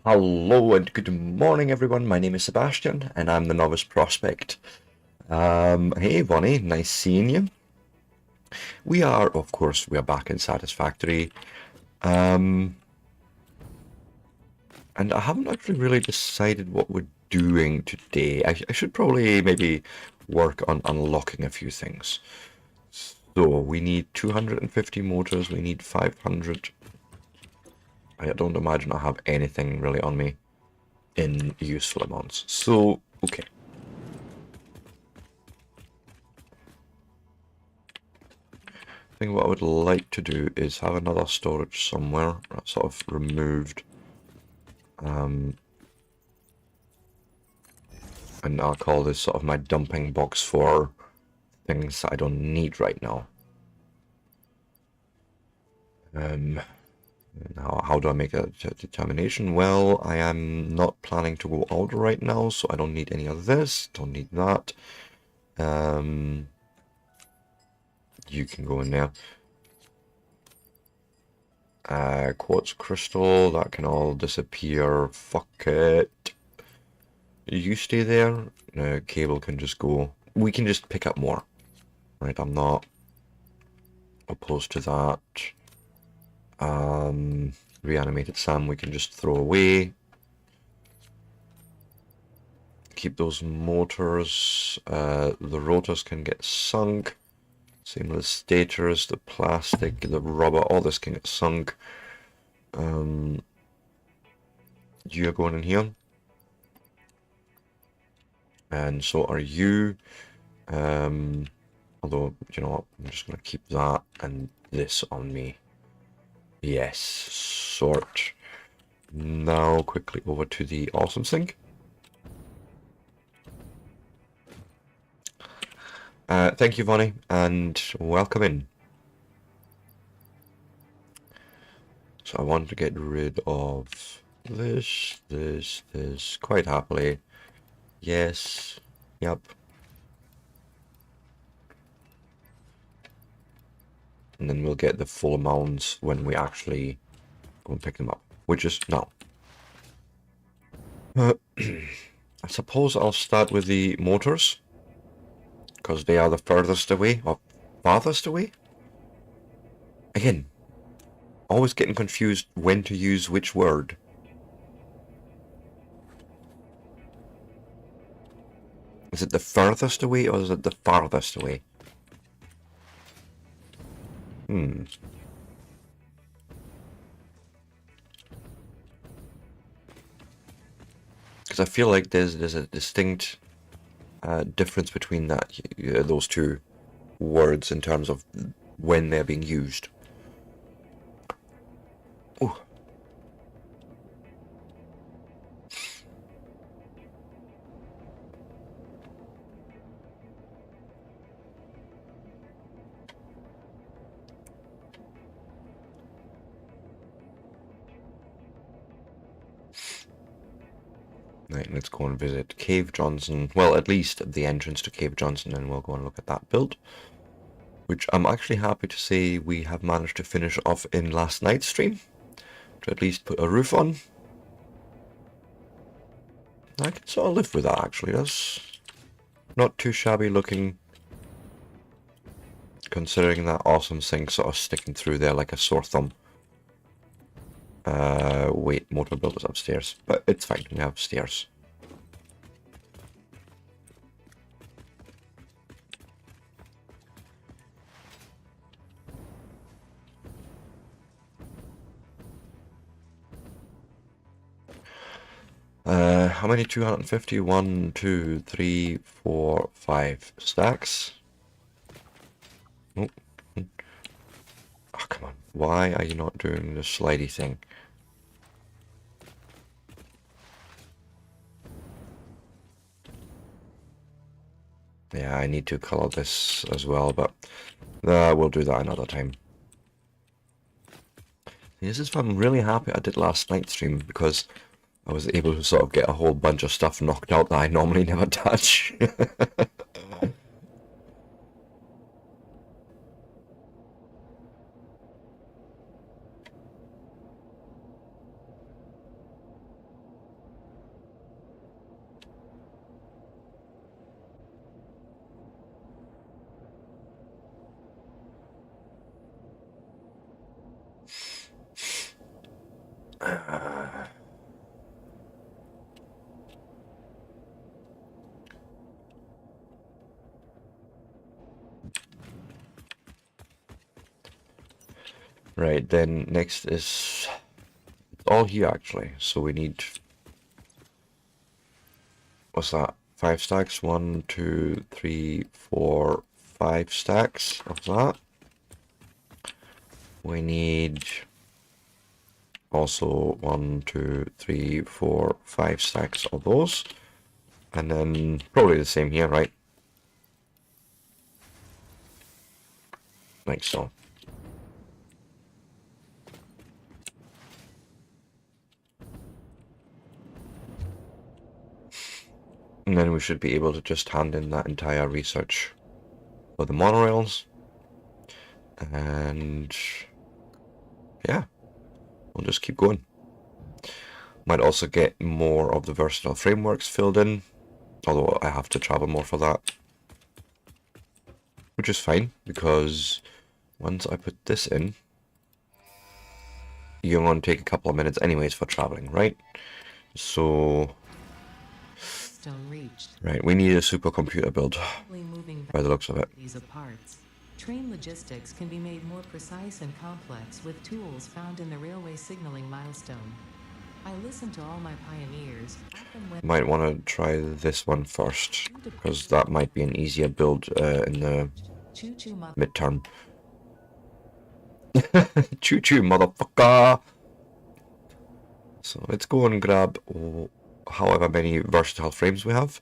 Hello and good morning, everyone. My name is Sebastian, and I'm the Novice Prospect. Hey, Bonnie, nice seeing you. We are, of course, we are back in Satisfactory. And I haven't actually really decided what we're doing today. I should probably maybe work on unlocking a few things. So we need 250 motors, we need 500. I don't imagine I have anything really on me in useful amounts. So, okay. I think what I would like to do is have another storage somewhere that's sort of removed. And I'll call this sort of my dumping box for things that I don't need right now. How do I make a determination? Well, I am not planning to go out right now, so I don't need any of this, don't need that. You can go in there. Quartz crystal, that can all disappear. Fuck it. You stay there. Cable can just go. We can just pick up more. Right, I'm not opposed to that. Reanimated Sam we can just throw away. Keep those motors. The rotors can get sunk. Same with the stators, the plastic, the rubber, all this can get sunk. You're going in here. And so are you. Although, you know what, I'm just going to keep that and this on me. Yes, sort. Now quickly over to the awesome sink. Thank you, Vonnie, and welcome in. So I want to get rid of this, quite happily. Yes, yep. And then we'll get the full amounts when we actually go and pick them up, which is now. I suppose I'll start with the motors, because they are the furthest away, or farthest away? Again, always getting confused when to use which word. Is it the furthest away, or is it the farthest away? Because I feel like there's a distinct difference between those two words in terms of when they're being used. Oh. Right, let's go and visit Cave Johnson. Well, at least the entrance to Cave Johnson, and we'll go and look at that build. Which I'm actually happy to say we have managed to finish off in last night's stream. To at least put a roof on. I can sort of live with that, actually. That's not too shabby looking, considering that awesome thing sort of sticking through there like a sore thumb. Wait, motor builders upstairs. But it's fine, we have stairs. How many 250? 1, 2, 3, 4, 5 stacks? Oh, oh, come on. Why are you not doing the slidey thing? Yeah, I need to color this as well, but we'll do that another time. This is why I'm really happy I did last night's stream, because I was able to sort of get a whole bunch of stuff knocked out that I normally never touch. Right, then next is all here actually. So we need, what's that? 5 stacks? 1, 2, 3, 4, 5 stacks of that. We need also 1, 2, 3, 4, 5 stacks of those. And then probably the same here, right? Like so. And then we should be able to just hand in that entire research for the monorails. And yeah, we'll just keep going. Might also get more of the versatile frameworks filled in, although I have to travel more for that. Which is fine, because once I put this in, you're going to take a couple of minutes anyways for traveling, right? So, right, we need a supercomputer build, by the looks of it. Train logistics can be made more precise and complex with tools found in the railway signaling milestone. I listen to all my pioneers. Might want to try this one first, because that might be an easier build in the midterm. Choo-choo, motherfucker! So let's go and grab however many versatile frames we have.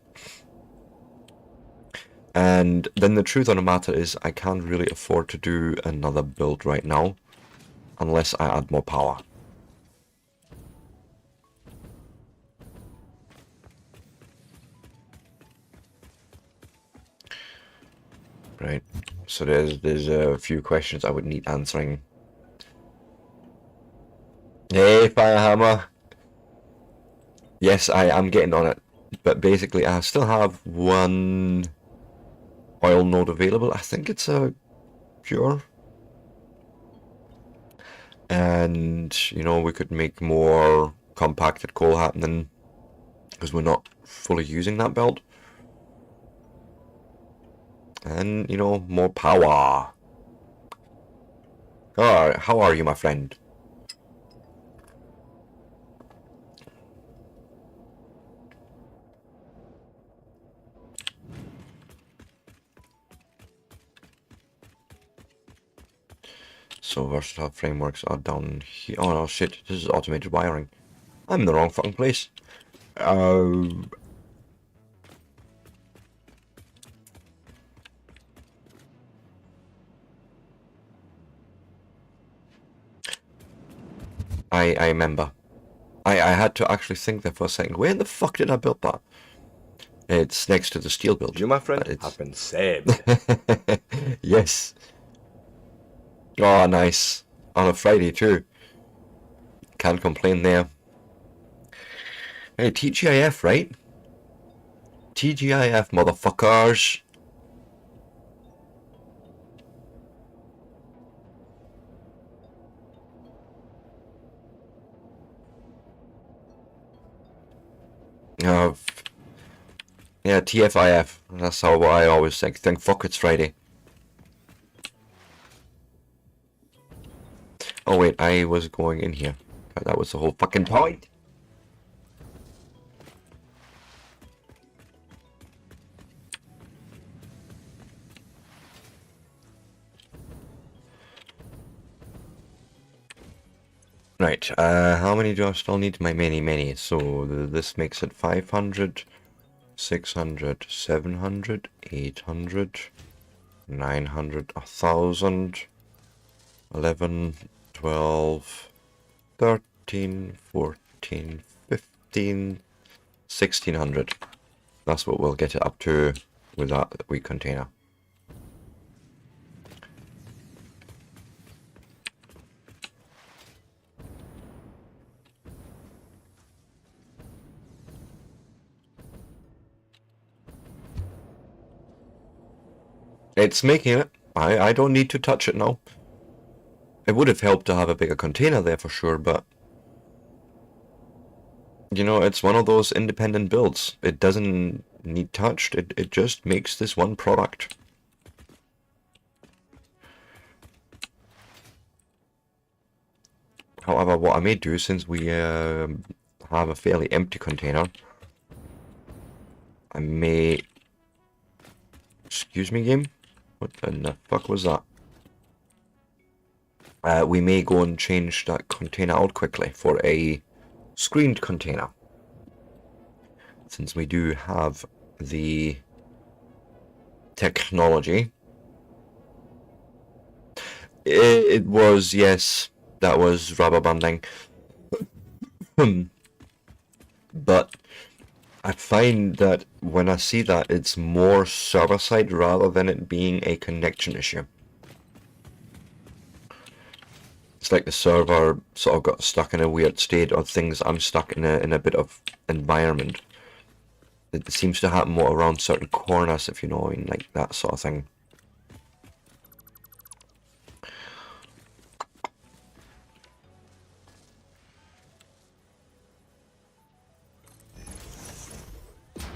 And then the truth on the matter is I can't really afford to do another build right now, unless I add more power. Right, so there's a few questions I would need answering. Hey, Firehammer! Yes, I am getting on it, but basically I still have one oil node available. I think it's a pure. And, you know, we could make more compacted coal happening, because we're not fully using that belt. And, you know, more power. Oh, how are you, my friend? So versatile frameworks are down here. Oh no, shit, this is automated wiring. I'm in the wrong fucking place. I remember. I had to actually think there for a second. Where the fuck did I build that? It's next to the steel build. You, my friend, have been saved. Yes. Oh, nice. On a Friday, too. Can't complain there. Hey, TGIF, right? TGIF, motherfuckers. Yeah, TFIF. That's how I always think. Fuck, it's Friday. Oh wait, I was going in here. That was the whole fucking point. Right, how many do I still need? My many. So this makes it 500, 600, 700, 800, 900, 1000, 11, 12, 13, 14, 15, 1600. That's what we'll get it up to with that wee container. It's making it. I don't need to touch it now. It would have helped to have a bigger container there for sure, but you know, it's one of those independent builds. It doesn't need touched. It just makes this one product. However, what I may do, since we have a fairly empty container, I may... Excuse me, game? What in the fuck was that? We may go and change that container out quickly for a screened container. Since we do have the technology. It was, yes, that was rubber banding. But I find that when I see that, it's more server-side rather than it being a connection issue. It's like the server sort of got stuck in a weird state, or I'm stuck in a bit of environment. It seems to happen more around certain corners, if you know what I mean, like that sort of thing.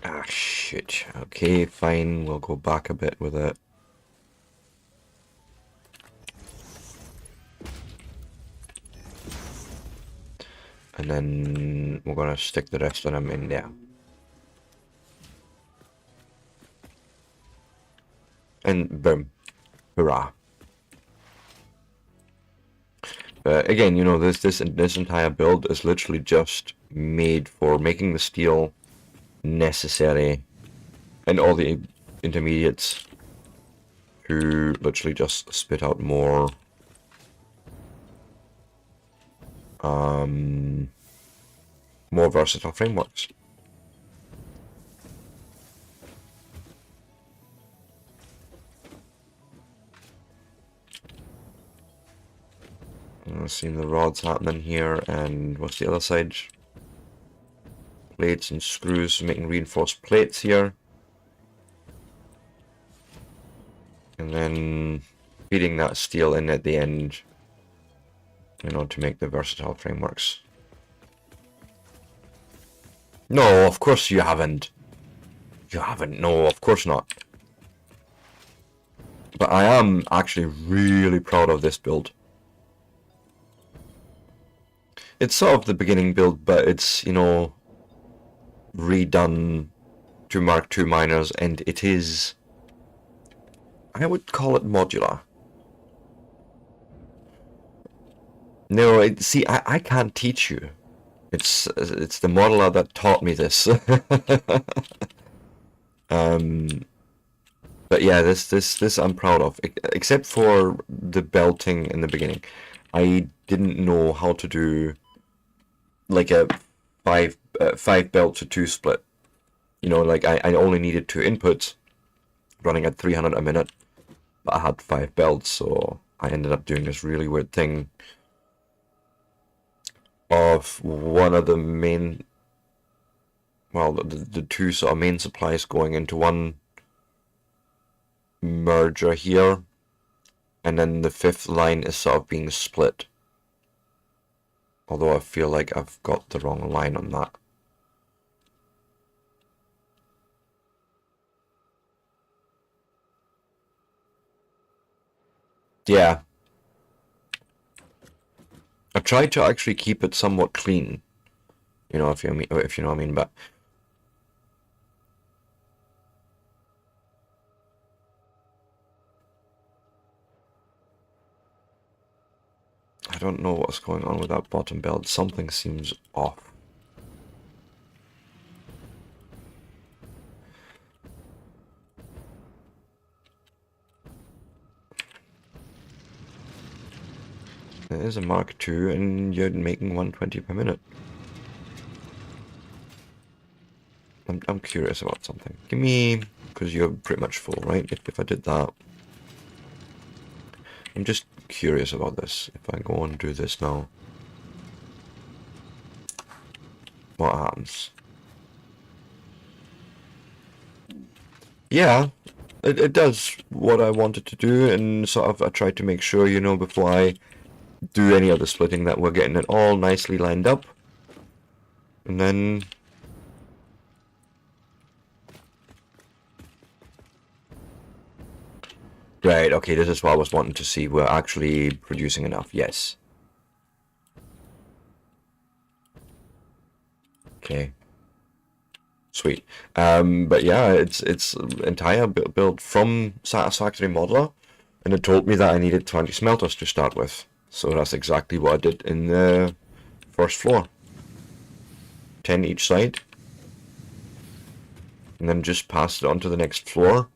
Ah, shit. Okay, fine. We'll go back a bit with it. And then we're going to stick the rest of them in there. And boom. Hurrah. But again, you know, this entire build is literally just made for making the steel necessary and all the intermediates to literally just spit out more more versatile frameworks. I've seen the rods happening here, and what's the other side? Plates and screws, making reinforced plates here. And then feeding that steel in at the end, you know, to make the versatile frameworks. No, of course you haven't. You haven't, no, of course not. But I am actually really proud of this build. It's sort of the beginning build, but it's, you know, redone to Mark II miners, and it is, I would call it modular. No, see, I can't teach you. It's the modeler that taught me this. But yeah, this I'm proud of, except for the belting in the beginning. I didn't know how to do like a five belt to 2 split. You know, like I only needed 2 inputs running at 300 a minute, but I had 5 belts, so I ended up doing this really weird thing of one of the main, well, the 2 sort of main supplies going into one merger here, and then the 5th line is sort of being split. Although I feel like I've got the wrong line on that. Yeah. I tried to actually keep it somewhat clean. You know, if you know what I mean, but I don't know what's going on with that bottom belt. Something seems off. It is a Mark II, and you're making 120 per minute. I'm curious about something. Give me, because you're pretty much full, right? If I did that. I'm just curious about this. If I go and do this now, what happens? Yeah, it does what I wanted to do, and sort of I tried to make sure, you know, before I do any other splitting, that we're getting it all nicely lined up. And then right, okay, this is what I was wanting to see. We're actually producing enough, yes. Okay. Sweet. But yeah, it's entire build from Satisfactory Modeler, and it told me that I needed 20 smelters to start with. So that's exactly what I did in the first floor. 10 each side. And then just passed it on to the next floor.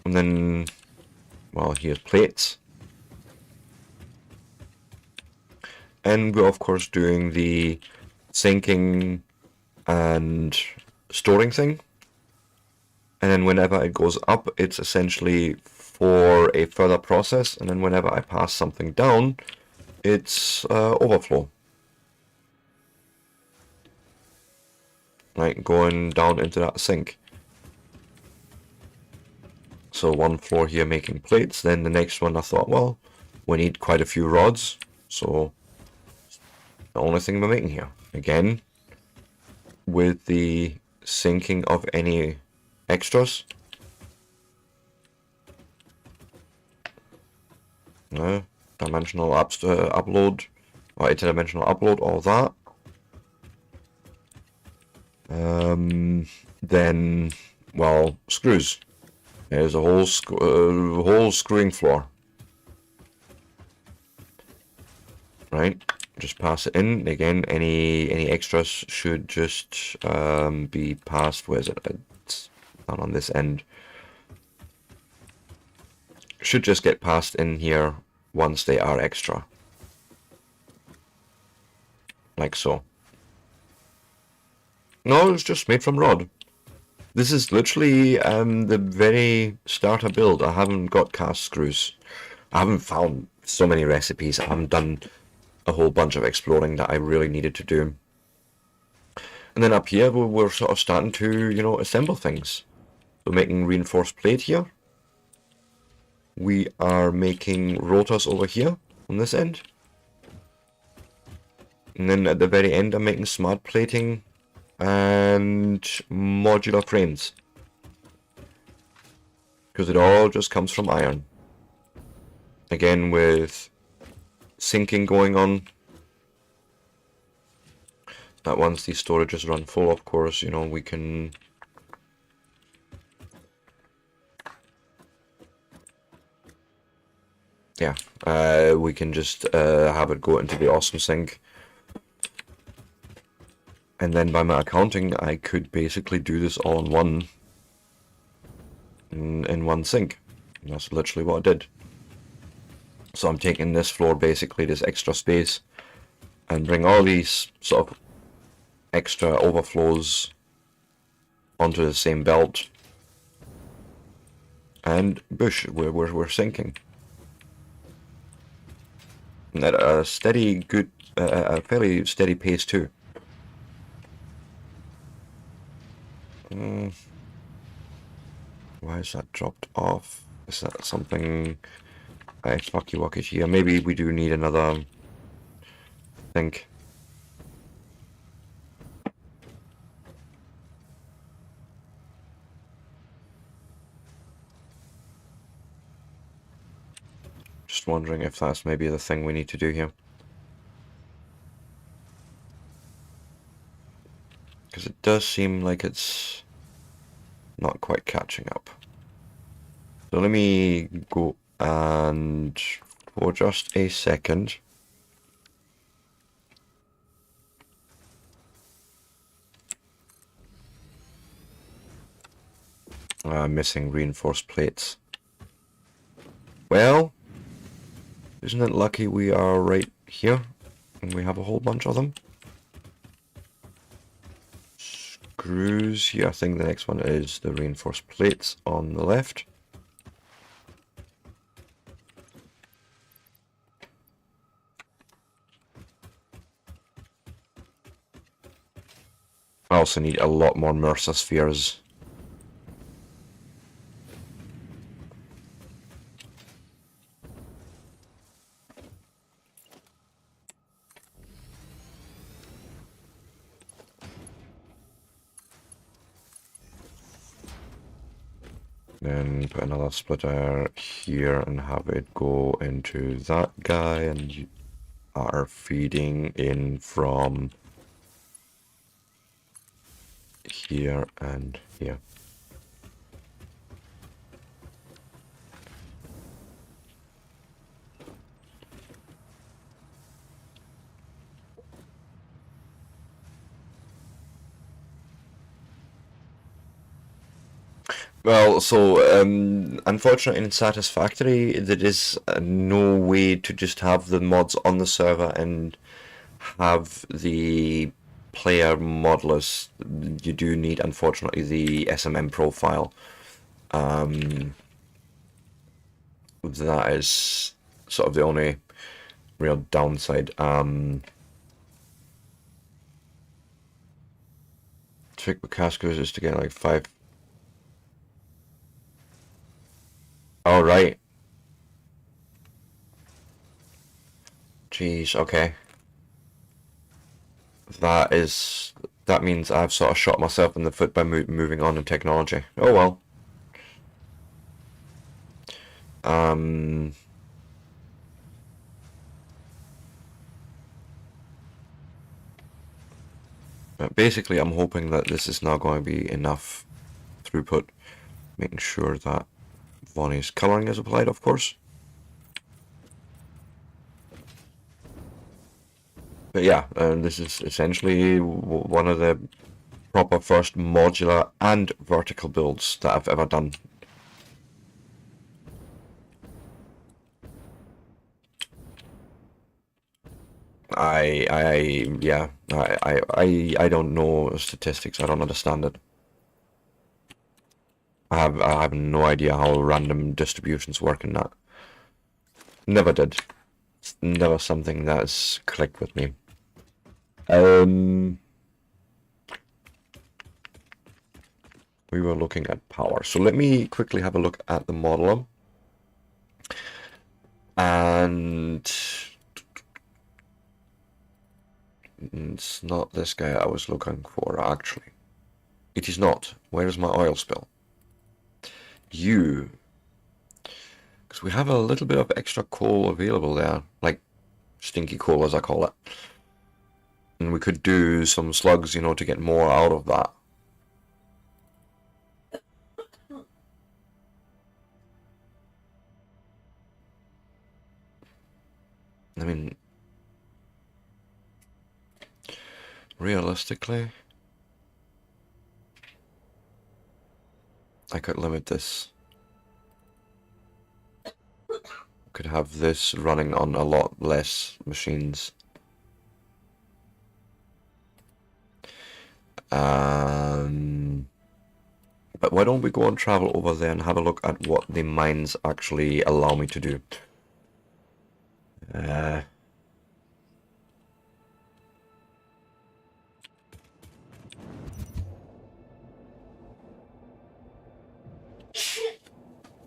And then, well, here's plates. And we're of course doing the sinking and storing thing. And then whenever it goes up, it's essentially for a further process. And then whenever I pass something down, it's overflow. Right, going down into that sink. So one floor here making plates. Then the next one I thought, well, we need quite a few rods. So the only thing we're making here. Again, with the sinking of any extras. Dimensional upload, or interdimensional upload, all that. Then, well, screws. There's a whole screwing floor. Right, just pass it in. Again, any extras should just be passed. Where is it? It's down on this end. Should just get passed in here once they are extra. Like so. No, it's just made from rod. This is literally the very starter build. I haven't got cast screws. I haven't found so many recipes. I haven't done a whole bunch of exploring that I really needed to do. And then up here, we're sort of starting to, you know, assemble things. So making reinforced plate here. We are making rotors over here on this end. And then at the very end, I'm making smart plating and modular frames. Because it all just comes from iron. Again, with sinking going on. That once these storages run full, of course, you know, we can... Yeah, we can just have it go into the awesome sink. And then by my accounting, I could basically do this all in one in one sink. And that's literally what I did. So I'm taking this floor, basically this extra space, and bring all these sort of extra overflows onto the same belt. And bush, we're sinking. And at a steady, good, a fairly steady pace too. Why is that dropped off? Is that something... fucky wucky here. Maybe we do need another sink. Just wondering if that's maybe the thing we need to do here. Because it does seem like it's not quite catching up. So let me go and for just a second missing reinforced plates. Well, isn't it lucky we are right here and we have a whole bunch of them? Screws here. I think the next one is the reinforced plates on the left. I also need a lot more Mercer spheres. Then put another splitter here and have it go into that guy, and you are feeding in from here and here. Well, so unfortunately in Satisfactory there is no way to just have the mods on the server and have the player modelers. You do need, unfortunately, the SMM profile. That is sort of the only real downside. Trick with Cascos is to get like 5. Oh, right. Jeez, okay. That means I've sort of shot myself in the foot by moving on in technology. Oh well. But basically, I'm hoping that this is now going to be enough throughput, making sure that Vonnie's colouring is applied, of course. But yeah, this is essentially one of the proper first modular and vertical builds that I've ever done. I don't know statistics. I don't understand it. I have no idea how random distributions work in that. Never did. It's never something that's clicked with me. We were looking at power. So let me quickly have a look at the modeler. And it's not this guy I was looking for, actually. It is not. Where is my oil spill? You. Because we have a little bit of extra coal available there. Like, stinky coal, as I call it. And we could do some slugs, you know, to get more out of that. I mean, realistically, I could limit this. Could have this running on a lot less machines. But why don't we go and travel over there and have a look at what the mines actually allow me to do.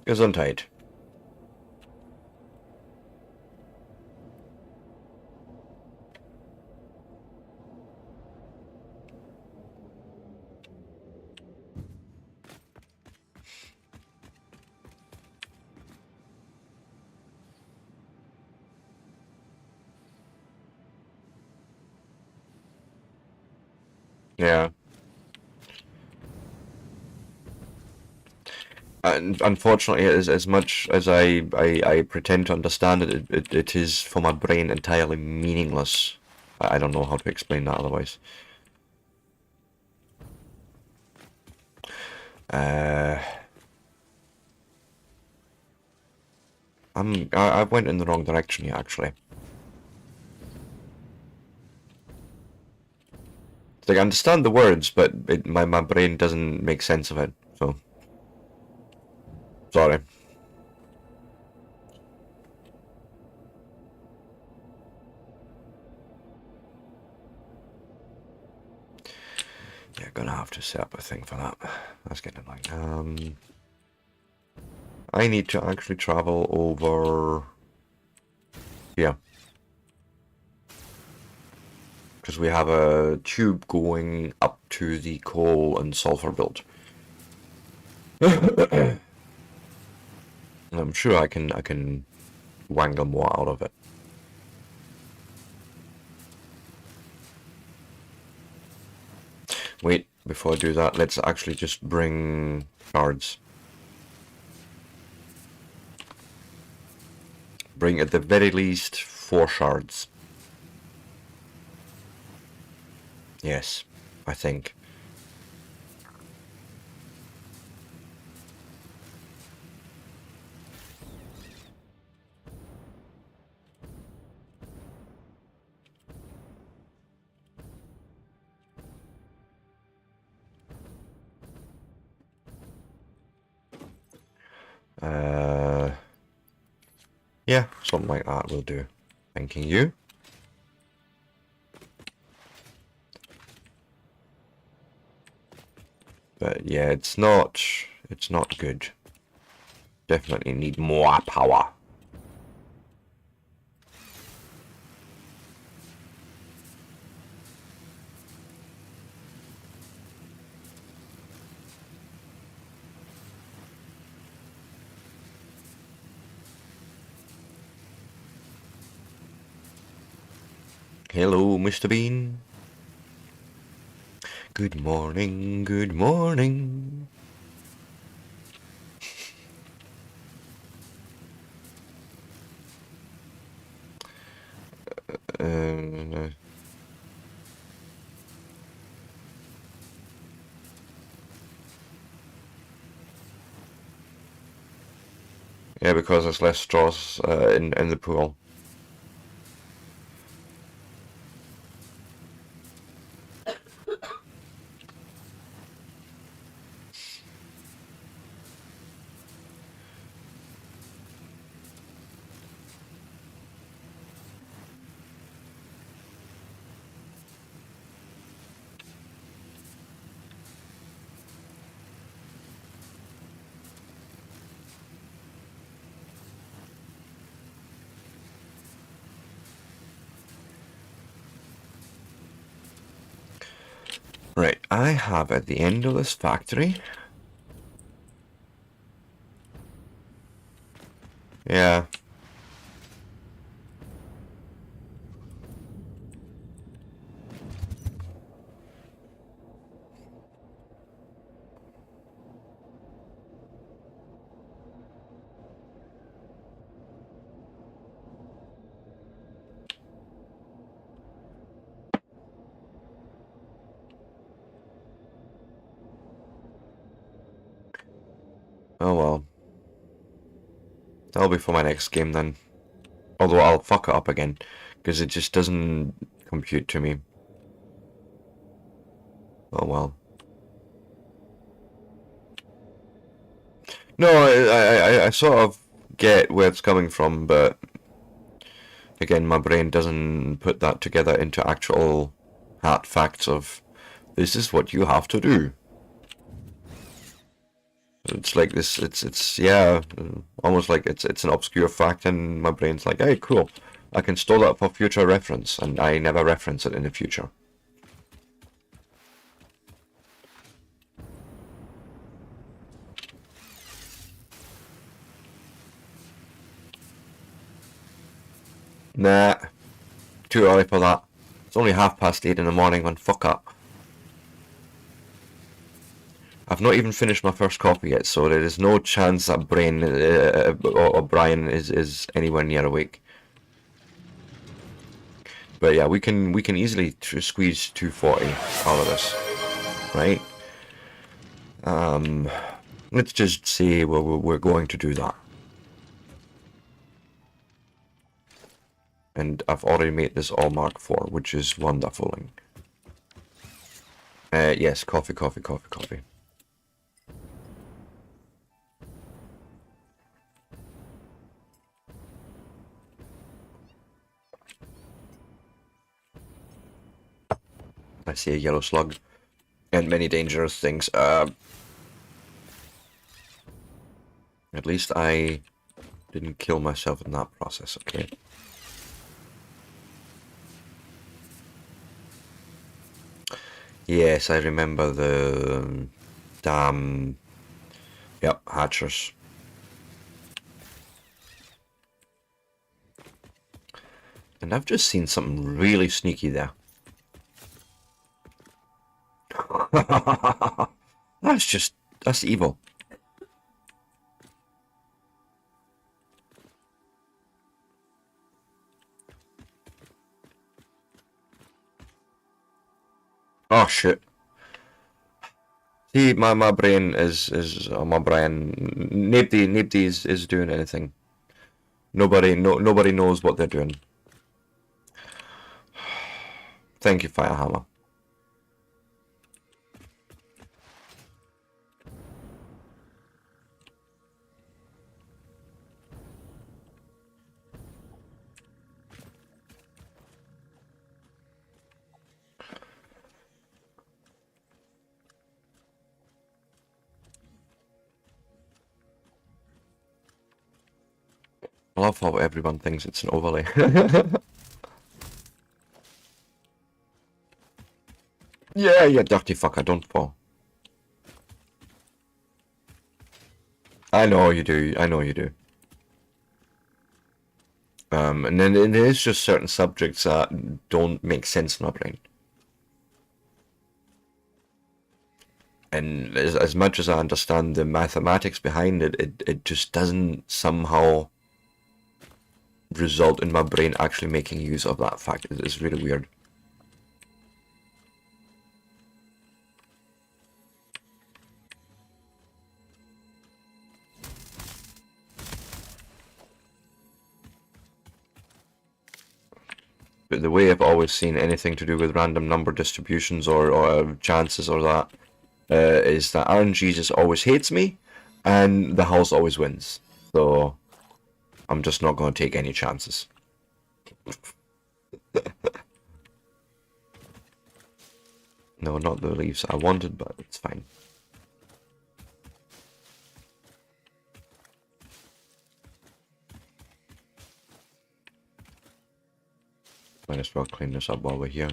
Gesundheit. Yeah. And unfortunately, as much as I pretend to understand it, it is for my brain entirely meaningless. I don't know how to explain that otherwise. I went in the wrong direction here, actually. It's like I understand the words, but my brain doesn't make sense of it. So sorry. Yeah, gonna have to set up a thing for that. That's getting annoying. I need to actually travel over here. Because we have a tube going up to the coal and sulfur build. And I'm sure I can wangle more out of it. Wait, before I do that, let's actually just bring shards. Bring at the very least 4 shards. Yes, I think. Yeah, something like that will do. Thanking you. But yeah, it's not good. Definitely need more power. Hello, Mr. Bean. Good morning, good morning. Uh, yeah, because there's less straws in the pool. Right, I have at the end of this factory. Yeah. Oh well. That'll be for my next game then. Although I'll fuck it up again, because it just doesn't compute to me. Oh well. No, I sort of get where it's coming from, but again, my brain doesn't put that together into actual hard facts of this is what you have to do. It's like this. It's yeah, almost like it's an obscure fact, and my brain's like, hey, cool. I can store that for future reference, and I never reference it in the future. Nah, too early for that. It's only 8:30 in the morning, man. Fuck up. I've not even finished my first coffee yet, so there is no chance that Brain or Brian is anywhere near awake. But yeah, we can easily squeeze 240 out of this, right? Let's just say we're going to do that. And I've already made this all Mark 4, which is wonderful. Yes, coffee. I see a yellow slug. And many dangerous things. At least I didn't kill myself in that process, okay? Yes, I remember the damn... Yep, hatchers. And I've just seen something really sneaky there. That's evil. Oh shit. See, my brain is my brain. Nobody is doing anything. Nobody knows what they're doing. Thank you, Firehammer. I love how everyone thinks it's an overlay. Yeah, you dirty fucker, don't fall. I know you do, I know you do. And then there's just certain subjects that don't make sense in my brain. And as much as I understand the mathematics behind it, it just doesn't somehow result in my brain actually making use of that fact. It's really weird. But the way I've always seen anything to do with random number distributions or chances or that is that RNG just always hates me and the house always wins. So I'm just not going to take any chances. No, not the leaves I wanted, but it's fine. Might as well clean this up while we're here.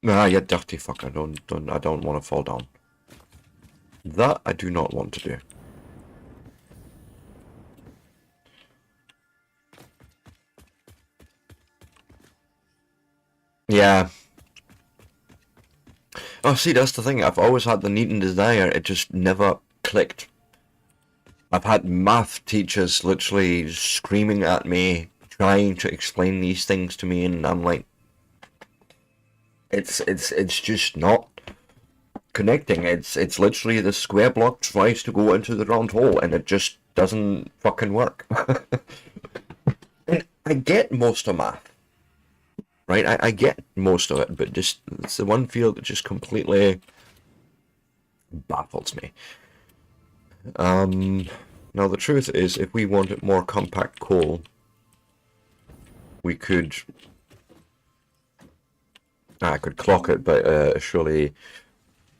Nah, you dirty fucker, I don't want to fall down. That I do not want to do. Yeah. Oh, see, that's the thing. I've always had the need and desire. It just never clicked. I've had math teachers literally screaming at me, trying to explain these things to me, and I'm like, it's just not connecting. It's literally the square block tries to go into the round hole, and it just doesn't fucking work. And I get most of math. Right, I get most of it, but just it's the one field that just completely baffles me. Now the truth is, if we wanted more compact coal, we could. I could clock it, but surely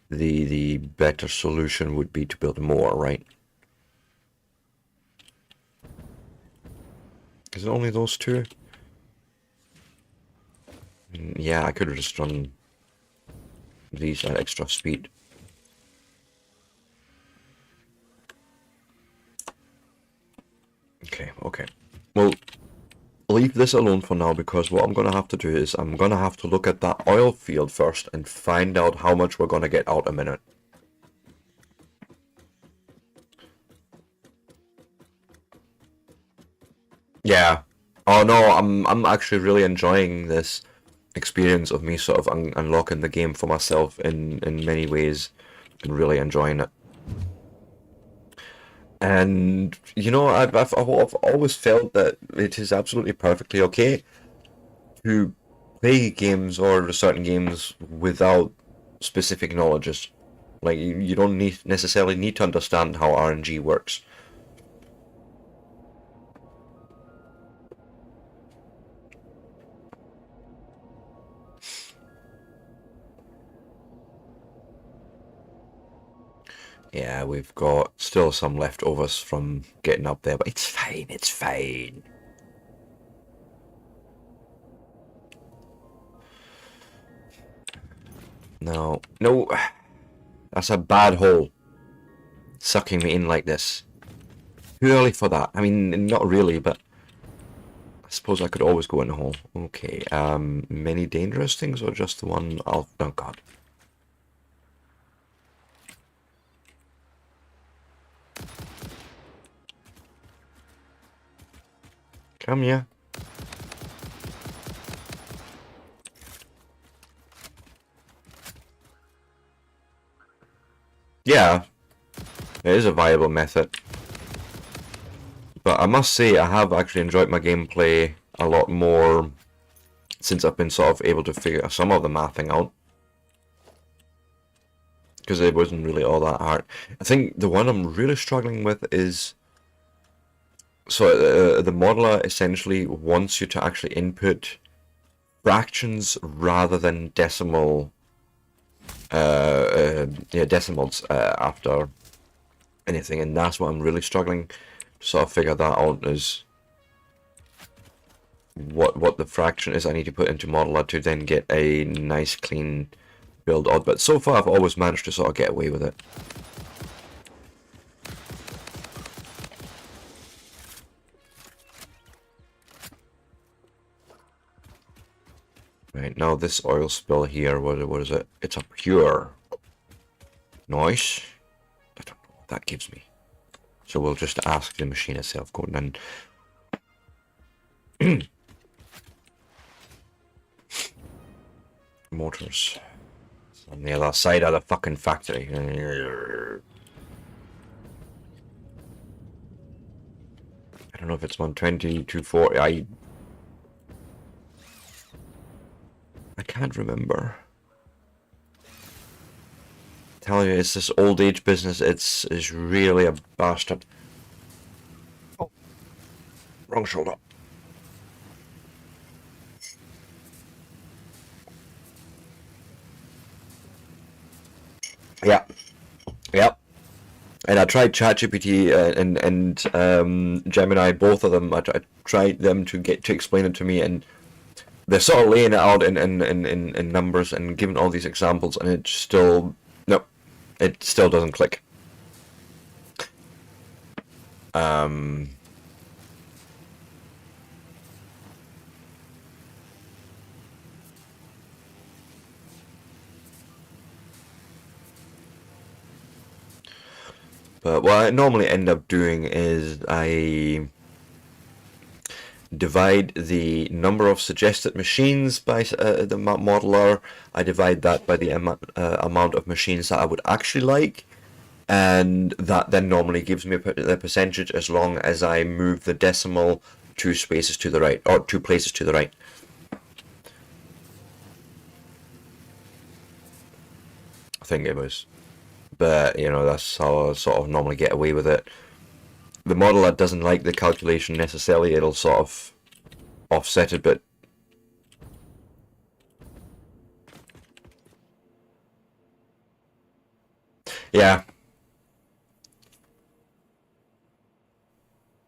the better solution would be to build more, right? Is it only those two? Yeah, I could have just run these at extra speed. Okay. Well, leave this alone for now, because what I'm going to have to do is I'm going to have to look at that oil field first and find out how much we're going to get out a minute. Yeah. Oh no, I'm actually really enjoying this experience of me sort of unlocking the game for myself in many ways and really enjoying it. And you know, I've always felt that it is absolutely perfectly okay to play games or certain games without specific knowledge. Like you don't necessarily need to understand how RNG works. Yeah, we've got still some leftovers from getting up there, but it's fine, it's fine. No, that's a bad hole. Sucking me in like this. too early for that. I mean, not really, but I suppose I could always go in the hole. Okay, many dangerous things or just the one? Oh God. Come here. Yeah, it is a viable method. But I must say, I have actually enjoyed my gameplay a lot more since I've been sort of able to figure some of the mathing out. Because it wasn't really all that hard. I think the one I'm really struggling with is... So the modeler essentially wants you to actually input fractions rather than decimal... decimals after anything. And that's what I'm really struggling to sort of figure that out, is what the fraction is I need to put into modeler to then get a nice clean build out. But so far I've always managed to sort of get away with it. Right, now this oil spill here, what is it? It's a pure. Nice. I don't know what that gives me. So we'll just ask the machine itself, going in. Motors. It's on the other side of the fucking factory. I don't know if it's 120, 240. I can't remember. I tell you, it's this old age business. It's really a bastard. Oh, wrong shoulder. Yeah, yeah. And I tried ChatGPT and Gemini, both of them. I tried them to explain it to me, and they're sort of laying it out in numbers and giving all these examples, and it still doesn't click. But what I normally end up doing is I divide the number of suggested machines by the modeler. I divide that by the amount of machines that I would actually like, and that then normally gives me the percentage as long as I move the decimal 2 spaces to the right, or 2 places to the right. I think it was. But, you know, that's how I sort of normally get away with it. The modeler doesn't like the calculation necessarily, it'll sort of offset it, but yeah.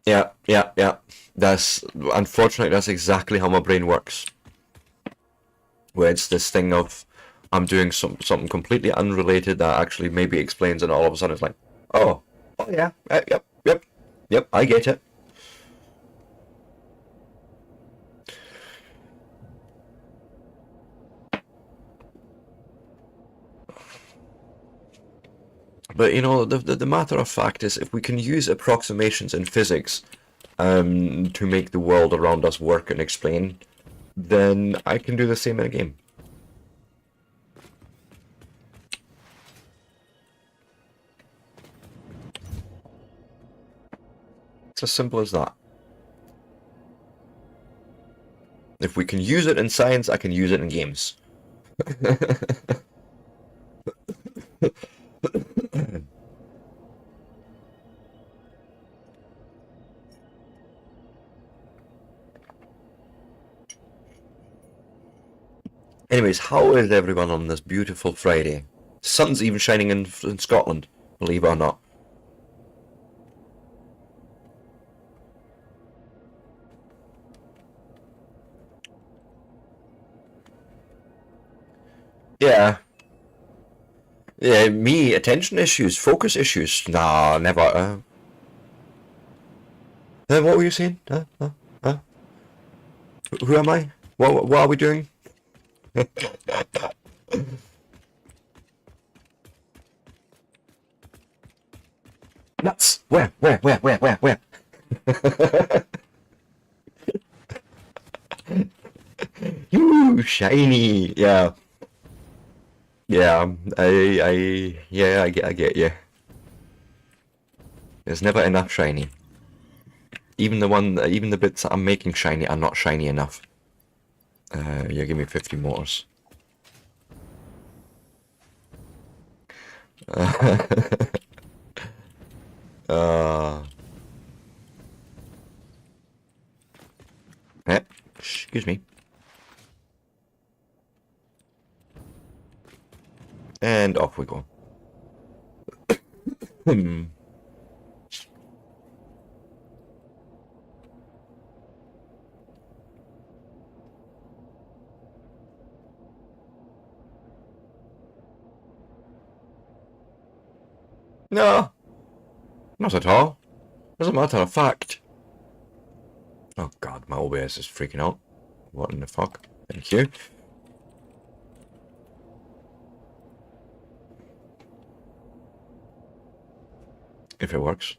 Yeah. Unfortunately, that's exactly how my brain works. Where it's this thing of, I'm doing something completely unrelated that actually maybe explains, and all of a sudden it's like, oh yeah, yep, I get it. But you know, the matter of fact is, if we can use approximations in physics to make the world around us work and explain, then I can do the same in a game. It's as simple as that. If we can use it in science, I can use it in games. Anyways, how is everyone on this beautiful Friday? Sun's even shining in Scotland, believe it or not. Yeah. Yeah, me, attention issues, focus issues. Nah, never. What were you saying? Huh? Who am I? What are we doing? Nuts! Where? You shiny! Yeah. Yeah, I get you. There's never enough shiny. Even the bits that I'm making shiny are not shiny enough. Yeah, give me 50 motors. Excuse me. And off we go. No, not at all. As a matter of fact. Oh god, my OBS is freaking out. What in the fuck? Thank you. If it works.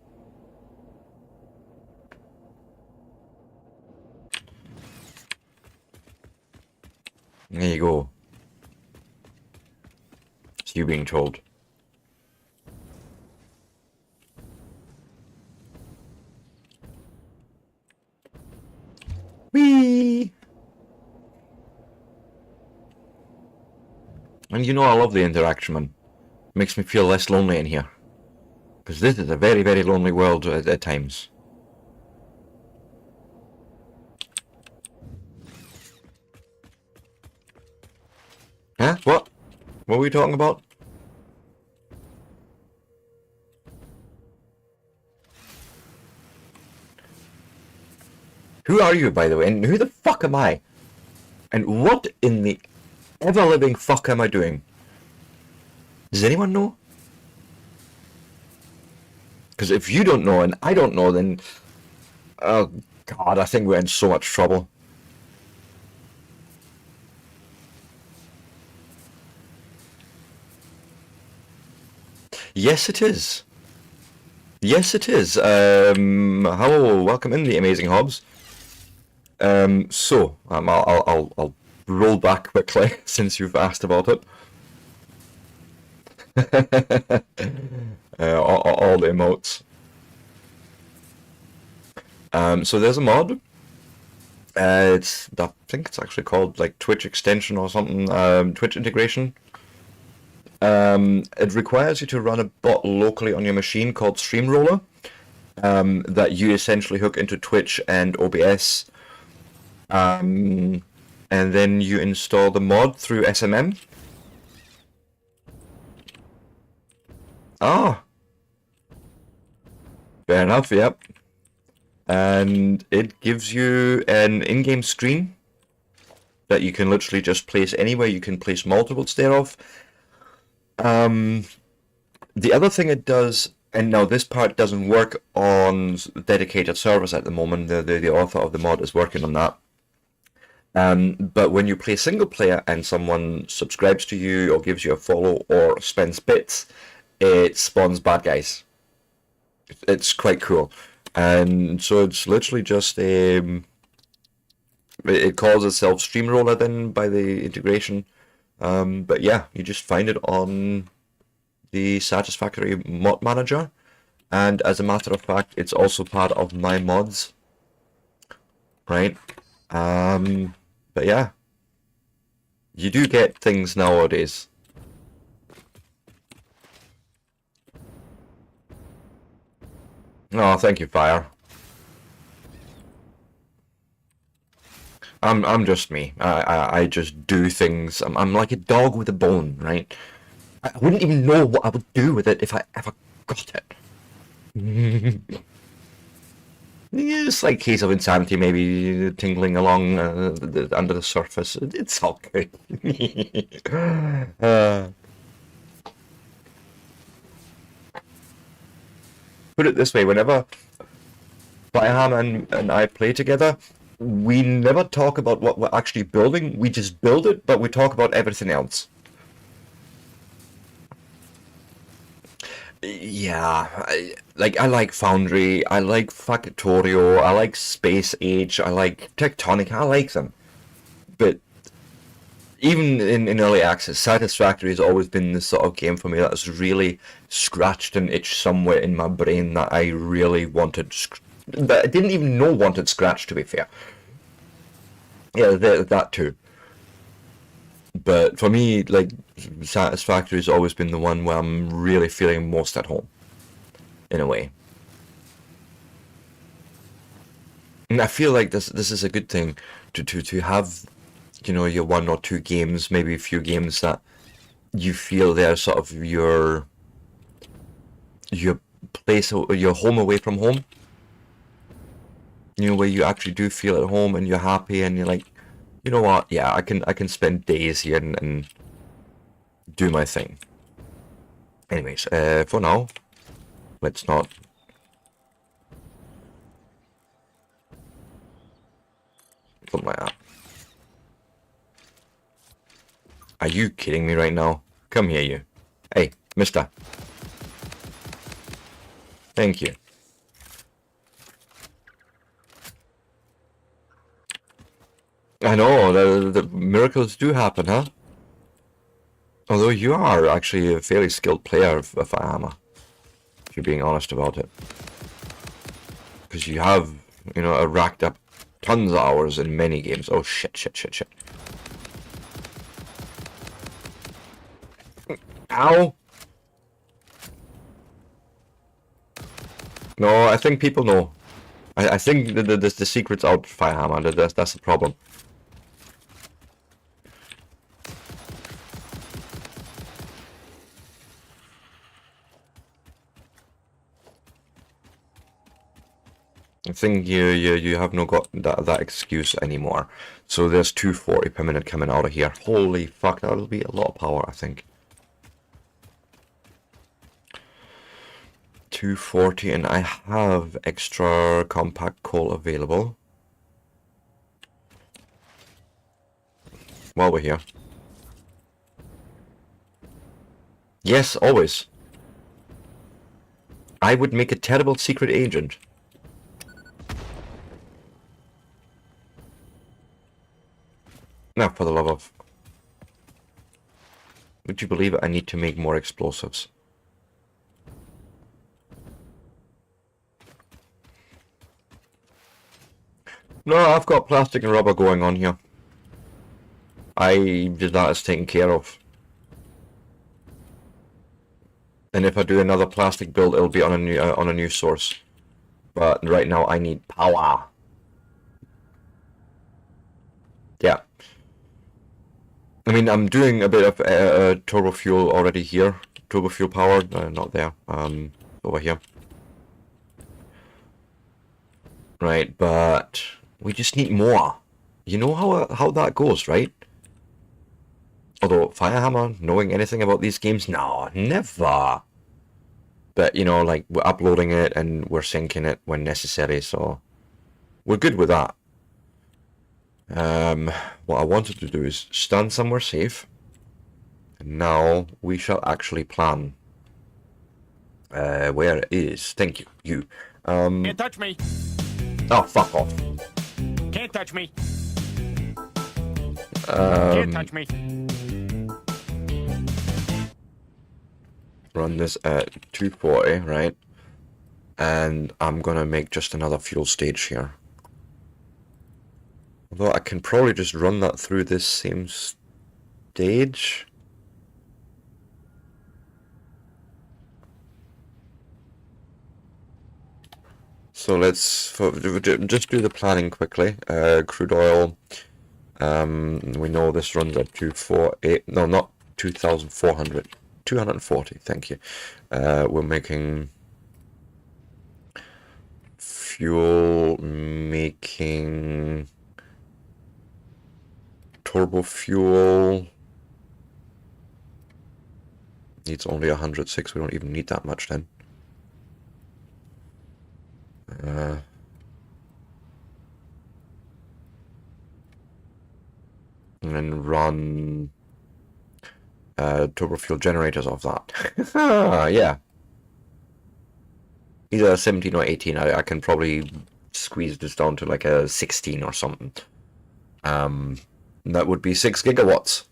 There you go. It's you being told. Whee! And you know I love the interaction, man. Makes me feel less lonely in here. Because this is a very, very lonely world at times. Huh? What? What were we talking about? Who are you, by the way? And who the fuck am I? And what in the ever-living fuck am I doing? Does anyone know? Because if you don't know and I don't know, then... Oh, God, I think we're in so much trouble. Yes, it is. Yes, it is. Hello, welcome in, the amazing Hobbs. I'll roll back quickly since you've asked about it. All the emotes. So there's a mod. I think it's actually called like Twitch extension or something. Twitch integration. It requires you to run a bot locally on your machine called Streamroller. That you essentially hook into Twitch and OBS. And then you install the mod through SMM. Ah, fair enough, yep. And it gives you an in-game screen that you can literally just place anywhere. You can place multiples thereof. The other thing it does, and now this part doesn't work on dedicated servers at the moment. The author of the mod is working on that. But when you play single player and someone subscribes to you or gives you a follow or spends bits, it spawns bad guys. It's quite cool. And so it's literally just it calls itself Streamroller then by the integration. But yeah, you just find it on the Satisfactory mod manager. And as a matter of fact, it's also part of my mods. Right? But yeah, you do get things nowadays. Oh, thank you, Fire. I'm just me. I just do things. I'm like a dog with a bone, right? I wouldn't even know what I would do with it if I ever got it. It's like case of insanity, maybe tingling along under the surface. It's all good. Put it this way: whenever Fireham and I play together, we never talk about what we're actually building. We just build it, but we talk about everything else. Yeah, I like Foundry, I like Factorio, I like Space Age, I like Tectonic, I like them. But even in early access, Satisfactory has always been the sort of game for me that's really scratched an itch somewhere in my brain that I really wanted, that I didn't even know wanted scratched, to be fair. Yeah, that too. But for me, like, Satisfactory has always been the one where I'm really feeling most at home, in a way. And I feel like this is a good thing to have, you know, your one or two games, maybe a few games that you feel they're sort of your place, your home away from home. You know, where you actually do feel at home and you're happy and you're like, you know what, yeah, I can spend days here and do my thing. Anyways, for now, let's not. Something like that. Are you kidding me right now? Come here, you. Hey, mister. Thank you. I know, the miracles do happen, huh? Although you are actually a fairly skilled player of Firehammer, if you're being honest about it. Because you have, you know, racked up tons of hours in many games. Oh, shit. Ow! No, I think people know. I think the secret's out, Firehammer. That's the problem. I think you have not got that excuse anymore. So there's 240 per minute coming out of here. Holy fuck, that'll be a lot of power, I think. 240, and I have extra compact coal available. While we're here. Yes, always. I would make a terrible secret agent. Now, for the love of... Would you believe it? I need to make more explosives. No, I've got plastic and rubber going on here. That is taken care of. And if I do another plastic build, it'll be on a new source. But right now, I need power. Yeah. I mean, I'm doing a bit of turbo fuel already here. Turbo fuel power, not there. Over here. Right, but we just need more. You know how that goes, right? Although Firehammer, knowing anything about these games, no, never. But you know, like, we're uploading it and we're syncing it when necessary, so we're good with that. What I wanted to do is stand somewhere safe. And now we shall actually plan. Where is? Thank you. You. Can't touch me. Oh, fuck off. Can't touch me. Can't touch me. Run this at 240, right? And I'm gonna make just another fuel stage here. Although I can probably just run that through this same stage. So let's just do the planning quickly. Crude oil. We know this runs at 248. No, not 2,400. 240. Thank you. We're making fuel, making turbo fuel. Needs only 106. We don't even need that much then. and then run turbo fuel generators off that. Yeah. Either 17 or 18. I can probably squeeze this down to like a 16 or something. That would be 6 gigawatts.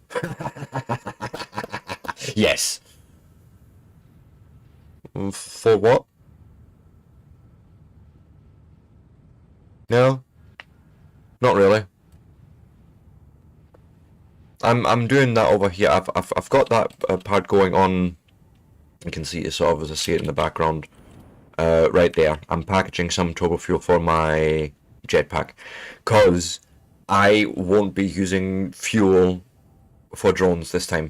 Yes. For what? No, not really. I'm doing that over here. I've got that part going on. You can see it sort of as I see it in the background. Right there. I'm packaging some turbo fuel for my jetpack, cause I won't be using fuel for drones this time.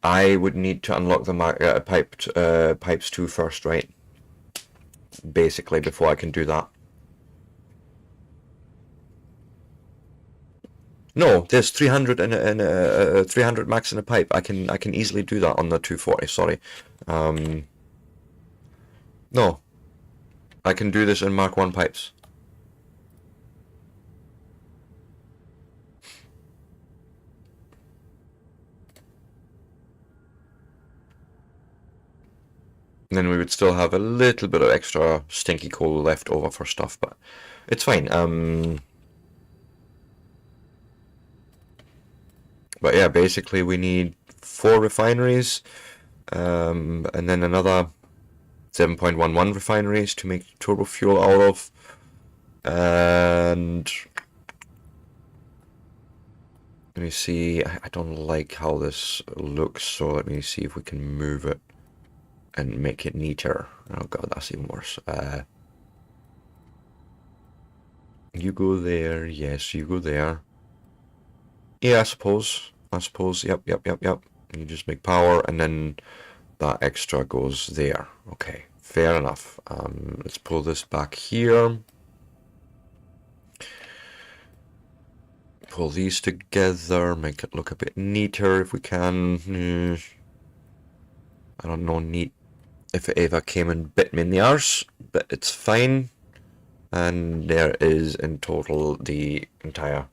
I would need to unlock the pipes 2 first, right? Basically, before I can do that. No, there's 300 and 300 max in a pipe. I can easily do that on the 240. Sorry. No, I can do this in Mark 1 pipes. And then we would still have a little bit of extra stinky coal left over for stuff, but it's fine. But yeah, basically we need 4 refineries, and then another 7.11 refineries to make turbo fuel out of, and let me see. I don't like how this looks, so let me see if we can move it and make it neater. Oh god, that's even worse. You go there. Yes, you go there. Yeah, I suppose. Yep. You just make power, and then that extra goes there. Okay, fair enough. Let's pull this back here. Pull these together, make it look a bit neater if we can. I don't know neat if it ever came and bit me in the arse, but it's fine. And there is in total the entire...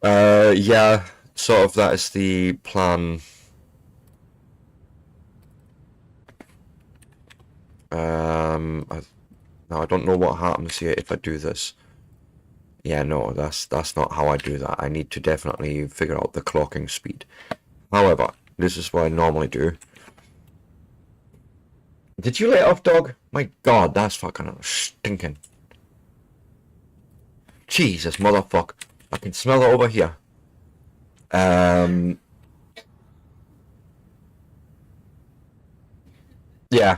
yeah, sort of that is the plan. Now I don't know what happens here if I do this. Yeah, no, that's not how I do that. I need to definitely figure out the clocking speed. However, this is what I normally do. Did you let off, dog? My god, that's fucking stinking. Jesus, motherfucker. I can smell it over here. Yeah.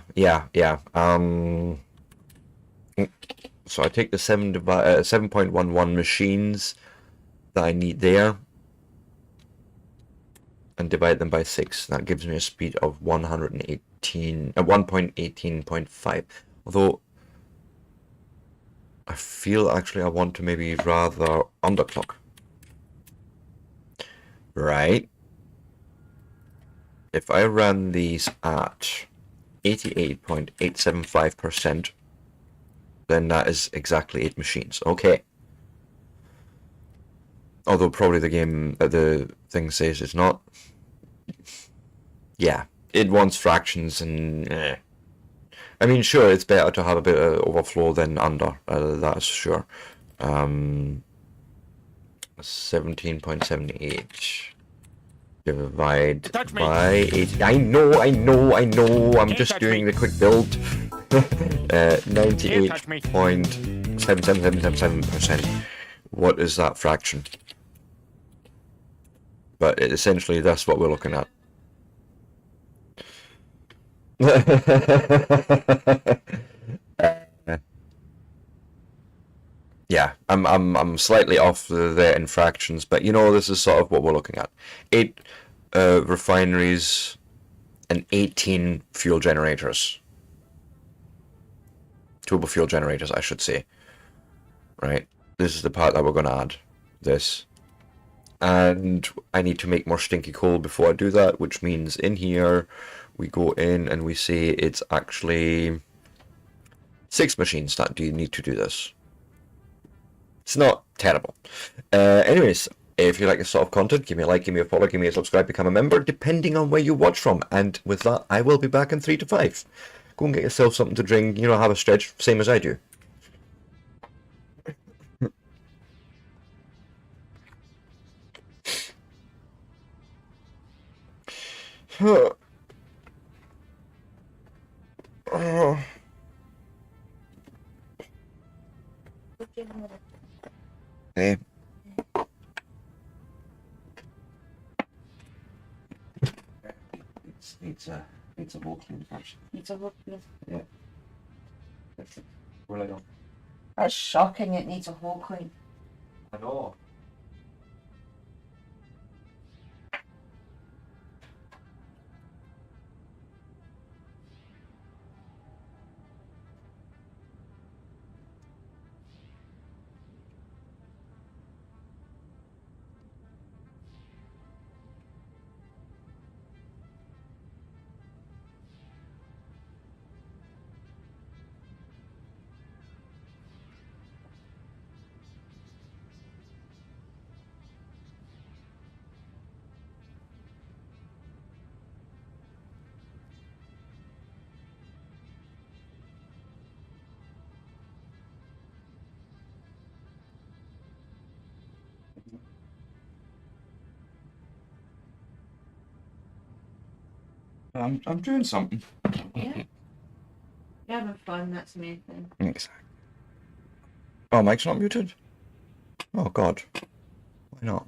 So I take the 7.11 machines that I need there and divide them by 6. That gives me a speed of 1.18.5. Although I feel actually I want to maybe rather underclock. Right. If I run these at 88.875%, then that is exactly 8 machines. Okay. Although probably the thing says it's not. Yeah, it wants fractions and... I mean, sure, it's better to have a bit of overflow than under, that's sure. 17.78 divide by 8. I know, I'm just doing the quick build. 98.77777%. What is that fraction? But essentially, that's what we're looking at. Yeah, I'm slightly off there in fractions, but you know, this is sort of what we're looking at. 8 refineries and 18 fuel generators. Turbo fuel generators, I should say. Right, this is the part that we're going to add. This. And I need to make more stinky coal before I do that, which means in here we go in and we say it's actually 6 machines that do need to do this. It's not terrible. Anyways, if you like this sort of content, give me a like, give me a follow, give me a subscribe, become a member, depending on where you watch from. And with that, I will be back in 3 to 5. Go and get yourself something to drink, you know, have a stretch, same as I do. Okay. Needs a whole clean first. Needs a whole clean. Yeah. Really on. That's shocking. It needs a whole clean. I know. I'm doing something. Yeah. You're having fun. That's the main thing. Exactly. Oh, Mike's not muted? Oh, God. Why not?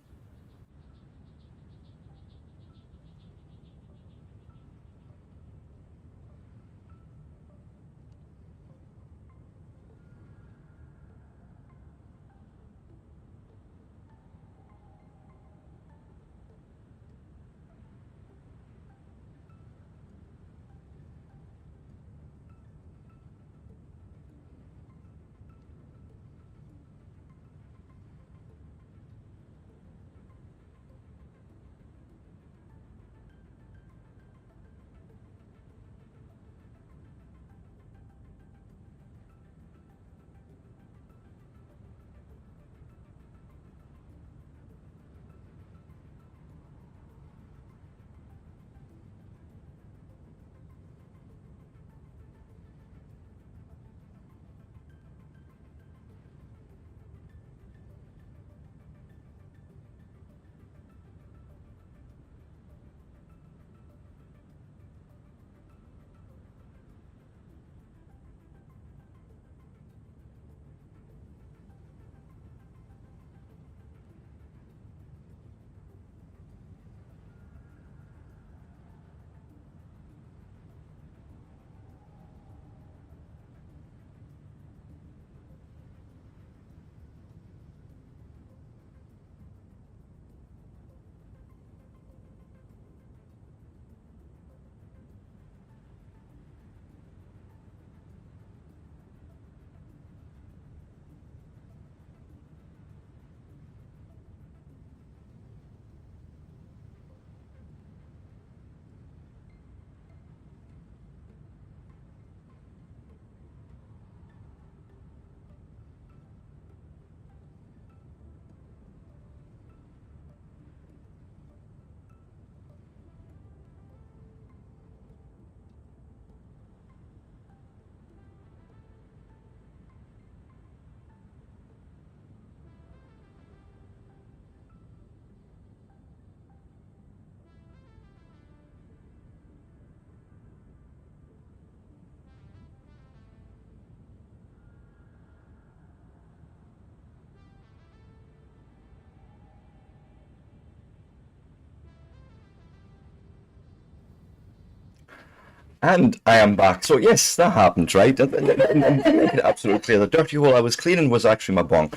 And I am back. So yes, that happened, right? And to make it absolutely clear, the dirty hole I was cleaning was actually my bong.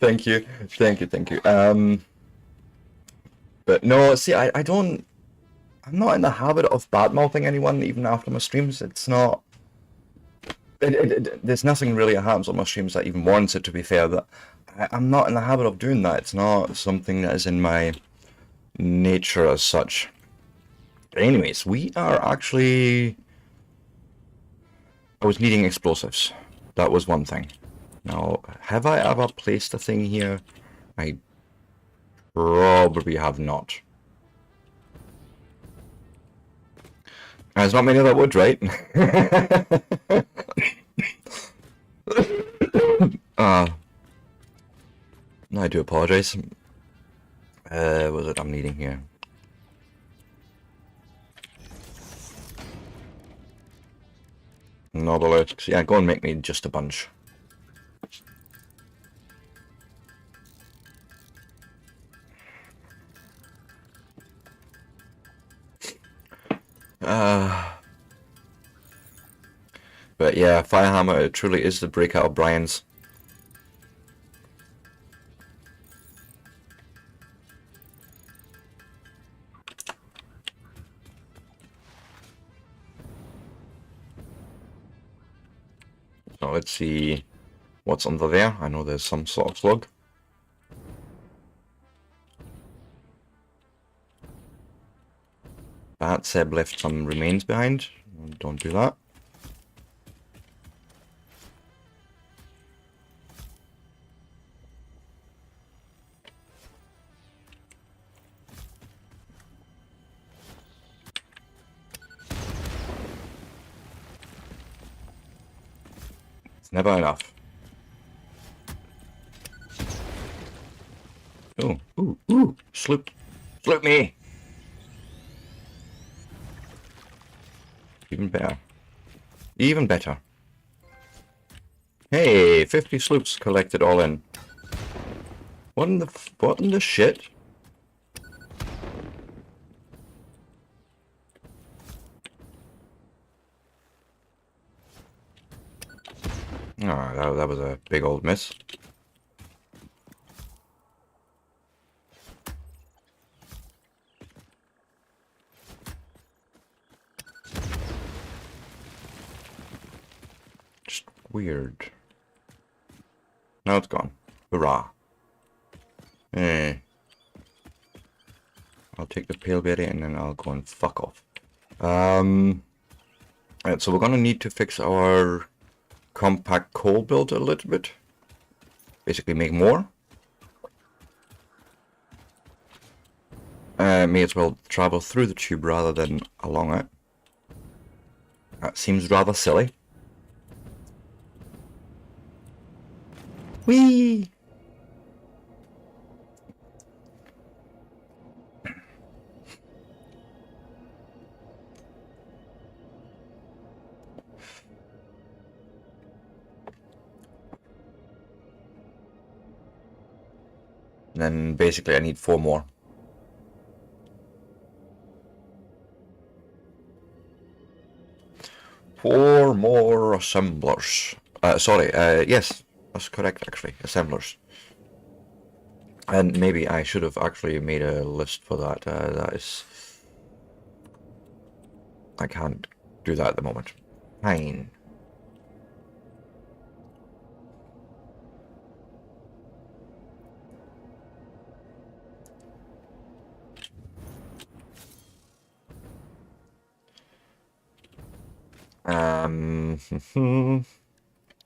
Thank you. But no, see, I'm not in the habit of bad-mouthing anyone even after my streams. It's not... there's nothing really that happens on my streams that even warrants it, to be fair. That I'm not in the habit of doing that. It's not something that is in my nature as such. Anyways, we are actually... I was needing explosives. That was one thing. Now, have I ever placed a thing here? I probably have not. There's not many that would, right? No, I do apologize. What was it I'm needing here? Nobelisks. Yeah, go and make me just a bunch. But yeah, Firehammer, it truly is the breakout of Brian's. So let's see what's under there. I know there's some sort of slug. That Seb left some remains behind. Don't do that. It's never enough. Oh, ooh, sloop me! Even better. Even better. Hey, 50 sloops collected all in. What in the shit? Oh, that was a big old miss. Just weird. Now it's gone. Hurrah. I'll take the pale berry and then I'll go and fuck off. Right, so we're gonna need to fix our compact coal build a little bit. Basically make more. May as well travel through the tube rather than along it. That seems rather silly. Whee! And then basically I need 4 more. Four more assemblers. Yes, that's correct actually, assemblers. And maybe I should have actually made a list for that. I can't do that at the moment. Fine.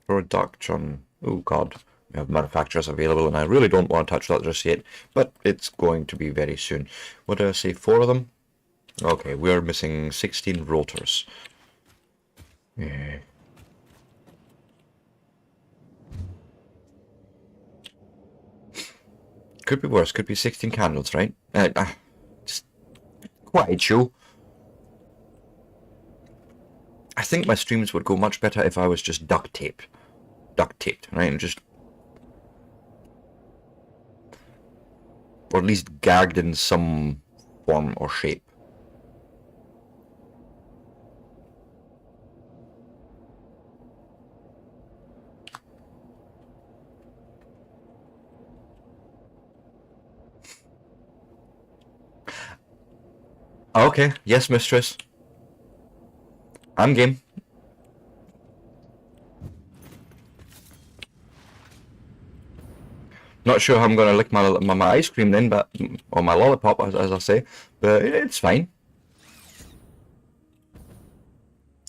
Production. Oh god. We have manufacturers available and I really don't want to touch that just yet, but it's going to be very soon. What did I say, 4 of them? Okay, we're missing 16 rotors. Yeah. Could be worse, could be 16 candles, right? Just quite chill. I think my streams would go much better if I was just duct taped, right? And just... or at least gagged in some form or shape. Okay, yes, mistress. I'm game. Not sure how I'm going to lick my ice cream then, but or my lollipop, as I say, but it's fine.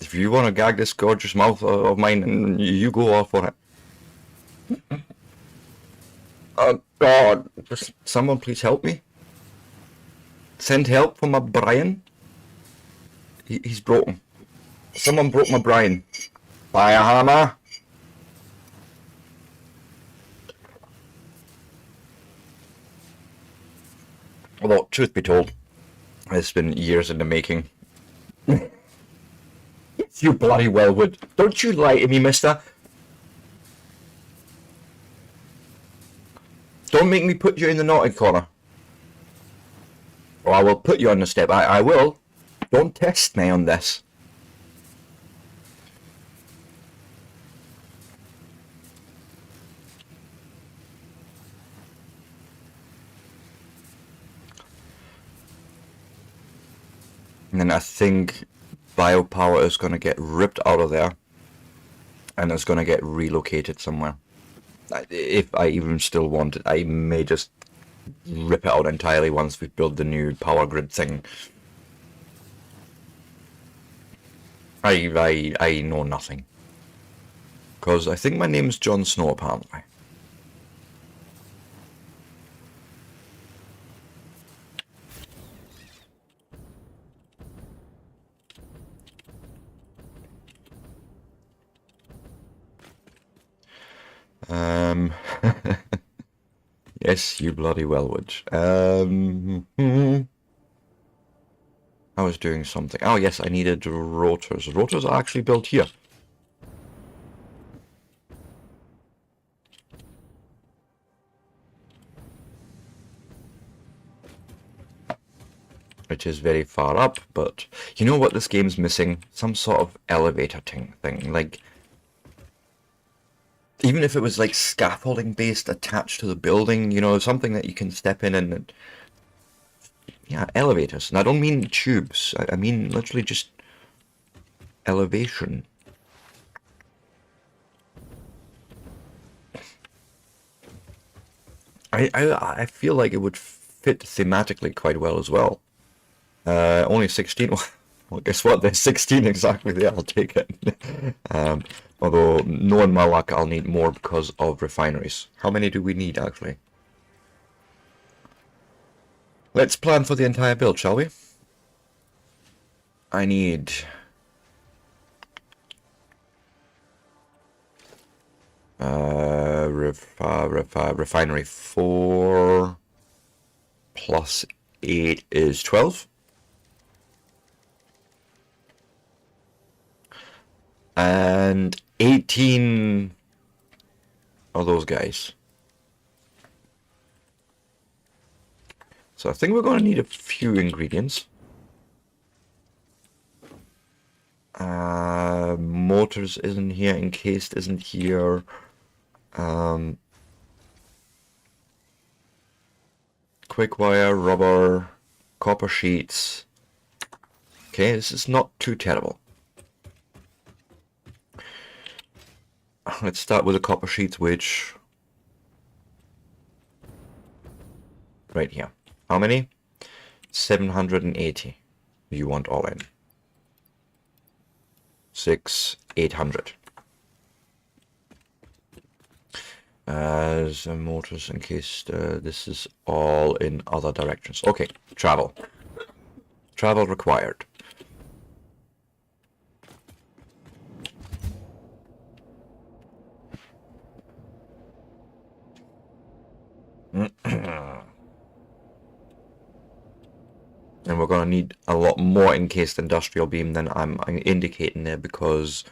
If you want to gag this gorgeous mouth of mine, you go all for it. Oh God! Just someone please help me. Send help for my Brian. He's broken. Someone broke my Brian. Buy a hammer. Although, truth be told, it's been years in the making. You bloody well would. Don't you lie to me, mister. Don't make me put you in the naughty corner. Or I will put you on the step. I will. Don't test me on this. And then I think biopower is going to get ripped out of there. And it's going to get relocated somewhere. If I even still want it, I may just rip it out entirely once we build the new power grid thing. I know nothing. Because I think my name's Jon Snow, apparently. Yes, you bloody well would. I was doing something. Oh yes, I needed rotors. Rotors are actually built here. Which is very far up, but you know what this game's missing? Some sort of elevator thing. Like, even if it was like scaffolding based attached to the building, you know, something that you can step in and yeah, elevators. And I don't mean tubes. I mean literally just elevation. I feel like it would fit thematically quite well as well. Only 16. Well, guess what? There's 16 exactly there. I'll take it. Although, knowing my luck, I'll need more because of refineries. How many do we need, actually? Let's plan for the entire build, shall we? I need... refinery 4 plus 8 is 12. And 18 of those guys. So I think we're going to need a few ingredients. Motors isn't here, encased isn't here. Quick wire, rubber, copper sheets. Okay, this is not too terrible. Let's start with the copper sheets, which... right here. How many? 780. You want all in. 800. As motors encased, this is all in other directions. Okay, travel. Travel required. And we're going to need a lot more encased industrial beam than I'm indicating there, because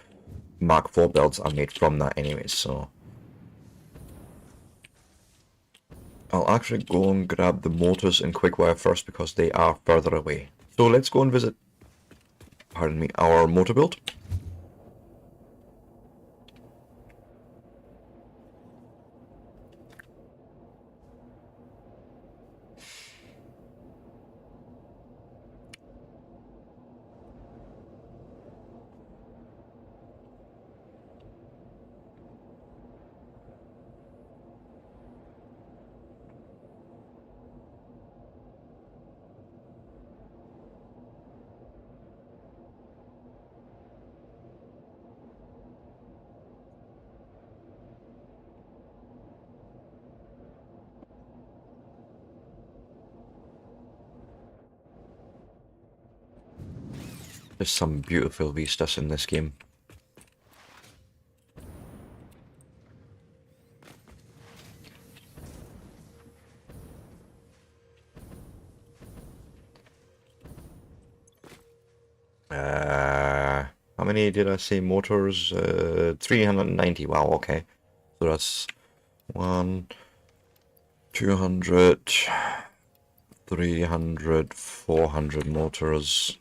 Mark IV builds are made from that anyway, so... I'll actually go and grab the motors and quick wire first because they are further away. So let's go and visit, pardon me, our motor build. There's some beautiful vistas in this game. How many did I say motors? 390. Wow, okay. So that's 1, 200, 300, 400 motors.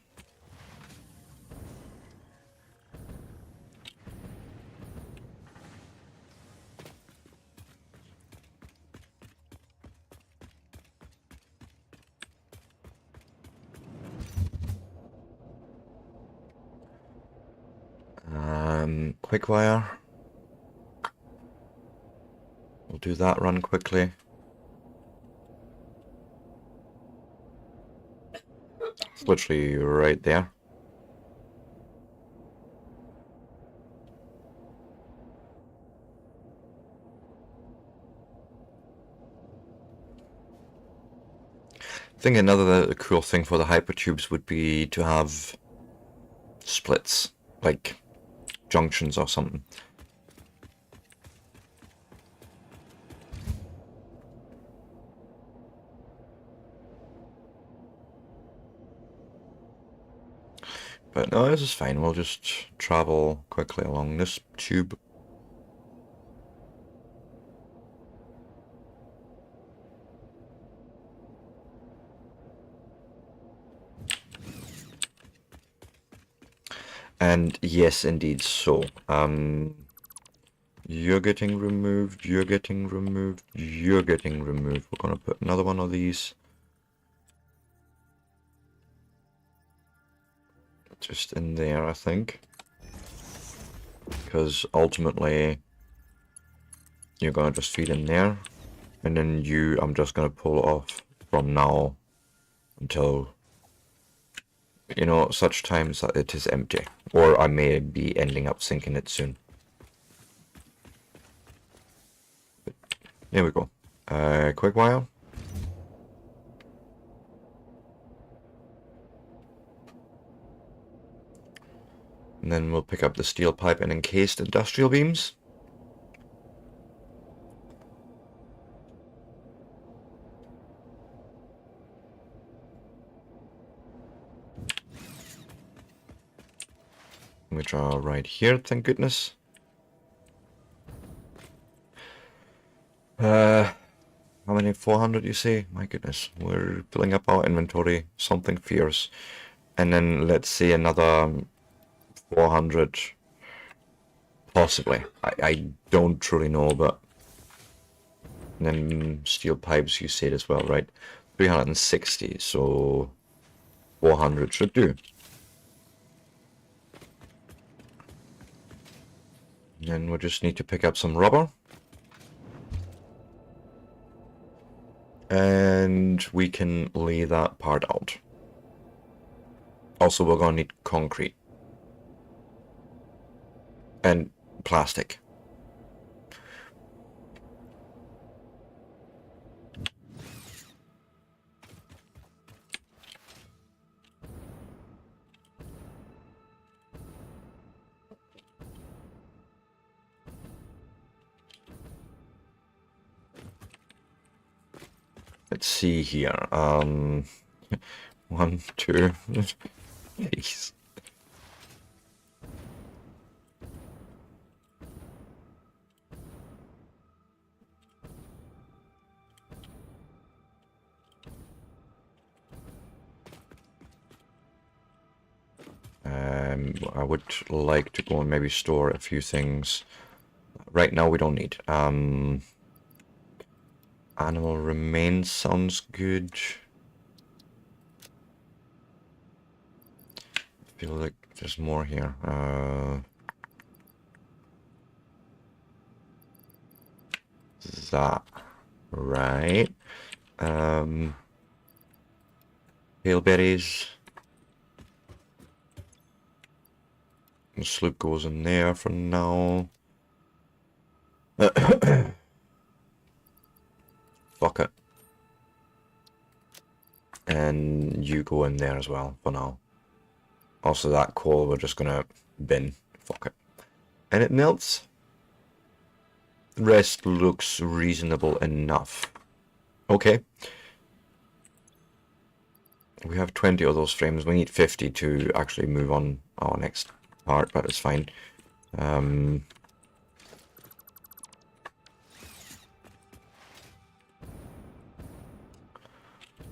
Quick wire. We'll do that run quickly. It's literally right there. I think another cool thing for the hypertubes would be to have splits, like junctions or something. But no, this is fine. We'll just travel quickly along this tube. And yes, indeed, so, you're getting removed, you're getting removed, you're getting removed. We're gonna put another one of these just in there, I think. Because ultimately, you're gonna just feed in there. And then I'm just gonna pull it off from now until, you know, such times that it is empty. Or I may be ending up sinking it soon. But there we go. Quick wire. And then we'll pick up the steel pipe and encased industrial beams. Which are right here, thank goodness. How many? 400 you say? My goodness, we're filling up our inventory, something fierce. And then let's say another 400, possibly. I don't truly know, but... And then steel pipes you said as well, right? 360, so 400 should do. And we just need to pick up some rubber. And we can lay that part out. Also, we're going to need concrete. And plastic. Let's see here. 1, 2. Jeez. I would like to go and maybe store a few things. Right now we don't need. Animal remains sounds good. I feel like there's more here. That right. Paleberries. The sloop goes in there for now. Fuck it. And you go in there as well for now. Also, that coal we're just gonna bin. Fuck it. And it melts. The rest looks reasonable enough. Okay. We have 20 of those frames. We need 50 to actually move on our next part, but it's fine.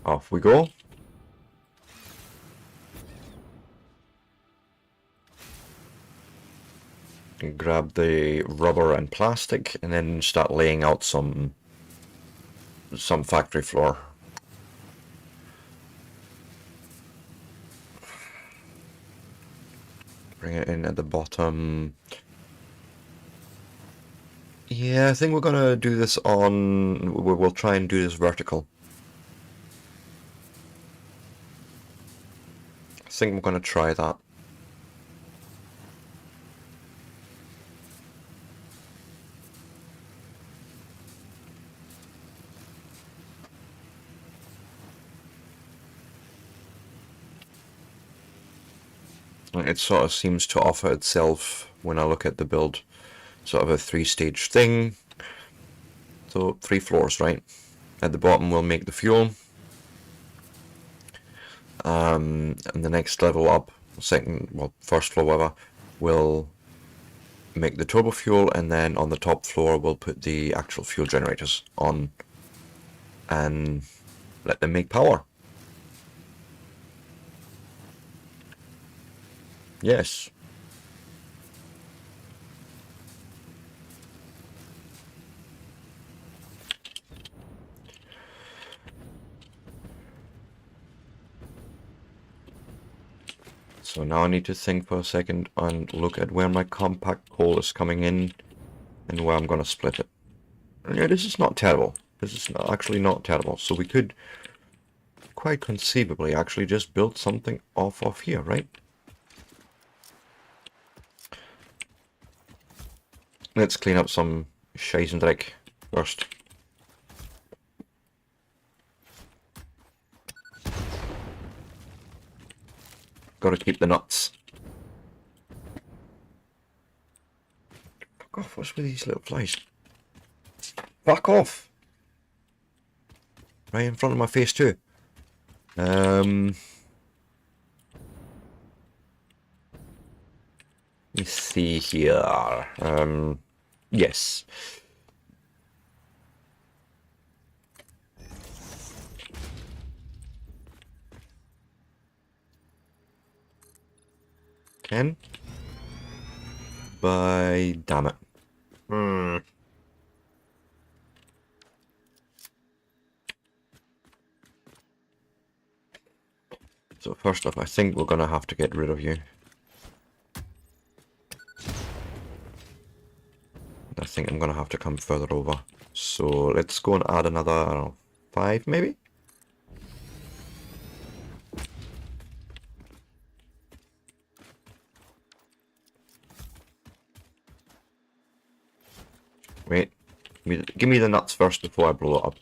Off we go. Grab the rubber and plastic and then start laying out some factory floor. Bring it in at the bottom. Yeah, I think we're gonna do this on... We'll try and do this vertical. I think we're gonna try that. It sort of seems to offer itself when I look at the build. Sort of a 3-stage thing. So 3 floors, right? At the bottom we'll make the fuel. And the next level up, first floor whatever, we'll make the turbo fuel, and then on the top floor we'll put the actual fuel generators on and let them make power. Yes. So now I need to think for a second and look at where my compact coal is coming in and where I'm going to split it. Yeah, this is not terrible. This is actually not terrible. So we could quite conceivably actually just build something off of here, right? Let's clean up some Scheissendreck first. Gotta keep the nuts. Fuck off, what's with these little flies? Fuck off! Right in front of my face too. Let me see here. Yes. Can? By damn it. So first off, I think we're gonna have to get rid of you. I think I'm gonna have to come further over. So let's go and add another, I don't know, 5 maybe? Wait, give me the nuts first before I blow it up.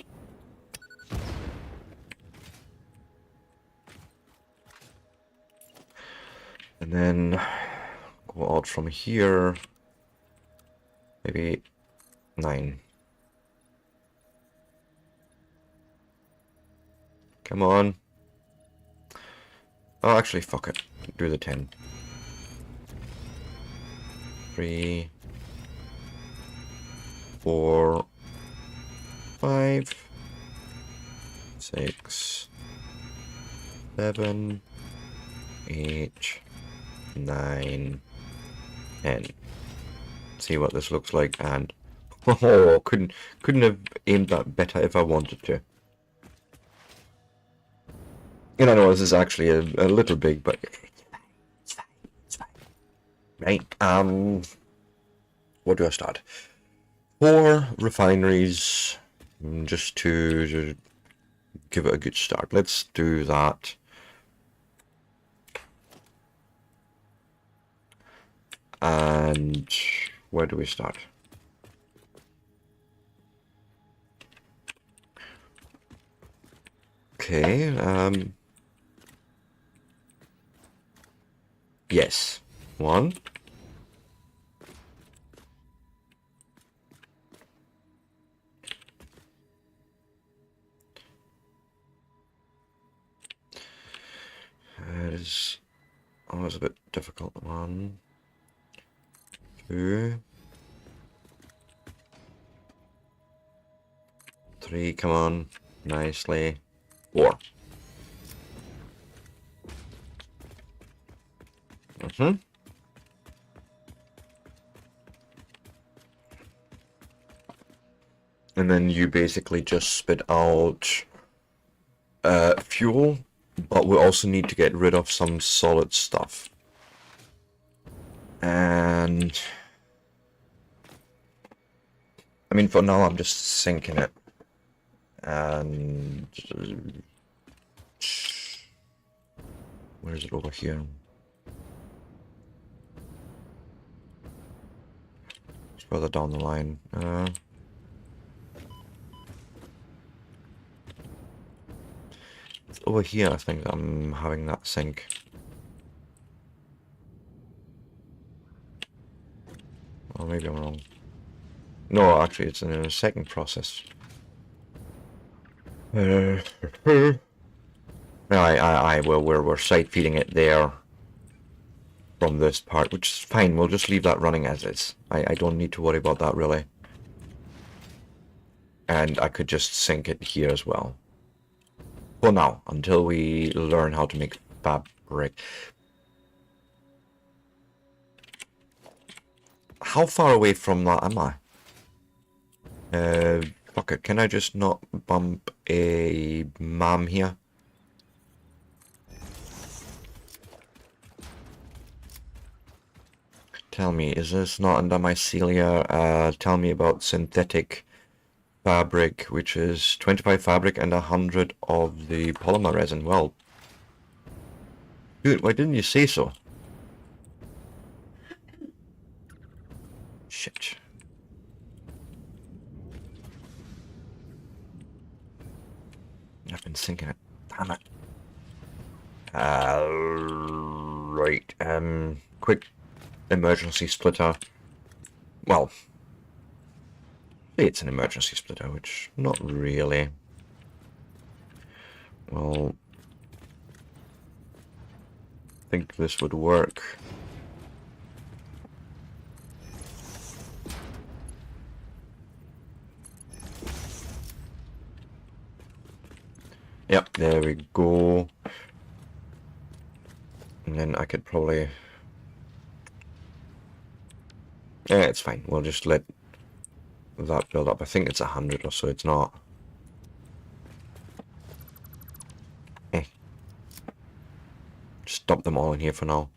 And then go out from here. Maybe 9. Come on. Oh, actually, fuck it. Do the 10. 3, 4, 5, 6, 7, 8, 9, 10. See what this looks like, and oh, couldn't have aimed that better if I wanted to. And I know this is actually a little big, but it's fine. Right. What do I start? 4 refineries, just to give it a good start. Let's do that. And where do we start? Okay, One. It is always a bit difficult. 1, 2, 3, come on, nicely. 4. And then you basically just spit out fuel, but we also need to get rid of some solid stuff. And I mean, for now, I'm just sinking it. And where is it over here? It's further down the line. It's over here, I think I'm having that sink. Or maybe I'm wrong. No, actually, it's in a second process. No, we're side feeding it there from this part, which is fine. We'll just leave that running as is. I don't need to worry about that really. And I could just sink it here as well. For now, until we learn how to make fabric. How far away from that am I? Fuck it, can I just not bump a MAM here? Tell me, is this not under mycelia? Tell me about synthetic fabric, which is 25 fabric and 100 of the polymer resin. Well, dude, why didn't you say so? Shit. I've been sinking it. Damn it. Right. Quick emergency splitter. Well, it's an emergency splitter, which not really. Well, I think this would work. Yep, there we go. And then I could probably... Yeah, it's fine. We'll just let that build up. I think it's 100 or so. It's not. Just dump them all in here for now.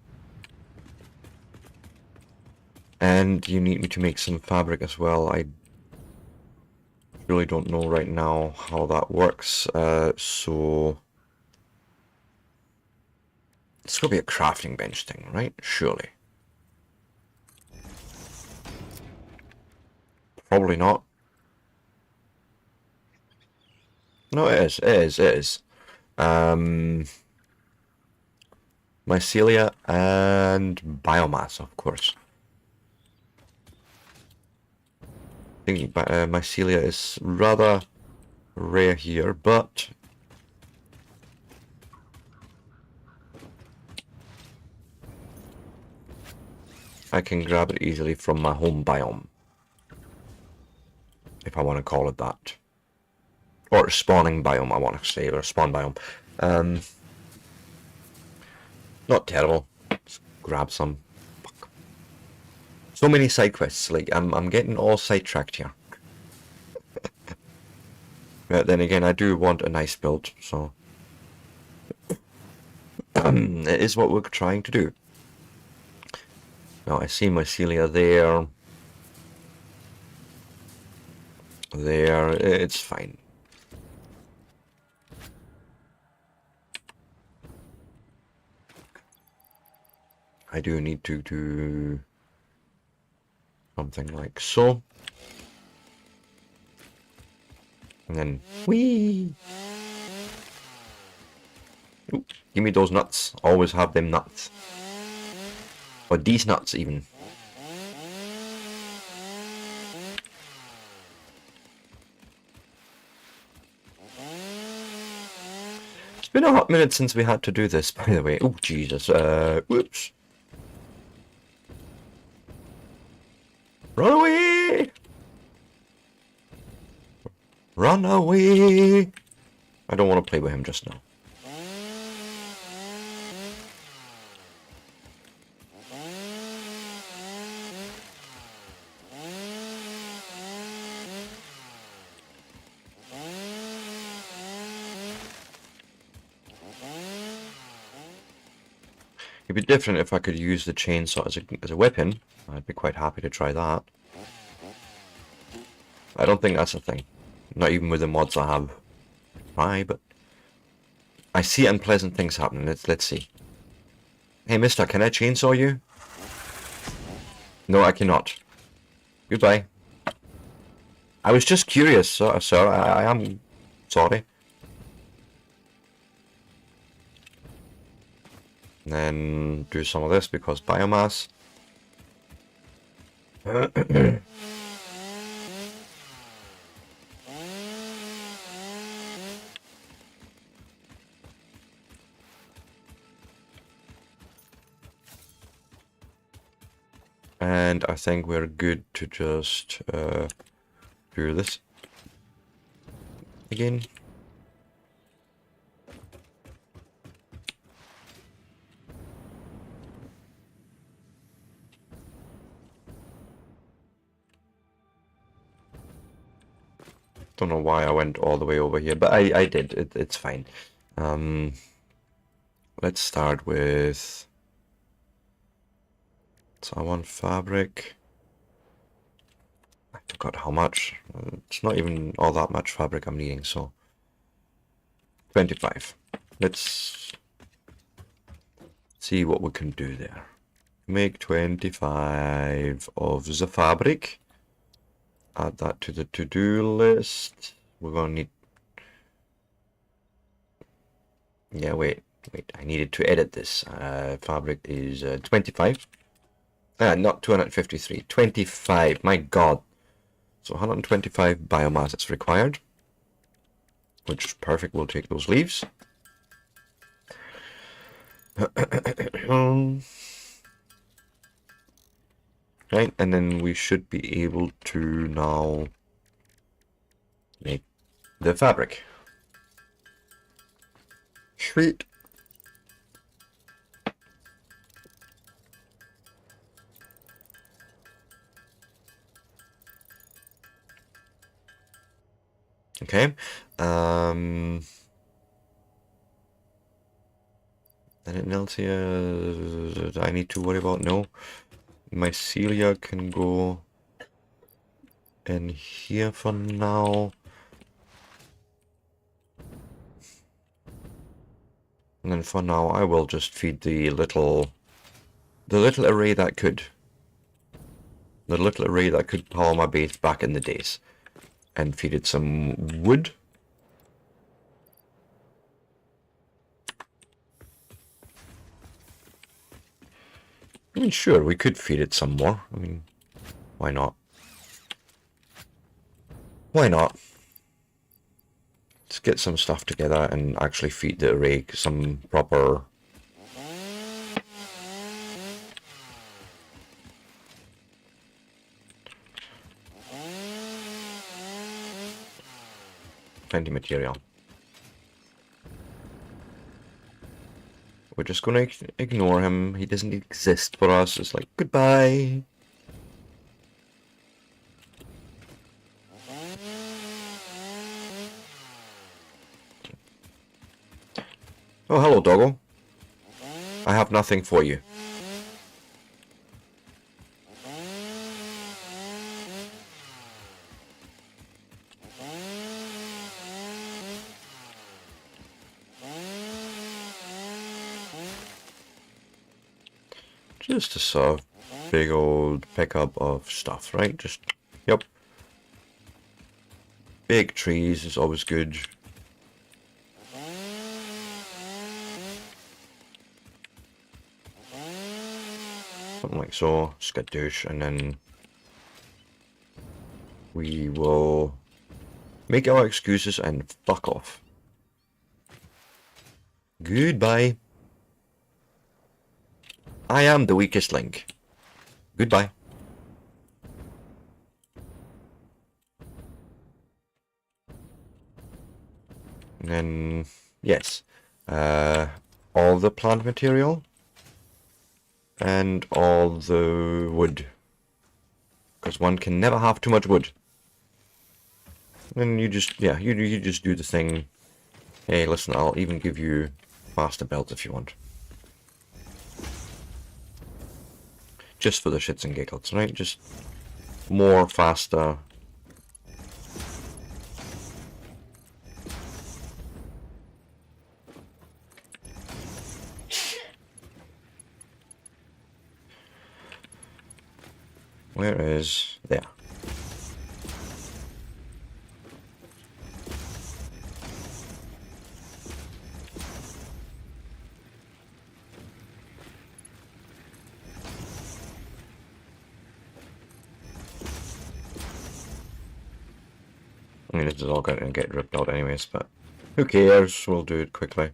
And you need me to make some fabric as well. I really don't know right now how that works. So it's gonna be a crafting bench thing, right? Surely. Probably not. No, it is. It is. It is. Mycelia and biomass, of course. I think mycelia is rather rare here, but I can grab it easily from my home biome, if I want to call it that. Or spawning biome, I want to say, or spawn biome. Not terrible. Let's grab some. Fuck. So many side quests. Like I'm getting all sidetracked here. But then again, I do want a nice build, so it is what we're trying to do. Now I see mycelia there. There, it's fine. I do need to do something like so. And then, whee! Ooh, give me those nuts. Always have them nuts. Or these nuts, even. It's been a hot minute since we had to do this, by the way. Oh, Jesus. Whoops. Run away! Run away! I don't want to play with him just now. It'd be different if I could use the chainsaw as a weapon. I'd be quite happy to try that. I don't think that's a thing. Not even with the mods I have. Try, but I see unpleasant things happening. Let's see. Hey, mister, can I chainsaw you? No, I cannot. Goodbye. I was just curious, sir. I am sorry. And then do some of this because biomass. And I think we're good to just do this again. Don't know why I went all the way over here, but I did. It's fine. Let's start with... So I want fabric. I forgot how much. It's not even all that much fabric I'm needing, so 25. Let's see what we can do there. Make 25 of the fabric. Add that to the to-do list. We're gonna need... Yeah, wait. I needed to edit this. Fabric is 25. Not 253. 25. My God. So 125 biomass is required. Which is perfect. We'll take those leaves. Right, and then we should be able to now make the fabric. Sweet. Okay. Anything else here that I need to worry about? No. Mycelia can go in here for now. And then for now I will just feed the little array that could. The little array that could power my base back in the days. And feed it some wood. I mean, sure, we could feed it some more. I mean, why not? Why not? Let's get some stuff together and actually feed the array some proper... Plenty material. We're just gonna ignore him. He doesn't exist for us. It's like, goodbye. Oh, hello, doggo. I have nothing for you. Just a sort of big old pickup of stuff, right? Just, yep. Big trees is always good. Something like so. Skadoosh, and then we will make our excuses and fuck off. Goodbye. I am the weakest link. Goodbye. And then, yes, all the plant material and all the wood, because one can never have too much wood. And you just, yeah, you just do the thing. Hey, listen, I'll even give you faster belts if you want. Just for the shits and giggles, right? Just more faster. Where is... there. I mean, this is all going to get ripped out anyways, but who cares? We'll do it quickly.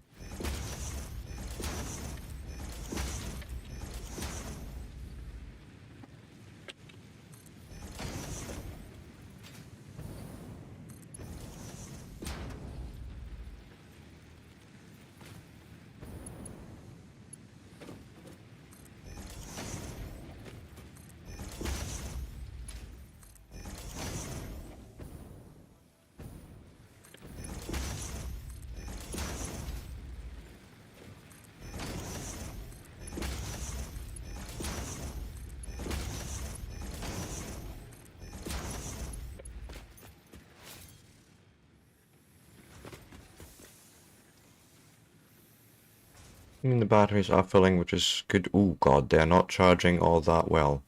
I mean, the batteries are filling, which is good. Oh god, they're not charging all that well.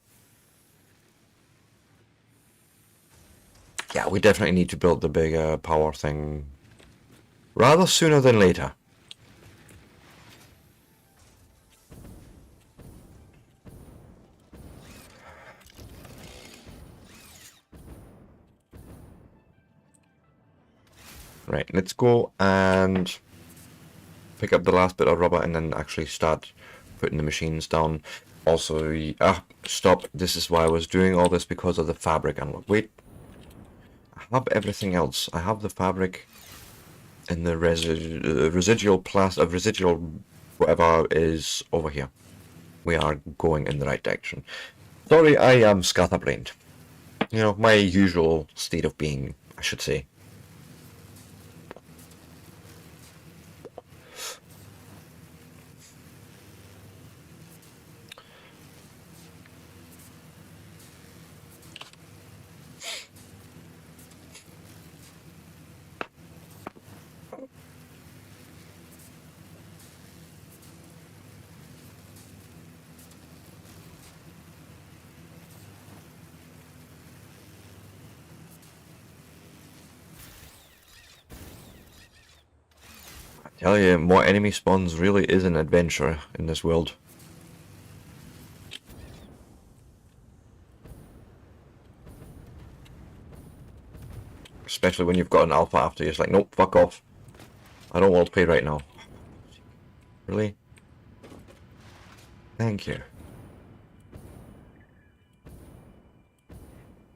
Yeah, we definitely need to build the bigger power thing rather sooner than later. Right, let's go and pick up the last bit of rubber and then actually start putting the machines down. Also, stop. This is why I was doing all this, because of the fabric. And wait, I have everything else. I have the fabric and the residual whatever is over here. We are going in the right direction. Sorry, I am scatterbrained. You know, my usual state of being, I should say. Tell you, more enemy spawns really is an adventure in this world. Especially when you've got an alpha after you. It's like, nope, fuck off. I don't want to play right now. Really? Thank you.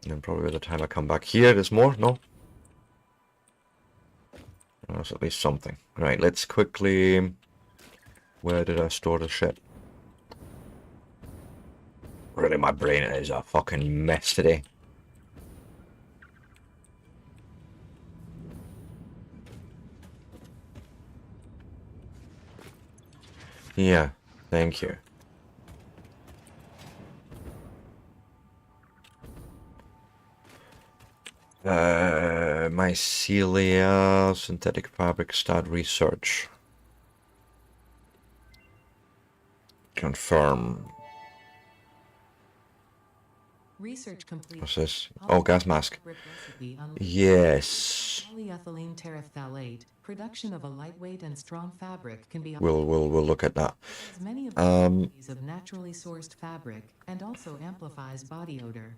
And probably by the time I come back here, there's more? No? That's at least something. Right, let's quickly... Where did I store the shit? Really, my brain is a fucking mess today. Yeah, thank you. Mycelia, synthetic fabric, start research. Confirm. Research complete. What's this? Oh, gas mask. Recipe on Yes. polyethylene terephthalate. Production of a lightweight and strong fabric can be We'll look at that. as many of the properties of naturally sourced fabric and also amplifies body odor.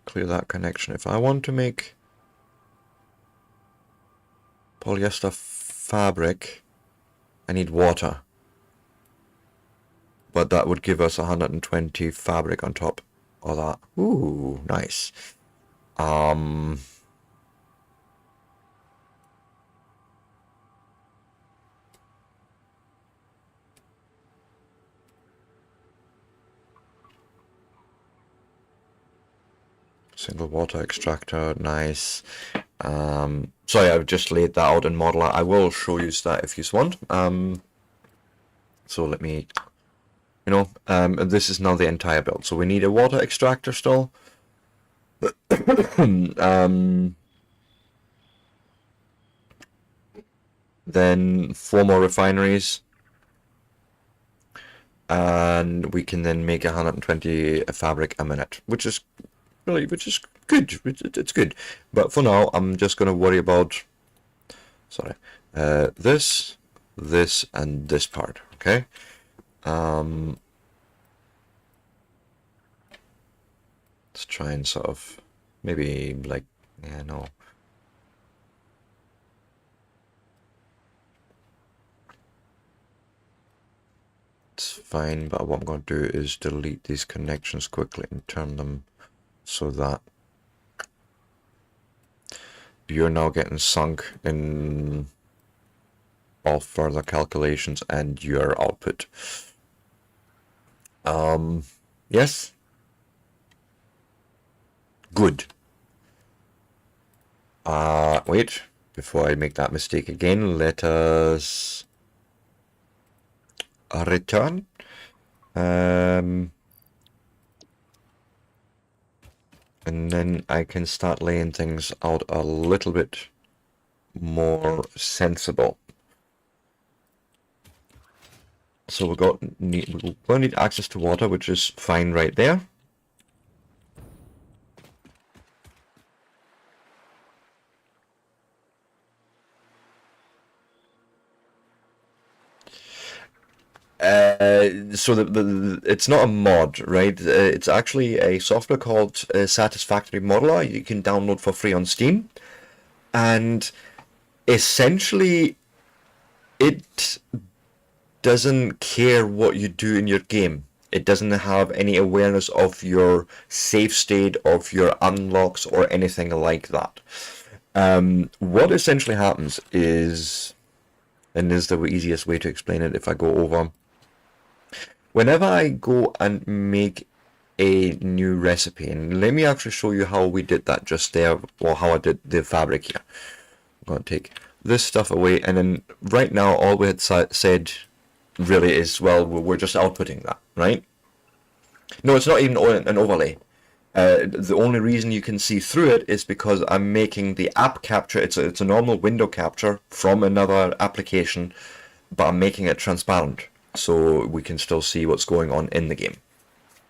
Clear that connection. If I want to make polyester fabric, I need water. But that would give us 120 fabric on top of that. Ooh, nice. Single water extractor, nice. Sorry, I've just laid that out in Modeler. I will show you that if you want. So let me, this is now the entire build. So we need a water extractor still. Then 4 more refineries. And we can then make 120 fabric a minute, which is good. It's good. But for now, I'm just going to worry about, this, and this part. Okay. Let's try and sort of maybe like, yeah, no. It's fine, but what I'm going to do is delete these connections quickly and turn them so that you're now getting sunk in all further calculations and your output. Yes? Good. Wait, before I make that mistake again, let us return. And then I can start laying things out a little bit more sensible. So we're going to need access to water, which is fine right there. So it's not a mod, right? It's actually a software called Satisfactory Modeler. You can download for free on Steam, and essentially it doesn't care what you do in your game. It doesn't have any awareness of your save state, of your unlocks, or anything like that. What essentially happens is, and this is the easiest way to explain it if I go over, whenever I go and make a new recipe, and let me actually show you how we did that just there, or how I did the fabric here. I'm going to take this stuff away, and then right now all we had said really is, well, we're just outputting that, right? No, it's not even an overlay. The only reason you can see through it is because I'm making the app capture. It's a normal window capture from another application, but I'm making it transparent so we can still see what's going on in the game.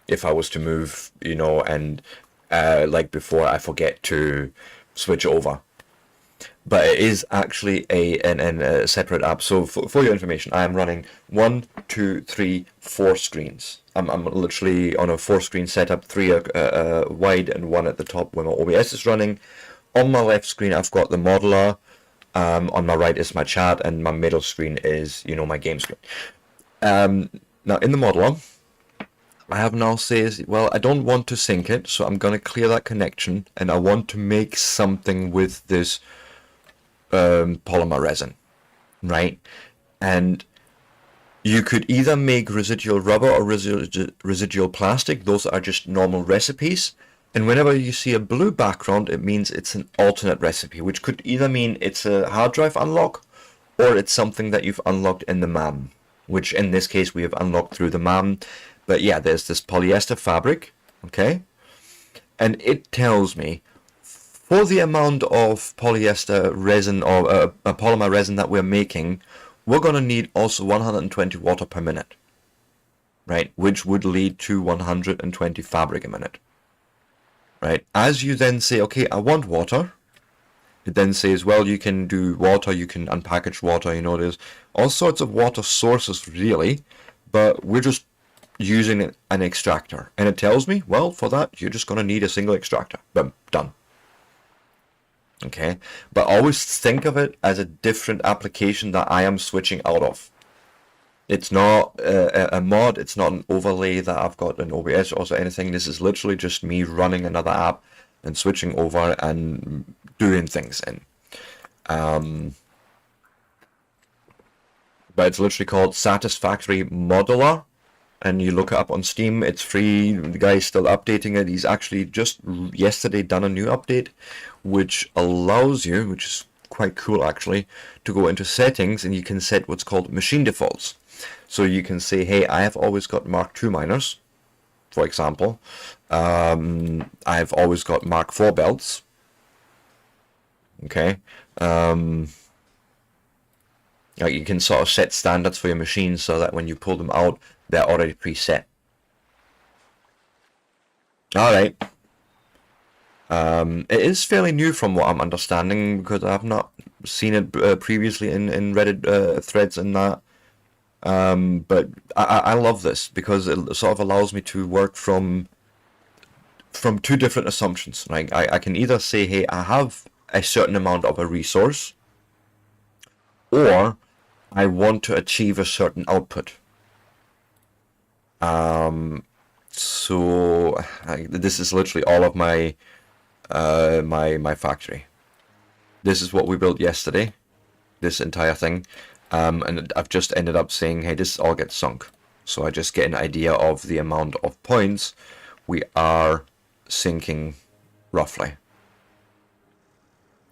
If I was to move, and like before, I forget to switch over. But it is actually a separate app. So for your information, I am running 1, 2, 3, 4 screens. I'm literally on a 4-screen setup, 3 wide and 1 at the top where my OBS is running. On my left screen, I've got the modeler. On my right is my chat, and my middle screen is, my game screen. Now in the modeler, I have now says, well, I don't want to sync it, so I'm going to clear that connection, and I want to make something with this polymer resin, right? And you could either make residual rubber or residual plastic. Those are just normal recipes. And whenever you see a blue background, it means it's an alternate recipe, which could either mean it's a hard drive unlock, or it's something that you've unlocked in the MAM, which in this case we have unlocked through the MAM. But yeah, there's this polyester fabric, okay? And it tells me, for the amount of polyester resin or a polymer resin that we're making, we're going to need also 120 water per minute, right? Which would lead to 120 fabric a minute. right? As you then say, okay, I want water, it then says, well, you can do water, you can unpackage water, you know, there's all sorts of water sources really, but we're just using an extractor. And it tells me, well, for that, you're just going to need a single extractor. Boom, done. Okay, but always think of it as a different application that I am switching out of. It's not a mod, it's not an overlay that I've got in OBS or anything. This is literally just me running another app and switching over and doing things in. But it's literally called Satisfactory Modular, and you look it up on Steam. It's free. The guy's still updating it. He's actually just yesterday done a new update, which allows you, which is quite cool actually, to go into settings and you can set what's called machine defaults. So you can say, hey, I have always got Mark II miners, for example. I've always got Mark IV belts. Okay. You can sort of set standards for your machine so that when you pull them out, they're already preset. Alright. It is fairly new from what I'm understanding, because I've not seen it previously in Reddit threads and that. But I love this because it sort of allows me to work from two different assumptions. Like I can either say, hey, I have a certain amount of a resource, or I want to achieve a certain output. So this is literally all of my my factory. This is what we built yesterday, this entire thing, and I've just ended up saying, hey, this all gets sunk. So I just get an idea of the amount of points we are sinking roughly.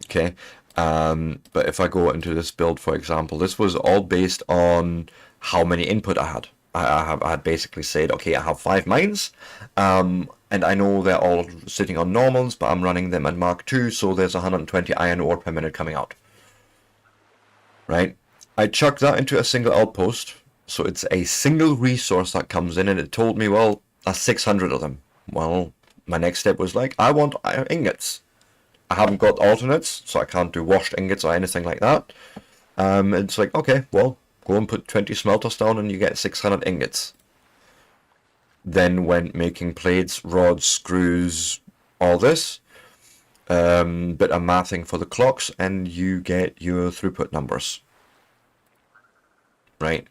Okay, but if I go into this build, for example, this was all based on how many input I had. I had basically said, okay, I have 5 mines, and I know they're all sitting on normals, but I'm running them at Mark II, so there's 120 iron ore per minute coming out. Right? I chucked that into a single outpost, so it's a single resource that comes in, and it told me, well, that's 600 of them. Well, my next step was like, I want iron ingots. I haven't got alternates, so I can't do washed ingots or anything like that. It's like, okay, well, go and put 20 smelters down and you get 600 ingots. Then went making plates, rods, screws, all this. Bit of mathing for the clocks, and you get your throughput numbers. Right?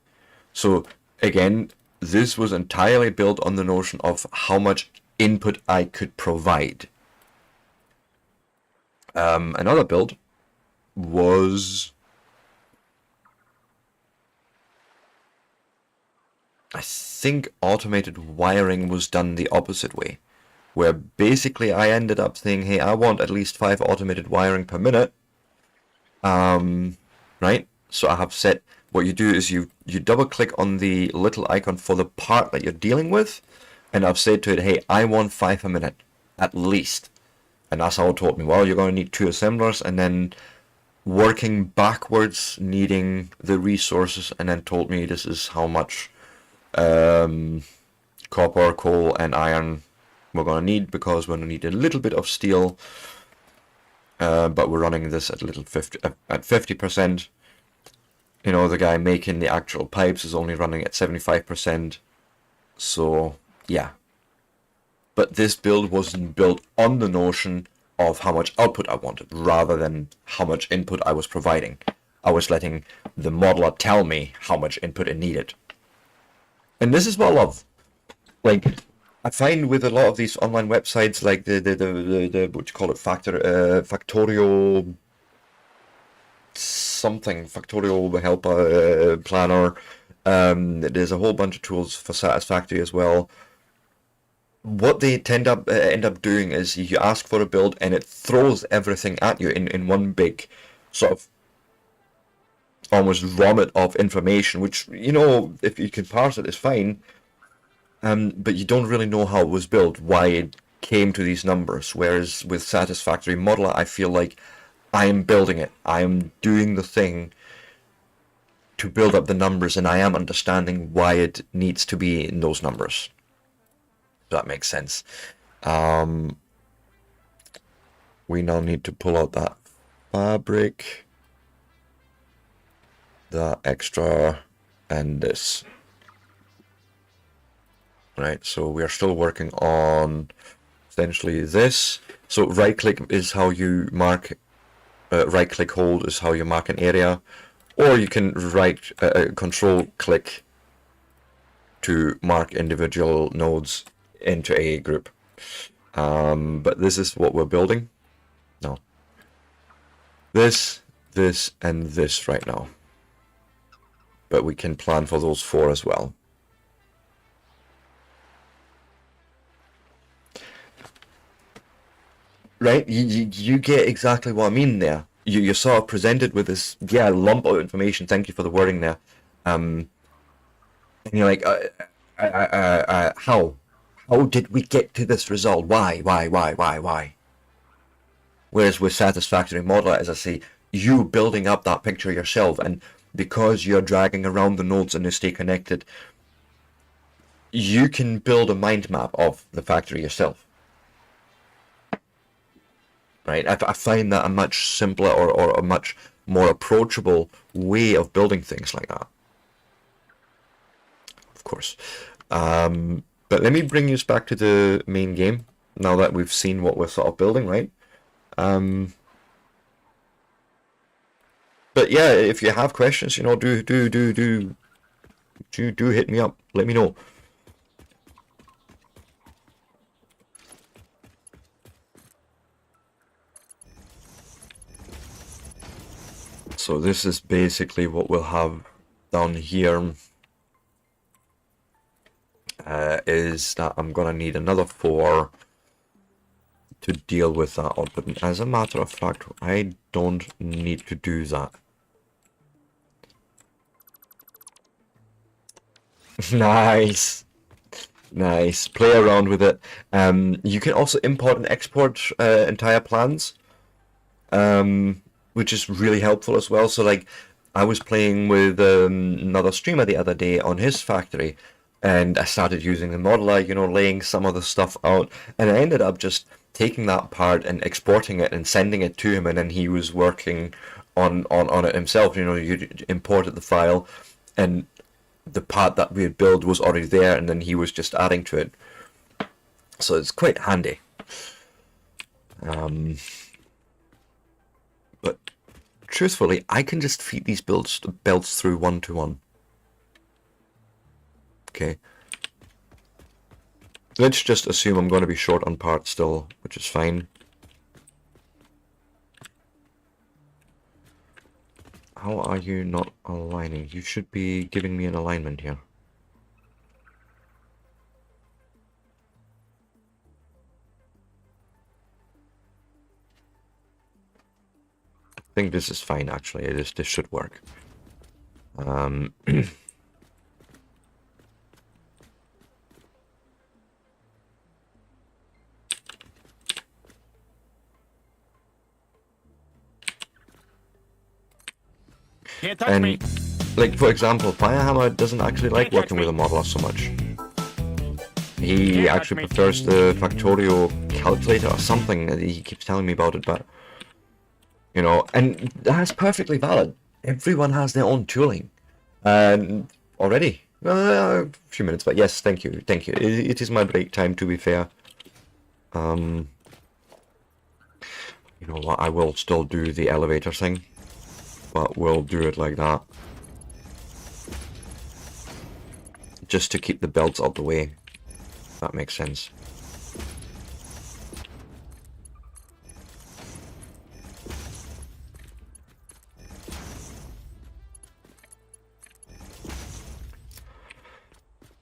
So, again, this was entirely built on the notion of how much input I could provide. Another build was, I think automated wiring was done the opposite way, where basically I ended up saying, hey, I want at least 5 automated wiring per minute. Right? So I have set, what you do is you double click on the little icon for the part that you're dealing with, and I've said to it, hey, I want 5 a minute, at least. And that's how it told me, well, you're going to need 2 assemblers, and then working backwards, needing the resources, and then told me this is how much copper, coal, and iron we're going to need, because we're going to need a little bit of steel, but we're running this at at 50%. You know, the guy making the actual pipes is only running at 75%. So, yeah. But this build wasn't built on the notion of how much output I wanted, rather than how much input I was providing. I was letting the modeler tell me how much input it needed. And this is what I love. Like, I find with a lot of these online websites, like the what you call it, Factorio something, Factorio Helper Planner. There's a whole bunch of tools for Satisfactory as well. What they end up doing is you ask for a build and it throws everything at you in one big sort of almost vomit of information, which, you know, if you can parse it, is fine. But you don't really know how it was built, why it came to these numbers. Whereas with Satisfactory Modeler, I feel like I am building it. I am doing the thing to build up the numbers, and I am understanding why it needs to be in those numbers. If that makes sense. we now need to pull out that fabric, that extra, and this. Right, so we are still working on essentially this. So right click is how you mark, right click hold is how you mark an area, or you can control click to mark individual nodes into a group. But this is what we're building. No. This, and this right now. But we can plan for those 4 as well. Right, you get exactly what I mean there. You're sort of presented with this, lump of information. Thank you for the wording there. And you're like, how? How did we get to this result? Why? Whereas with Satisfactory Modeler, as I say, you building up that picture yourself, and because you're dragging around the nodes and they stay connected, you can build a mind map of the factory yourself. Right, I find that a much simpler or a much more approachable way of building things like that. Of course. But let me bring you back to the main game, now that we've seen what we're sort of building, right? But yeah, if you have questions, you know, do hit me up. Let me know. So this is basically what we'll have down here. Is that I'm gonna need another 4 to deal with that output. As a matter of fact, I don't need to do that. Nice. Nice. Play around with it. You can also import and export entire plans, which is really helpful as well. So like, I was playing with another streamer the other day on his factory, and I started using the modeler, you know, laying some of the stuff out, and I ended up just taking that part and exporting it and sending it to him, and then he was working on it himself. You know, you imported the file, and the part that we had built was already there, and then he was just adding to it. So it's quite handy. But truthfully, I can just feed these belts through 1-to-1. Okay. Let's just assume I'm going to be short on parts still, which is fine. How are you not aligning? You should be giving me an alignment here. I think this is fine, actually. This should work. Can't touch And, me. like, for example, Firehammer doesn't actually like Can't touch working with a me. modeler so much. He Can't touch actually me. prefers the Factorio calculator or something. He keeps telling me about it, but, you know, and that's perfectly valid. Everyone has their own tooling. And already, a few minutes, but yes, thank you. It is my break time, to be fair. You know what, I will still do the elevator thing, but we'll do it like that. Just to keep the belts out the way. If that makes sense.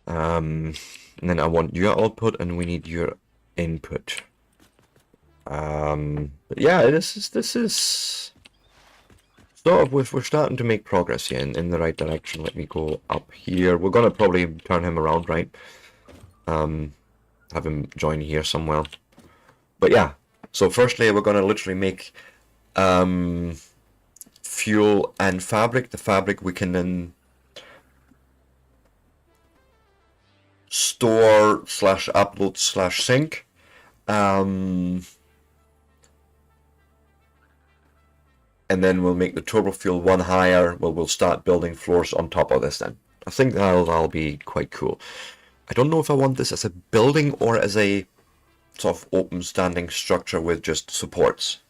And then I want your output, and we need your input. But yeah, this is sort of, we're starting to make progress here in the right direction. Let me go up here. We're gonna probably turn him around, right? Have him join here somewhere. But yeah, so firstly, we're gonna literally make fuel and fabric. The fabric we can then store /upload/sync. and then we'll make the turbo fuel one higher. We'll start building floors on top of this then. I think that'll be quite cool. I don't know if I want this as a building or as a sort of open standing structure with just supports.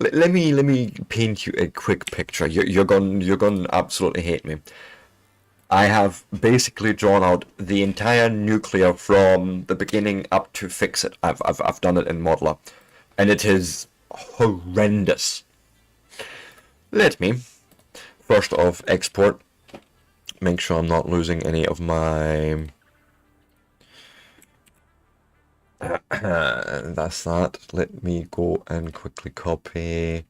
Let me paint you a quick picture. You're going to absolutely hate me. I have basically drawn out the entire nuclear from the beginning up to fix it. I've done it in Modeler, and it is horrendous. Let me first off export. Make sure I'm not losing any of my. That's that. Let me go and quickly copy.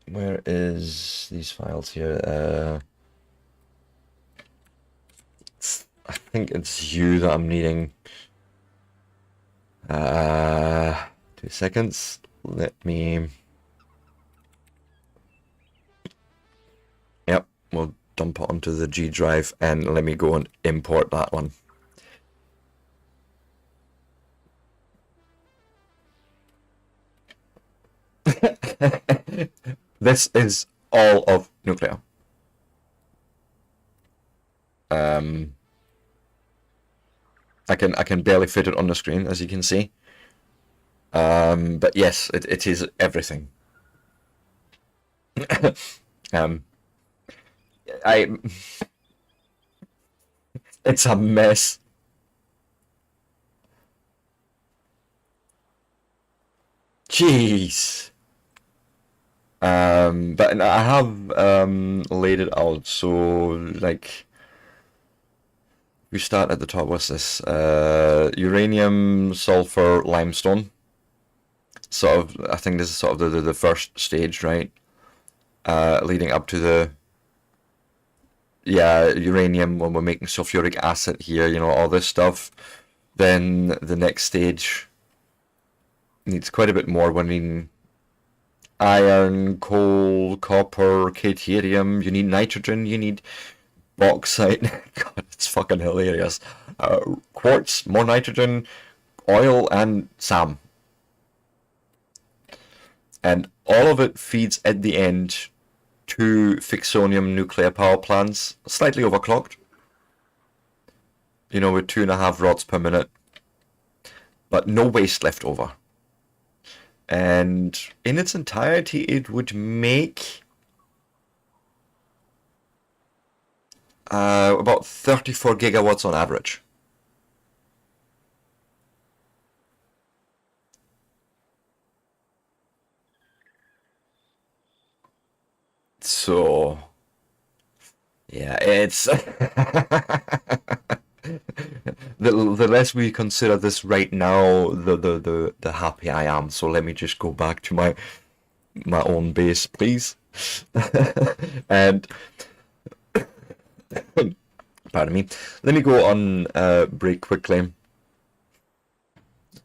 Where is these files here? I think it's you that I'm needing. 2 seconds. Let me. Yep, we'll dump it onto the G drive and let me go and import that one. This is all of nuclear. I can barely fit it on the screen, as you can see. But yes, it is everything. It's a mess. Jeez. But I have laid it out, so like we start at the top. What's this? Uranium, sulfur, limestone. Sort of, I think this is sort of the first stage, right? Leading up to the uranium when we're making sulfuric acid here, you know, all this stuff. Then the next stage needs quite a bit more when we iron, coal, copper, cadmium. You need nitrogen, you need bauxite. God, it's fucking hilarious. Quartz, more nitrogen, oil, and SAM. And all of it feeds at the end to Fixonium nuclear power plants, slightly overclocked. You know, with 2.5 rods per minute. But no waste left over. And in its entirety, it would make about 34 gigawatts on average. So, yeah, it's the less we consider this right now, the happy I am. So let me just go back to my own base, please. And pardon me. Let me go on break quickly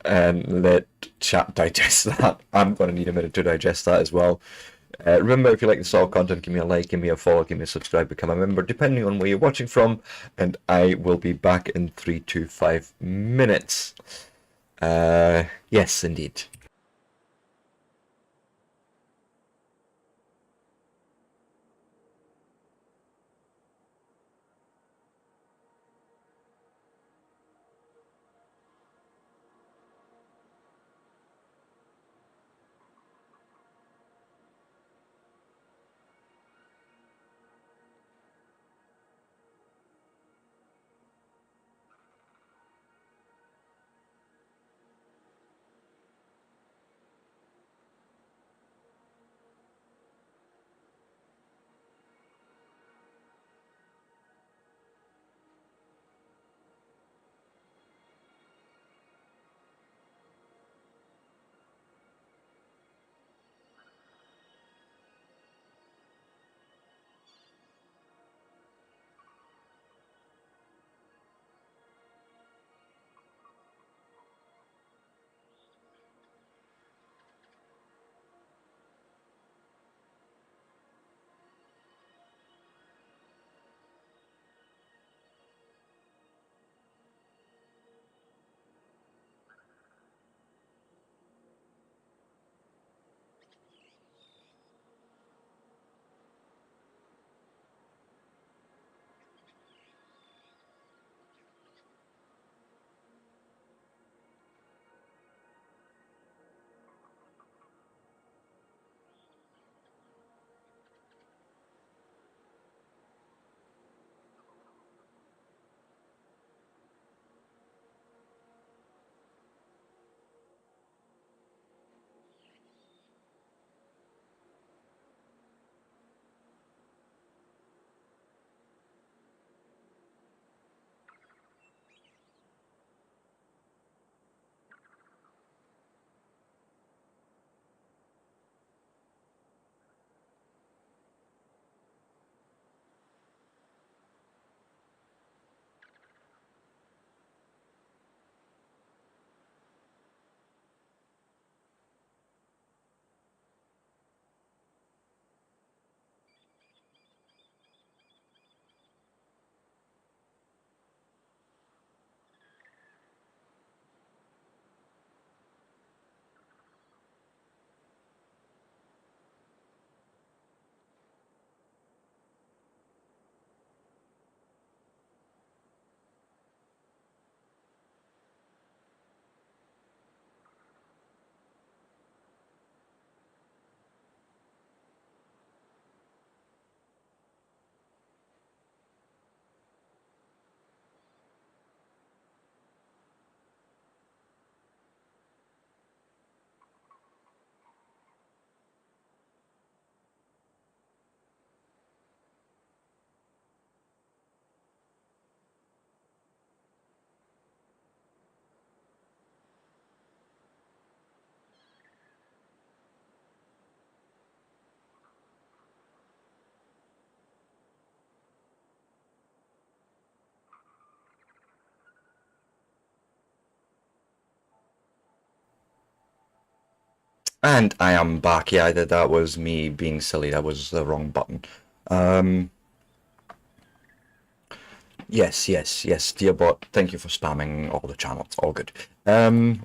and let chat digest that. I'm going to need a minute to digest that as well. Remember, if you like the sort of content, give me a like, give me a follow, give me a subscribe, become a member, depending on where you're watching from, and I will be back in 3 to 5 minutes. Yes, indeed. And I am back. Yeah, that was me being silly. That was the wrong button. Yes, dear bot. Thank you for spamming all the channels. All good.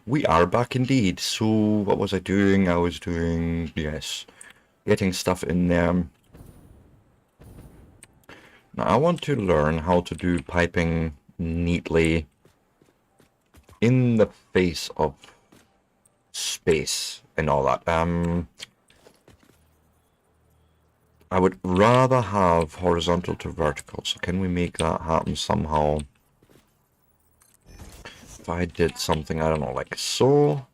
We are back indeed. So, what was I doing? I was doing, yes, getting stuff in there. Now, I want to learn how to do piping neatly in the face of space and all that. I would rather have horizontal to vertical, so can we make that happen somehow? If I did something, I don't know, like so.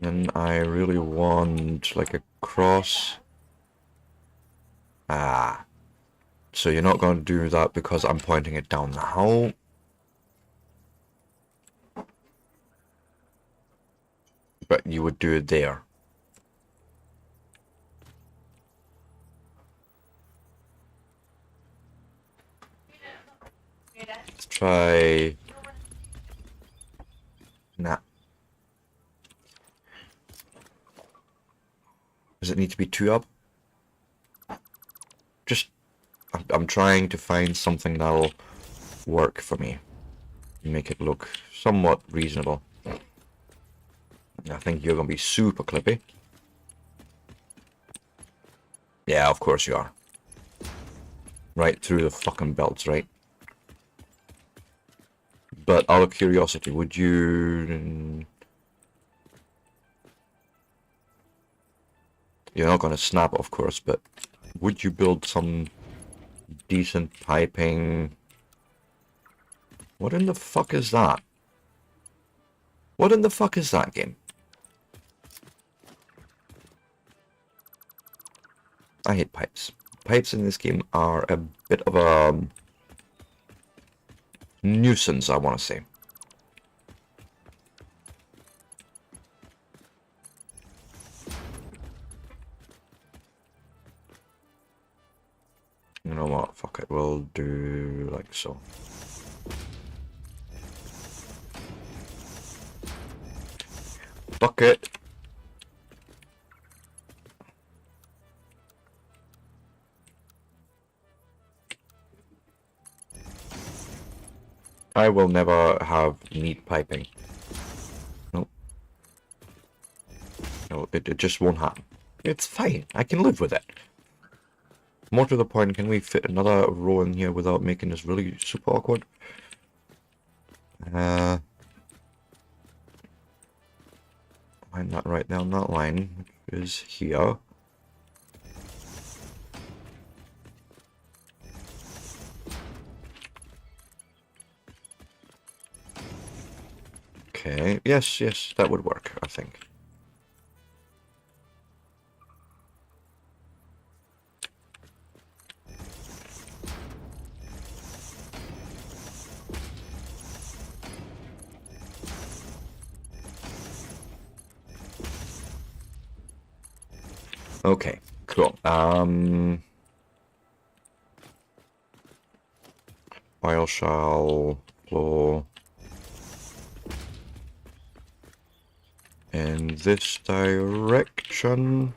And I really want like a cross. Ah. So you're not going to do that because I'm pointing it down now. But you would do it there. Let's try... Nah. Does it need to be 2 up? Just... I'm trying to find something that'll work for me. Make it look somewhat reasonable. I think you're going to be super clippy. Yeah, of course you are. Right through the fucking belts, right? But out of curiosity, would you... You're not going to snap, of course, but would you build some decent piping? What in the fuck is that? What in the fuck is that game? I hate pipes. Pipes in this game are a bit of a nuisance, I want to say. You know what? Fuck it. We'll do like so. Fuck it. I will never have neat piping. No. No, it just won't happen. It's fine. I can live with it. More to the point, can we fit another row in here without making this really super awkward? Line that right down that line, which is here. Okay, yes, that would work, I think. Okay, cool. Oil shall flow in this direction.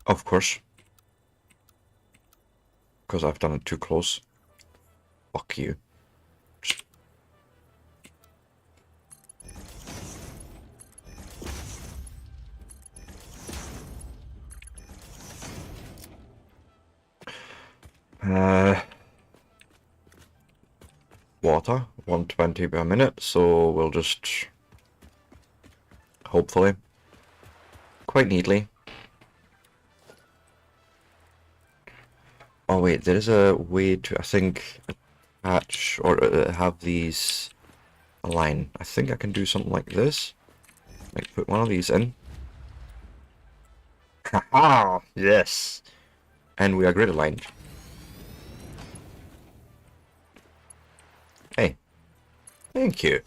Of course. Because I've done it too close. Fuck you. Water, 120 per minute, so we'll just hopefully quite neatly. Oh wait, there is a way to, I think, attach or have these align. I think I can do something like this. Like put one of these in. Haha! Yes! And we are grid aligned. Hey. Thank you.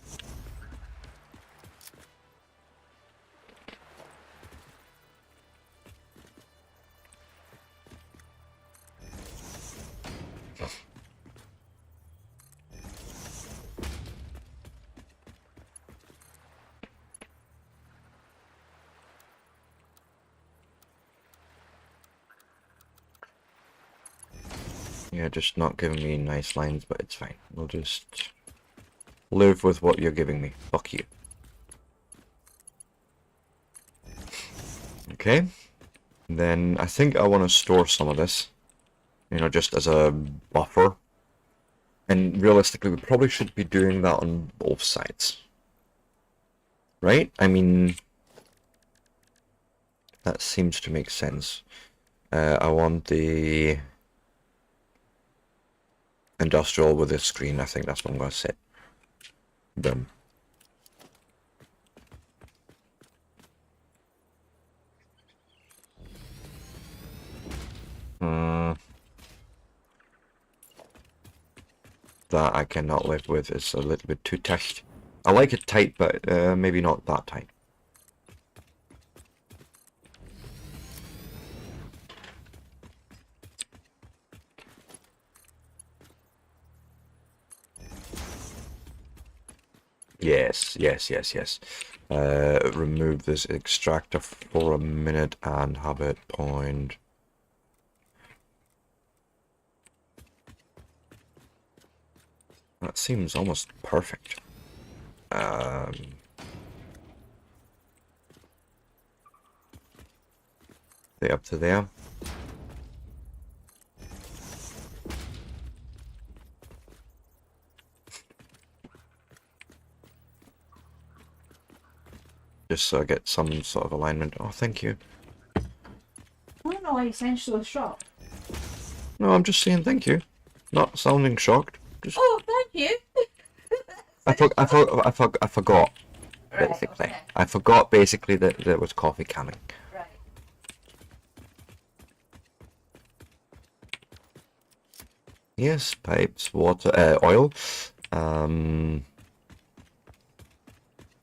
Yeah, just not giving me nice lines, but it's fine. We'll just live with what you're giving me. Fuck you. Okay. Then I think I want to store some of this. You know, just as a buffer. And realistically, we probably should be doing that on both sides. Right? I mean, that seems to make sense. I want the industrial with a screen. I think that's what I'm going to set. Boom. That I cannot live with. It's a little bit too tight. I like it tight, but maybe not that tight. Yes, yes, yes, yes. Remove this extractor for a minute and have it point. That seems almost perfect. Stay up to there. Just so I get some sort of alignment. Oh, thank you. I don't know why you sound so shocked. No, I'm just saying thank you. Not sounding shocked. Just Oh, thank you. I forgot. Right, Basically, okay. I forgot basically that there was coffee coming. Right. Yes, pipes, water, oil.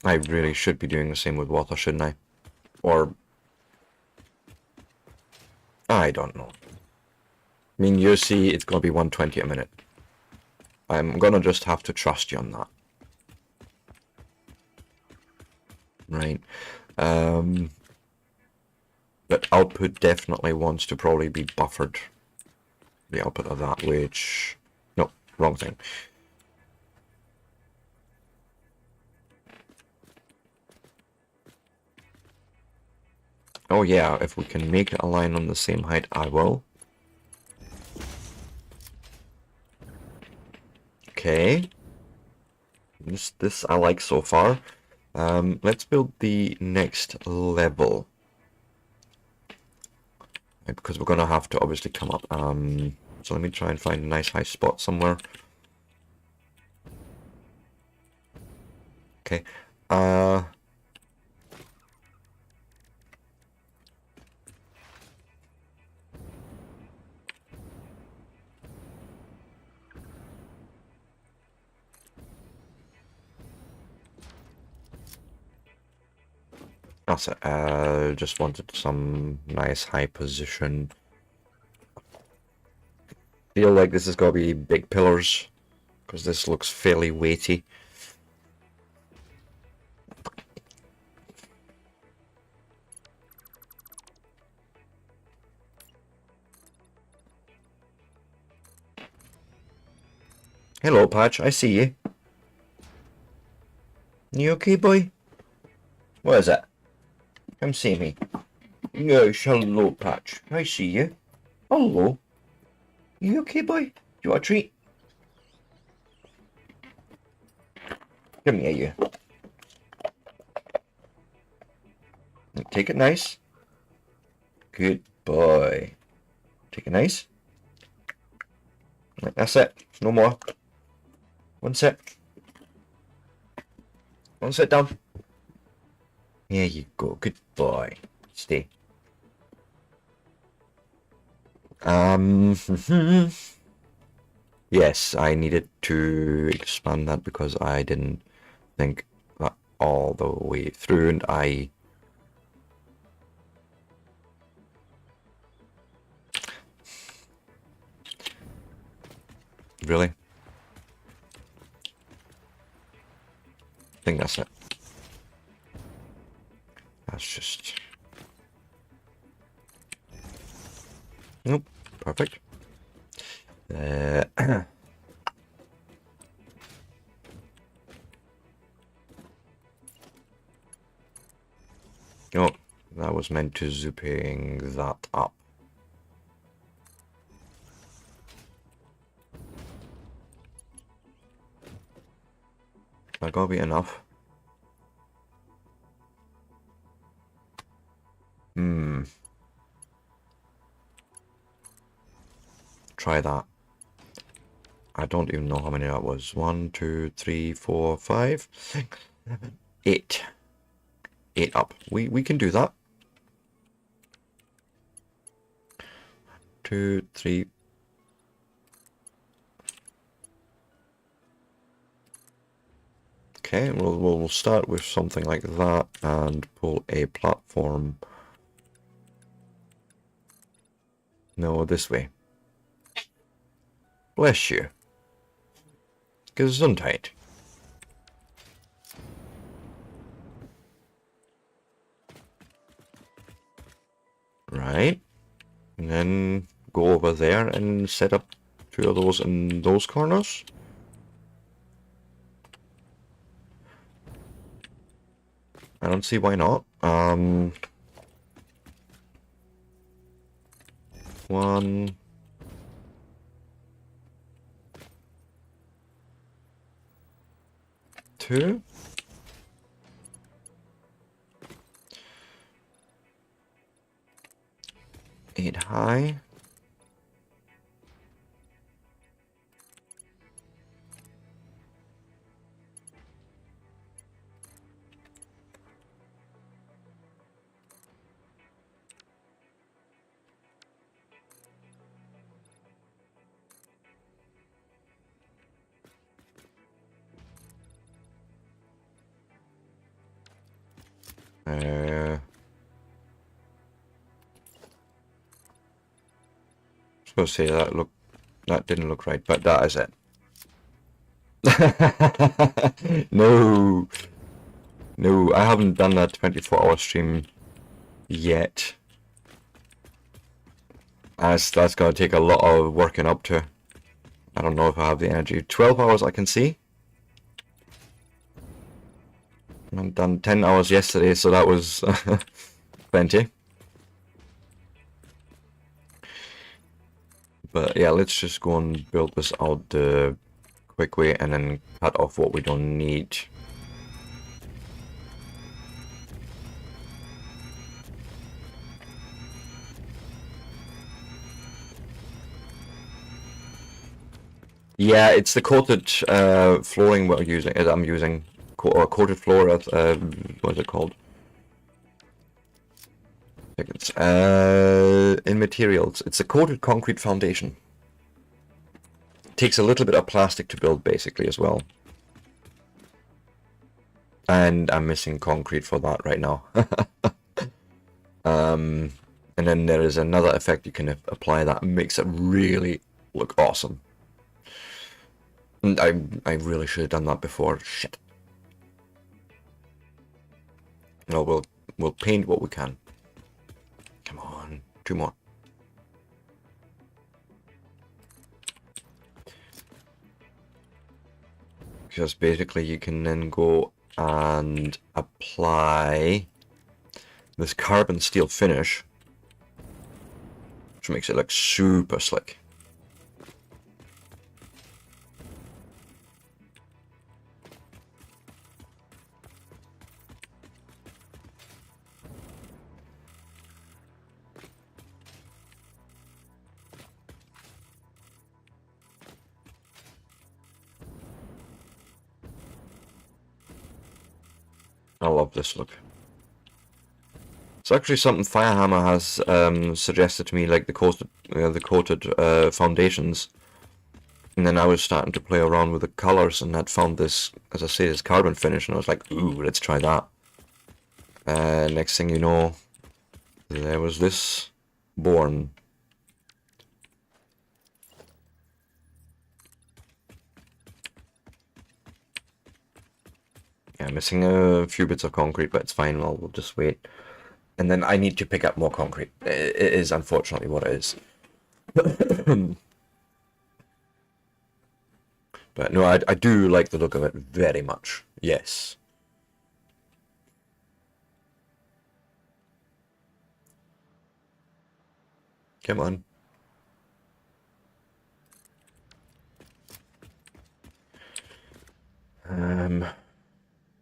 I really should be doing the same with water, shouldn't I? Or I don't know. I mean, you see, it's gonna be 120 a minute. I'm gonna just have to trust you on that. Right. But output definitely wants to probably be buffered. The output of that, which... No, wrong thing. Oh yeah, if we can make it align on the same height, I will. Okay. This I like so far. Let's build the next level. Because we're gonna have to obviously come up. So let me try and find a nice high spot somewhere. Okay. That's it. Just wanted some nice high position. Feel like this is gonna be big pillars, because this looks fairly weighty. Hello, Patch. I see you. You okay, boy? What is it? Come see me. Yes, hello, Patch. I see you. Hello. You okay, boy? Do you want a treat? Come here, you. Take it nice. Good boy. Take it nice. That's it. No more. One sit. One sit down. There you go. Good boy. Stay. Yes, I needed to expand that because I didn't think that all the way through, and I really think that's it. That's just nope. Perfect. Oh, that was meant to zooping that up. That gotta be enough. Try that. I don't even know how many that was. 1, 2, 3, 4, 5, 6, 7, 8. 8 up. We can do that. 2, 3. Okay, we'll start with something like that and pull a platform. No, this way. Bless you. Gesundheit. Right. And then go over there and set up 2 of those in those corners. I don't see why not. 1, 2. Eight high. Supposed to say that didn't look right, but that is it. No, I haven't done that 24-hour stream yet. That's gonna take a lot of working up to. I don't know if I have the energy. 12 hours I can see. I've done 10 hours yesterday, so that was plenty. But yeah, let's just go and build this out the quick way and then cut off what we don't need. Yeah, it's the coated flooring we're using. I'm using coated floor. What is it called? I think it's in materials. It's a coated concrete foundation. It takes a little bit of plastic to build, basically, as well. And I'm missing concrete for that right now. And then there is another effect you can apply that makes it really look awesome. And I really should have done that before. Shit. No, we'll paint what we can. Come on, 2 more. Because basically you can then go and apply this carbon steel finish, which makes it look super slick. I love this look. It's actually something Firehammer has suggested to me, like the coated foundations. And then I was starting to play around with the colors and had found this, as I say, this carbon finish, and I was like, ooh, let's try that. Next thing you know, there was this born. Yeah, missing a few bits of concrete, but it's fine. We'll just wait. And then I need to pick up more concrete. It is unfortunately what it is. But no, I do like the look of it very much. Yes. Come on.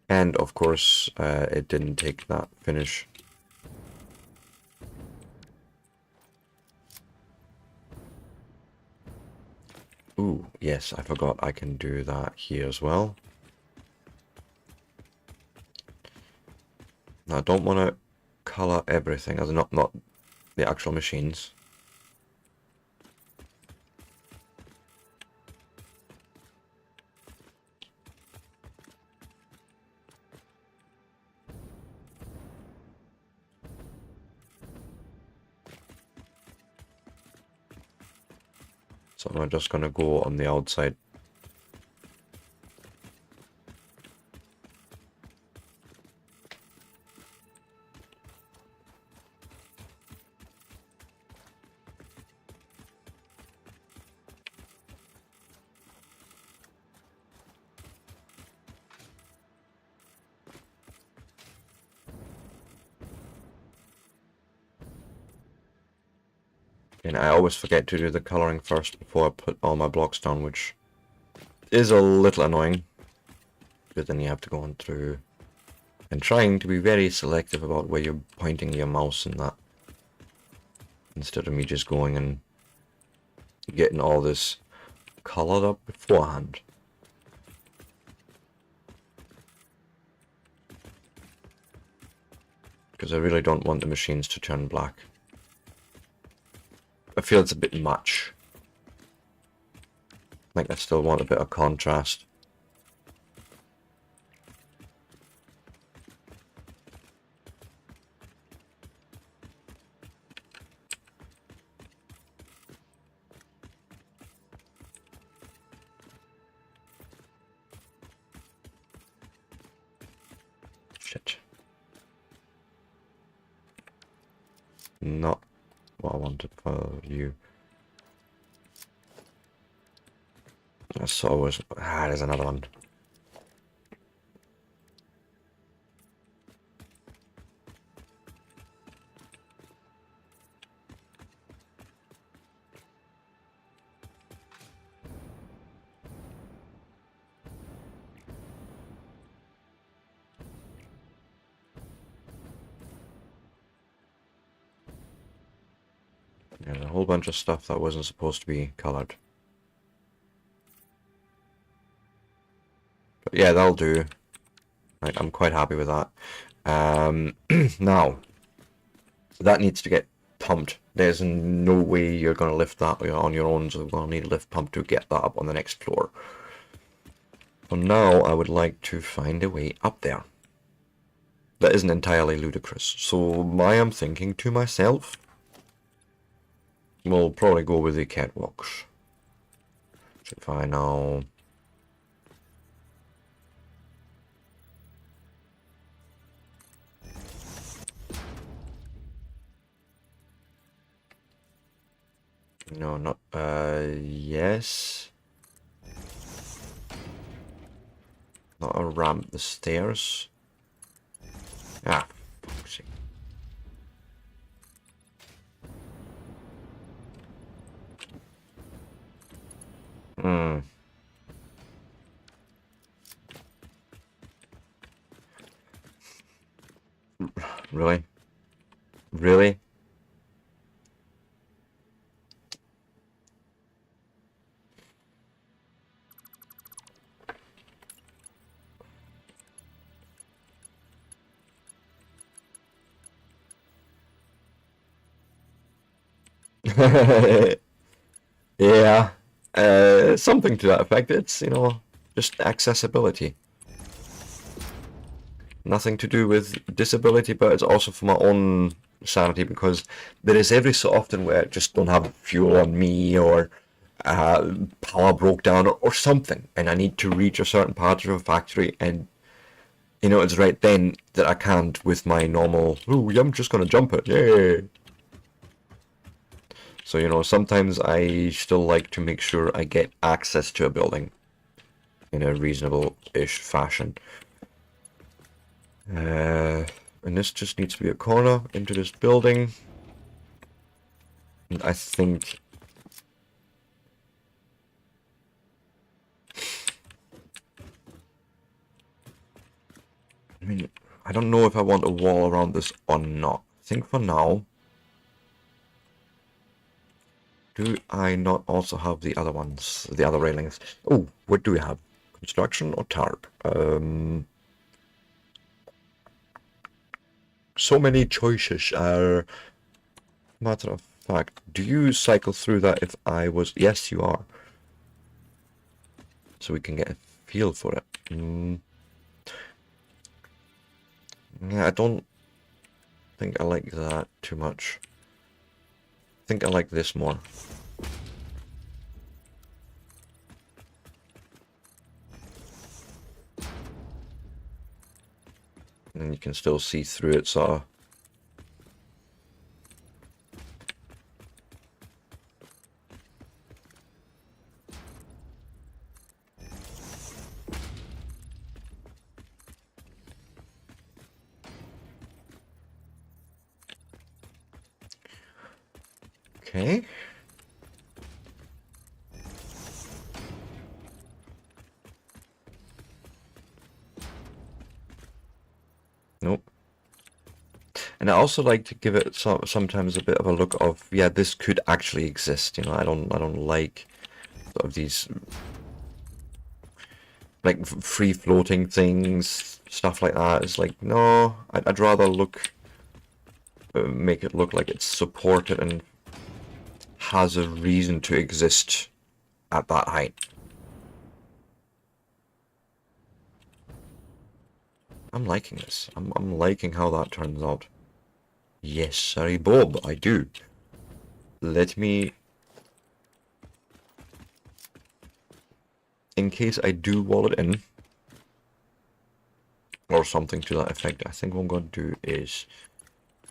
And of course, it didn't take that finish. Ooh, yes, I forgot I can do that here as well. Now, I don't want to color everything, as not the actual machines. So I'm just going to go on the outside. And I always forget to do the coloring first before I put all my blocks down, which is a little annoying. Because then you have to go on through and trying to be very selective about where you're pointing your mouse and that. Instead of me just going and getting all this colored up beforehand. Because I really don't want the machines to turn black. I feel it's a bit much. Like I still want a bit of contrast. Shit. Not what I wanted for you. That's always... there's another one. There's a whole bunch of stuff that wasn't supposed to be colored. But yeah, that'll do. Right, I'm quite happy with that. Now, that needs to get pumped. There's no way you're going to lift that on your own, so we're going to need a lift pump to get that up on the next floor. For now, I would like to find a way up there. That isn't entirely ludicrous. So I am thinking to myself, we'll probably go with the catwalks. So if I now... No, not, yes. Not a ramp, the stairs. Ah, fuck's sake. Really? Really? Yeah, something to that effect. It's, you know, just accessibility. Nothing to do with disability, but it's also for my own sanity, because there is every so often where I just don't have fuel on me, or power broke down, or something, and I need to reach a certain part of a factory, and you know, it's right then that I can't with my normal, ooh, I'm just gonna jump it, yay! So, you know, sometimes I still like to make sure I get access to a building. in a reasonable-ish fashion. And this just needs to be a corner into this building. And I think... I mean, I don't know if I want a wall around this or not. I think for now... Do I not also have the other ones, the other railings? Oh, what do we have? Construction or tarp? So many choices are... Matter of fact, do you cycle through that if I was... Yes, you are. So we can get a feel for it. Yeah, I don't think I like that too much. I think I like this more. And you can still see through it, sort of. Okay. Nope. And I also like to give it sometimes a bit of a look of, yeah, this could actually exist. You know, I don't like sort of these like free floating things, stuff like that. It's like, no, I'd rather make it look like it's supported and has a reason to exist at that height. I'm liking this. I'm liking how that turns out. Yes, sorry, Bob, I do. Let me... In case I do wall it in, or something to that effect, I think what I'm going to do is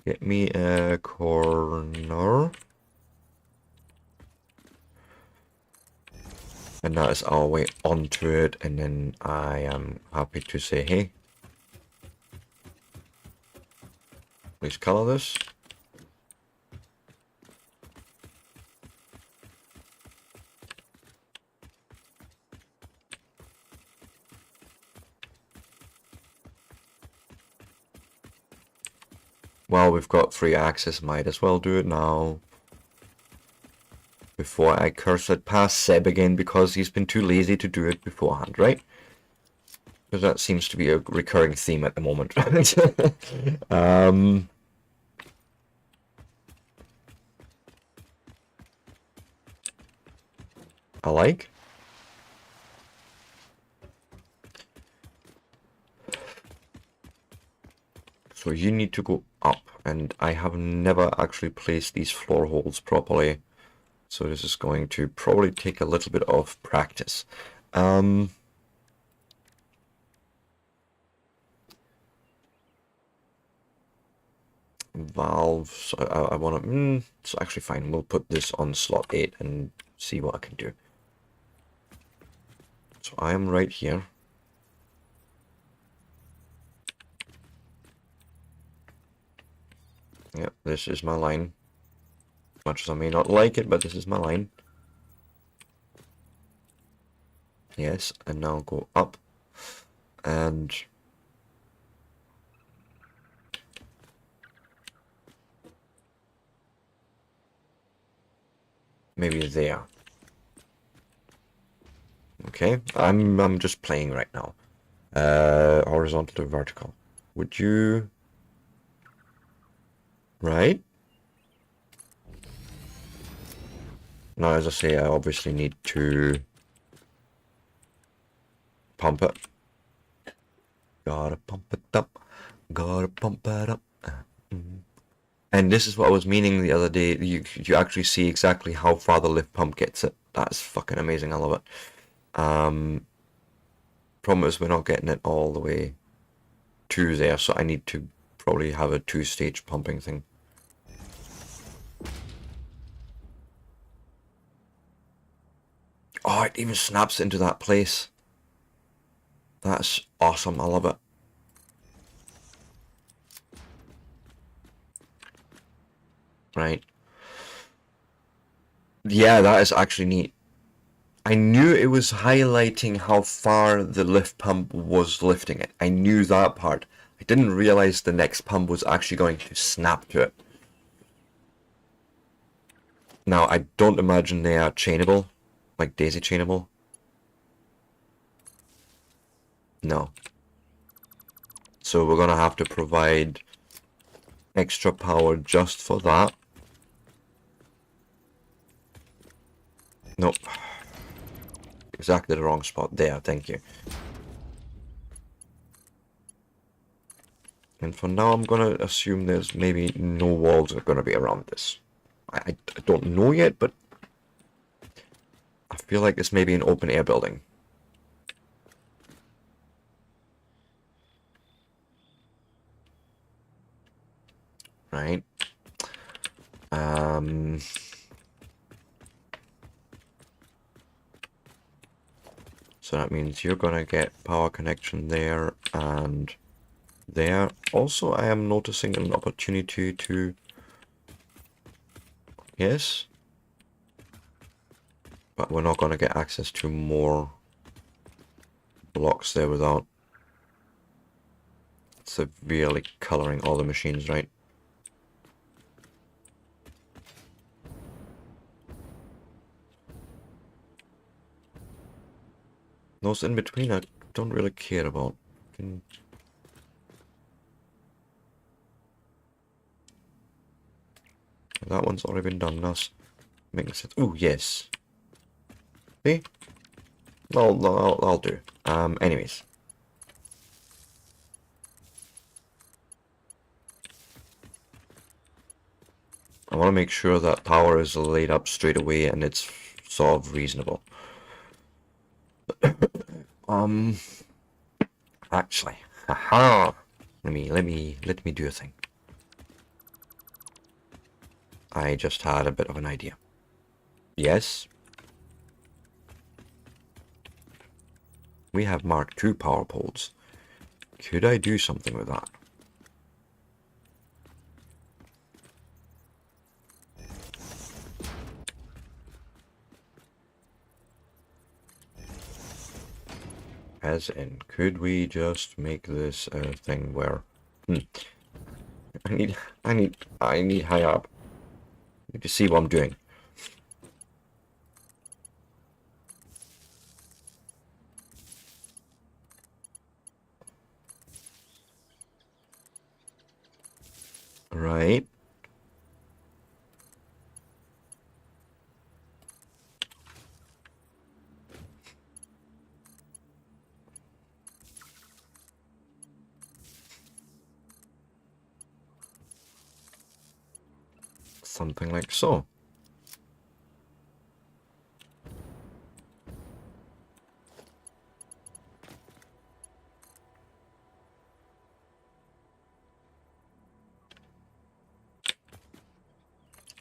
get me a corner. And that is our way onto it, and then I am happy to say, hey, please color this. Well, we've got free access, might as well do it now. Before I curse it past Seb again because he's been too lazy to do it beforehand, right? Because that seems to be a recurring theme at the moment. I like. So you need to go up, and I have never actually placed these floor holes properly. So this is going to probably take a little bit of practice. Valves, I want to, it's actually fine. We'll put this on slot 8 and see what I can do. So I am right here. Yep, this is my line. Much as I may not like it, but this is my line. Yes, and now go up. And maybe there. Okay, I'm just playing right now. Horizontal to vertical. Would you... Right? Now, as I say, I obviously need to pump it. Gotta pump it up. Gotta pump it up. And this is what I was meaning the other day. You actually see exactly how far the lift pump gets it. That's fucking amazing. I love it. Problem is we're not getting it all the way to there, so I need to probably have a 2-stage pumping thing. Oh, it even snaps into that place. That's awesome. I love it. Right. Yeah, that is actually neat. I knew it was highlighting how far the lift pump was lifting it. I knew that part. I didn't realize the next pump was actually going to snap to it. Now, I don't imagine they are chainable, like daisy chainable. No. So we're going to have to provide extra power just for that. Nope. Exactly the wrong spot there, thank you. And for now, I'm going to assume there's maybe no walls are going to be around this. I don't know yet, but I feel like this may be an open air building. Right. So that means you're gonna get power connection there and there. Also, I am noticing an opportunity to... Yes. But we're not gonna get access to more blocks there without severely coloring all the machines, right? Those in between I don't really care about. That one's already been done. That's making sense. Oh yes. See? I'll do. Anyways. I want to make sure that power is laid up straight away and it's sort of reasonable. Actually, haha. Let me do a thing. I just had a bit of an idea. Yes. We have Mark II power poles. Could I do something with that? As in, could we just make this a thing where... I need high up. I need to see what I'm doing. Right. Something like so.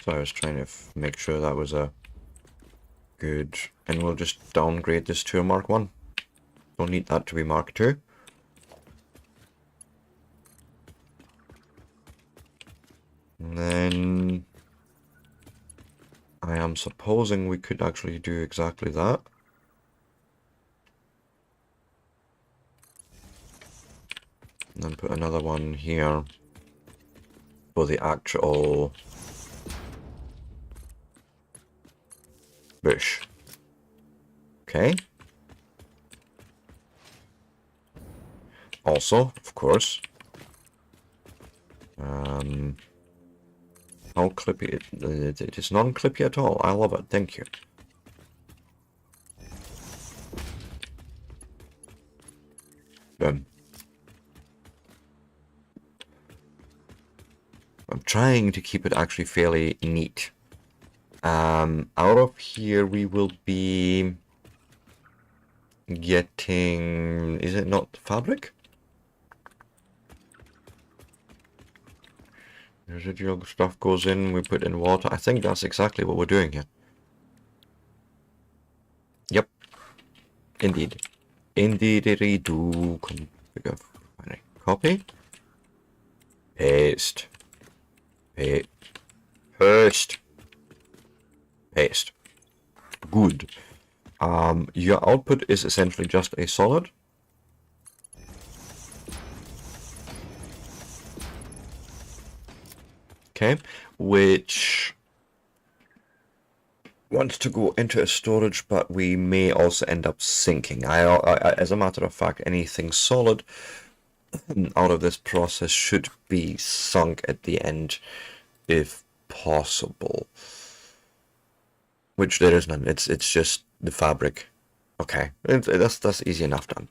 So I was trying to make sure that was a good... And we'll just downgrade this to a Mark 1. Don't need that to be Mark 2. And then... I am supposing we could actually do exactly that. And then put another one here for the actual bush. Okay. Also, of course, how clippy it is non-clippy at all. I love it. Thank you. Boom. I'm trying to keep it actually fairly neat. Out of here we will be getting... Is it not fabric? Residual stuff goes in, we put in water. I think that's exactly what we're doing here. Yep. Indeed. Indeed do. Configure. Copy. Paste. Paste. Paste. Paste. Good. Your output is essentially just a solid. Okay, which wants to go into a storage, but we may also end up sinking. As a matter of fact, anything solid out of this process should be sunk at the end, if possible. Which there is none. It's just the fabric. Okay, that's easy enough done.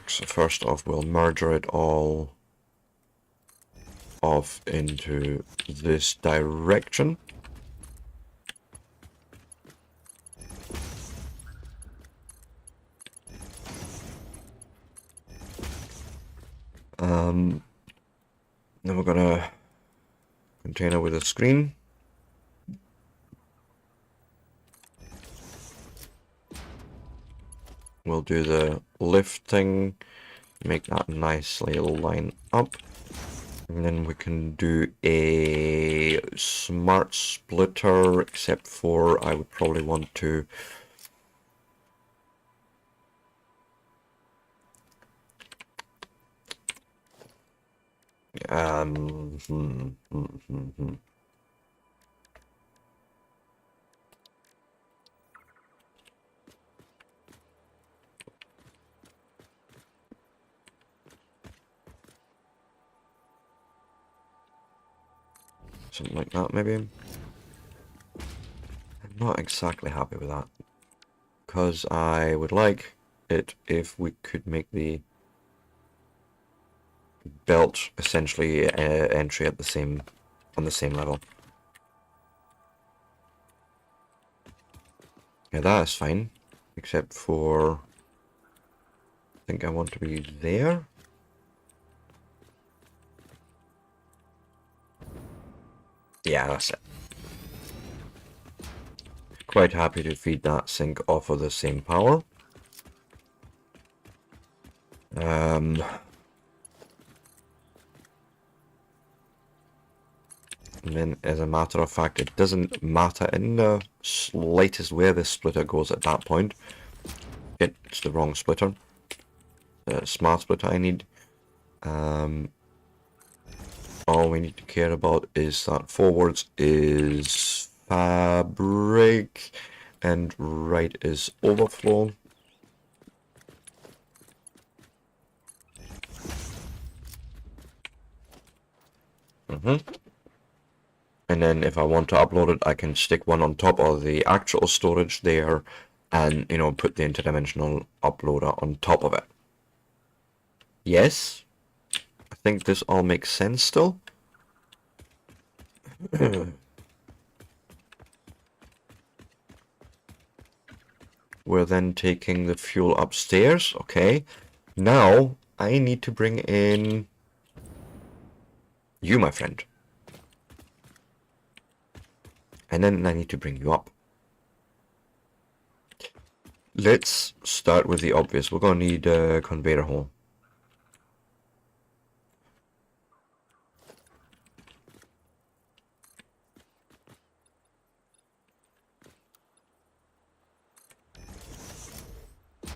So first off, we'll merge it all off into this direction. Then we're gonna container with a screen. We'll do the lifting, make that nicely line up. And then we can do a smart splitter, except for I would probably want to something like that, maybe. I'm not exactly happy with that, because I would like it if we could make the belt essentially entry at on the same level. Yeah, that is fine, except for I think I want to be there. Yeah, that's it. Quite happy to feed that sink off of the same power. And then, as a matter of fact, it doesn't matter in the slightest where the splitter goes at that point. It's the wrong splitter. The smart splitter I need. All we need to care about is that forwards is fabric and right is overflow. And then if I want to upload it, I can stick one on top of the actual storage there and, you know, put the interdimensional uploader on top of it. Yes? I think this all makes sense still. We're then taking the fuel upstairs. Okay. Now I need to bring in you, my friend. And then I need to bring you up. Let's start with the obvious. We're going to need a conveyor hole.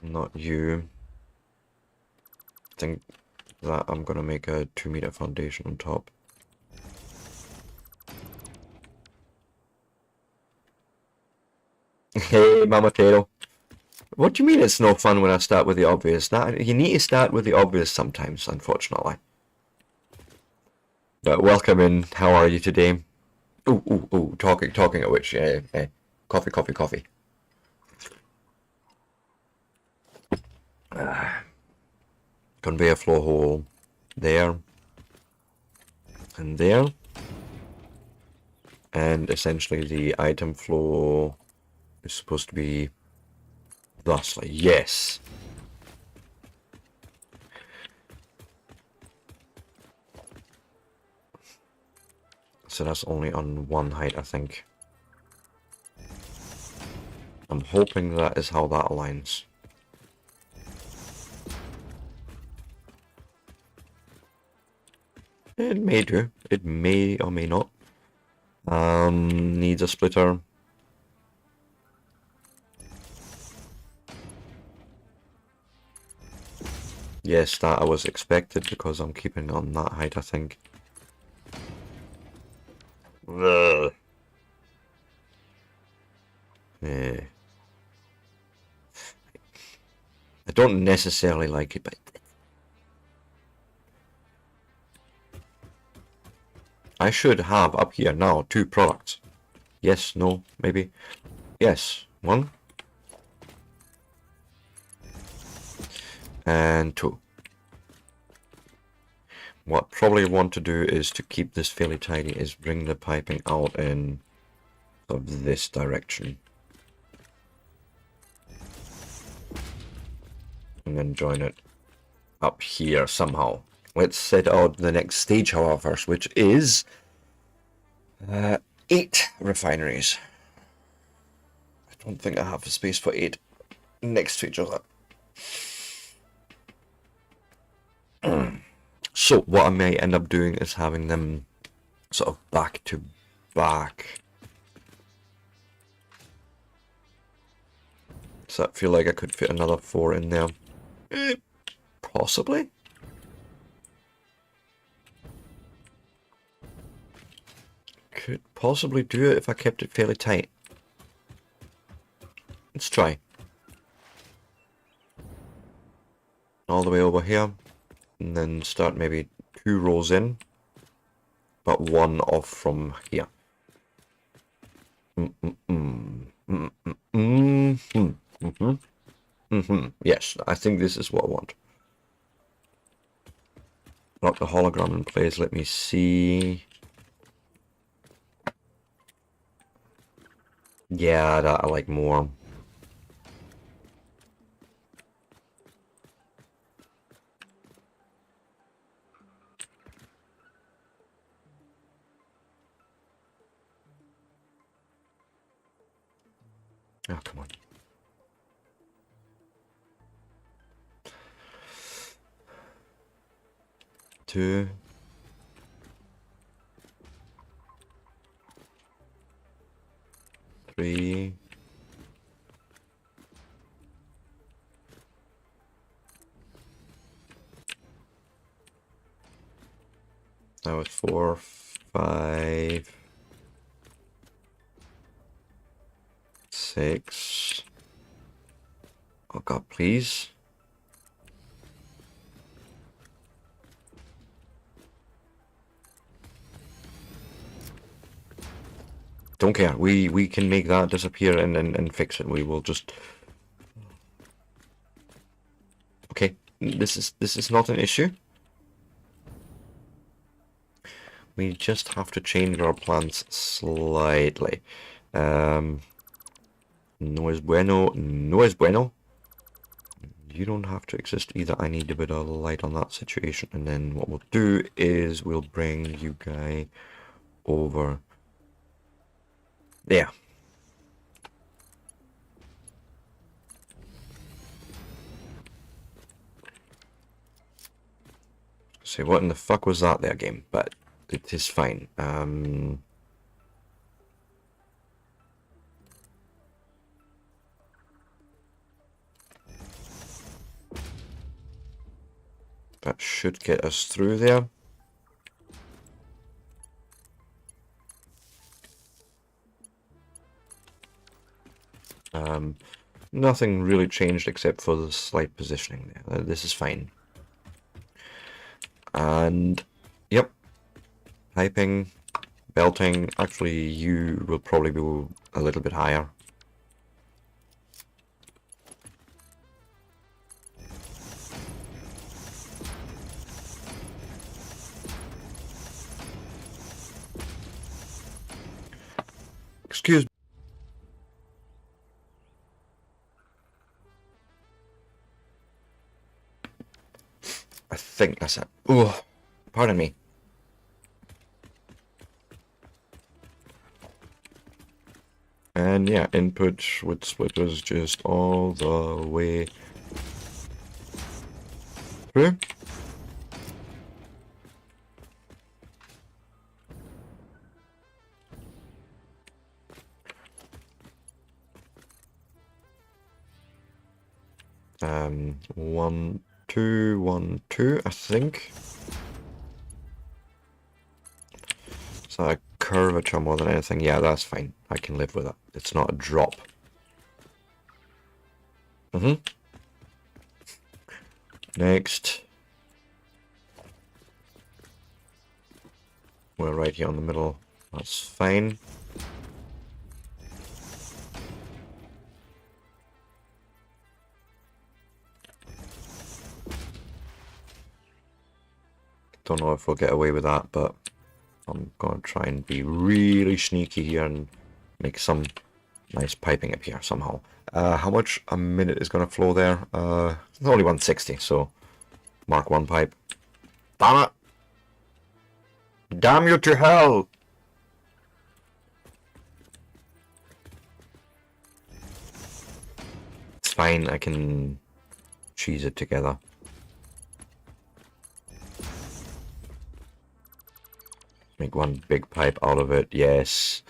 Not you. I think that I'm going to make a 2-meter foundation on top. Hey, Mama Tato. What do you mean it's no fun when I start with the obvious? You need to start with the obvious sometimes, unfortunately. But welcome in. How are you today? Ooh. Talking of which, coffee. Conveyor flow hole there and there. And essentially the item flow is supposed to be thusly. Yes. So that's only on one height, I think. I'm hoping that is how that aligns. It may do. It may or may not. Needs a splitter. Yes, that I was expected because I'm keeping it on that height, I think. Ugh. Yeah. I don't necessarily like it, but I should have up here now 2 products. Yes, no, maybe. Yes, 1. And 2. What I probably want to do is to keep this fairly tidy is bring the piping out in sort of this direction. And then join it up here somehow. Let's set out the next stage, however, first, which is 8 refineries. I don't think I have the space for 8 next to each other. So what I may end up doing is having them sort of back to back. Does that feel like I could fit another 4 in there? Possibly. Could possibly do it if I kept it fairly tight. Let's try. All the way over here. And then start maybe 2 rows in. But 1 off from here. Yes, I think this is what I want. Lock the hologram in place. Let me see. Yeah, that I like more. Oh, come on. Two. Three. That was 4, 5, 6. Oh God, please. Don't care. We can make that disappear and fix it. We will just. Okay, this is not an issue. We just have to change our plans slightly. No es bueno. No es bueno. You don't have to exist either. I need a bit of light on that situation. And then what we'll do is we'll bring you guy over there. Say, what in the fuck was that there, game? But it is fine. That should get us through there. Nothing really changed except for the slight positioning there. This is fine. And, yep. Piping, belting. Actually, you will probably be a little bit higher. Excuse me. I think that's it. Oh, pardon me. And yeah, input with splitters just all the way through. One, two, 1, 2, I think. Is that a curvature more than anything? Yeah, that's fine. I can live with it. It's not a drop. Next. We're right here on the middle. That's fine. Don't know if we'll get away with that, but I'm going to try and be really sneaky here and make some nice piping up here somehow. How much a minute is going to flow there? It's only 160, so mark 1 pipe. Damn it! Damn you to hell! It's fine, I can cheese it together. Make 1 big pipe out of it, yes.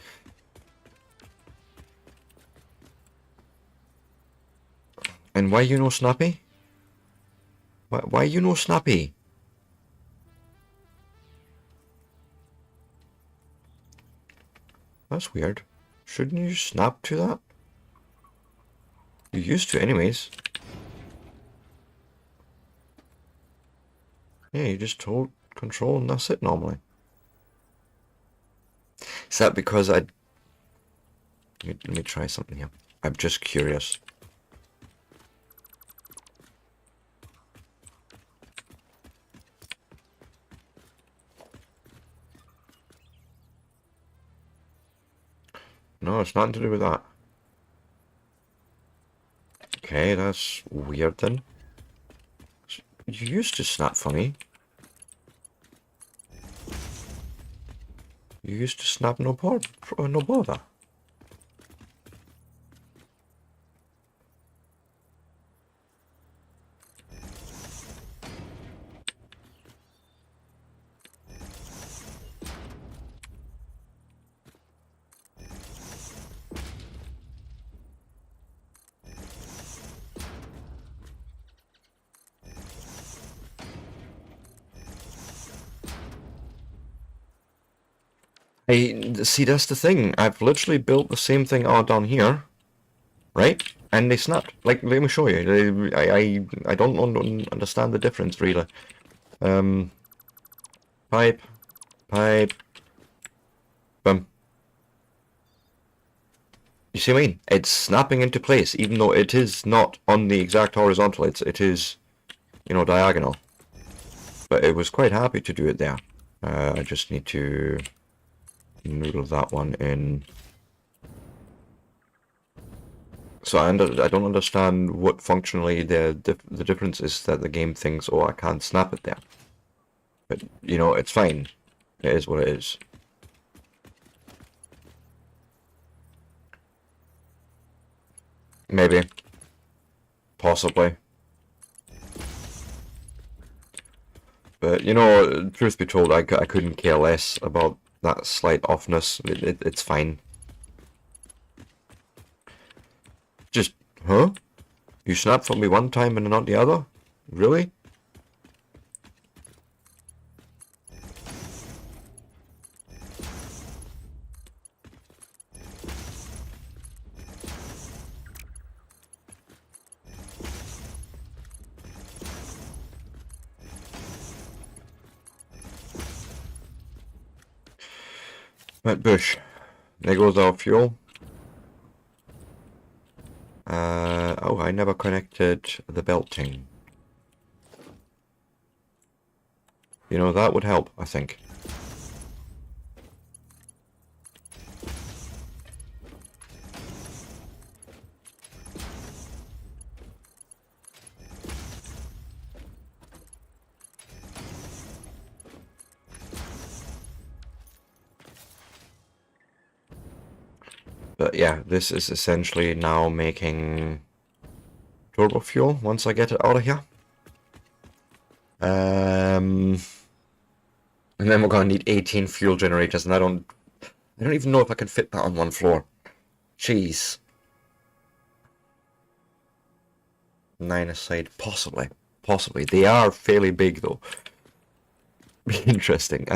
And why you no snappy? Why you no snappy? That's weird. Shouldn't you snap to that? You used to anyways. Yeah, you just hold control and that's it normally. Is that because let me try something here. I'm just curious. No, it's nothing to do with that. Okay, that's weird then. You used to snap for me. You used to snap no bother. See, that's the thing. I've literally built the same thing out down here, right? And they snapped. Like, let me show you. I don't understand the difference really. Pipe, boom. You see what I mean? It's snapping into place, even though it is not on the exact horizontal. It is, you know, diagonal. But it was quite happy to do it there. I just need to noodle that one in. So I don't understand what functionally the difference is that the game thinks, oh, I can't snap it there. But, you know, it's fine. It is what it is. Maybe. Possibly. But, you know, truth be told, I couldn't care less about that slight offness. It's fine. Just, huh? You snapped for me one time and not the other? Really? Right, bush. There goes our fuel. Oh, I never connected the belting. You know, that would help, I think. But yeah, this is essentially now making turbo fuel once I get it out of here. And then we're gonna need 18 fuel generators, and I don't even know if I can fit that on one floor. Jeez. 9 aside, possibly. Possibly. They are fairly big though. Interesting.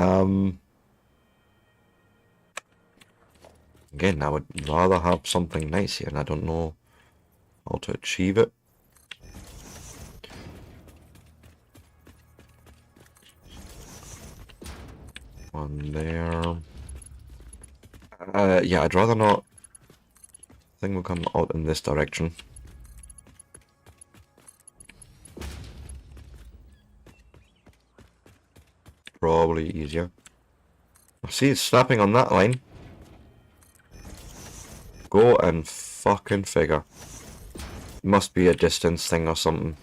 Again, I would rather have something nice here, and I don't know how to achieve it. One there. Yeah, I'd rather not. I think we'll come out in this direction. Probably easier. I see it's snapping on that line. Go and fucking figure. Must be a distance thing or something.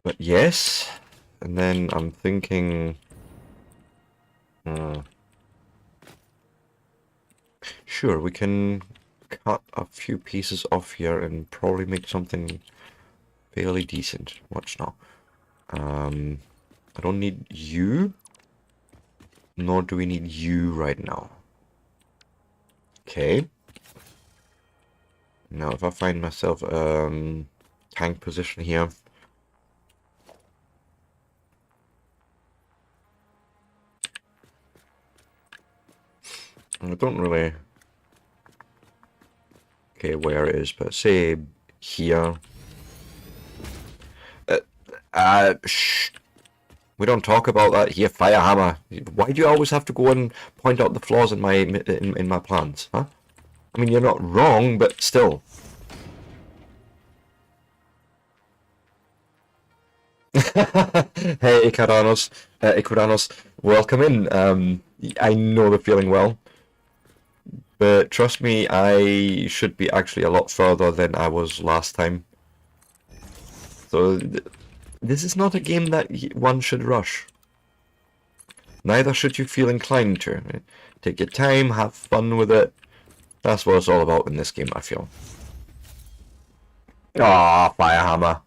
But yes, and then I'm thinking, sure, we can cut a few pieces off here and probably make something fairly decent. Watch now. I don't need you, nor do we need you right now. Okay. Now if I find myself tank position here. I don't really care where it is, but say here. Shh. We don't talk about that here, Firehammer. Why do you always have to go and point out the flaws in my my plans, huh? I mean, you're not wrong, but still. Hey, Icaranos, welcome in. I know the feeling well. But trust me, I should be actually a lot further than I was last time. So, this is not a game that one should rush. Neither should you feel inclined to. Take your time, have fun with it. That's what it's all about in this game, I feel. Ah, Firehammer.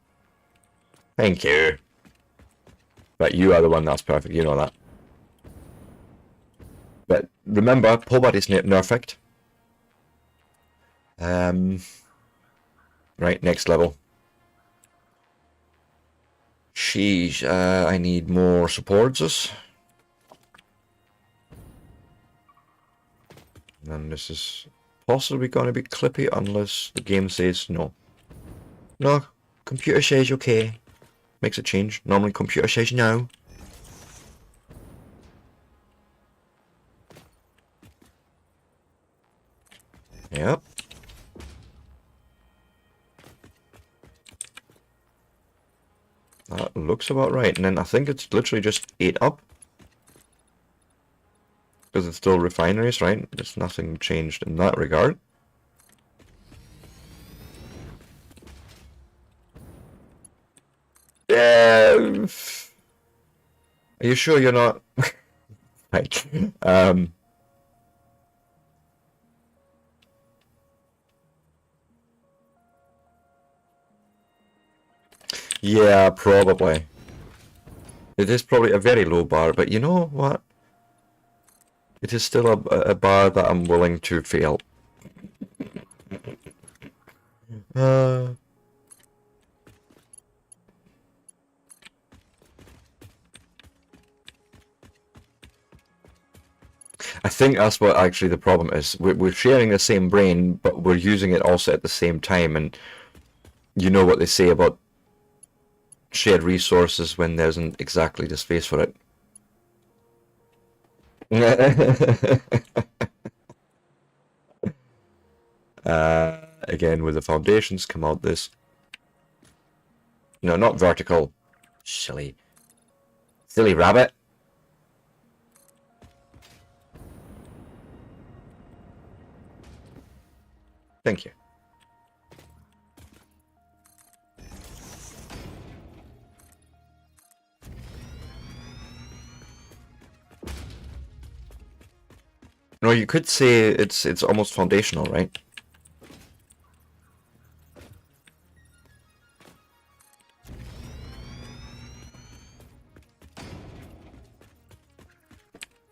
Thank you. But you are the one that's perfect, you know that. But remember, Pobot is nerfed. Right, next level. Sheesh, I need more supports. And this is possibly going to be clippy unless the game says no. No, computer says okay. Makes a change. Normally computer says no. Yep. That looks about right. And then I think it's literally just 8 up. Because it's still refineries, right? There's nothing changed in that regard. Yeah. Are you sure you're not? Right. Yeah, probably. It is probably a very low bar, but you know what? It is still a bar that I'm willing to fail. I think that's what actually the problem is. We're sharing the same brain, but we're using it also at the same time, and you know what they say about shared resources when there isn't exactly the space for it. Again, with the foundations, come out this. No, not vertical. Silly. Silly rabbit. Thank you. No, you could say it's almost foundational, right?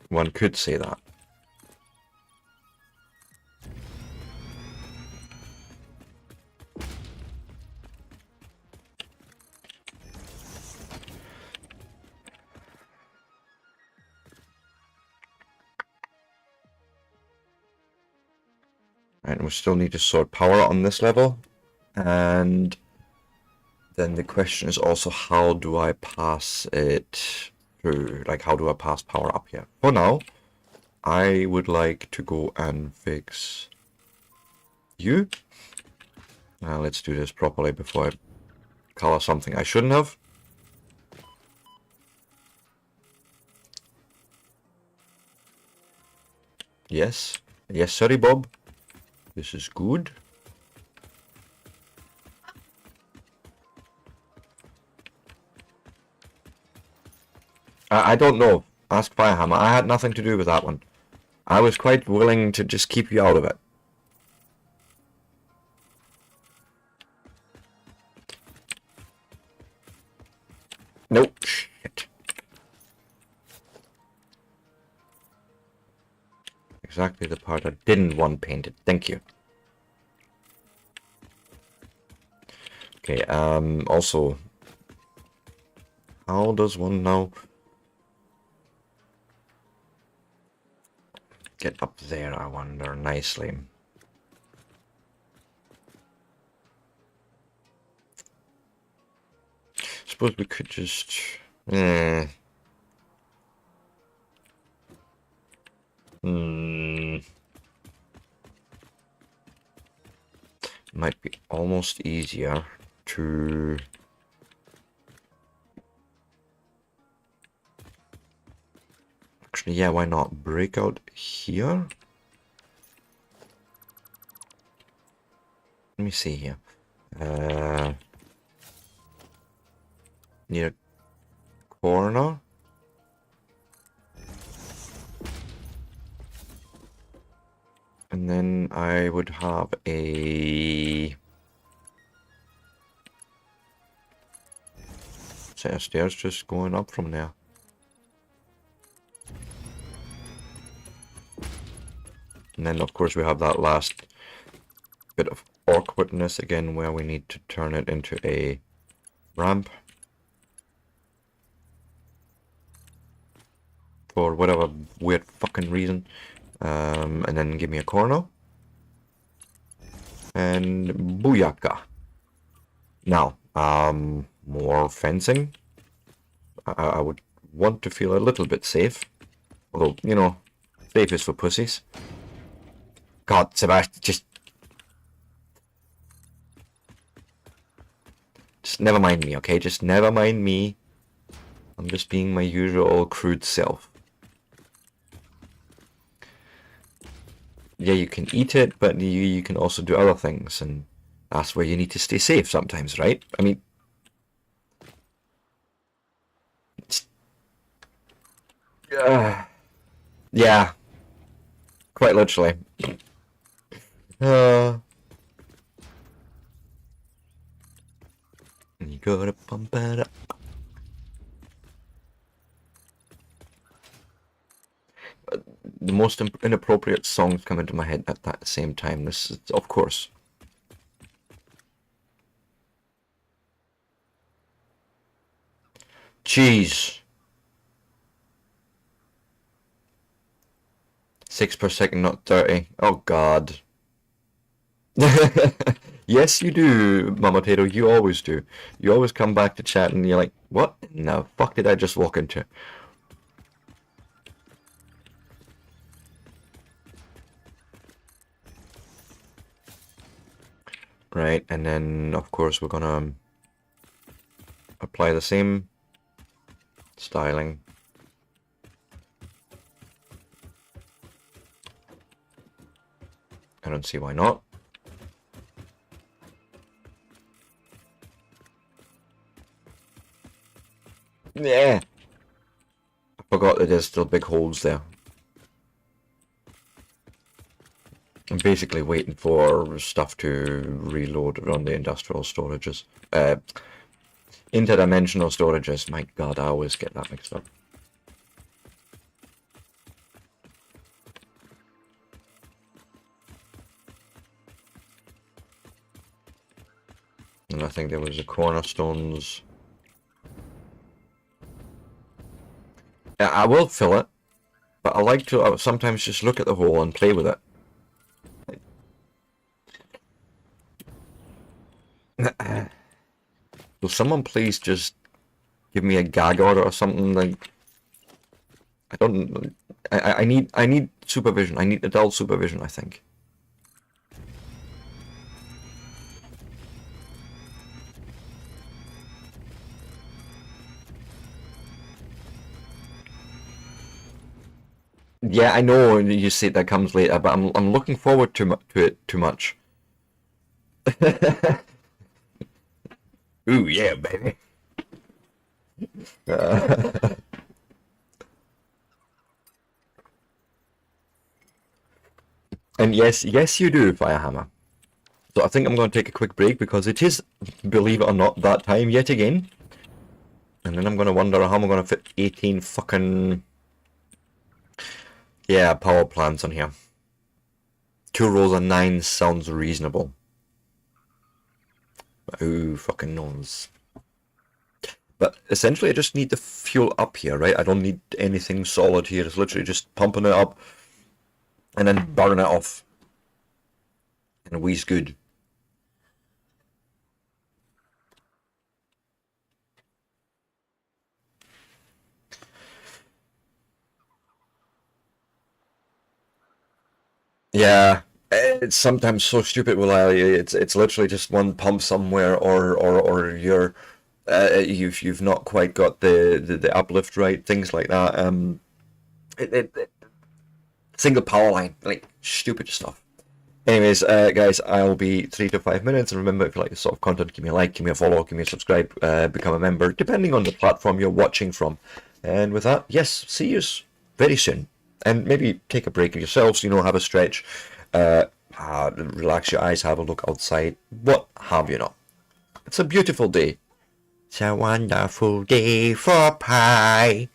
One could say that. Right, and we still need to sort power on this level. And then the question is also, how do I pass it through? Like, how do I pass power up here? For now, I would like to go and fix you. Let's do this properly before I color something I shouldn't have. Yes. Yes, sorry, Bob. This is good. I don't know. Ask Firehammer. I had nothing to do with that one. I was quite willing to just keep you out of it. Nope. Shit. Exactly the part I didn't want painted. Thank you. Okay, also, how does one now get up there, I wonder, nicely? Suppose we could just... Might be almost easier to... Actually, yeah, why not? Break out here? Let me see here. Need a corner. And then I would have a set of stairs just going up from there. And then, of course, we have that last bit of awkwardness again where we need to turn it into a ramp. For whatever weird fucking reason. And then give me a corner. And booyaka. Now, more fencing. I would want to feel a little bit safe. Although, you know, safe is for pussies. God, Sebastian, just never mind me, okay? Just never mind me. I'm just being my usual crude self. Yeah, you can eat it, but you can also do other things, and that's where you need to stay safe sometimes, right? I mean... yeah. Quite literally. You gotta pump it up. The most inappropriate songs come into my head at that same time. This is, of course. Jeez. 6 per second, not 30. Oh god. Yes, you do, Mama Tato. You always do. You always come back to chat and you're like, what in the fuck did I just walk into? Right, and then, of course, we're gonna apply the same styling. I don't see why not. Yeah. I forgot that there's still big holes there. I'm basically waiting for stuff to reload around the industrial storages. Interdimensional storages. My god, I always get that mixed up. And I think there was the cornerstones. Yeah, I will fill it, but I like to sometimes just look at the hole and play with it. Will someone please just give me a gag order or something? Like, I don't. I need supervision. I need adult supervision, I think. Yeah, I know you say that comes later, but I'm looking forward to it too much. Ooh yeah, baby. And yes, you do, Firehammer. So I think I'm going to take a quick break because it is, believe it or not, that time yet again. And then I'm going to wonder how I'm going to fit 18 fucking... Yeah, power plants on here. 2 rows of 9 sounds reasonable. But who fucking knows? But essentially I just need the fuel up here, right? I don't need anything solid here. It's literally just pumping it up and then burning it off. And we's good. Yeah, it's sometimes so stupid. Well, it's literally just one pump somewhere, or you've not quite got the uplift right, things like that. Single power line, like stupid stuff. Anyways, guys, I'll be 3 to 5 minutes, and remember, if you like this sort of content, give me a like, give me a follow, give me a subscribe, become a member, depending on the platform you're watching from. And with that, yes, see you very soon. And maybe take a break of yourselves, have a stretch, relax your eyes, have a look outside, what have you not. It's a beautiful day. It's a wonderful day for pie.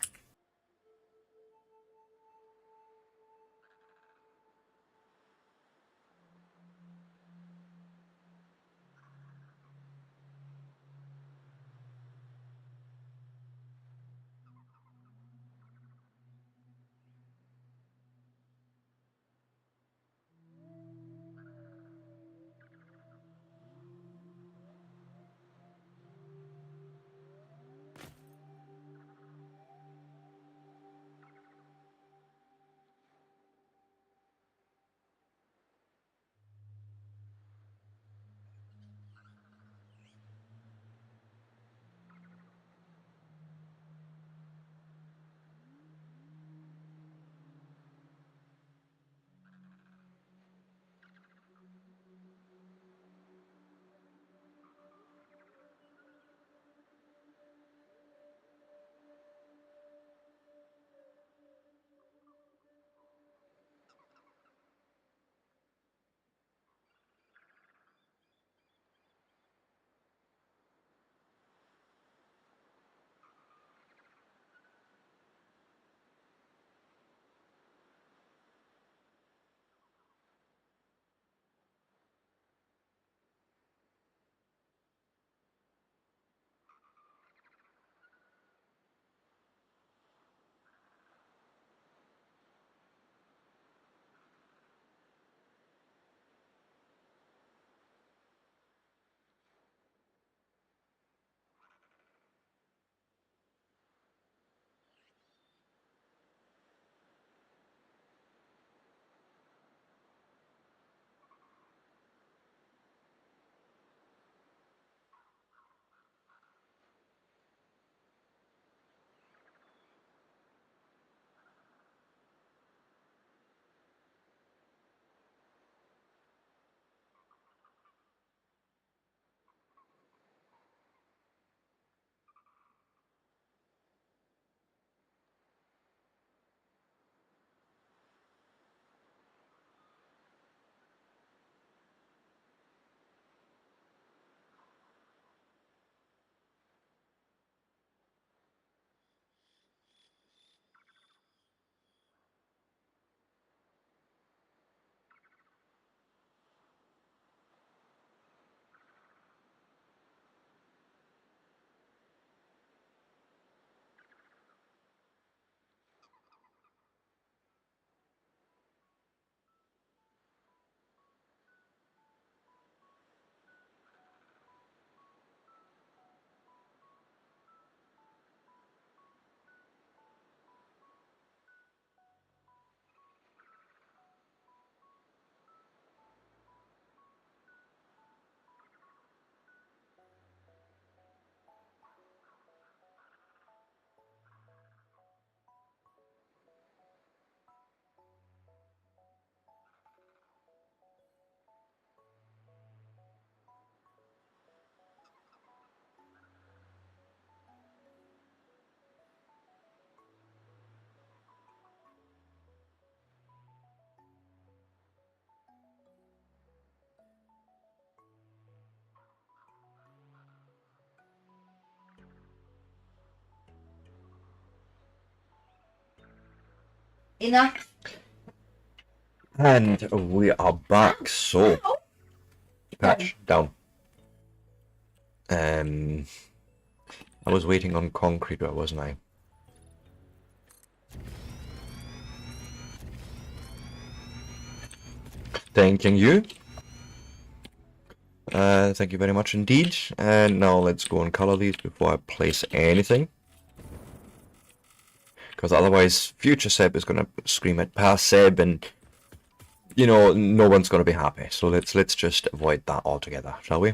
Enough. And we are back. So, patch down. I was waiting on concrete, wasn't I? Thanking you. Thank you very much indeed. And now let's go and color these before I place anything. Because otherwise, future Seb is going to scream at past Seb, and you know, no one's going to be happy. So let's just avoid that altogether, shall we?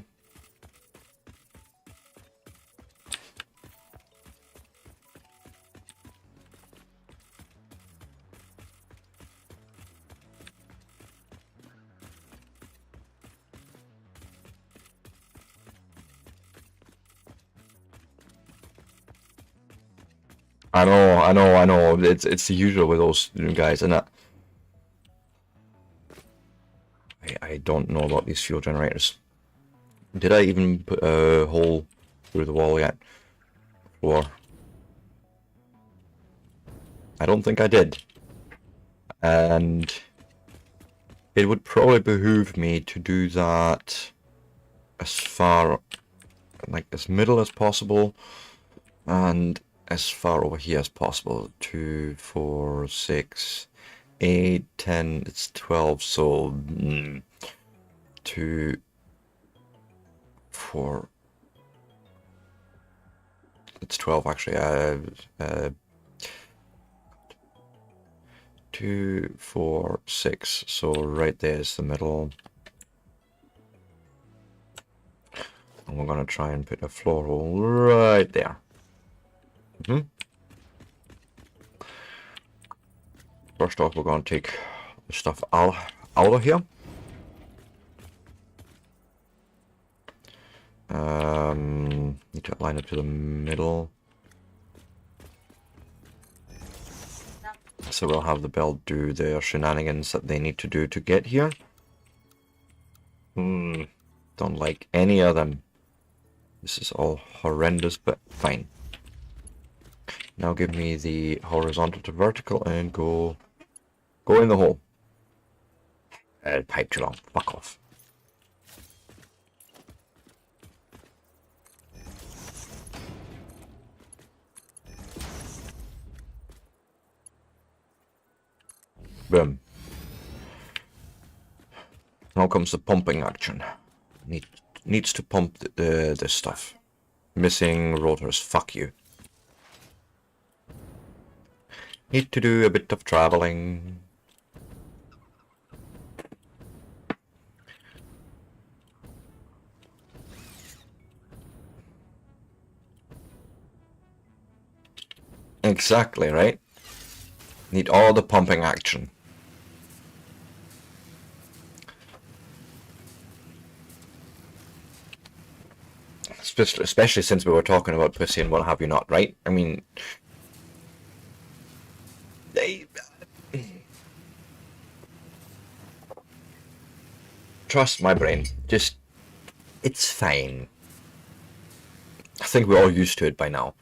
I know. It's the usual with those guys, and I don't know about these fuel generators. Did I even put a hole through the wall yet? Or I don't think I did. And it would probably behoove me to do that as far, like, as middle as possible, and as far over here as possible. 2, 4, 6, 8, 10, it's 12, so 2, 4, it's 12 actually. 2, 4, 6, so right there's the middle. And we're gonna try and put a floor hole right there. First off, we're going to take the stuff out of here. Need to align it to the middle. So we'll have the belt do their shenanigans that they need to do to get here. Don't like any of them. This is all horrendous, but fine. Now give me the horizontal to vertical and go in the hole. Pipe too long. Fuck off. Boom. Now comes the pumping action. Needs to pump this stuff. Missing rotors. Fuck you. Need to do a bit of traveling. Exactly, right? Need all the pumping action. Especially since we were talking about pussy and what have you not, right? I mean, trust my brain. Just, it's fine. I think we're all used to it by now.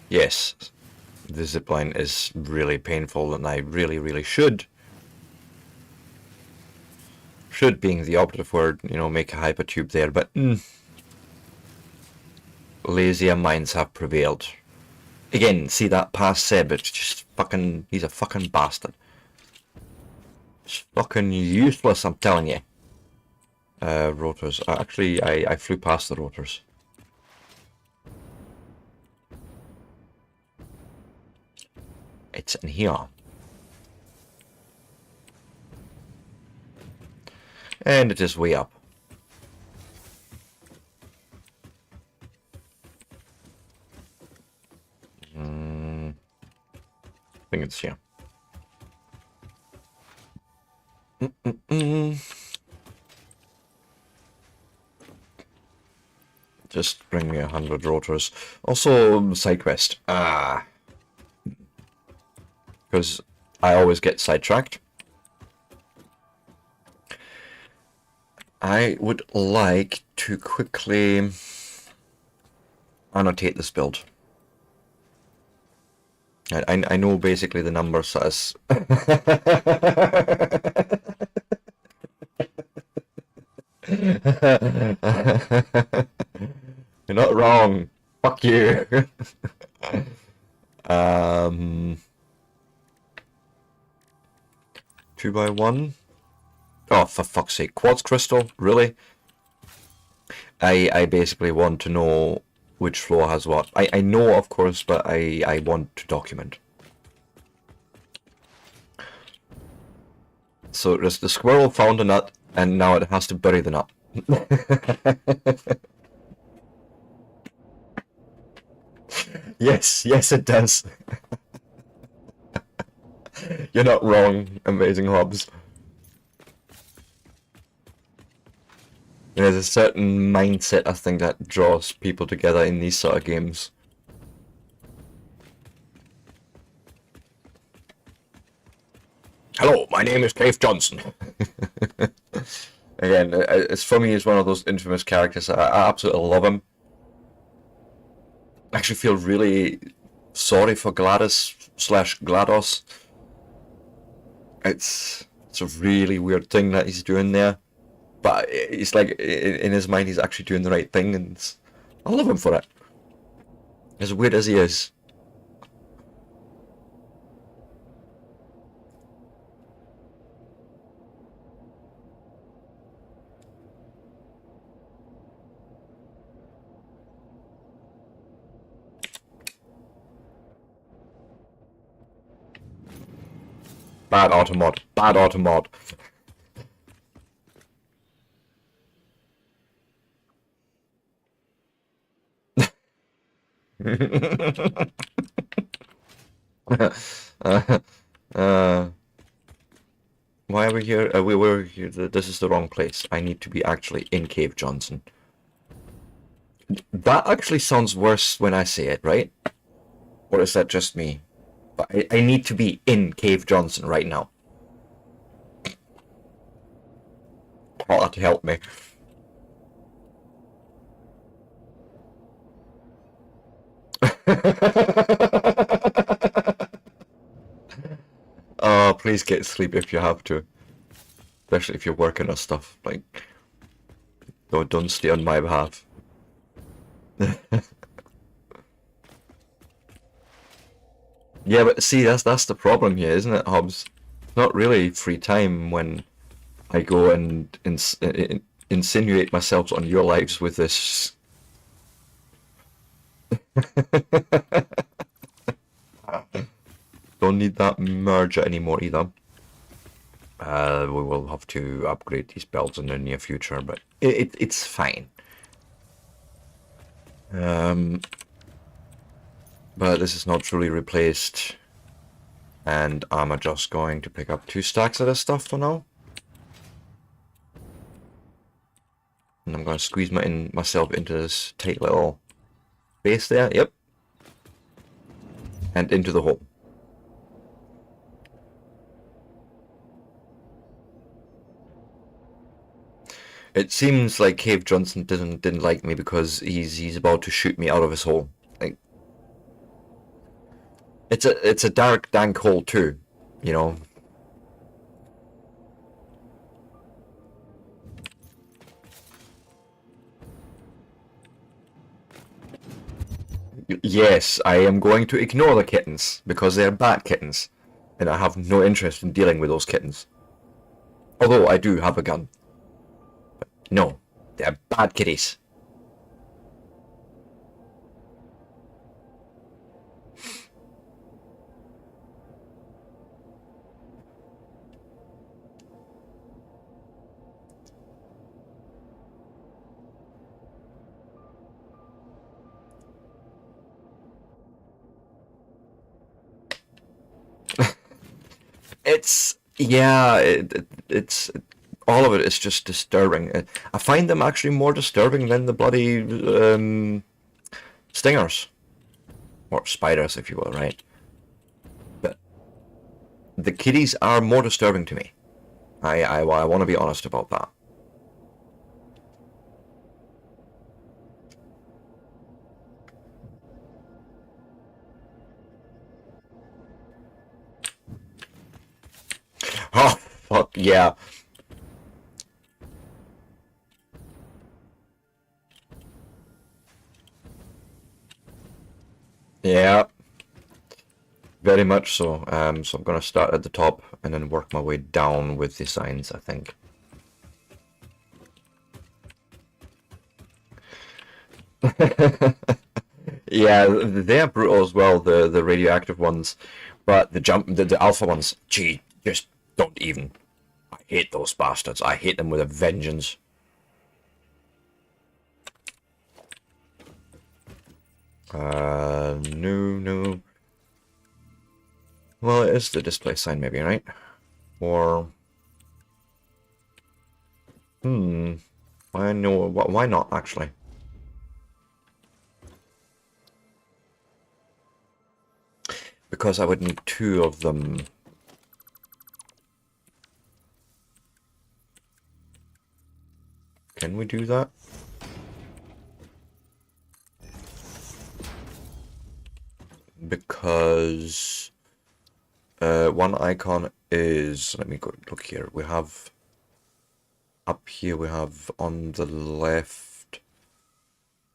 Yes, the zipline is really painful, and I really should, being the operative word, you know, make a hypertube there, but lazier minds have prevailed. Again, see that past Seb, it's just fucking, he's a fucking bastard. It's fucking useless, I'm telling you. Rotors, actually, I flew past the rotors. It's in here. And it is way up. I think it's here. Just bring me 100 rotors. Also, side quest. Because I always get sidetracked. I would like to quickly annotate this build. I know basically the numbers as You're not wrong. Fuck you. 2x1. Oh, for fuck's sake. Quartz crystal? Really? I basically want to know which floor has what. I know, of course, but I want to document. So the squirrel found a nut, and now it has to bury the nut. Yes, yes it does. You're not wrong, Amazing Hobbs. There's a certain mindset, I think, that draws people together in these sort of games. Hello, my name is Cave Johnson. Again, it's for me, he's one of those infamous characters. I absolutely love him. I actually feel really sorry for Gladys/GLaDOS. It's a really weird thing that he's doing there. But it's like, in his mind, he's actually doing the right thing, and I love him for it. As weird as he is. Bad automod. Bad automod. Why are we here? We were here. This is the wrong place. I need to be actually in Cave Johnson. That actually sounds worse when I say it, right? Or is that just me? But I need to be in Cave Johnson right now. Oh, that help me. Oh, please get sleep if you have to. Especially if you're working on stuff. Like, no, don't stay on my behalf. Yeah, but see, that's the problem here, isn't it, Hobbs? Not really free time when I go and insinuate myself on your lives with this. Don't need that merger anymore either. We will have to upgrade these belts in the near future, but it's fine. But this is not truly replaced, and I'm just going to pick up 2 stacks of this stuff for now. And I'm going to squeeze myself into this tight little space there, yep. And into the hole. It seems like Cave Johnson didn't like me because he's about to shoot me out of his hole. Like, it's a dark, dank hole too, you know. Yes, I am going to ignore the kittens because they're bad kittens, and I have no interest in dealing with those kittens. Although I do have a gun. But no, they're bad kitties. it's all of it is just disturbing. I find them actually more disturbing than the bloody stingers or spiders, if you will, right? But the kitties are more disturbing to me. I want to be honest about that. Oh, fuck yeah. Yeah, very much so. So I'm going to start at the top and then work my way down with the signs, I think. Yeah, they're brutal as well, the radioactive ones. But the alpha ones, gee, just don't even. I hate those bastards. I hate them with a vengeance. No. Well, it is the display sign, maybe, right? Or, why not, actually? Because I would need two of them. Can we do that? Because one icon is, let me go look here. We have up here, we have on the left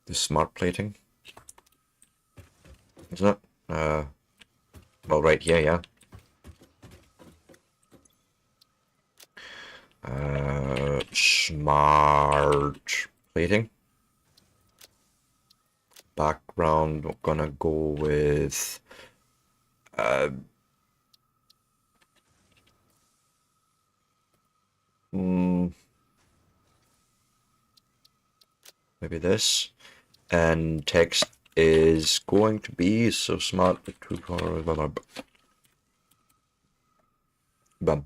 the smart plating. Isn't it? Well, right here, yeah. Smart plating. Background, we're gonna go with maybe this. And text is going to be so smart. Bum.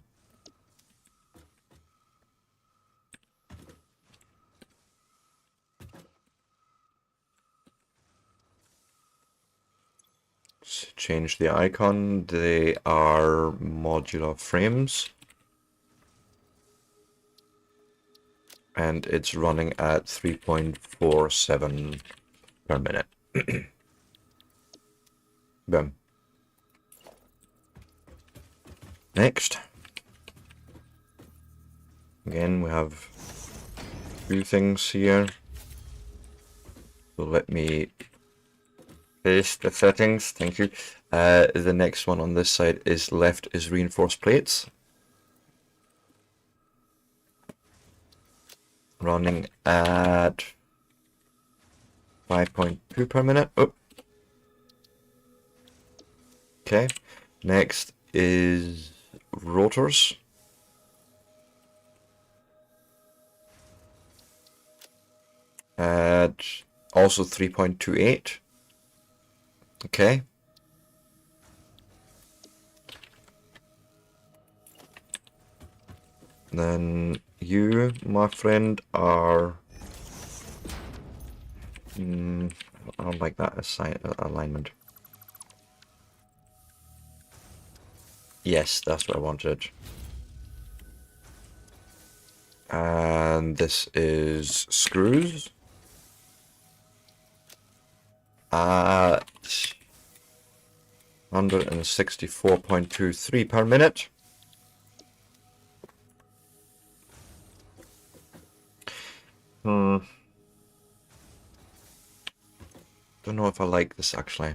Let's change the icon. They are modular frames. And it's running at 3.47 per minute. Boom. Next. Again, we have two things here. So let me paste the settings. Thank you. The next one on this side is left is reinforced plates. Running at 5.2 per minute. Oh. Okay. Next is rotors. At also 3.28. Okay. Then you, my friend, are... I don't like that alignment. Yes, that's what I wanted. And this is screws. At 164.23 per minute. Don't know if I like this actually.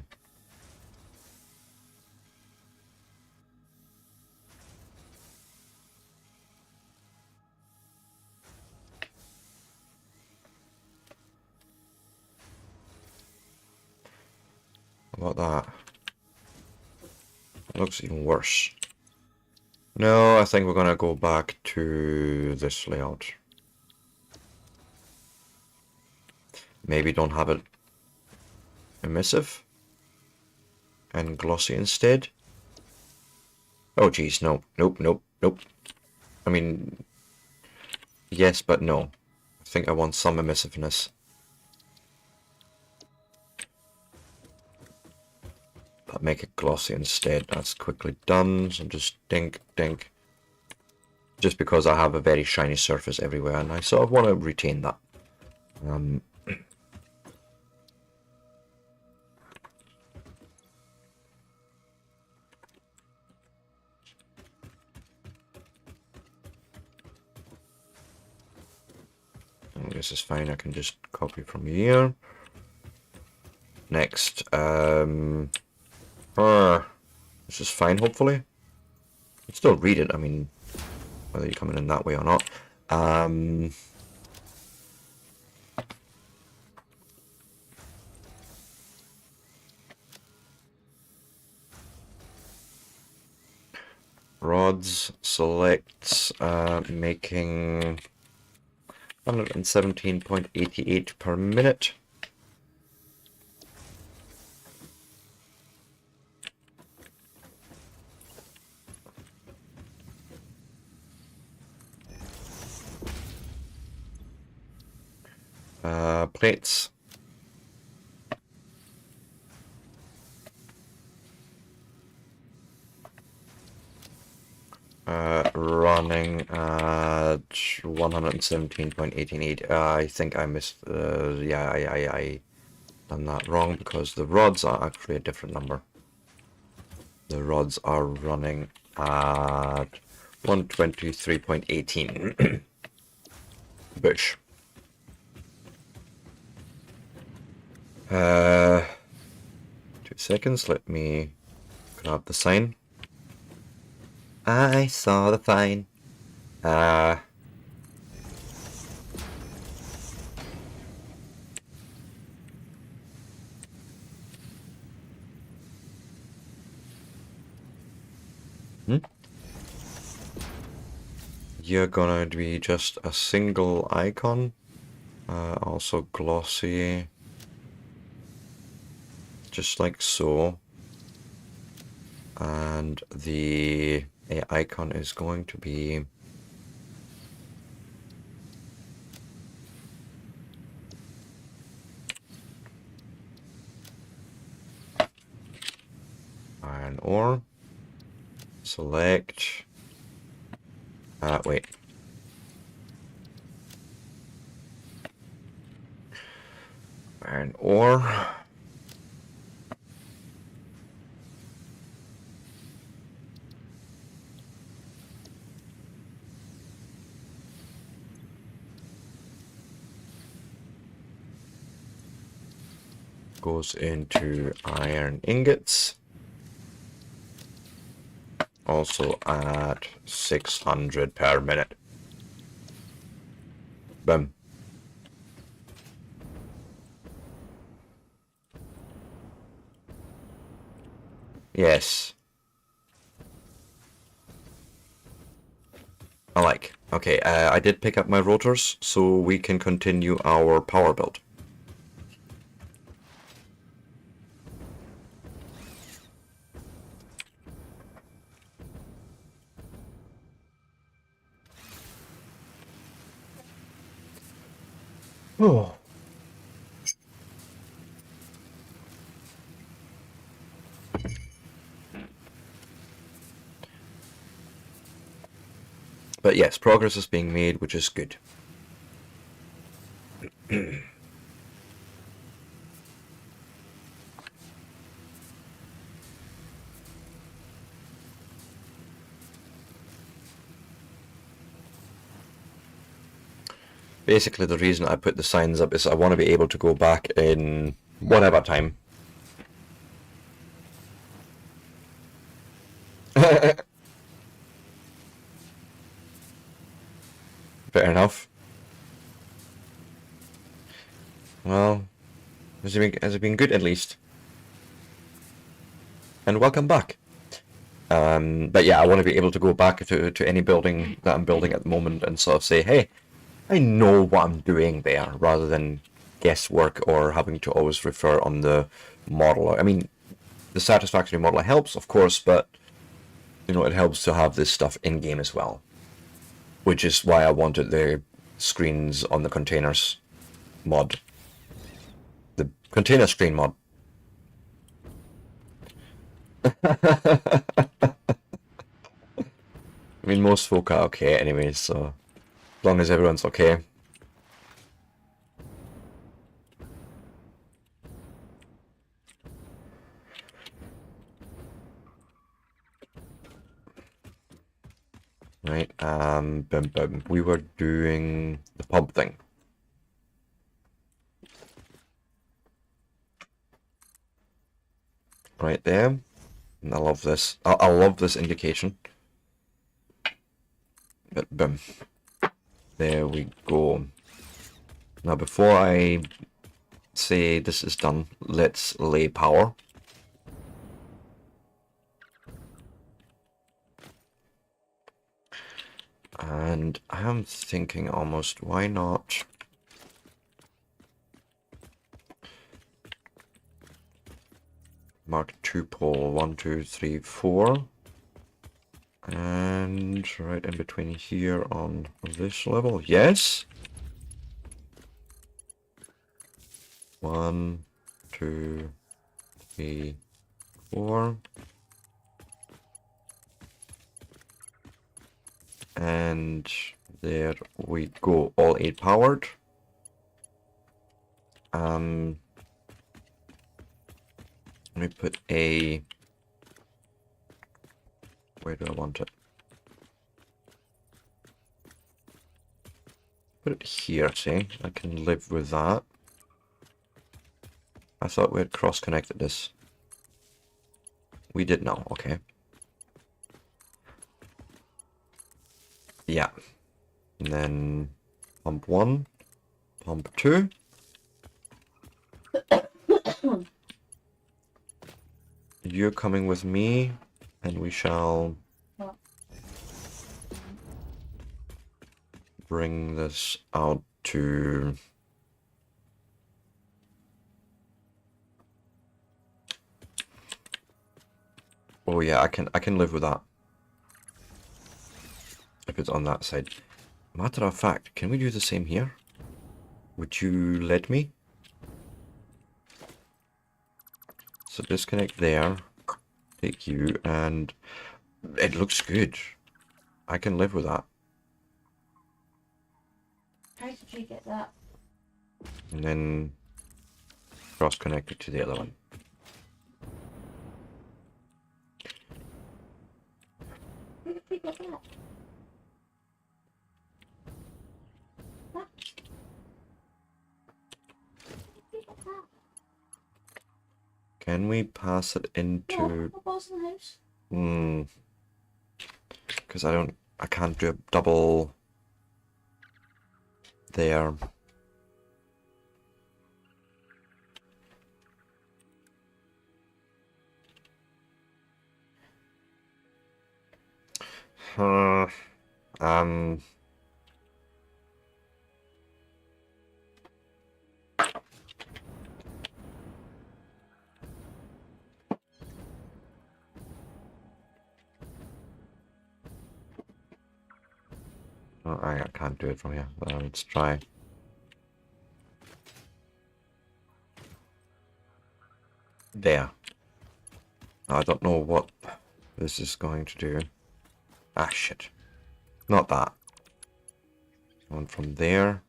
How about that? It looks even worse. No, I think we're gonna go back to this layout. Maybe don't have it emissive and glossy instead. Oh, geez, no. Nope, nope, nope. I mean, yes, but no. I think I want some emissiveness. But make it glossy instead. That's quickly done. So just dink, dink. Just because I have a very shiny surface everywhere, and I sort of want to retain that. This is fine, I can just copy from here. Next, this is fine, hopefully. You can still read it, I mean, whether you're coming in that way or not. Rods, select, making 117.88 per minute. Plates. Running at 117.88. I think I missed. Yeah, I done that wrong because the rods are actually a different number. The rods are running at 123.18. Bush. 2 seconds. Let me grab the sign. I saw the fine. You're gonna be just a single icon. Also glossy. Just like so. And the icon is going to be iron ore. Select. Wait. Iron ore. Goes into iron ingots. Also at 600 per minute. Boom. Yes. I like. Okay, I did pick up my rotors, so we can continue our power build. Oh. But yes, progress is being made, which is good. Basically, the reason I put the signs up is I want to be able to go back in whatever time. Fair enough. Well, has it been good at least? And welcome back. But yeah, I want to be able to go back to any building that I'm building at the moment and sort of say, hey, I know what I'm doing there, rather than guesswork or having to always refer on the model. I mean, the Satisfactory model helps, of course, but you know, it helps to have this stuff in game as well, which is why I wanted the screens on the containers mod, the container screen mod. I mean, most folk are okay anyway, so as long as everyone's okay. Right, we were doing the pub thing. Right there. And I love this. I love this indication. But boom. There we go. Now before I say this is done, let's lay power. And I am thinking almost, why not mark 2 pole, 1, 2, 3, 4. And right in between here on this level, yes. 1, 2, 3, 4. And there we go, all 8 powered. Let me put a, where do I want it? Put it here, see? I can live with that. I thought we had cross-connected this. We did now, okay. Yeah. And then pump 1, pump 2. You're coming with me, and we shall bring this out to oh yeah, I can live with that. If it's on that side. Matter of fact, can we do the same here? Would you let me? So disconnect there, take you, and it looks good. I can live with that. How did you get that? And then cross-connect it to the other one. Where did you get that? What? Where did you get that? Can we pass it into... What was in the house? Because I can't do a double there. Uh, um... Oh, I can't do it from here. Let's try. There. I don't know what this is going to do. Ah, shit. Not that. Going from there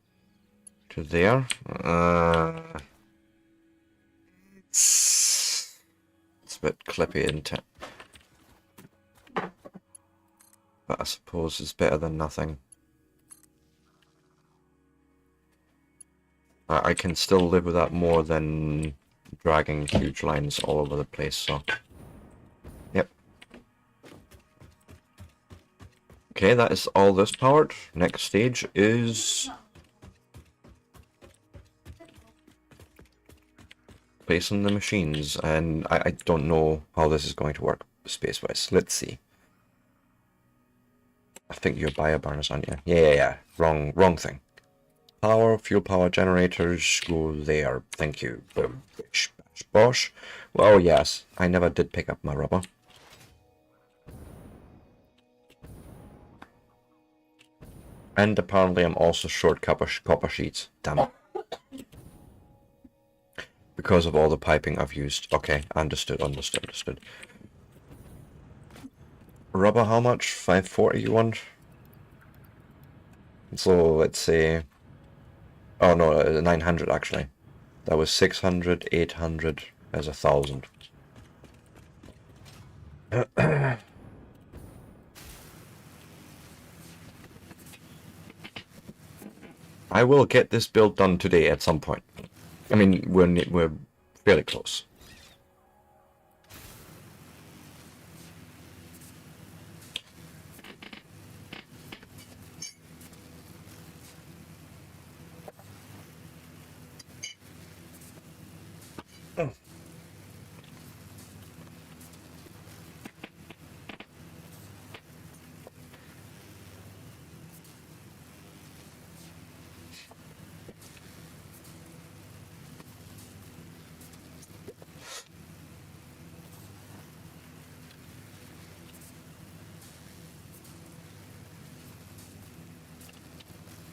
to there. It's a bit clippy, isn't it? But I suppose it's better than nothing. I can still live with that more than dragging huge lines all over the place, so... Yep. Okay, that is all this powered. Next stage is... placing the machines, and I don't know how this is going to work space-wise. Let's see. I think you're bioburners, aren't you? Yeah. Wrong thing. Power, fuel power generators, go there. Thank you. Boom. Bish, bash, bosh. Well, yes, I never did pick up my rubber. And apparently I'm also short copper sheets. Damn it. Because of all the piping I've used. Okay, understood. Rubber, how much? 540 you want? So let's say... Oh no, 900 actually. That was 600, 800, there's 1,000. I will get this build done today at some point. I mean, we're fairly close.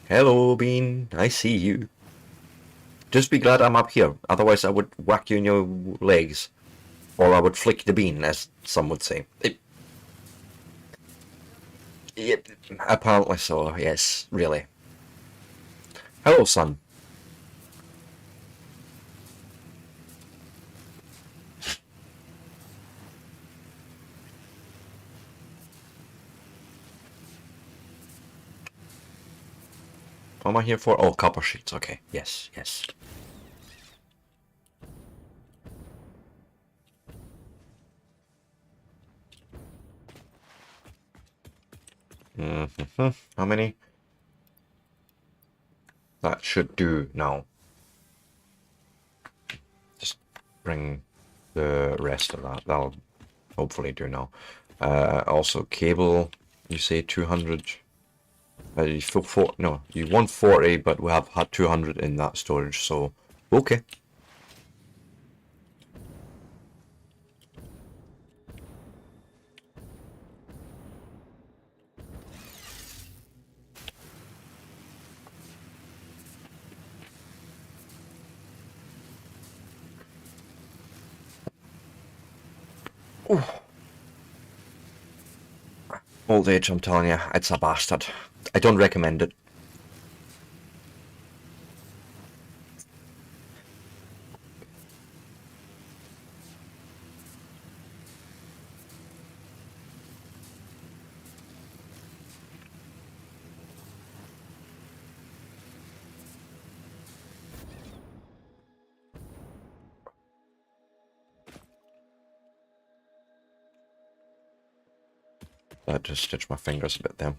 Hello, Bean. I see you. Just be glad I'm up here. Otherwise, I would whack you in your legs. Or I would flick the bean, as some would say. Yep, apparently so, yes, really. Hello, son. What am I here for? Oh, copper sheets. Okay, yes. How many? That should do now. Just bring the rest of that. That'll hopefully do now. Also, cable, you say 200. No, you want 40, but we have had 200 in that storage, so okay. Ooh. Old age, I'm telling you, it's a bastard. I don't recommend it. That just stitched my fingers a bit there.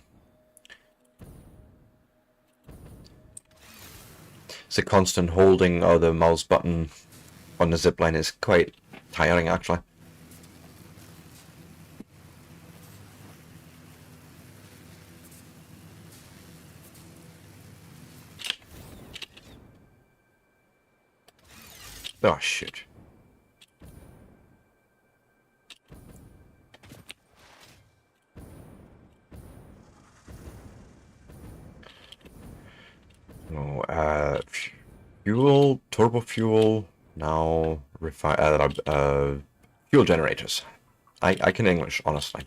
It's a constant holding of the mouse button on the zipline is quite tiring, actually. Oh, shit. No, fuel, turbo fuel, now fuel generators. I can English, honestly.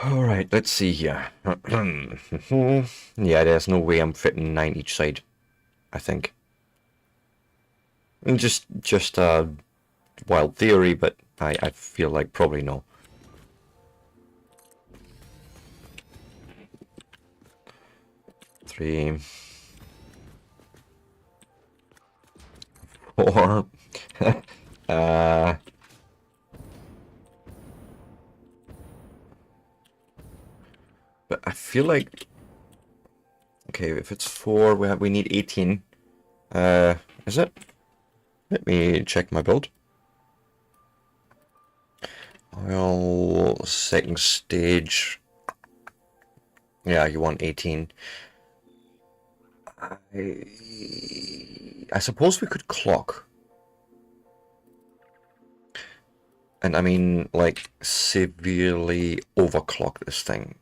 Alright, let's see here. Yeah, there's no way I'm fitting 9 each side, I think. Just wild theory, but I feel like probably no. Three, 4. But I feel like, okay, if it's 4, we need 18. Is it? Let me check my build. Well, second stage. Yeah, you want 18. I suppose we could clock. And I mean, like, severely overclock this thing.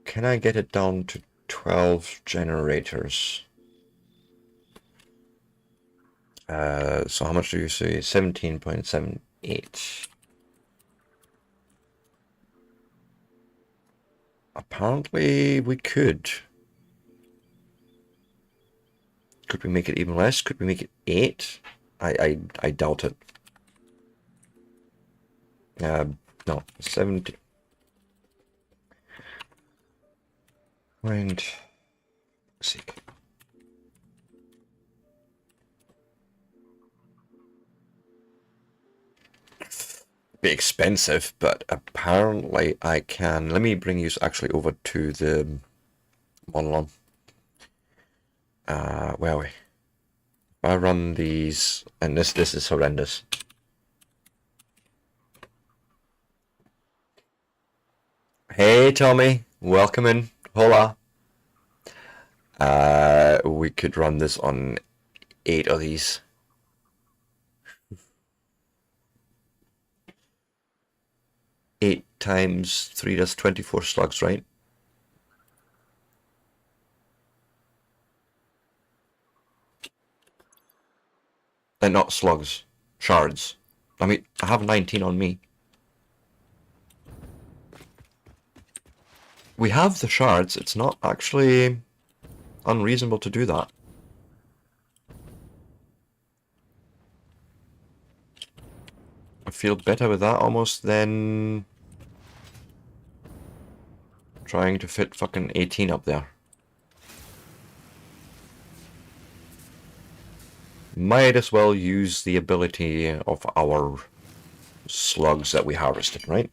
Can I get it down to 12 generators? So how much do you say? 17.78. Apparently we could. Could we make it even less? Could we make it 8? I doubt it. No, 70. Mind. Seek. Be expensive, but apparently I can. Let me bring you actually over to the monologue. Where are we? I run these, and this is horrendous. Hey Tommy, welcome in. Hola. We could run this on 8 of these. Eight times 3, that's 24 slugs, right? And not slugs, shards. I mean, I have 19 on me. We have the shards, it's not actually unreasonable to do that. I feel better with that almost than trying to fit fucking 18 up there. Might as well use the ability of our slugs that we harvested, right?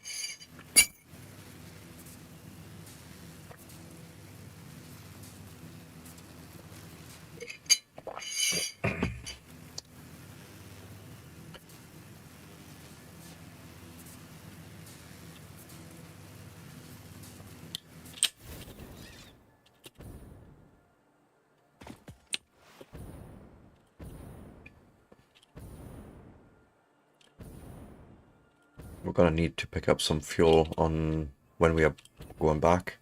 We're gonna need to pick up some fuel on when we are going back.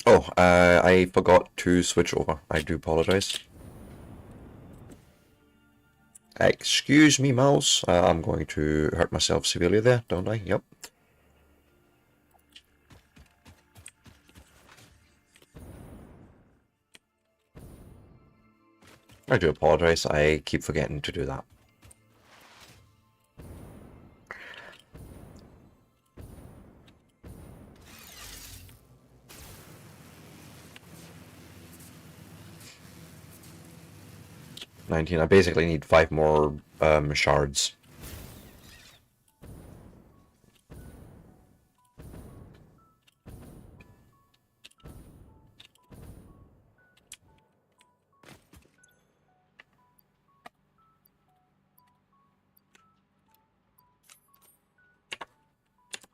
Oh, I forgot to switch over. I do apologize. Excuse me, mouse. I'm going to hurt myself severely there, don't I? Yep. I do apologize. I keep forgetting to do that. I basically need 5 more shards.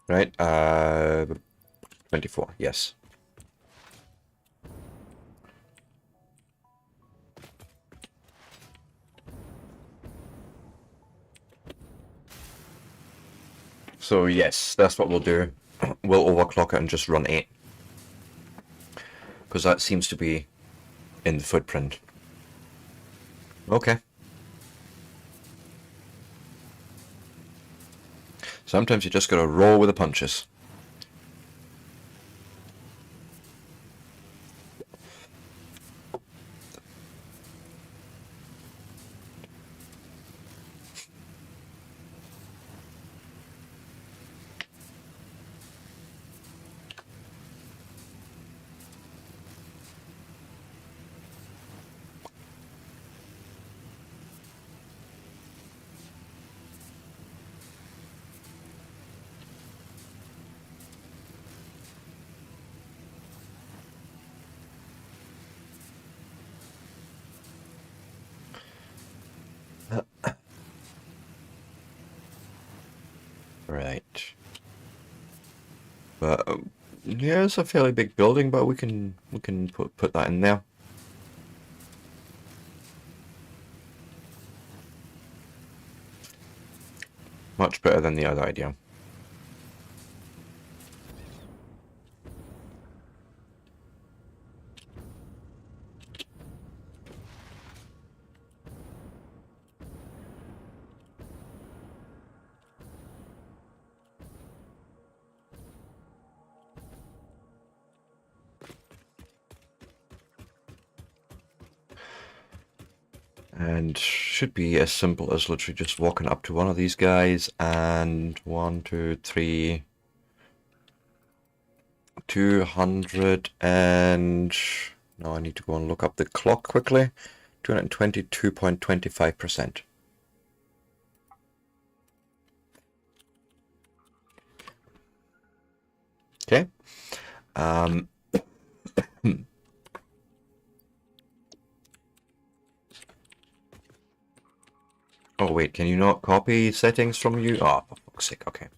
Right, 24, yes. So yes, that's what we'll do. We'll overclock it and just run 8. Because that seems to be in the footprint. Okay. Sometimes you just gotta roll with the punches. Right. But yeah, it's a fairly big building, but we can put that in there. Much better than the other idea. And should be as simple as literally just walking up to one of these guys and 1, 2, 3, 200 and now I need to go and look up the clock quickly. 222.25%. Okay. Oh wait, can you not copy settings from you? Oh, for fuck's sake, okay.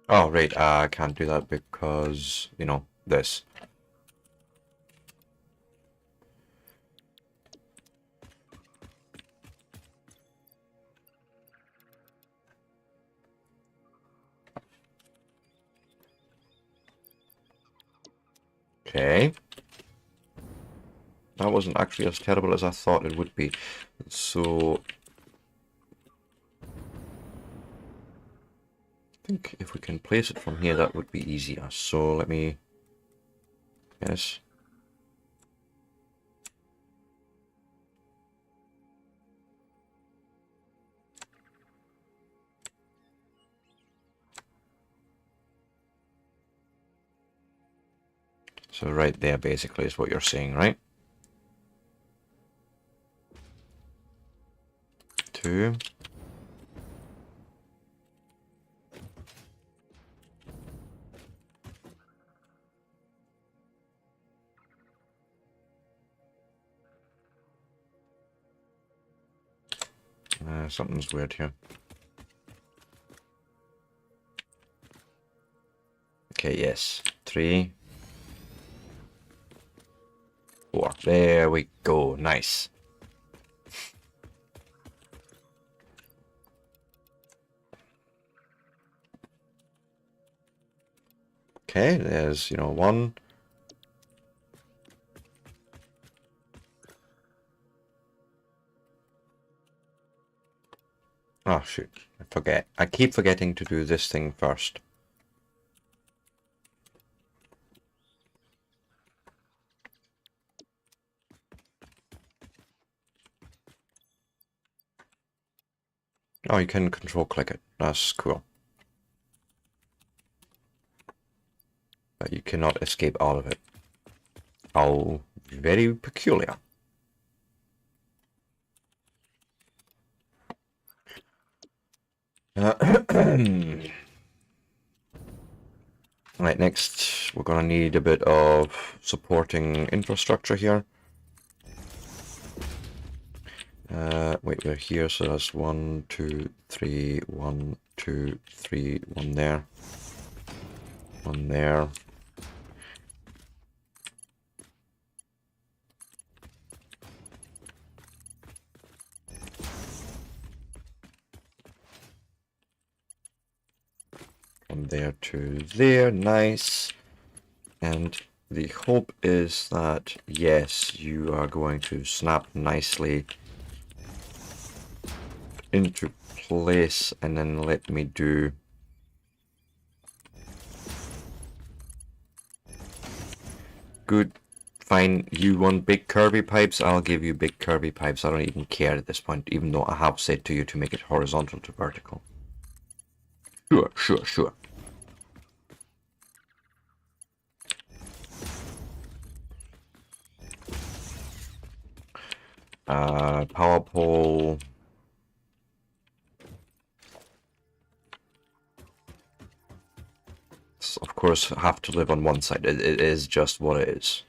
Oh, right, I can't do that because, you know, this. Okay. That wasn't actually as terrible as I thought it would be. So I think if we can place it from here, that would be easier. So let me... Yes. So right there basically is what you're saying, right? 2. Something's weird here. Okay, yes. 3, 4. There we go. Nice. Okay, there's, you know, 1. Oh, shoot. I forget. I keep forgetting to do this thing first. Oh, you can control click it. That's cool. But you cannot escape out of it. Oh, very peculiar. Right, next we're going to need a bit of supporting infrastructure here. Wait, we're here, so that's 1, 2, 3, 1, 2, 3, 1 there. 1 there. From there to there, nice. And the hope is that, yes, you are going to snap nicely into place, and then let me do good. Fine, you want big curvy pipes, I'll give you big curvy pipes. I don't even care at this point, even though I have said to you to make it horizontal to vertical. Sure, sure, sure. Power pole. does, of course, have to live on one side. It is just what it is.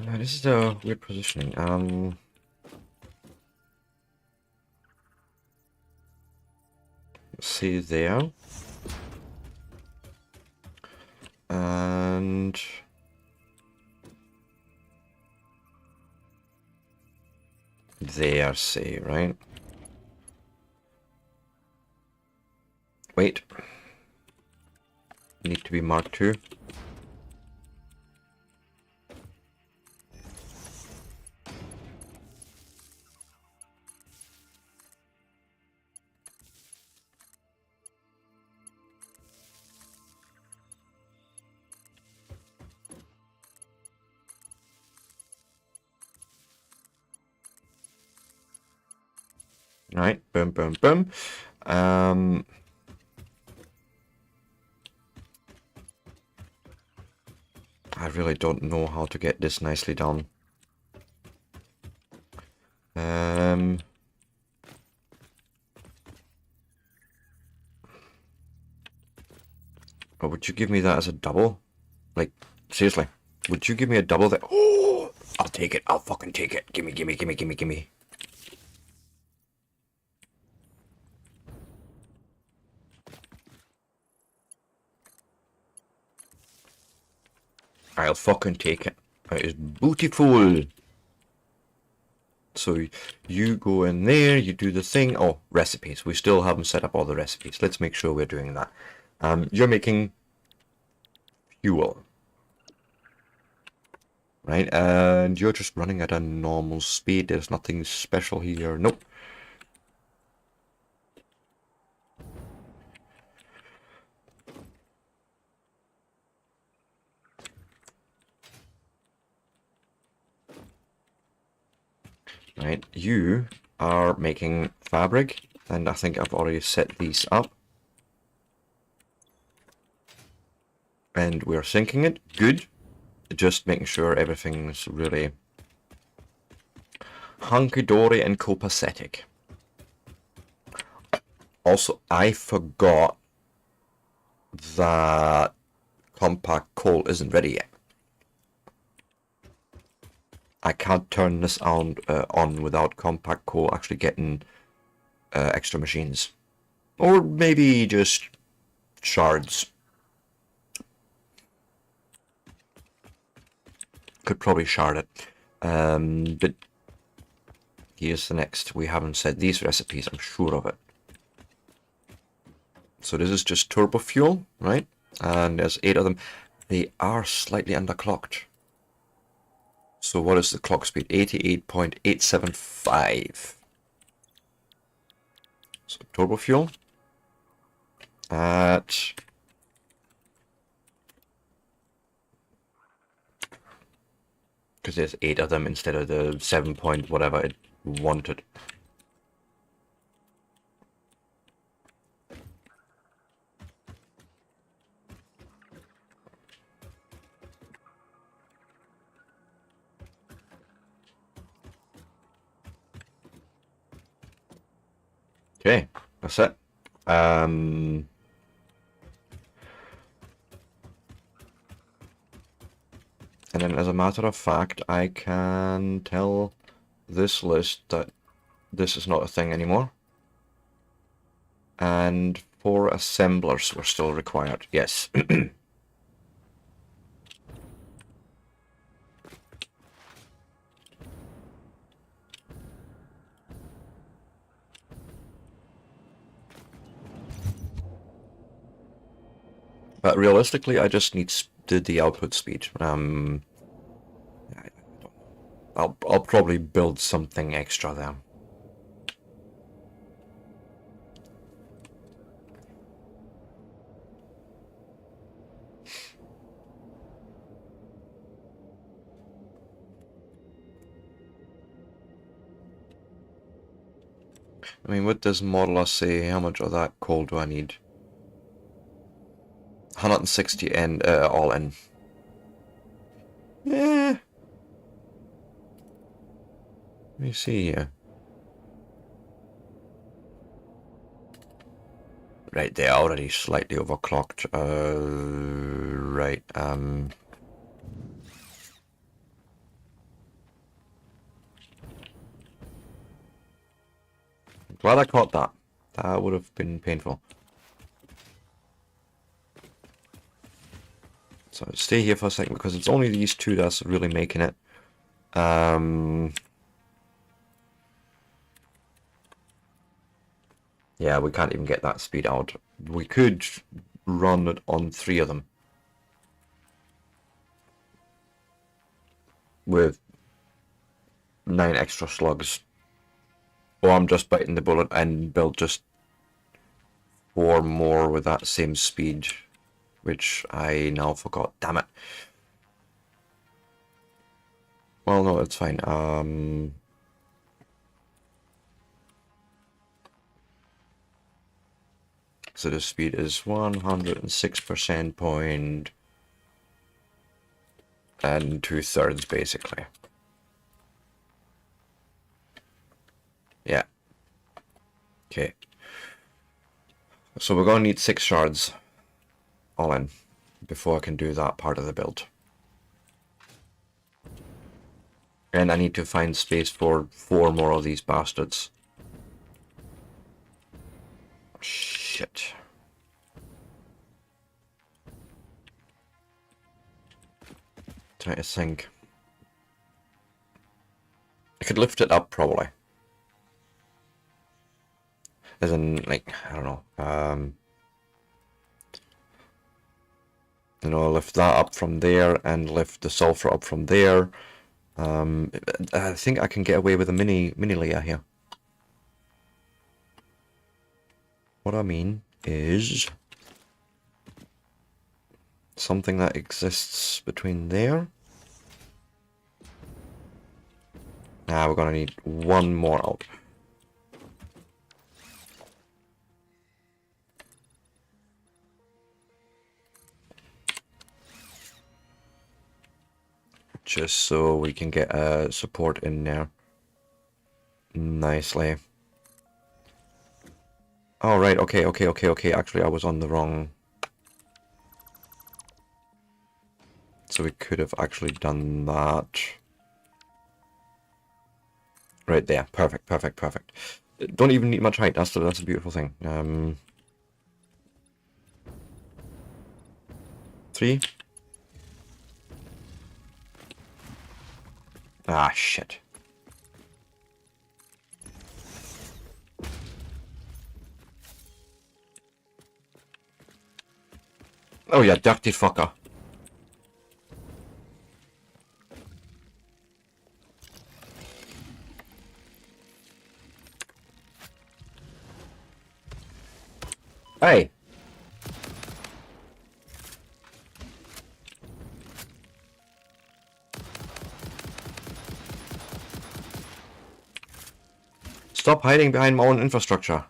This is a weird positioning. Let's see there. And there, say, right? Wait. Need to be marked too. Right, boom, boom, boom. I really don't know how to get this nicely done. But would you give me that as a double? Like, seriously, would you give me a double that? Oh, I'll take it. I'll fucking take it. Gimme, gimme, gimme, gimme, gimme. I'll fucking take it. It is beautiful. So you go in there, you do the thing. Oh, recipes. We still haven't set up all the recipes. Let's make sure we're doing that. You're making fuel. Right, and you're just running at a normal speed. There's nothing special here. Nope. Right, you are making fabric, and I think I've already set these up. And we're syncing it. Good. Just making sure everything's really hunky-dory and copacetic. Also, I forgot that compact coal isn't ready yet. I can't turn this on without compact coal actually getting extra machines. Or maybe just shards. Could probably shard it. But here's the next. We haven't said these recipes, I'm sure of it. So this is just turbo fuel, right? And there's 8 of them. They are slightly underclocked. So what is the clock speed? 88.875. So turbo fuel at because there's 8 of them instead of the 7 point whatever it wanted. Okay, that's it. And then as a matter of fact, I can tell this list that this is not a thing anymore. And 4 assemblers were still required. Yes. But realistically, I just need the output speed. I'll probably build something extra there. I mean, what does Modeler say? How much of that coal do I need? 160 and all in. Yeah. Let me see here. Right, they're already slightly overclocked. Right, glad I caught that. That would have been painful. So stay here for a second because it's only these two that's really making it. Yeah, we can't even get that speed out. We could run it on 3 of them. With 9 extra slugs. Or I'm just biting the bullet and build just 4 more with that same speed. Which I now forgot. Damn it. Well, no, it's fine. So the speed is 106% point and 2/3 basically. Yeah. Okay. So we're gonna need 6 shards all in before I can do that part of the build. And I need to find space for 4 more of these bastards. Shit. Trying to think. I could lift it up probably. As in, like, I don't know. You know, lift that up from there and lift the sulfur up from there. I think I can get away with a mini layer here. What I mean is something that exists between there. Now we're gonna need 1 more out. Just so we can get support in there nicely. Oh, right, okay. Actually, I was on the wrong... So we could have actually done that. Right there. Perfect. Don't even need much height. That's a beautiful thing. 3. Ah, shit. Oh, yeah, dirty fucker. Hey. Stop hiding behind my own infrastructure.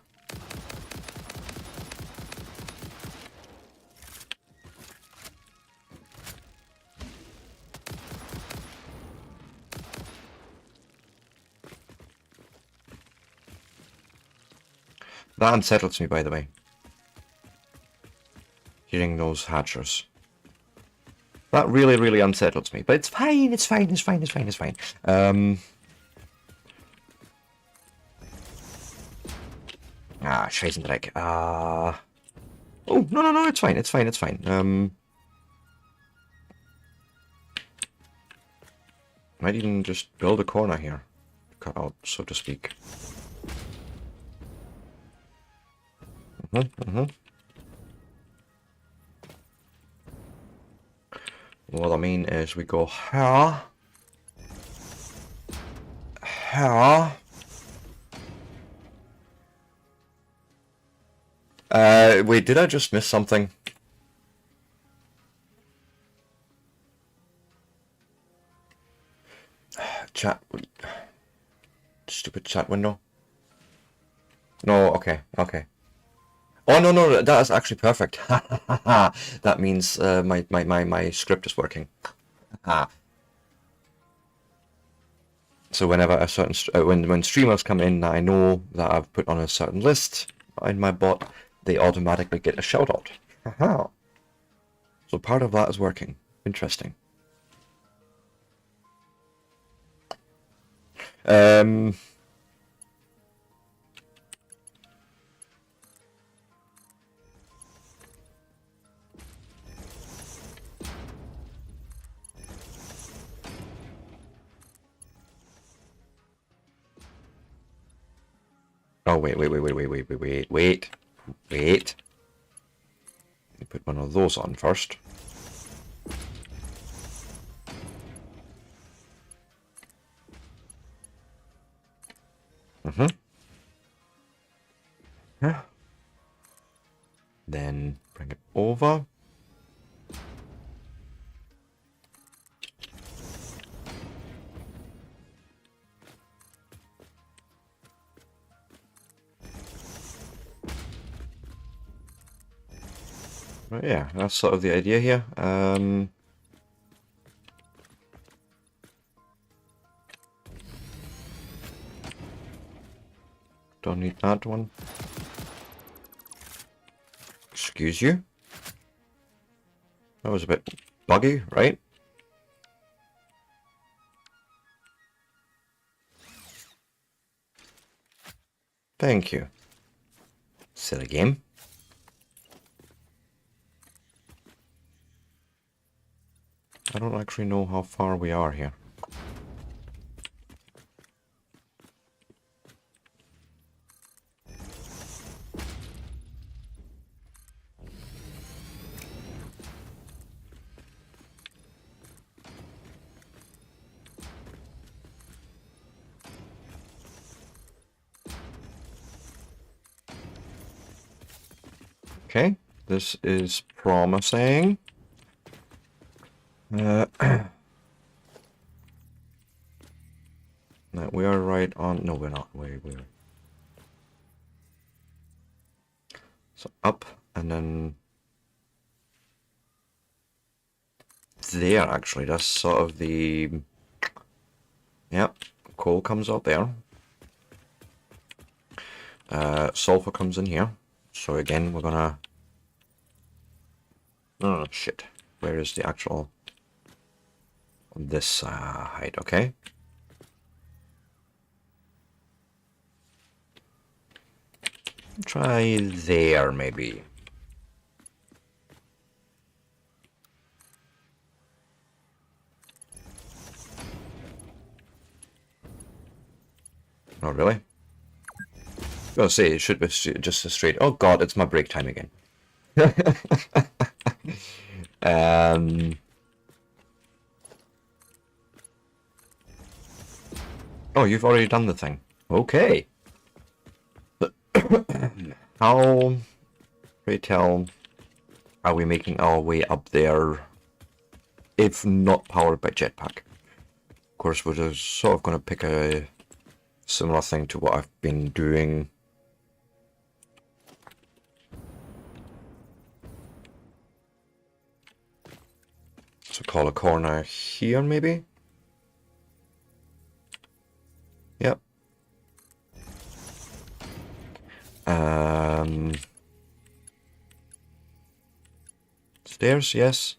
That unsettles me, by the way. Hearing those hatchers. That really unsettles me. But it's fine, it's fine. Ah, Scheißendreck. Oh, no, it's fine. Might even just build a corner here. Cut out, so to speak. What I mean is we go here. Wait, did I just miss something? Chat. Stupid chat window. No, okay. Oh, no, that is actually perfect. That means my script is working. So whenever a certain when streamers come in that I know that I've put on a certain list in my bot, they automatically get a shout out. Haha. So part of that is working. Interesting. Oh, wait. Let me put one of those on first. Yeah. Then bring it over. Right, yeah, that's sort of the idea here. Don't need that one. Excuse you. That was a bit buggy, right? Thank you. Silly game. I don't actually know how far we are here. Okay, this is promising. No, we are right on. No, we're not. We're so up and then there. Actually, that's sort of the. Yep, coal comes out there. Sulfur comes in here. So again, we're gonna. Oh shit! Where is the actual? On this height, okay. Try there, maybe. Oh, really? I'll say it should be just a straight. Oh god, it's my break time again. Oh, you've already done the thing. Okay. How, pray tell, are we making our way up there if not powered by jetpack? Of course, we're just sort of going to pick a similar thing to what I've been doing. So call a corner here, maybe? Yep. Stairs, yes.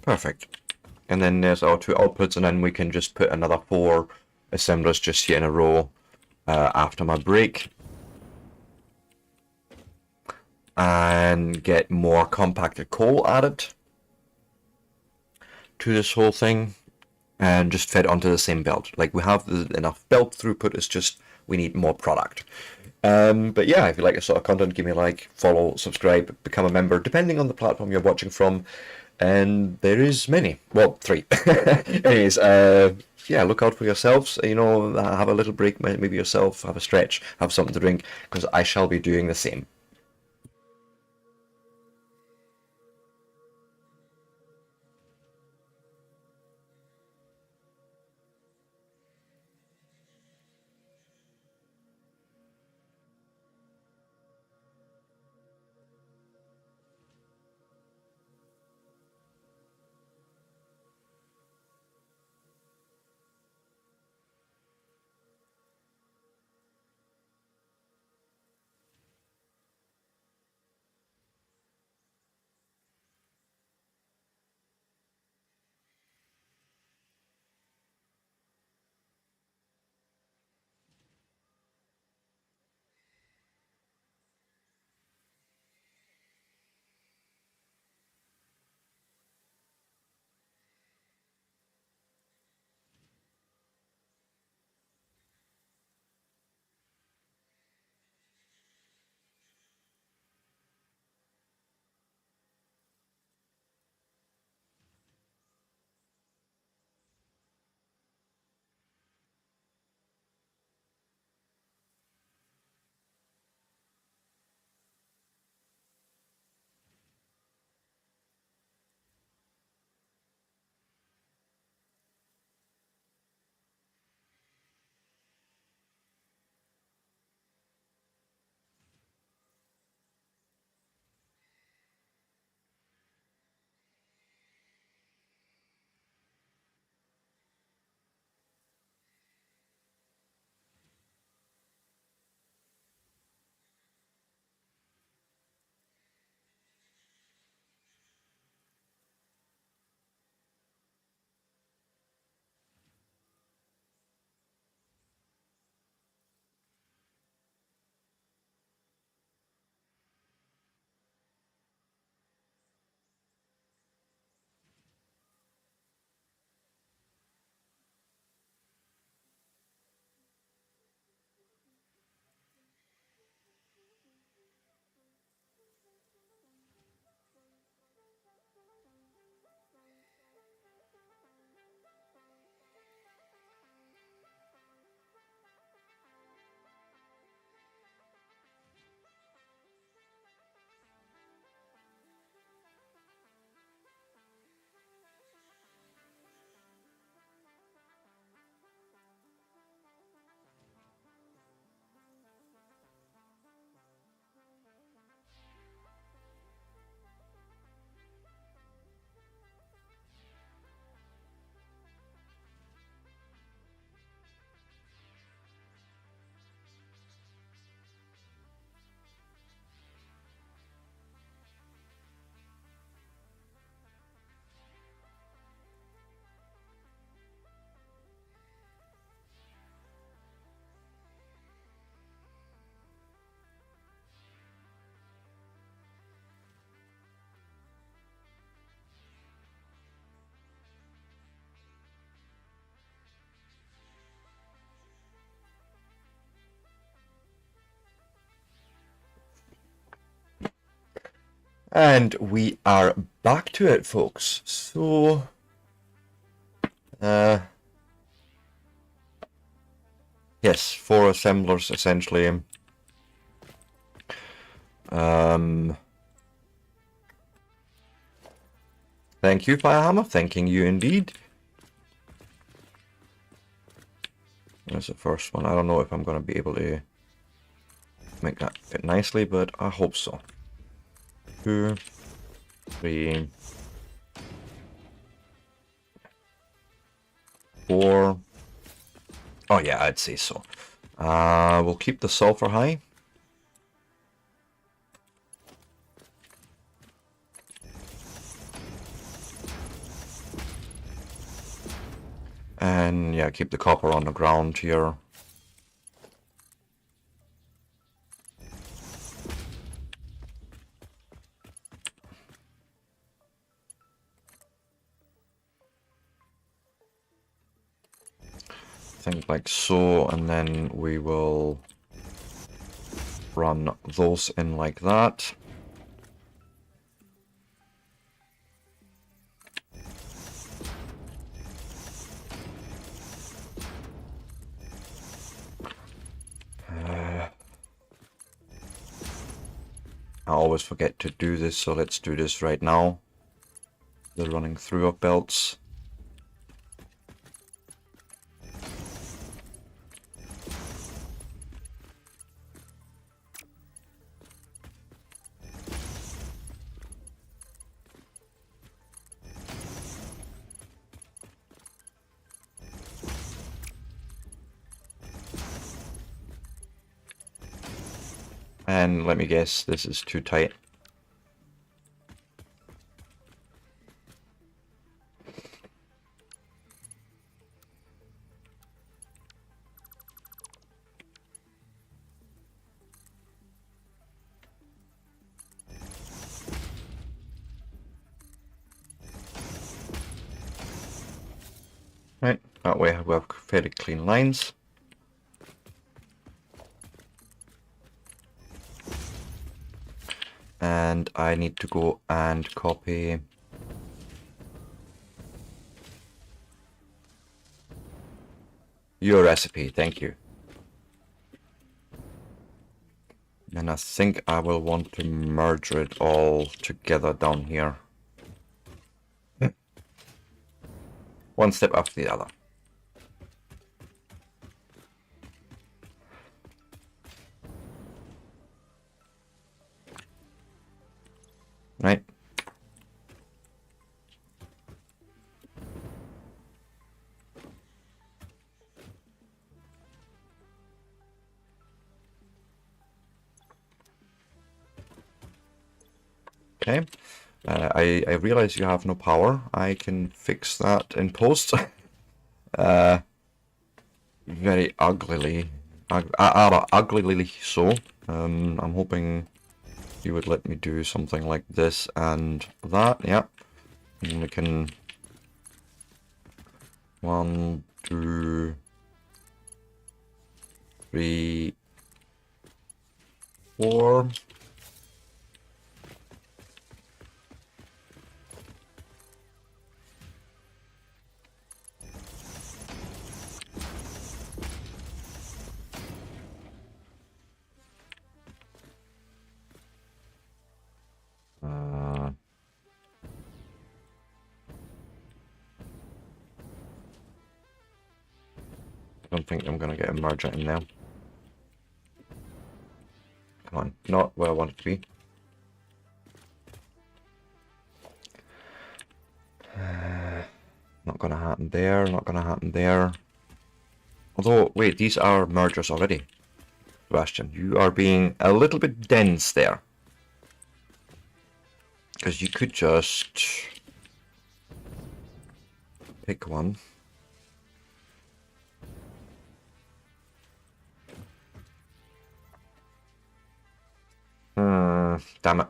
Perfect. And then there's our two outputs, and then we can just put another 4 assemblers just here in a row after my break. And get more compacted coal added to this whole thing. And just fed onto the same belt. Like, we have enough belt throughput, it's just we need more product. But yeah, if you like this sort of content, give me a like, follow, subscribe, become a member, depending on the platform you're watching from. And there is many. Well, 3. Anyways, yeah, look out for yourselves. You know, have a little break, maybe yourself, have a stretch, have something to drink, because I shall be doing the same. And we are back to it, folks. So, yes, 4 assemblers essentially. Thank you, Firehammer. Thanking you indeed. There's the first one. I don't know if I'm going to be able to make that fit nicely, but I hope so. 2, 3, 4. Oh yeah, I'd say so. We'll keep the sulfur high. And yeah, keep the copper on the ground here. Think like so, and then we will run those in like that. I always forget to do this, so let's do this right now. The running through of belts. And let me guess, this is too tight. Right, that way we have very clean lines. And I need to go and copy your recipe, thank you. And I think I will want to merge it all together down here. One step after the other. Right. Okay. I realize you have no power. I can fix that in post. Very uglily. Uglily so. I'm hoping you would let me do something like this and that. Yep. And we can 1, 2, 3, 4. I don't think I'm going to get a merger in there. Come on, not where I want it to be. Not going to happen there, not going to happen there. Although, wait, these are mergers already. Sebastian, you are being a little bit dense there. Because you could just pick one. Damn it.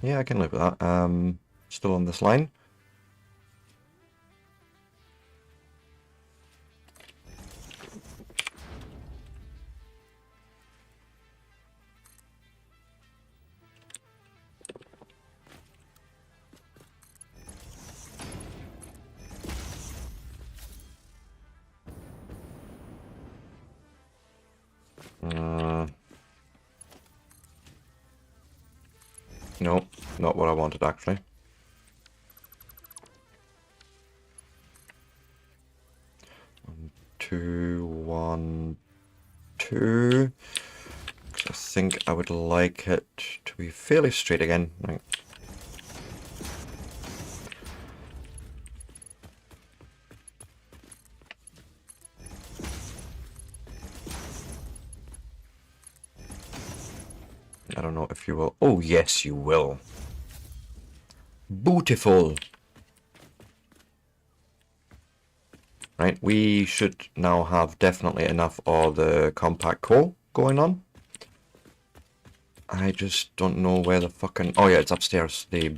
Yeah, I can live with that. Still on this line. No, not what I wanted actually. Two, 1, 2. 'Cause I think I would like it to be fairly straight again. Right. I don't know if you will. Oh, yes, you will. Beautiful. Right, we should now have definitely enough of the compact coal going on. I just don't know where the fucking... Oh yeah, it's upstairs. I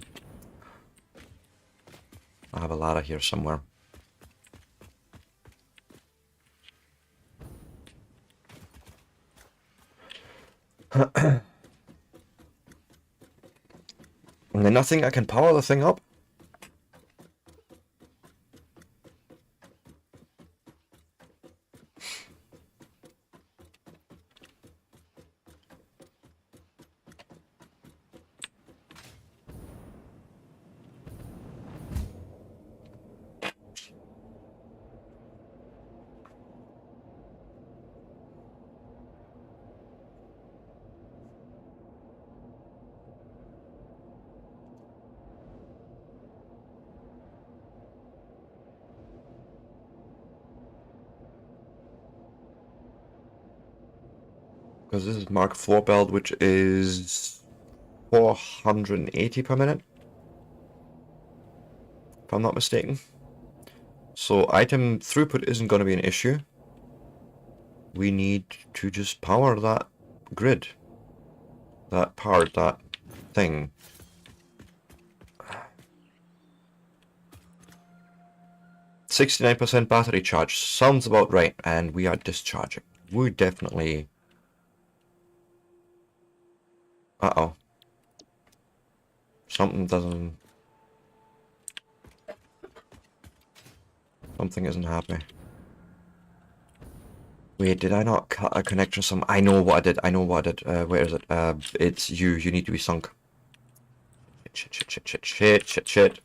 have a ladder here somewhere. And then nothing, I can power the thing up. Because this is Mark IV build, which is 480 per minute, if I'm not mistaken. So item throughput isn't going to be an issue. We need to just power that grid. That thing. %69% battery charge. Sounds about right. And we are discharging. We definitely... Uh-oh. Something isn't happy. Wait, did I not cut a connection some... I know what I did. Where is it? It's you. You need to be sunk. Shit.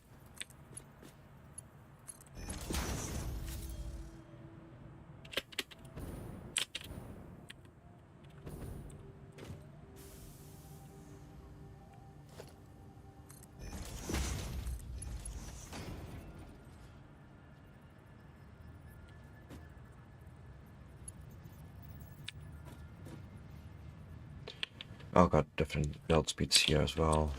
Oh god, different build speeds here as well.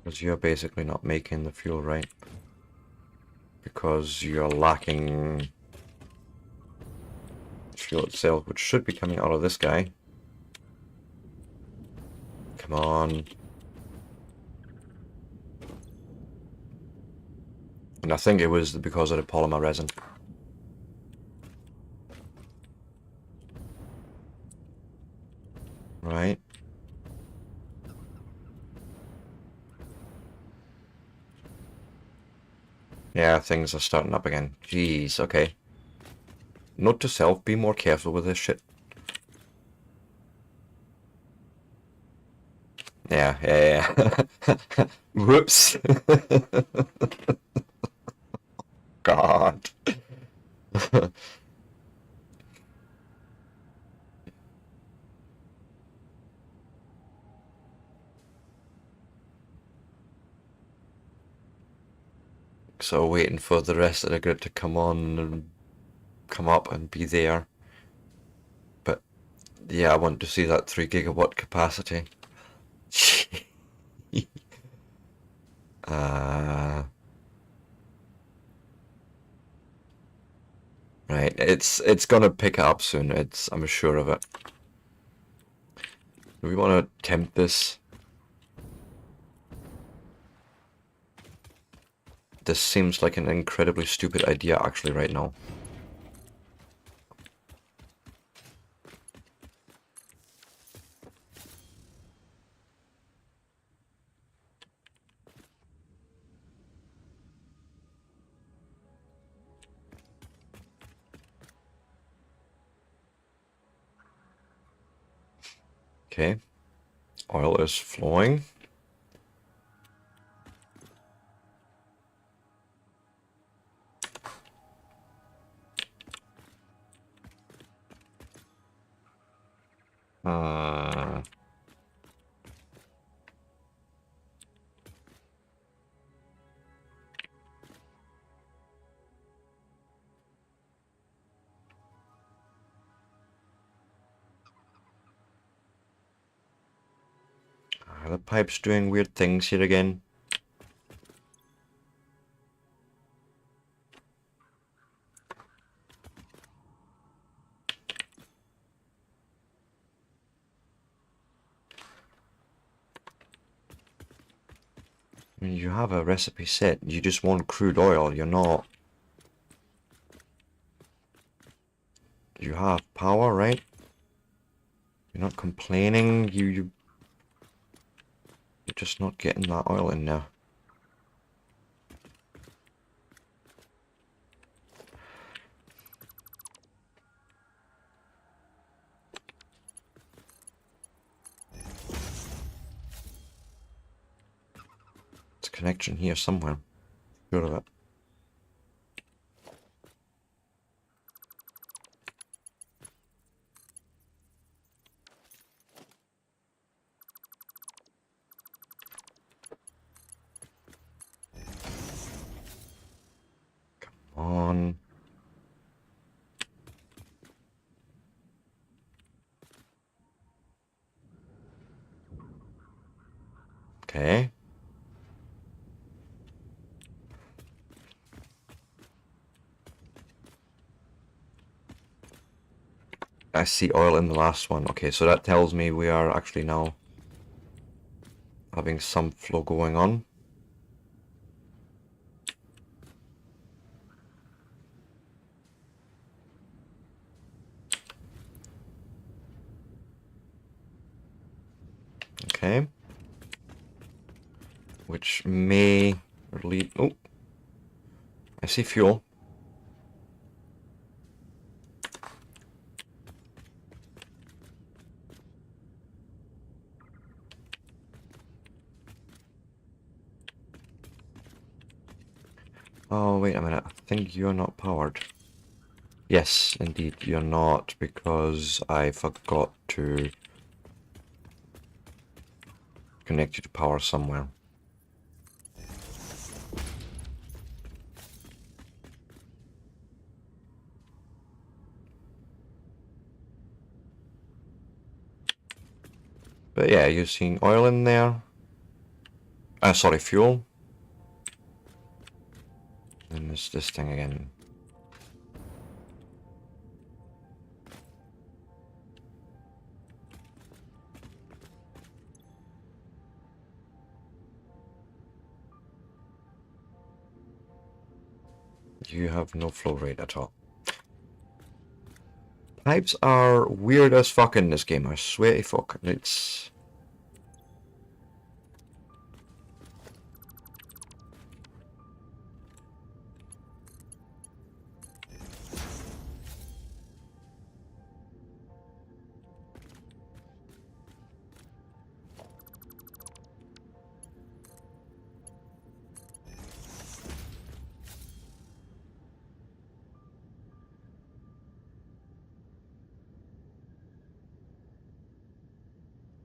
Because you're basically not making the fuel, right? Because you're lacking fuel itself, which should be coming out of this guy. Come on. And I think it was because of the polymer resin. Right. Yeah, things are starting up again. Jeez, okay. Note to self, be more careful with this shit. Yeah. Whoops. God. So waiting for the rest of the grid to come on and come up and be there. But Yeah, I want to see that 3 gigawatt capacity. uh, right, it's gonna pick it up soon. I'm sure of it. Do we want to attempt this? This seems like an incredibly stupid idea actually right now. Okay, oil is flowing. The pipe's doing weird things here again. I mean, you have a recipe set. You just want crude oil. You're not... You have power, right? You're not complaining. You're just not getting that oil in there. It's a connection here somewhere. Sure of it. On. Okay. I see oil in the last one. Okay, so that tells me we are actually now having some flow going on. Okay. Which may lead... Oh! I see fuel. Oh, wait a minute. I think you're not powered. Yes, indeed, you're not, because I forgot to connect you to power somewhere. But yeah, you're seeing oil in there. Sorry, fuel. And there's this thing again. You have no flow rate at all. Pipes are weird as fuck in this game, I swear to fuck. It's...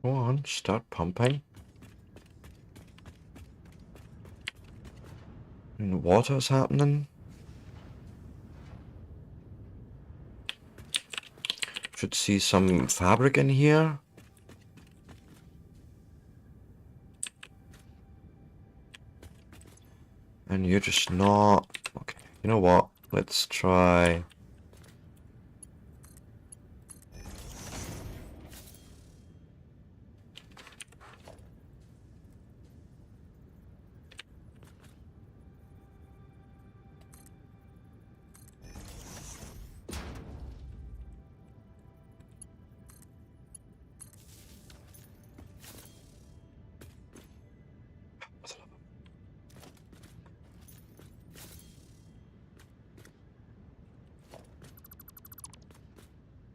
Go on, start pumping. And water's happening. Should see some fabric in here. And you're just not... Okay, you know what? Let's try...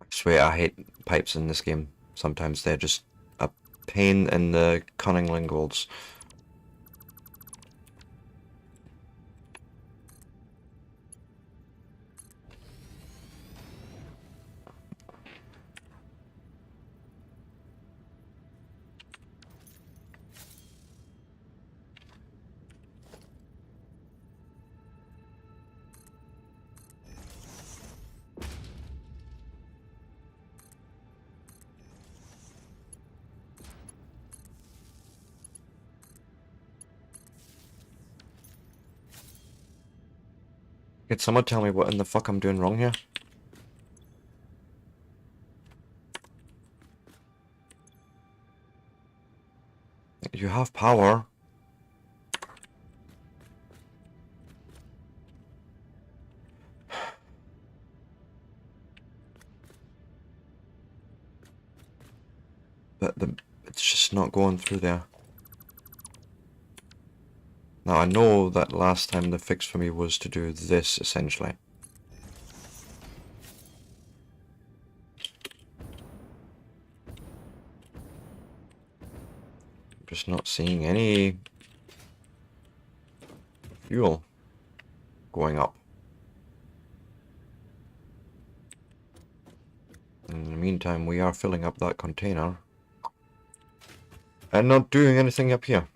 I swear I hate pipes in this game. Sometimes they're just a pain in the cunning linguals. Can someone tell me what in the fuck I'm doing wrong here? You have power. But it's just not going through there. Now I know that last time the fix for me was to do this, essentially. I'm just not seeing any fuel going up. In the meantime, we are filling up that container. And not doing anything up here.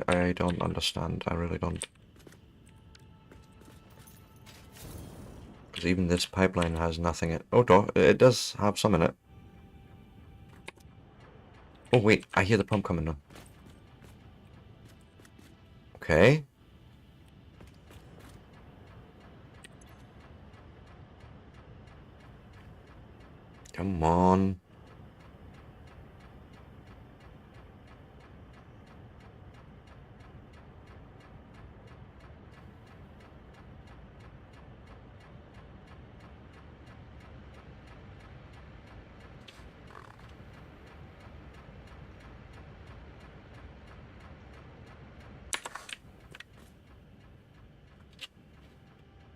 I don't understand. I really don't. Because even this pipeline has nothing in... Oh, it does have some in it. Oh, wait. I hear the pump coming now. Okay. Come on.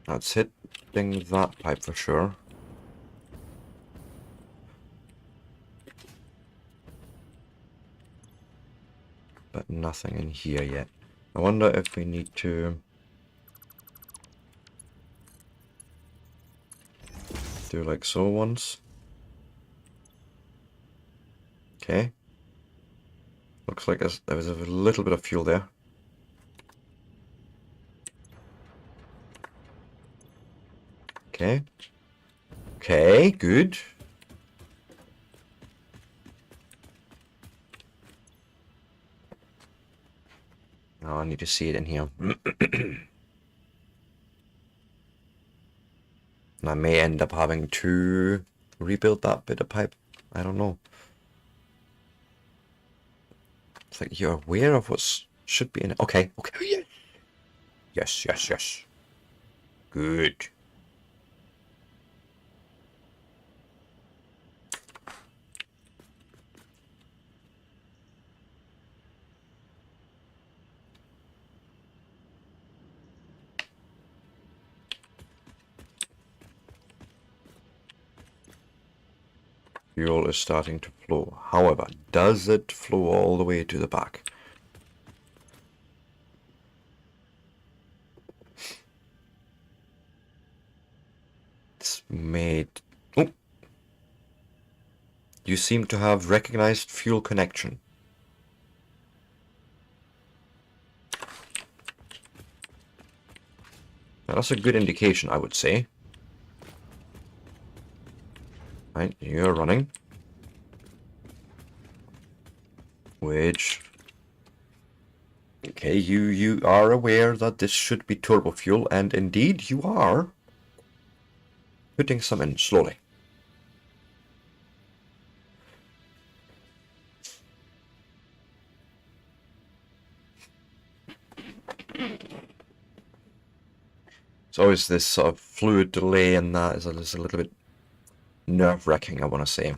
That's hitting that pipe for sure. But nothing in here yet. I wonder if we need to do like so once. Okay. Looks like there was a little bit of fuel there. Okay. Okay, good. Oh, I need to see it in here. And I may end up having to rebuild that bit of pipe. I don't know. It's like you're aware of what should be in it. Okay, okay. Yes. Yes, yes, yes. Good. Fuel is starting to flow. However, does it flow all the way to the back? It's made You seem to have recognized fuel connection. Now, that's a good indication, I would say. Right, you're running. Which... Okay, you are aware that this should be turbo fuel, and indeed you are putting some in slowly. It's always this sort of fluid delay, and that is a little bit nerve-wracking, I want to say.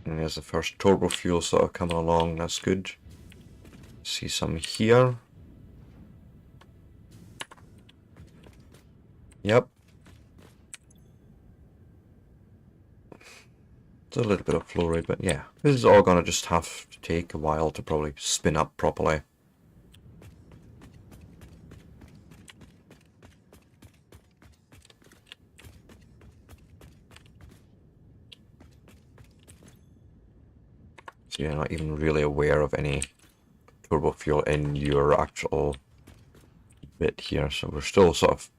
And there's the first turbo fuel sort of coming along, that's good. See some here. Yep. It's a little bit of flow rate, but yeah. This is all gonna just have to take a while to probably spin up properly. So you're not even really aware of any turbo fuel in your actual bit here, so we're still sort of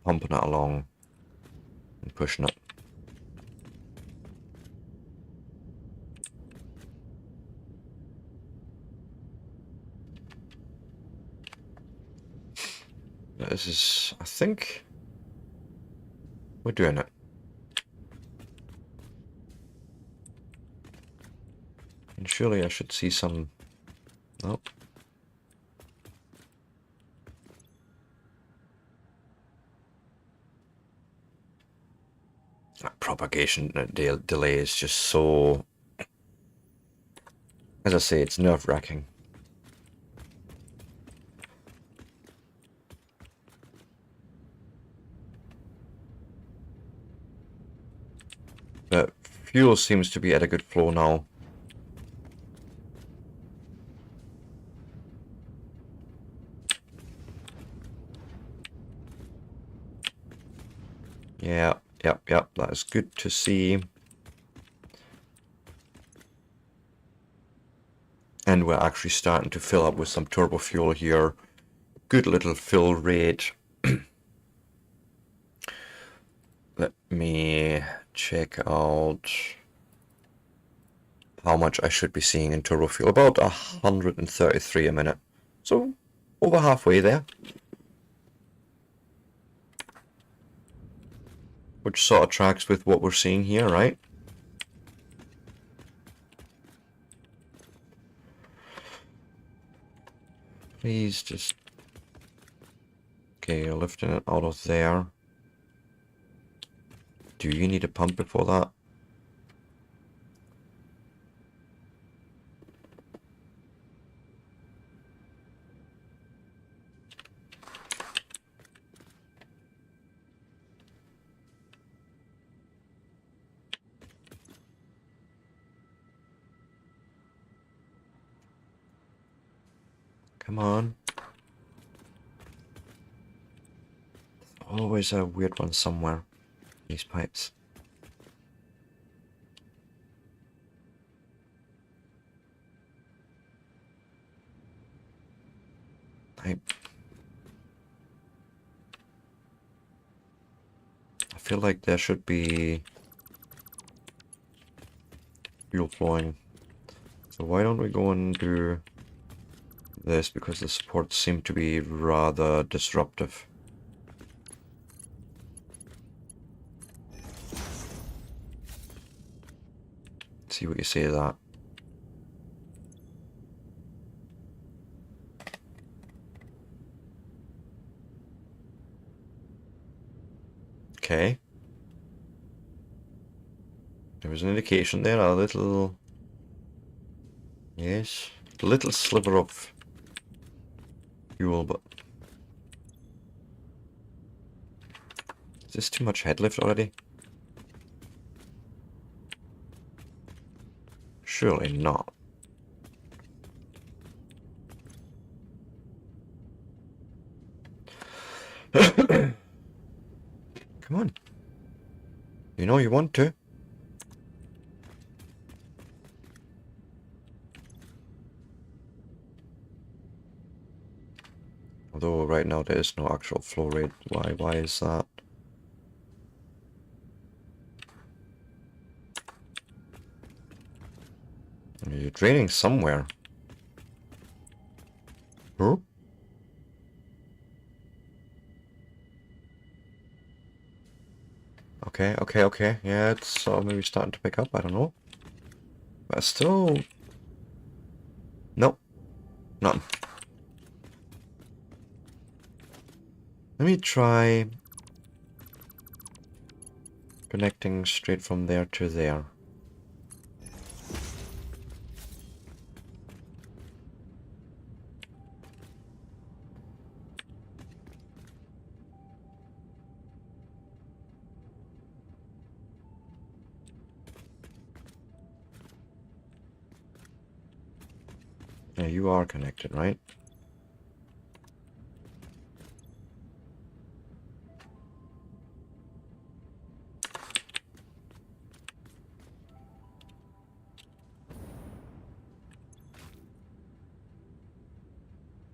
pumping it along and pushing it. This is, I think, we're doing it. And surely I should see some... Nope. That propagation delay is just so... As I say, it's nerve-wracking. But fuel seems to be at a good flow now. Yeah, yep, that is good to see. And we're actually starting to fill up with some turbo fuel here. Good little fill rate. Let me check out how much I should be seeing in turbo fuel. About 133 a minute. So over halfway there. Which sort of tracks with what we're seeing here, right? Please just... Okay, you're lifting it out of there. Do you need a pump before that? Come on. Always a weird one somewhere. These pipes. I feel like there should be fuel flowing. So why don't we go and do this, because the supports seem to be rather disruptive. See what you say to that. Okay. There was an indication there, a little... Yes, a little sliver of fuel, but... Is this too much head lift already? Surely not. Come on. You know you want to. Although right now there is no actual flow rate. Why is that? You're draining somewhere. Huh? Okay. Yeah, it's maybe starting to pick up. I don't know. But still... Nope. Nothing. Let me try connecting straight from there to there. Yeah, you are connected, right?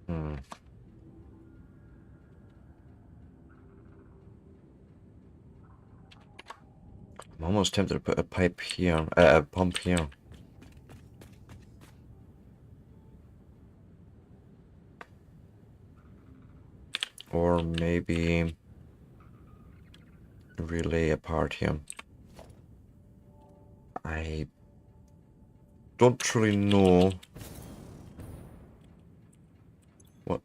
Hmm. I'm almost tempted to put a pipe here, a pump here. Or maybe relay a part here. I don't truly know what.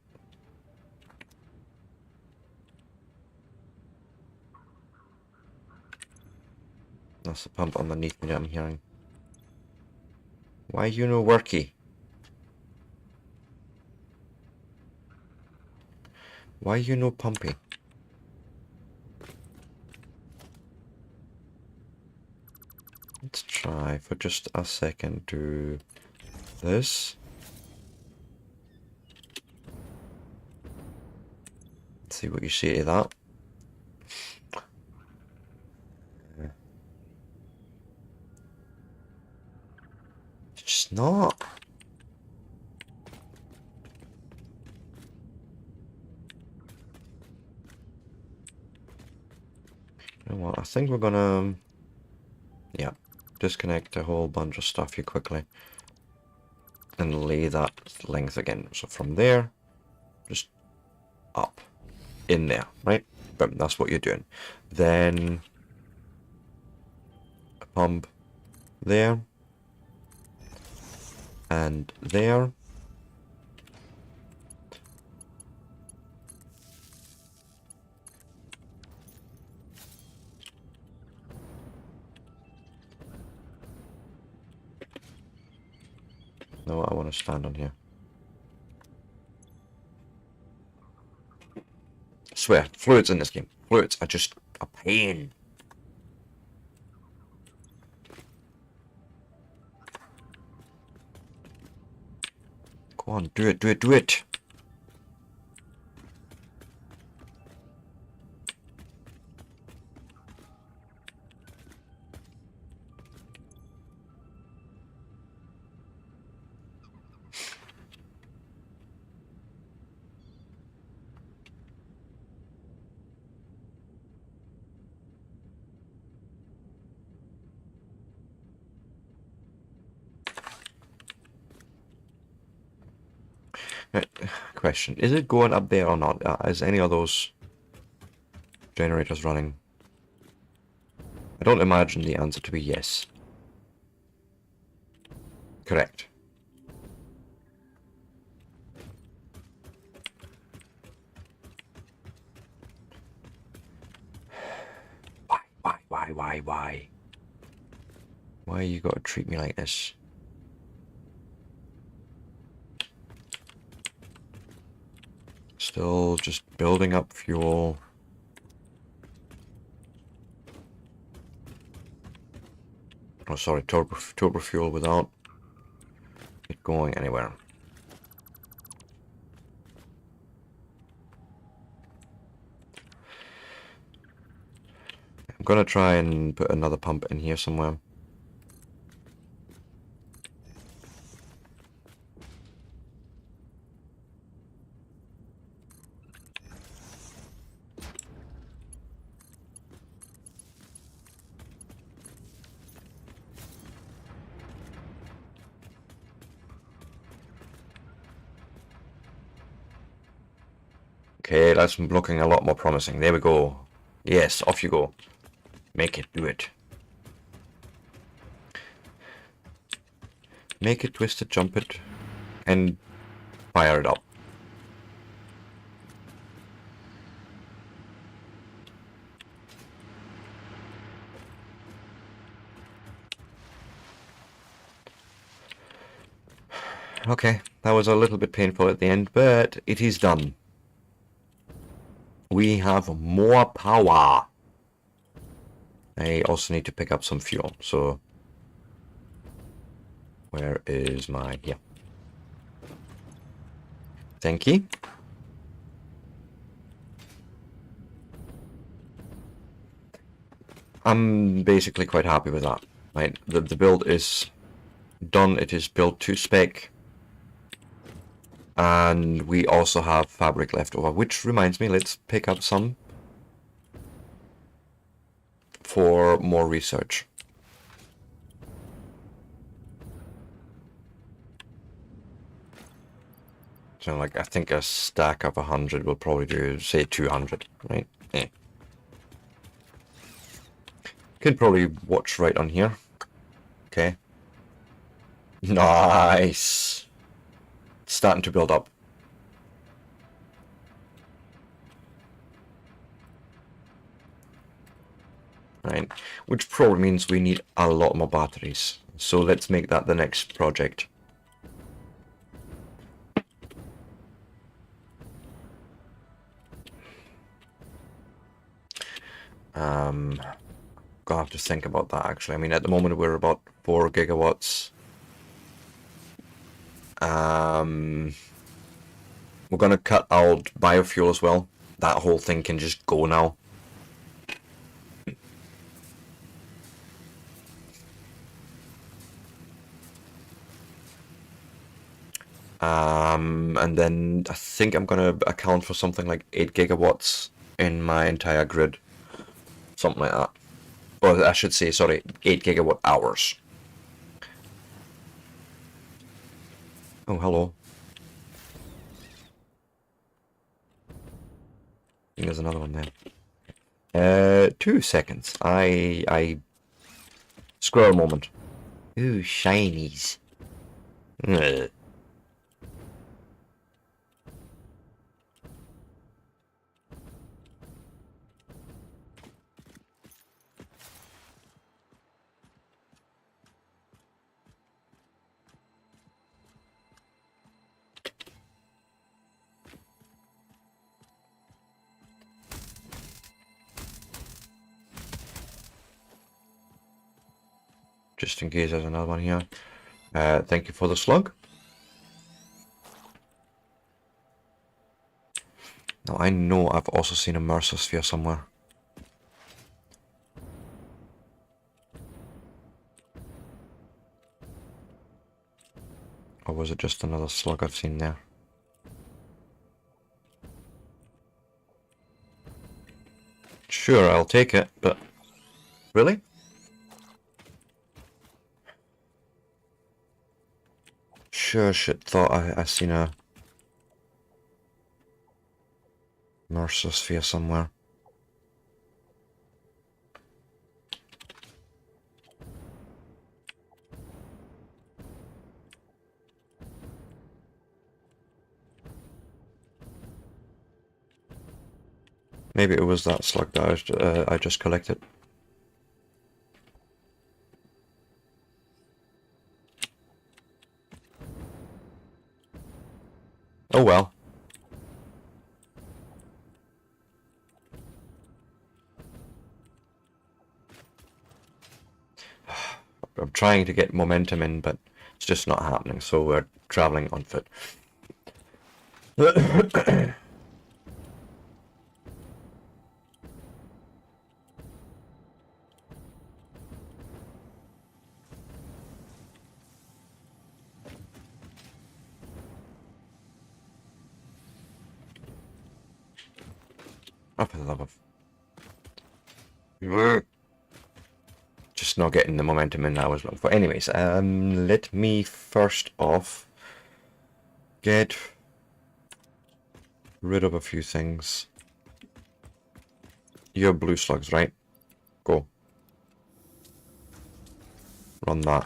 That's the pump underneath me that I'm hearing. Why you no worky? Why you no pumpy? Let's try for just a second do this. Let's see what you say to that. It's just not. You know what? I think we're gonna, yeah, disconnect a whole bunch of stuff here quickly and lay that length again. So from there, just up in there, right? Boom, that's what you're doing. Then a pump there and there. No, I want to stand on here. I swear, fluids in this game. Fluids are just a pain. Go on, do it. Question, is it going up there or not? Is any of those generators running? I don't imagine the answer to be yes. Correct. Why? Why you gotta treat me like this? Still just building up fuel. Oh, sorry, turbo fuel without it going anywhere. gonna try and put another pump in here somewhere. Okay, that's looking a lot more promising. There we go. Yes, off you go. Make it, do it. Make it, twist it, jump it, and fire it up. Okay, that was a little bit painful at the end, but it is done. We have more power. I also need to pick up some fuel, so where is my... yeah. Thank you. I'm basically quite happy with that. Right, the build is done. It is built to spec. And we also have fabric left over, which reminds me, let's pick up some for more research. So like, I think a stack of 100 will probably do, say 200, right? Yeah. Could probably watch right on here. Okay. Nice. Starting to build up. Right, which probably means we need a lot more batteries. So let's make that the next project. Gonna have to think about that actually. I mean, at the moment we're about 4 gigawatts. We're gonna cut out biofuel as well. That whole thing can just go now. And then I think I'm gonna account for something like 8 gigawatts in my entire grid. Something like that. Or I should say, sorry, 8 gigawatt hours. Oh, hello. There's another one there. 2 seconds. I squirrel moment. Ooh, shinies. Ugh. Just in case there's another one here. Thank you for the slug. Now I know I've also seen a MOAR sphere somewhere. Or was it just another slug I've seen there? Sure, I'll take it, but... really? Sure shit, thought I seen a MOAR sphere somewhere. Maybe it was that slug that I just collected. Oh well. I'm trying to get momentum in, but it's just not happening, so we're traveling on foot. Oh, for the love of... Ugh. Just not getting the momentum in now as well. But anyways, let me first off get rid of a few things. You're blue slugs, right? Go. Run that.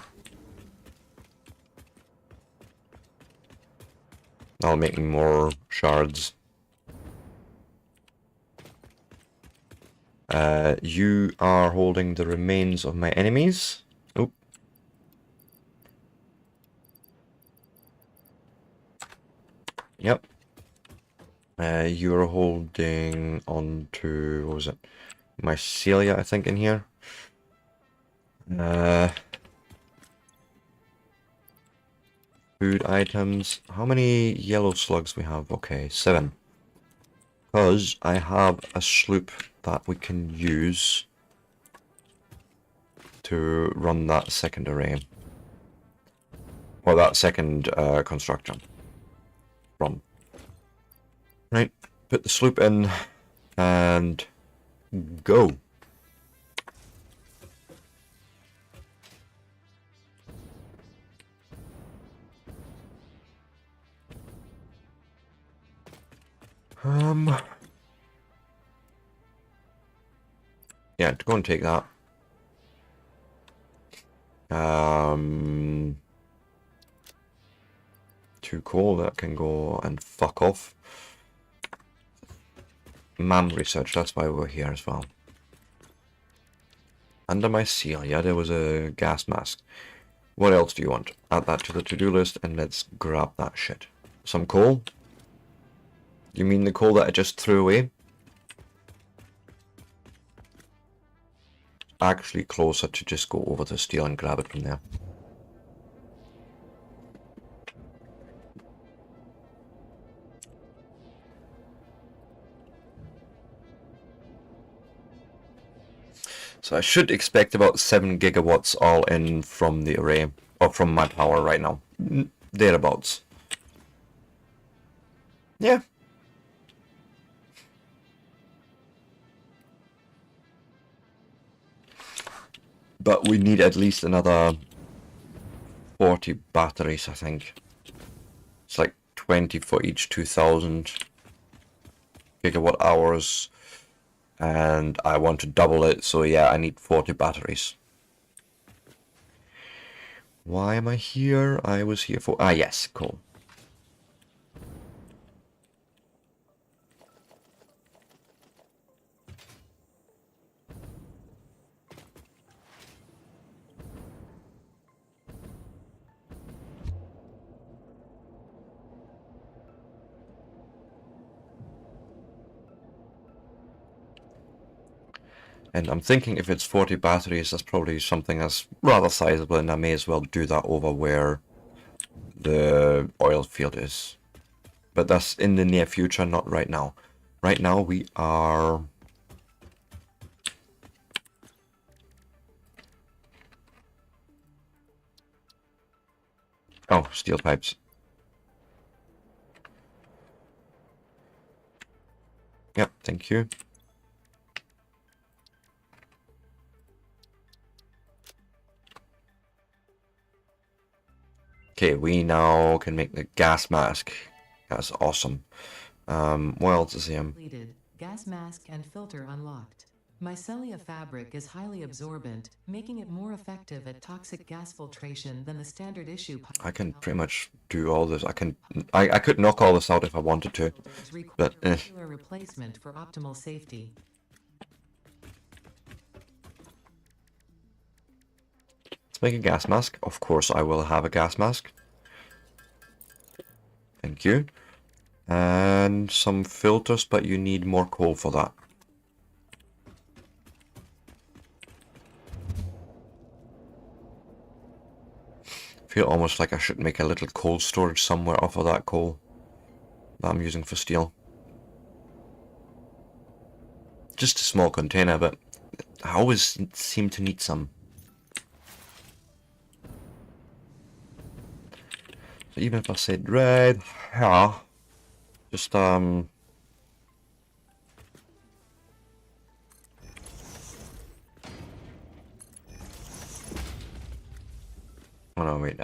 That'll make me more shards. You are holding the remains of my enemies. Oop. Yep. You're holding on to, what was it? Mycelia, I think, in here. Food items. How many yellow slugs we have? Okay, 7. Because I have a sloop that we can use to run that second array. Or that second construction. Run. Right, put the sloop in and go. Yeah, to go and take that. 2 coal, that can go and fuck off. MAM research, that's why we're here as well. Under Mycelia, there was a gas mask. What else do you want? Add that to the to-do list and let's grab that shit. Some coal? You mean the coal that I just threw away? Actually closer to just go over to steel and grab it from there. So I should expect about 7 gigawatts all in from the array, or from my power right now. Thereabouts. Yeah. But we need at least another 40 batteries, I think. It's like 20 for each 2000 gigawatt hours. And I want to double it, so yeah, I need 40 batteries. Why am I here? I was here for... Ah, yes, cool. And I'm thinking if it's 40 batteries, that's probably something that's rather sizable, and I may as well do that over where the oil field is. But that's in the near future, not right now. Right now we are... Oh, steel pipes. Yep, thank you. Okay, we now can make the gas mask. That's awesome. What else is here? Completed. Gas mask and filter unlocked. Mycelia fabric is highly absorbent, making it more effective at toxic gas filtration than the standard issue. I can pretty much do all this. I could knock all this out if I wanted to, but replacement for optimal safety. Let's make a gas mask. Of course I will have a gas mask. Thank you. And some filters, but you need more coal for that. I feel almost like I should make a little coal storage somewhere off of that coal that I'm using for steel. Just a small container, but I always seem to need some. So even if I said red, yeah, just Oh no, wait.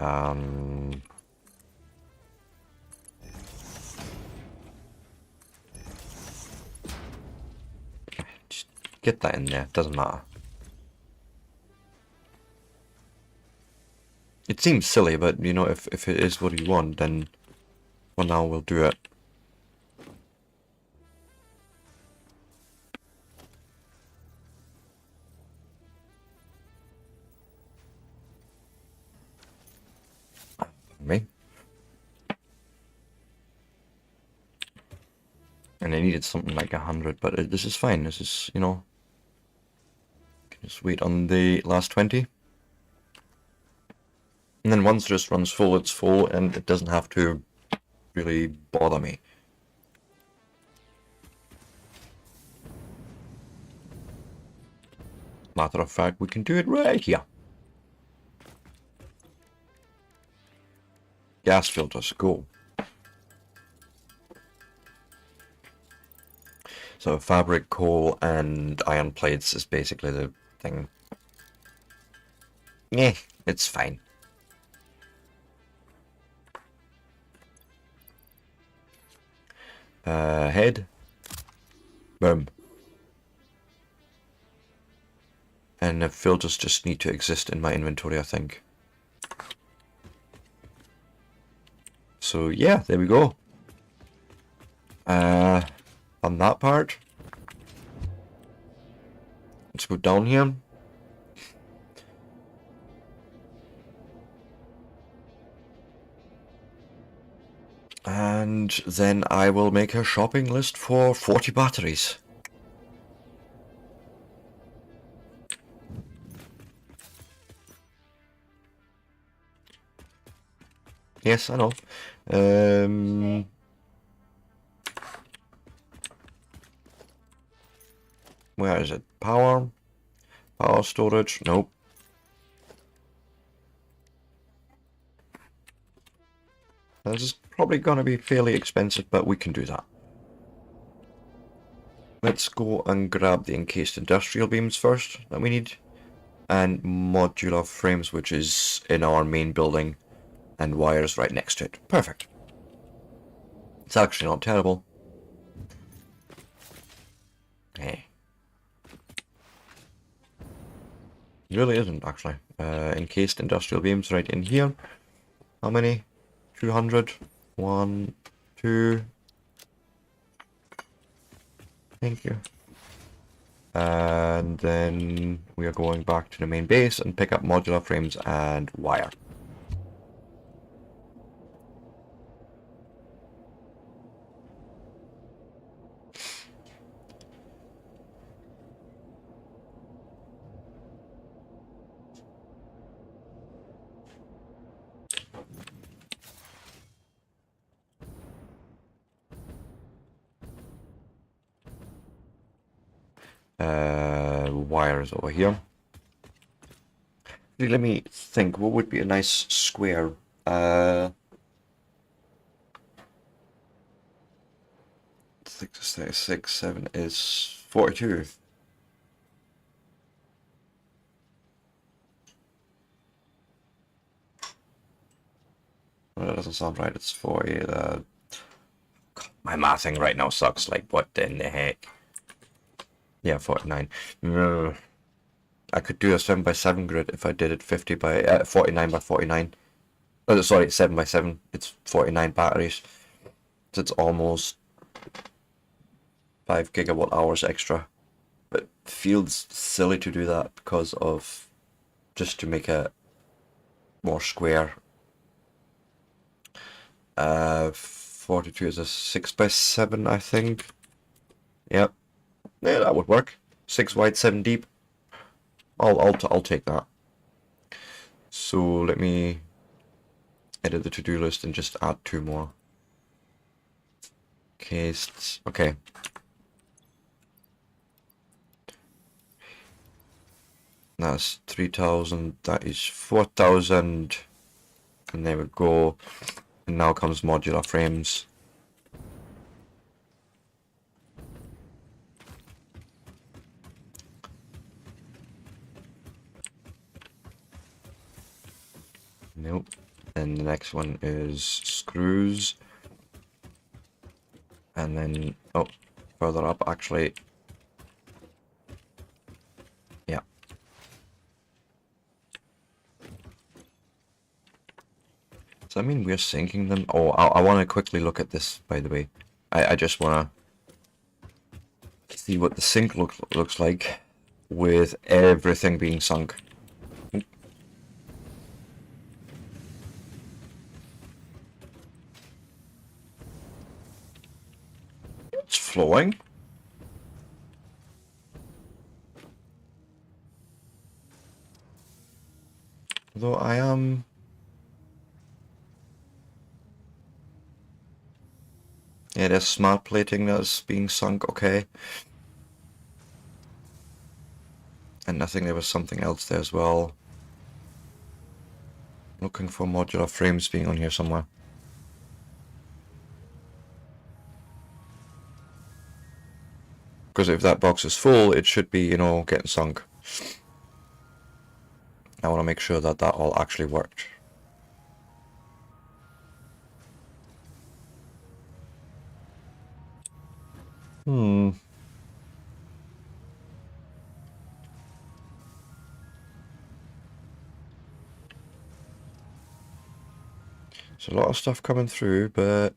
Just get that in there. Doesn't matter. It seems silly, but you know, if it is what you want, then for now we'll do it. Me. And I needed something like 100, but this is fine. This is, you know, just wait on the last 20. And then once this runs full, it's full, and it doesn't have to really bother me. Matter of fact, we can do it right here. Gas filters, go. So fabric, coal, and iron plates is basically the thing. Yeah, it's fine. Head. Boom. And the filters just need to exist in my inventory, I think. So yeah, there we go. On that part, let's go down here. And then I will make a shopping list for 40 batteries. Yes, I know. Where is it? Power? Power storage? Nope. This is probably going to be fairly expensive, but we can do that. Let's go and grab the encased industrial beams first that we need. And modular frames, which is in our main building. And wires right next to it. Perfect. It's actually not terrible. Hey. It really isn't, actually. Encased industrial beams right in here. How many? 200. 1, 2. Thank you. And then we are going back to the main base and pick up modular frames and wire. Wires over here. Let me think, what would be a nice square? 6, 7 is 42. Well, that doesn't sound right, it's 40. God, my mathing right now sucks, like what in the heck? Yeah, 49. I could do a 7x7 grid if I did it 49 by 49. Oh, sorry, 7x7. It's 49 batteries. So it's almost 5 gigawatt hours extra. But it feels silly to do that because of just to make it more square. 42 is a 6x7, I think. Yep. Yeah, that would work. 6 wide, 7 deep. I'll take that. So let me edit the to-do list and just add 2 more. Cased. Okay. That's 3,000. That is 4,000. And there we go. And now comes modular frames. And Nope. Then the next one is screws. And then, oh, further up actually. Yeah. Does that mean we're sinking them? Oh, I want to quickly look at this, by the way. I just want to see what the sink looks like with everything being sunk. It's flowing. Though I am... Yeah, there's smart plating that's being sunk, okay. And I think there was something else there as well. Looking for modular frames being on here somewhere. Because if that box is full, it should be, you know, getting sunk. I want to make sure that that all actually worked. Hmm. There's a lot of stuff coming through, but...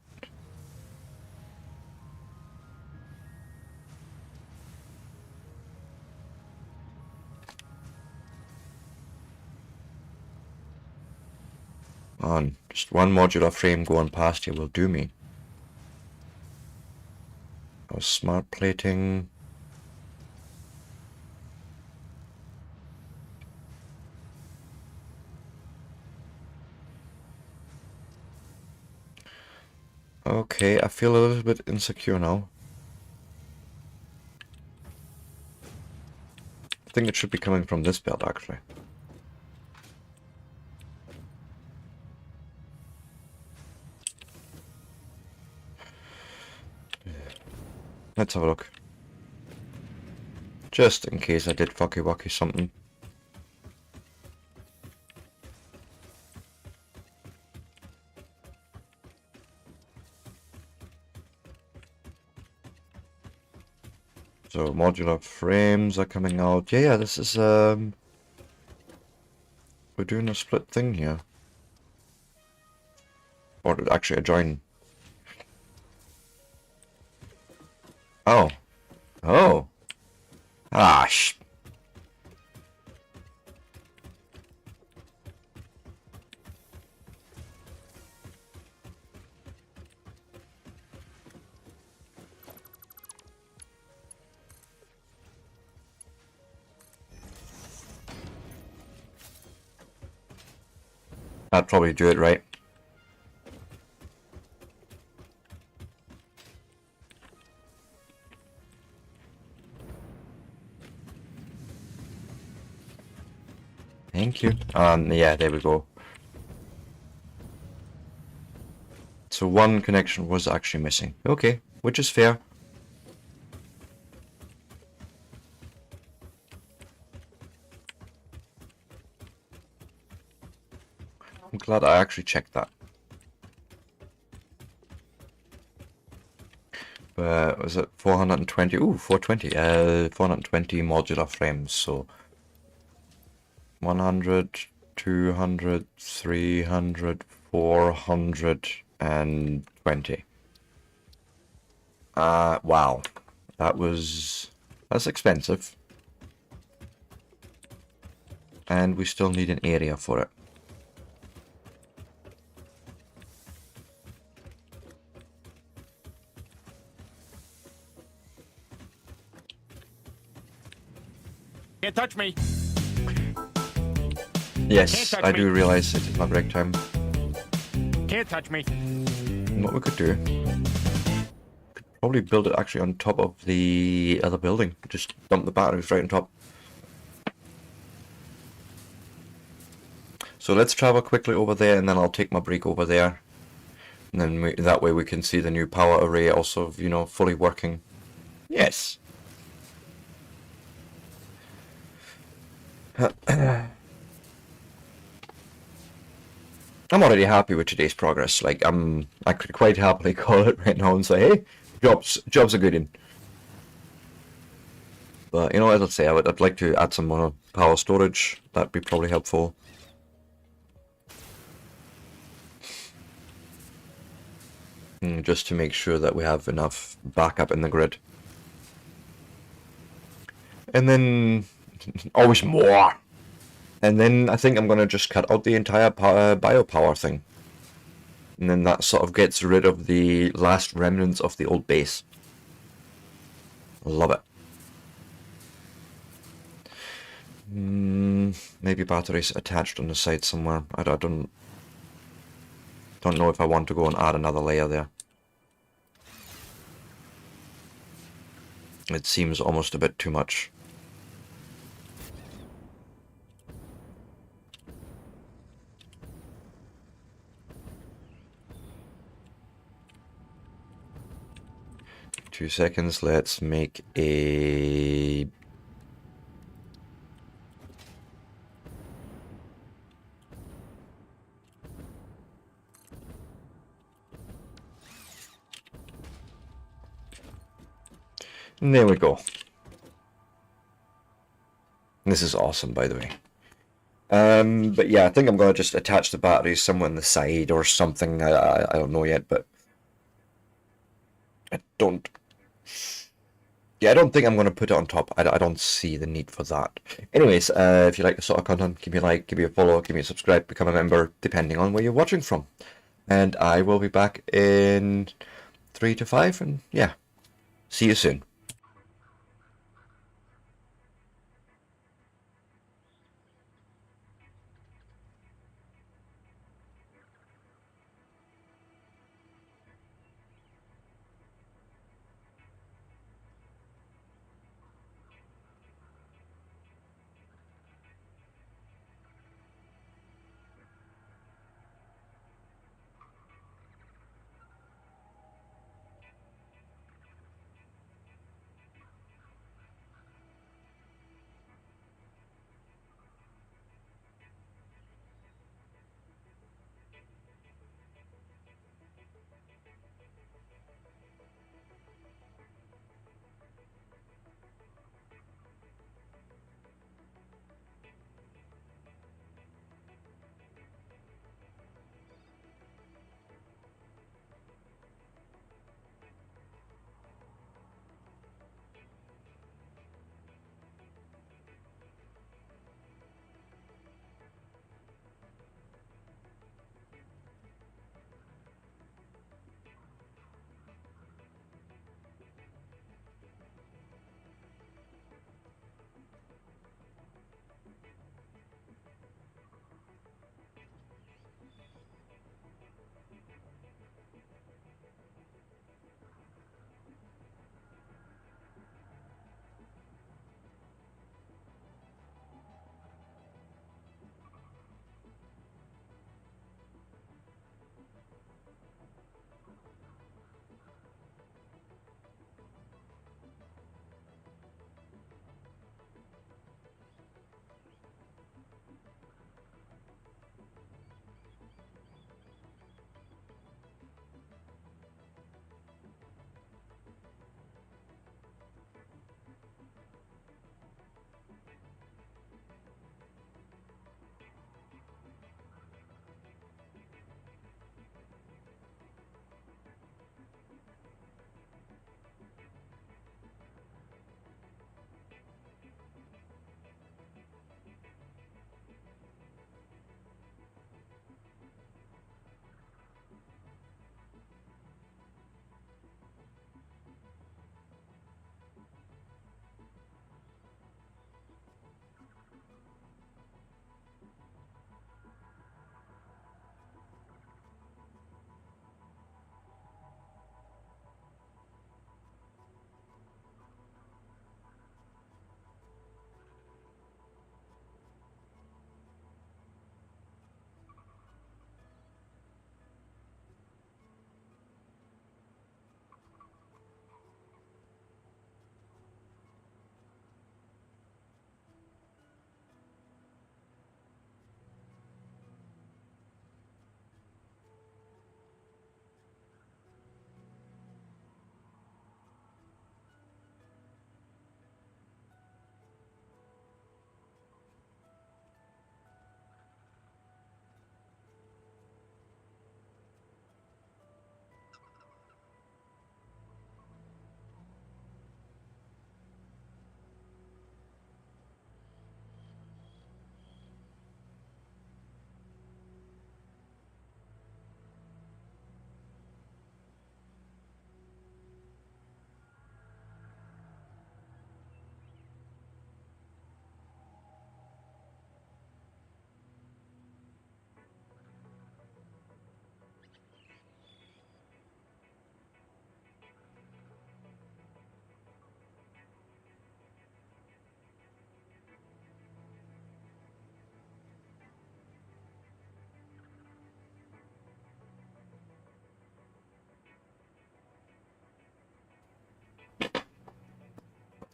Man, just one modular frame going past here will do me. Oh, smart plating. Okay, I feel a little bit insecure now. I think it should be coming from this belt, actually. Let's have a look. Just in case I did fucky-wucky something. So modular frames are coming out. Yeah, this is we're doing a split thing here. Or actually a join. Oh. Oh. Ah, That'd probably do it, right? Thank you. Yeah, there we go. So one connection was actually missing. Okay, which is fair. I'm glad I actually checked that. Was it 420? Ooh, 420. 420 modular frames. So 100, 200, 300, 420. Wow. That's expensive. And we still need an area for it. Can't touch me. Yes, Can't touch I me. do realize it is my break time. Can't touch me. And what we could do, could probably build it actually on top of the other building. Just dump the batteries right on top. So let's travel quickly over there, and then I'll take my break over there. And then that way we can see the new power array also, you know, fully working. Yes. I'm already happy with today's progress. Like, I could quite happily call it right now and say, hey, job's a good one. But, you know, as I say, I'd like to add some more power storage. That'd be probably helpful. Just to make sure that we have enough backup in the grid. And then, always more. And then I think I'm going to just cut out the entire biopower thing. And then that sort of gets rid of the last remnants of the old base. Love it. Maybe batteries attached on the side somewhere. I don't know if I want to go and add another layer there. It seems almost a bit too much. Two seconds, let's make a... And there we go. This is awesome, by the way. But yeah, I think I'm going to just attach the batteries somewhere on the side or something. I don't know yet, but I don't... Yeah, I don't think I'm going to put it on top. I don't see the need for that. Anyways, if you like this sort of content, give me a like, give me a follow, give me a subscribe, become a member, depending on where you're watching from. And I will be back in 3 to 5, and yeah, see you soon.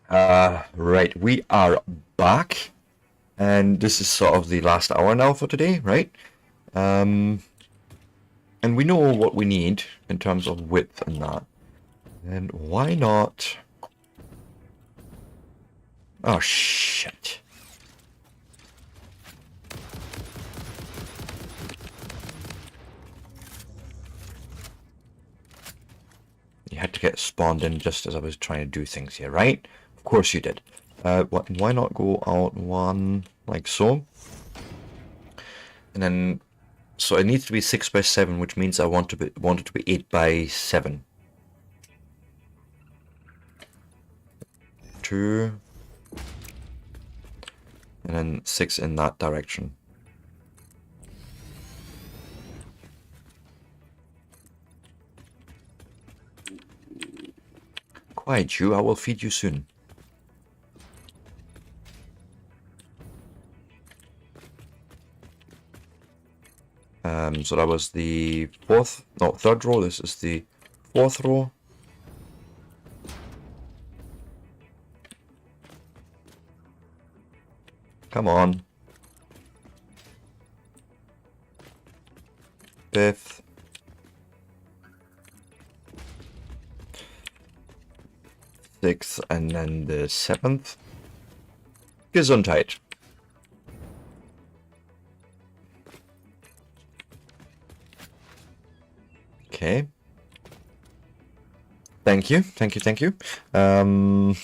Right, we are back, and this is sort of the last hour now for today, right? And we know what we need in terms of width and that. And why not? Oh, shit. You had to get spawned in just as I was trying to do things here, right? Of course you did. Why not go out one like so? And then, so it needs to be 6 by 7, which means I want it to be 8 by 7. 2, and then 6 in that direction. Quiet you, I will feed you soon. So that was the third row. This is the fourth row. Come on. Fifth. Sixth, and then the 7th. Gesundheit. Okay. Thank you. Oh.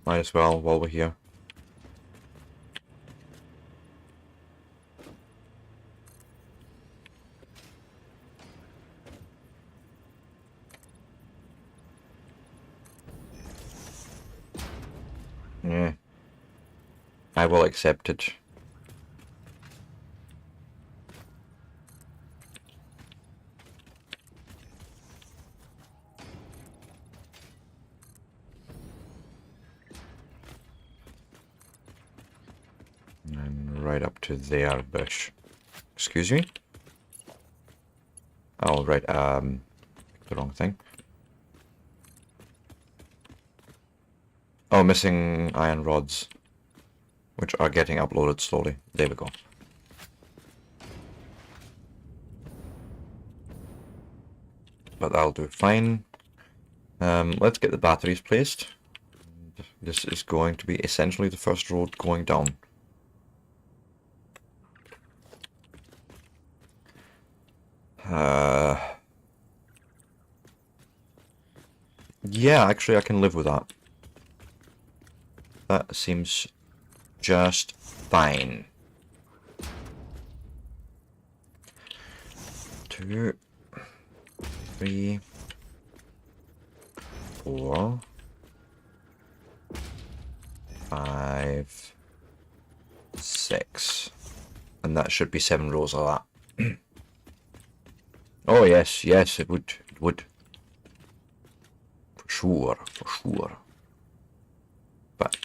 Might as well while we're here. Yeah. I will accept it. And right up to there, bush. Excuse me? Oh, right, picked the wrong thing. Oh, missing iron rods, which are getting uploaded slowly. There we go. But that'll do fine. Let's get the batteries placed. This is going to be essentially the first road going down. Yeah, actually I can live with that. That seems just fine. 2, 3, 4, 5, 6. And that should be 7 rows of that. Oh yes, it would. For sure. But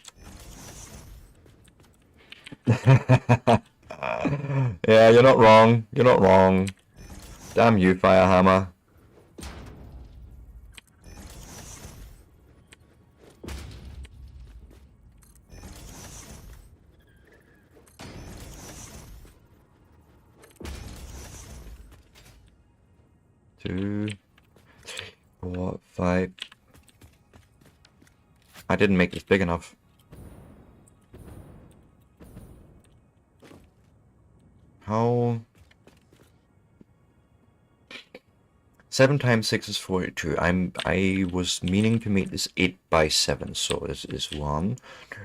yeah, you're not wrong. Damn you, Firehammer. Two, 3, 4, 5. I didn't make this big enough. How? 7 times 6 is 42. I was meaning to make this 8 by 7, so this is 1, 2,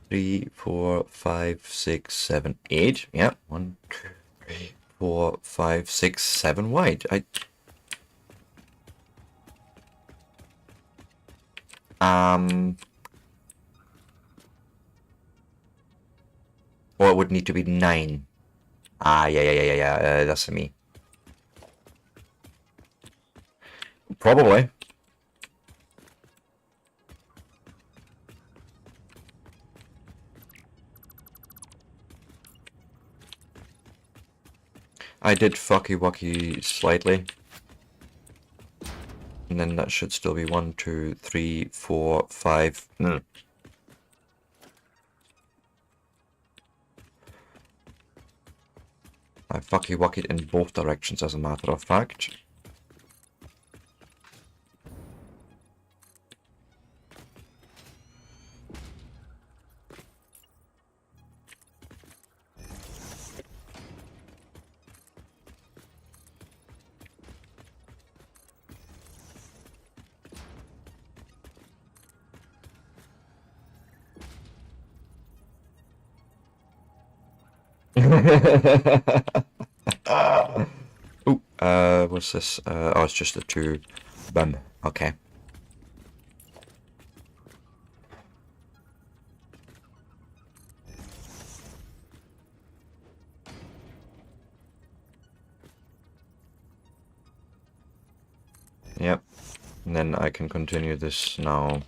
3, 4, 5, 6, 7, 8. Yeah, 1, 2, 3, 4, 5, 6, 7 wide. Or it would need to be 9. Ah, yeah. That's me. Probably. I did fucky wucky slightly. And then that should still be 1, 2, 3, 4, 5. I fucky wuckied in both directions, as a matter of fact. What's this? Oh, it's just the 2. Boom. Okay. Yep. And then I can continue this now.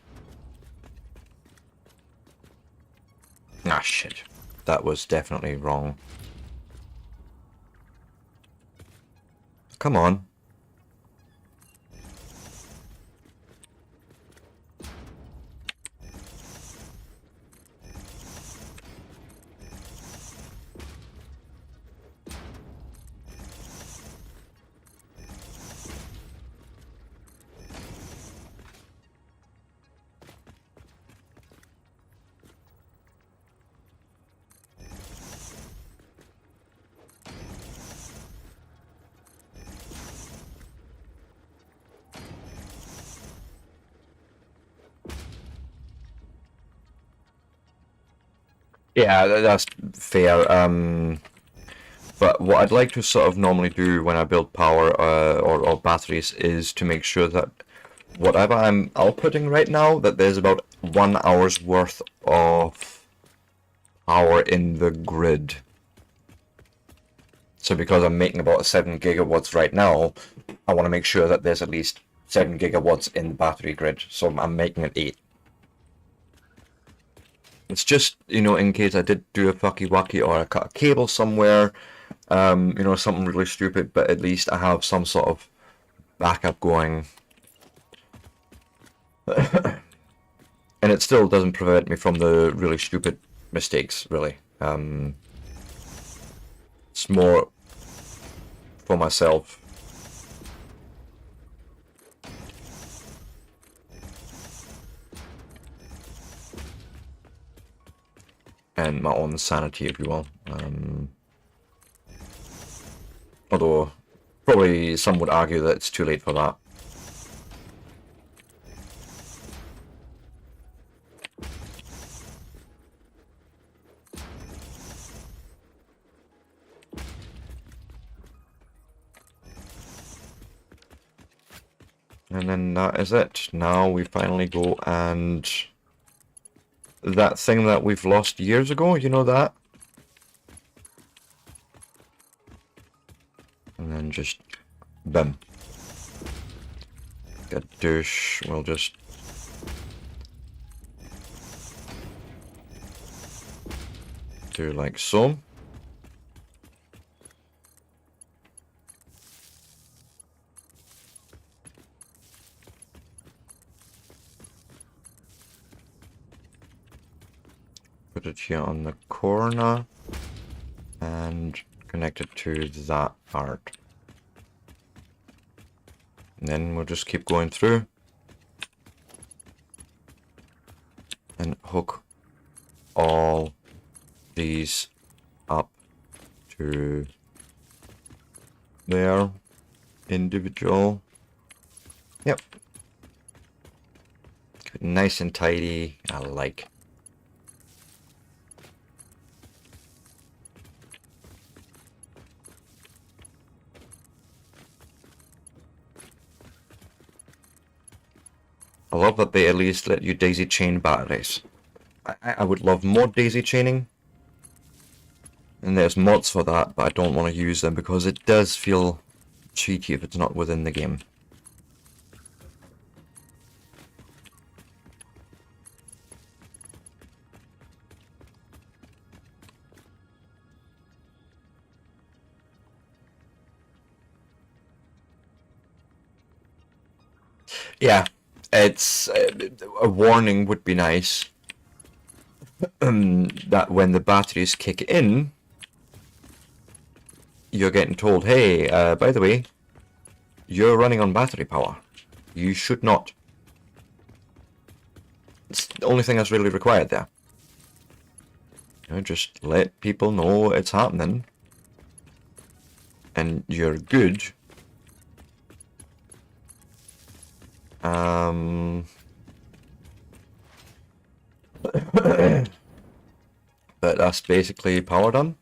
Ah, shit. That was definitely wrong. Come on. Yeah, that's fair. But what I'd like to sort of normally do when I build power or batteries is to make sure that whatever I'm outputting right now, that there's about 1 hour's worth of power in the grid. So because I'm making about 7 gigawatts right now, I want to make sure that there's at least 7 gigawatts in the battery grid. So I'm making it 8. It's just, you know, in case I did do a fucky wucky or I cut a cable somewhere, you know, something really stupid, but at least I have some sort of backup going. And it still doesn't prevent me from the really stupid mistakes, really. It's more for myself. And my own sanity, if you will. Although, probably some would argue that it's too late for that. And then that is it. Now we finally go and... that thing that we've lost years ago, you know that? And then just... boom. Get douche, we'll just... do like so. Put it here on the corner and connect it to that part. And then we'll just keep going through and hook all these up to their individual. Yep. Nice and tidy, I like. love that they at least let you daisy chain batteries. I would love more daisy chaining. And there's mods for that, but I don't want to use them because it does feel cheaty if it's not within the game. Yeah, it's a warning would be nice. That when the batteries kick in, you're getting told, hey, by the way, you're running on battery power. You should not. It's the only thing that's really required there. You know, just let people know it's happening. And you're good. But that's basically power done.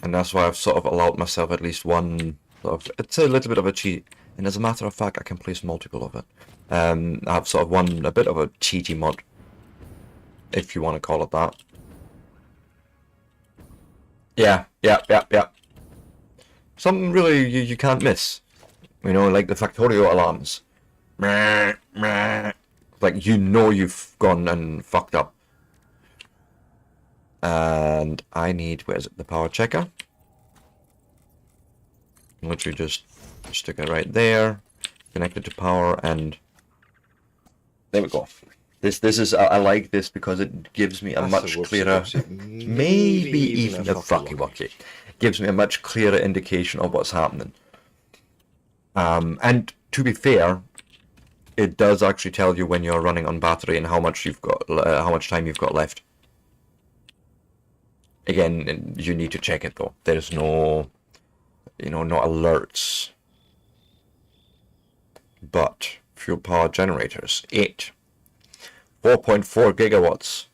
And that's why I've sort of allowed myself at least one sort of, it's a little bit of a cheat. And as a matter of fact, I can place multiple of it. I've sort of a bit of a cheaty mod, if you want to call it that. Yeah. Something really you can't miss. You know, like the Factorio alarms. Like, you know you've gone and fucked up. And I need, where is it, the power checker? Literally just stick it right there, connect it to power, and there we go. This is, I like this because it gives me a much clearer, maybe even a fucky wucky. Gives me a much clearer indication of what's happening. And to be fair, it does actually tell you when you're running on battery and how much you've got, how much time you've got left. Again, you need to check it though. There's no, you know, no alerts. But fuel power generators, 8. 4.4 gigawatts.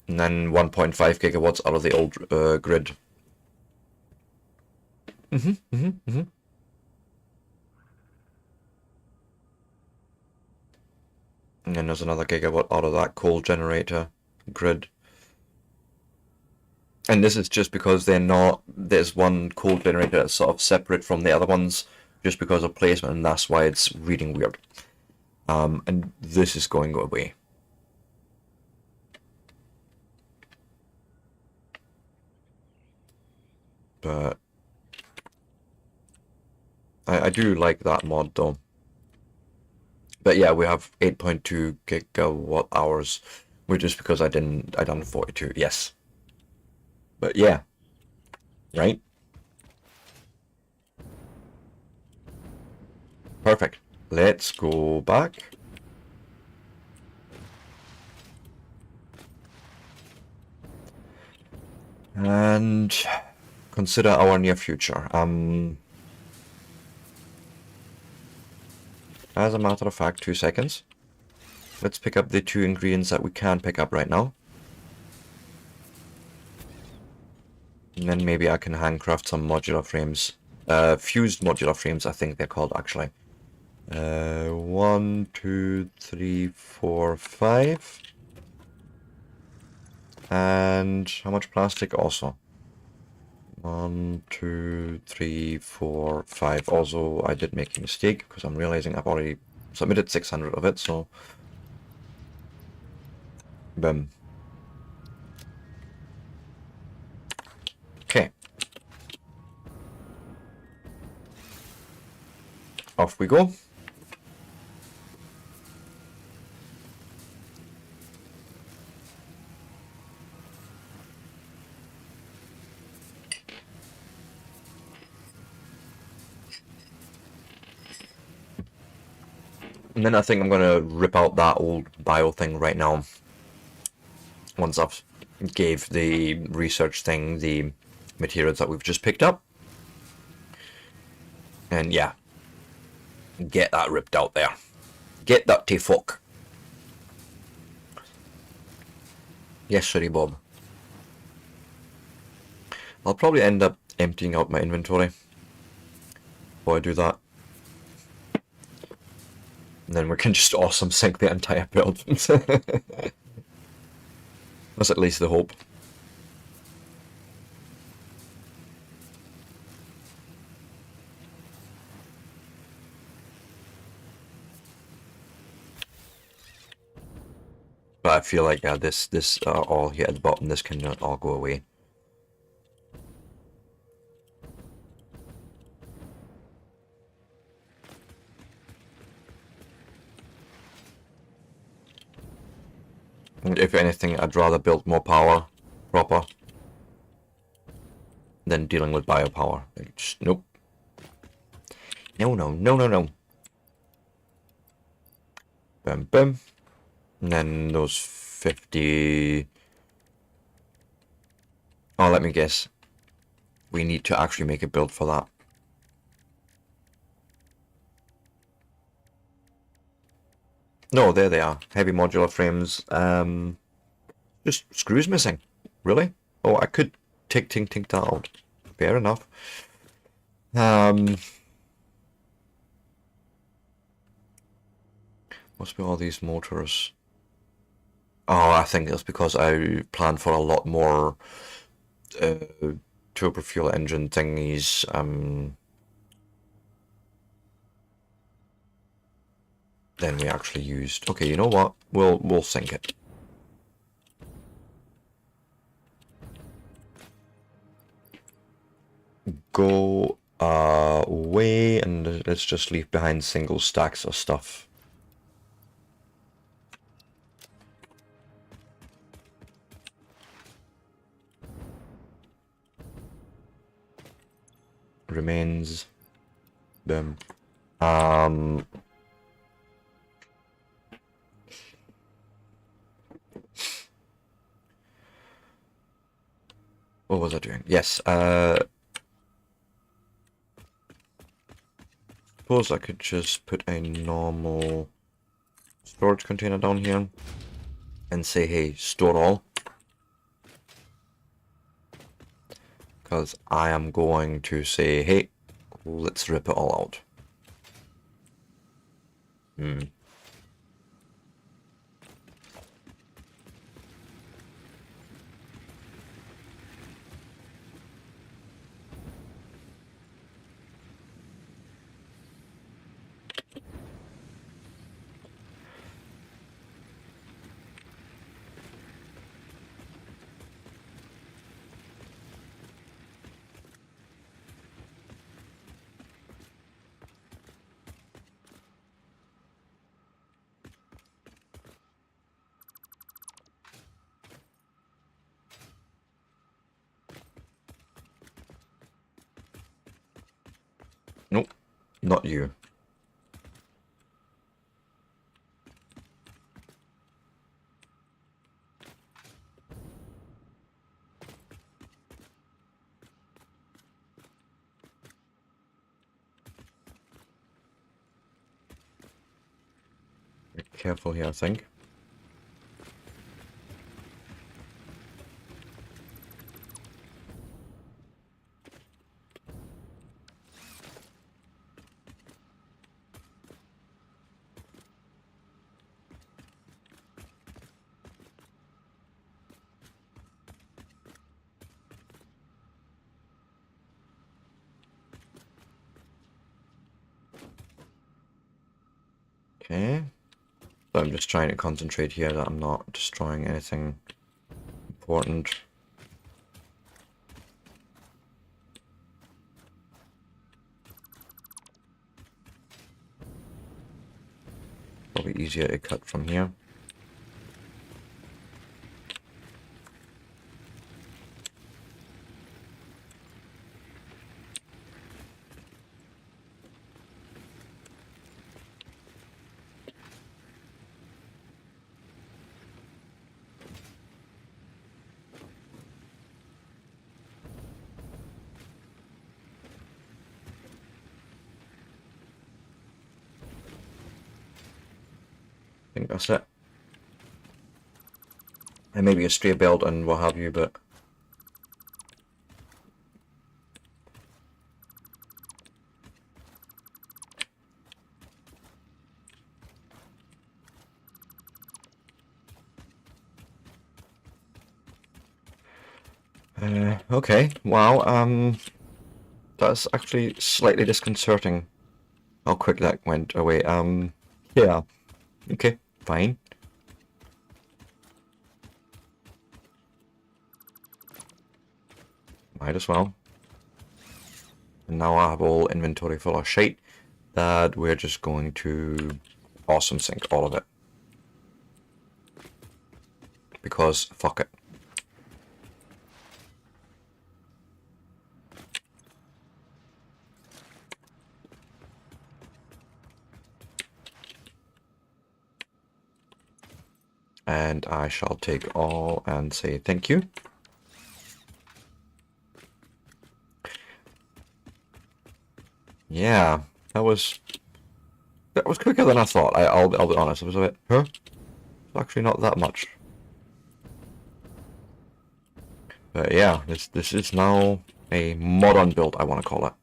And then 1.5 gigawatts out of the old grid. And then there's another gigawatt out of that coal generator grid. And this is just because they're not, there's one coal generator that's sort of separate from the other ones just because of placement, and that's why it's reading weird. And this is going away. But I do like that mod though. But yeah, we have 8.2 gigawatt hours, which is because I done 42, yes. But yeah, right? Perfect. Let's go back. And consider our near future. As a matter of fact, 2 seconds. Let's pick up the 2 ingredients that we can pick up right now. And then maybe I can handcraft some modular frames. Fused modular frames, I think they're called, actually. 1, 2, 3, 4, 5. And how much plastic also? 1, 2, 3, 4, 5. Also, I did make a mistake because I'm realizing I've already submitted 600 of it, so... Boom. Okay. Off we go. And then I think I'm going to rip out that old bio thing right now. Once I've gave the research thing the materials that we've just picked up. And yeah. Get that ripped out there. Get that to fuck. Yes, sorry, Bob. I'll probably end up emptying out my inventory. before I do that. And then we can just awesome sink the entire build. That's at least the hope. But I feel like this all here at the bottom, this can all go away. And if anything, I'd rather build more power proper than dealing with biopower. Just, nope. No, no, no, no, no. Boom, boom. And then those 50... Oh, let me guess. We need to actually make a build for that. No, there they are. Heavy modular frames. Just screws missing. Really? Oh, I could tink that out. Fair enough. Must be all these motors. Oh, I think it's because I planned for a lot more turbo fuel engine thingies. Than we actually used. Okay, you know what? We'll sink it. Go away and let's just leave behind single stacks of stuff. Remains. Boom. What was I doing? Yes, suppose I could just put a normal storage container down here and say, hey, store all. Because I am going to say, hey, let's rip it all out. Nope, not you. Be careful here, I think. Okay. So I'm just trying to concentrate here that I'm not destroying anything important. Probably easier to cut from here. I think that's it. And maybe a stray belt and what have you, but Okay. Wow. That's actually slightly disconcerting. How quick that went away. Yeah. Okay. Fine. Might as well. And now I have all inventory full of shit that we're just going to awesome sink all of it. Because fuck it. And I shall take all and say thank you. Yeah, that was quicker than I thought. I'll be honest. I was a bit, huh? It's actually not that much. But yeah, this is now a modern build, I want to call it.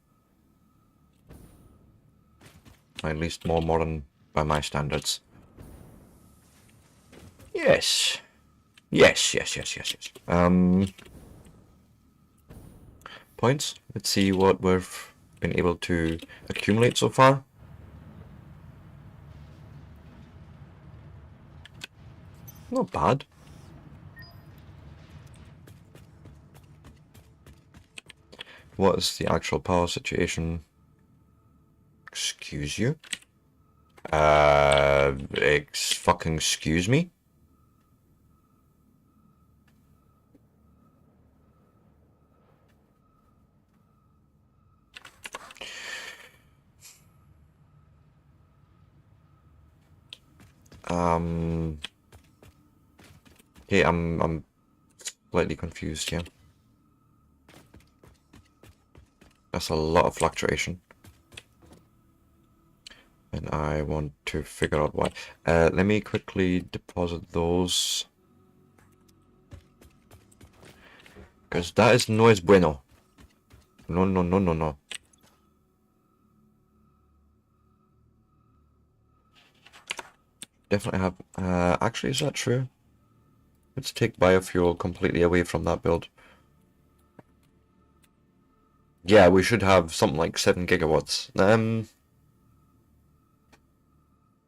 At least more modern by my standards. Yes. Yes. Points. Let's see what we've been able to accumulate so far. Not bad. What is the actual power situation? Excuse you? Fucking excuse me? Okay, I'm slightly confused here. That's a lot of fluctuation. And I want to figure out why. Let me quickly deposit those. Because that is no es bueno. No. Definitely have... actually, is that true? Let's take biofuel completely away from that build. Yeah, we should have something like 7 gigawatts.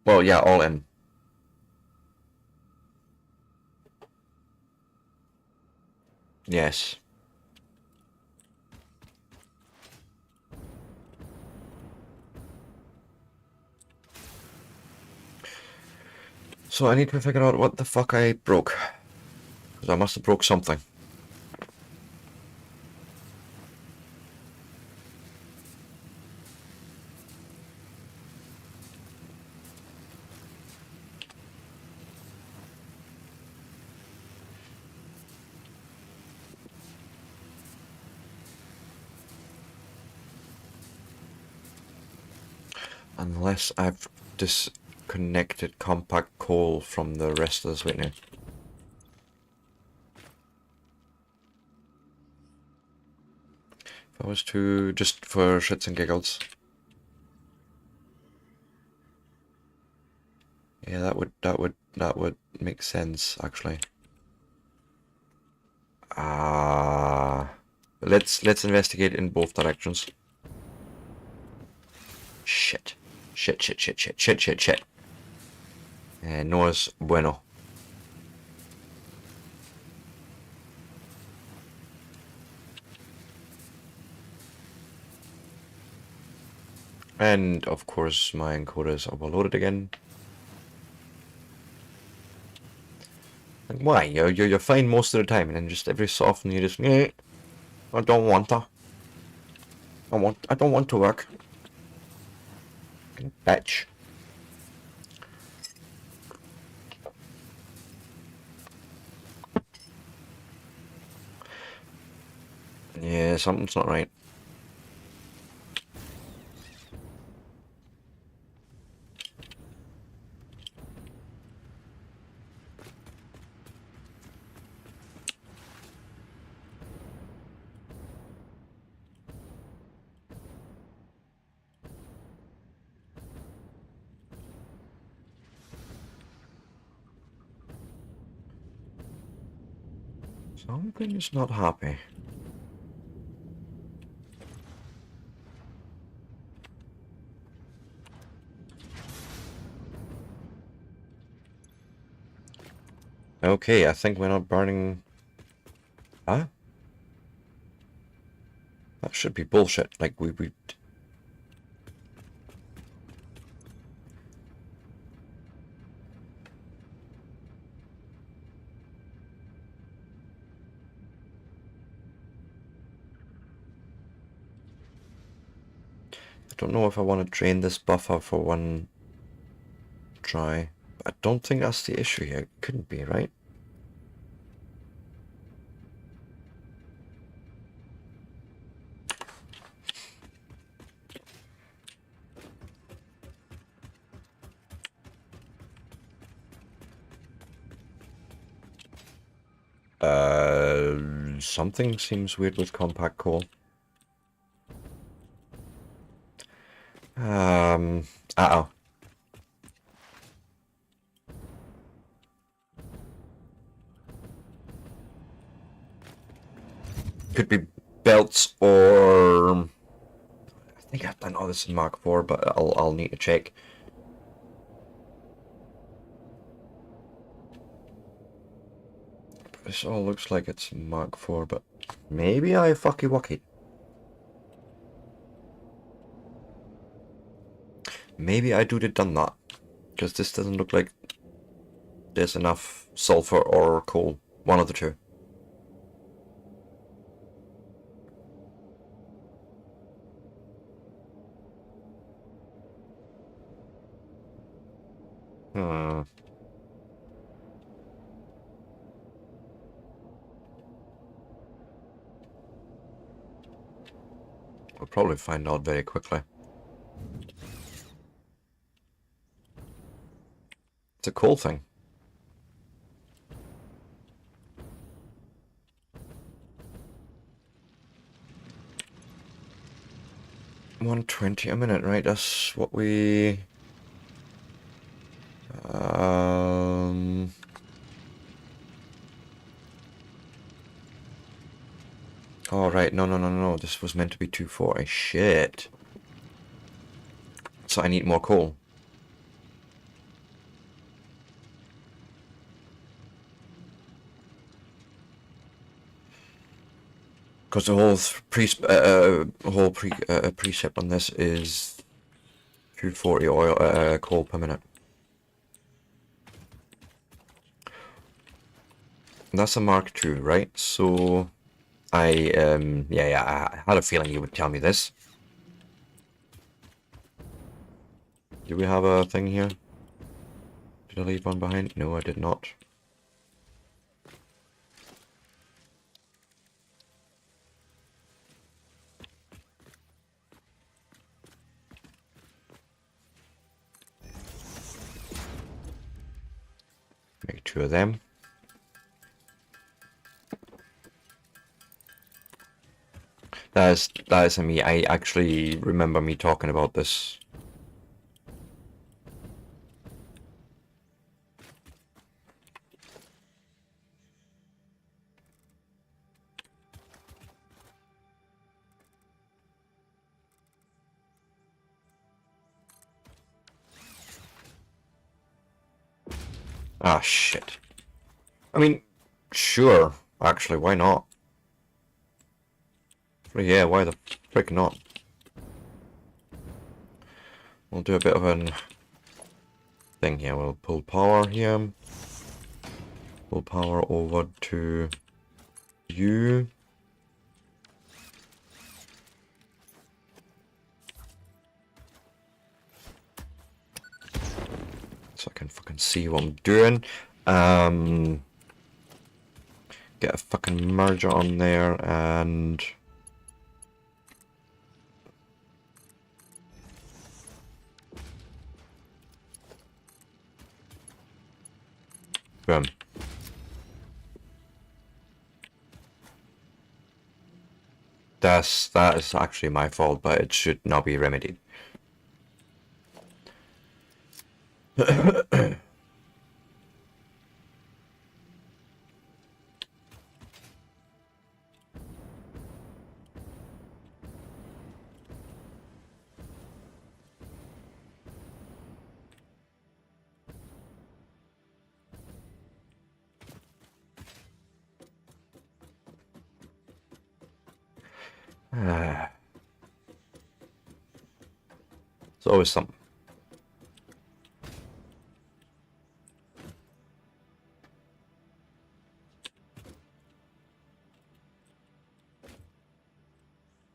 Well, yeah, all in. Yes. So I need to figure out what the fuck I broke. Because I must have broke something. Unless I've disconnected compact coal from the rest of this. Wait now. If I was to, just for shits and giggles. Yeah, that would make sense actually. Let's investigate in both directions. Shit. No es bueno. And of course my encoder is overloaded again. Like, why? You're fine most of the time, and then just every so often you just I don't want to. I don't want to work. Bitch. Yeah, something's not right. Something is not happy. Okay, I think we're not burning... Huh? That should be bullshit. Like, we... I don't know if I want to drain this buffer for one try. I don't think that's the issue here. It couldn't be, right? Something seems weird with compact coal. Uh-oh. Could be belts or... I think I've done all this in Mark IV, but I'll need to check. This all looks like it's Mark IV, but maybe I fucky wucky. Maybe I done that, because this doesn't look like there's enough sulfur or coal. One of the two. Hmm. We'll probably find out very quickly. It's a coal thing. $120 a minute, right? That's what we... Oh, right. No. This was meant to be 240. Shit. So I need more coal. Because the whole precept on this is 240 oil coal per minute. And that's a Mark II, right? So I I had a feeling you would tell me this. Do we have a thing here? Did I leave one behind? No, I did not. Make two of them. That is me. I actually remember me talking about this. Ah, shit. I mean, sure. Actually, why not? Well, yeah, why the frick not? We'll do a bit of an thing here. We'll pull power here. Pull power over to you. So I can fucking see what I'm doing. Get a fucking merger on there and... boom. That is actually my fault, but it should now be remedied. It's always something.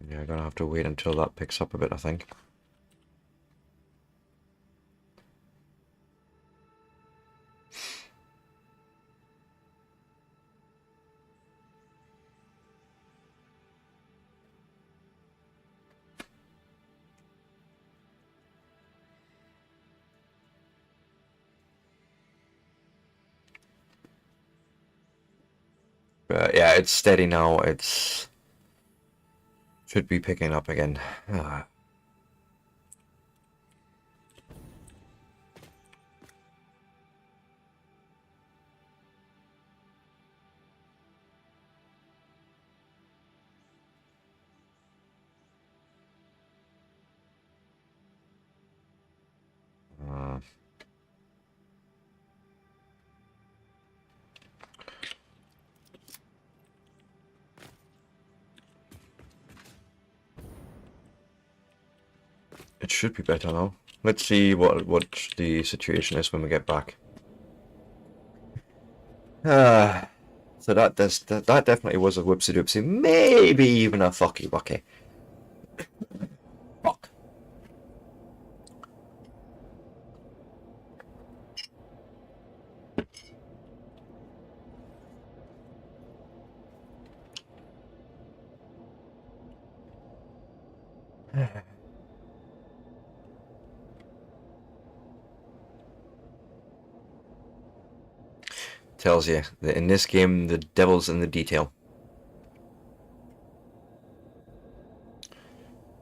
Yeah, I'm gonna have to wait until that picks up a bit, I think. But yeah, it's steady now. It's should be picking up again. It should be better now. Let's see what the situation is when we get back. So that definitely was a whoopsie doopsie, maybe even a fucky wucky. Fuck. Tells you that in this game the devil's in the detail.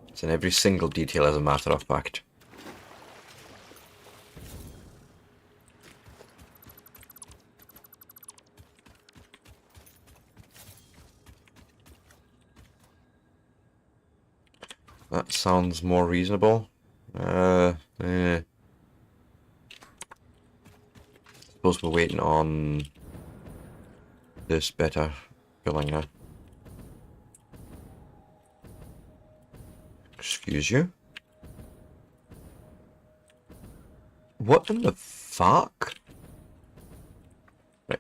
It's in every single detail, as a matter of fact. That sounds more reasonable. Suppose we're waiting on this better filling now. Excuse you? What in the fuck? Right,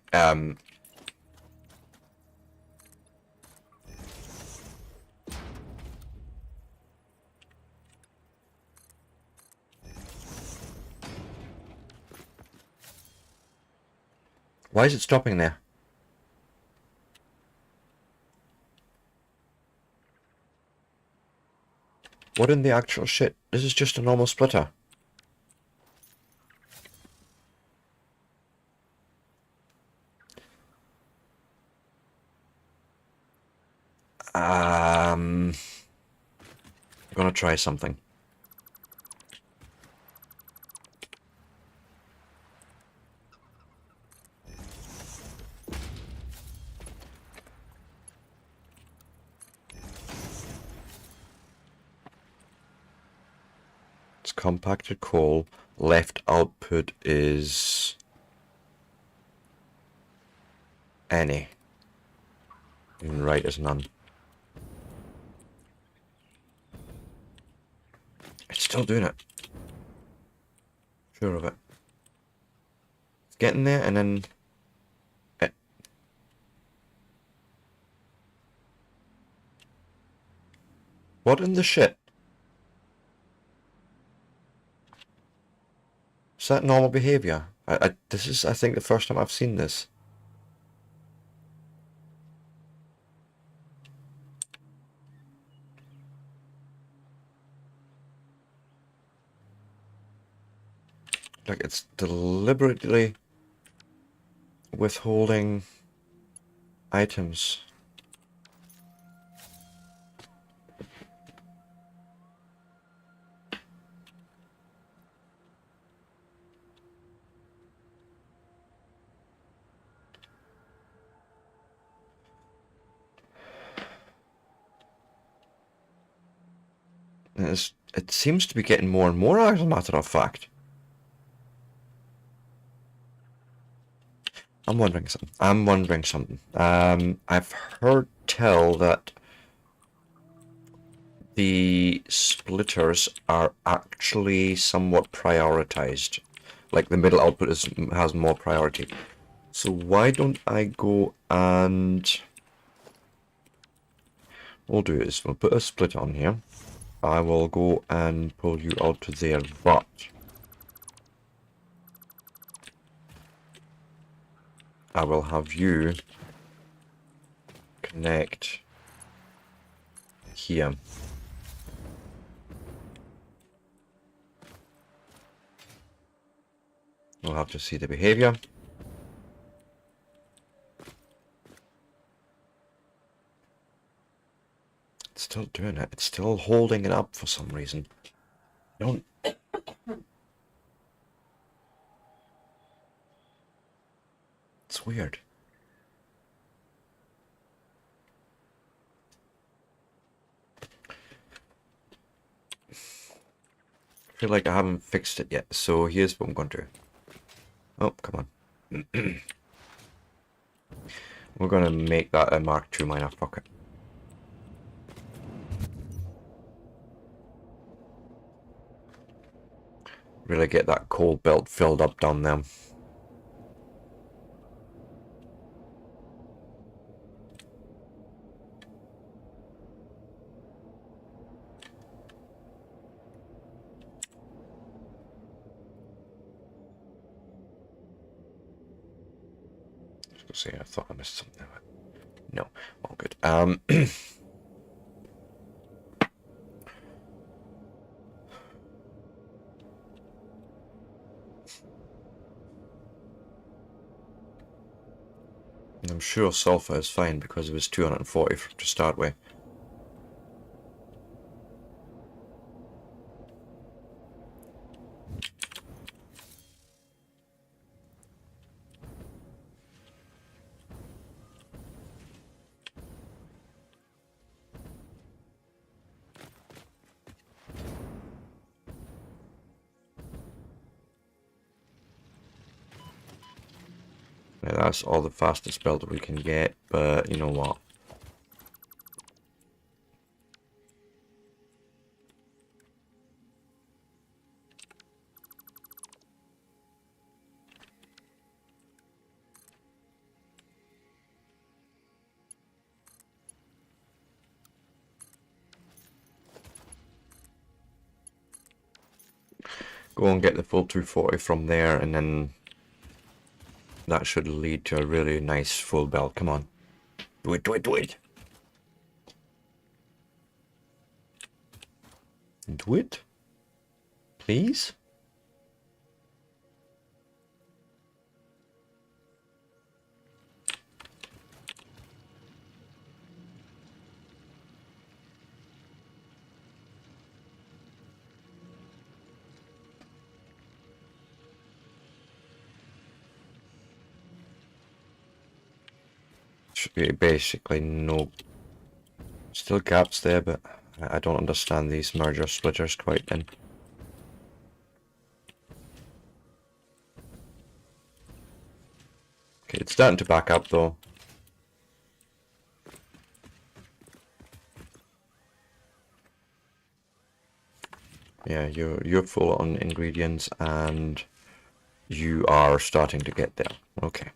why is it stopping there? What in the actual shit? This is just a normal splitter. I'm gonna try something. It's compacted coal. Left output is any. And right is none. It's still doing it. Sure of it. It's getting there and then... What in the shit? Is that normal behavior? This is, I think, the first time I've seen this. Like, it's deliberately withholding items. It seems to be getting more and more, as a matter of fact. I'm wondering something. I've heard tell that the splitters are actually somewhat prioritized. Like the middle output has more priority. So why don't I go and... We'll do is we'll put a split on here. I will go and pull you out to there, but... I will have you connect here. We'll have to see the behavior. It's still doing it. It's still holding it up for some reason. Don't. It's weird. I feel like I haven't fixed it yet, so here's what I'm going to do. Oh, come on. We're going to make that a Mark II miner. Fuck it. Really get that coal belt filled up down there. See, I thought I missed something. No, all good. I'm sure sulfur is fine because it was 240 to start with. Now that's all the fastest build we can get, but you know what? Go and get the full 240 from there, and then that should lead to a really nice full belt. Come on. Do it, do it, do it. Do it. Please. Should be basically no, still gaps there, but I don't understand these merger splitters quite then. Okay, it's starting to back up though. Yeah, you're full on ingredients and you are starting to get there. Okay.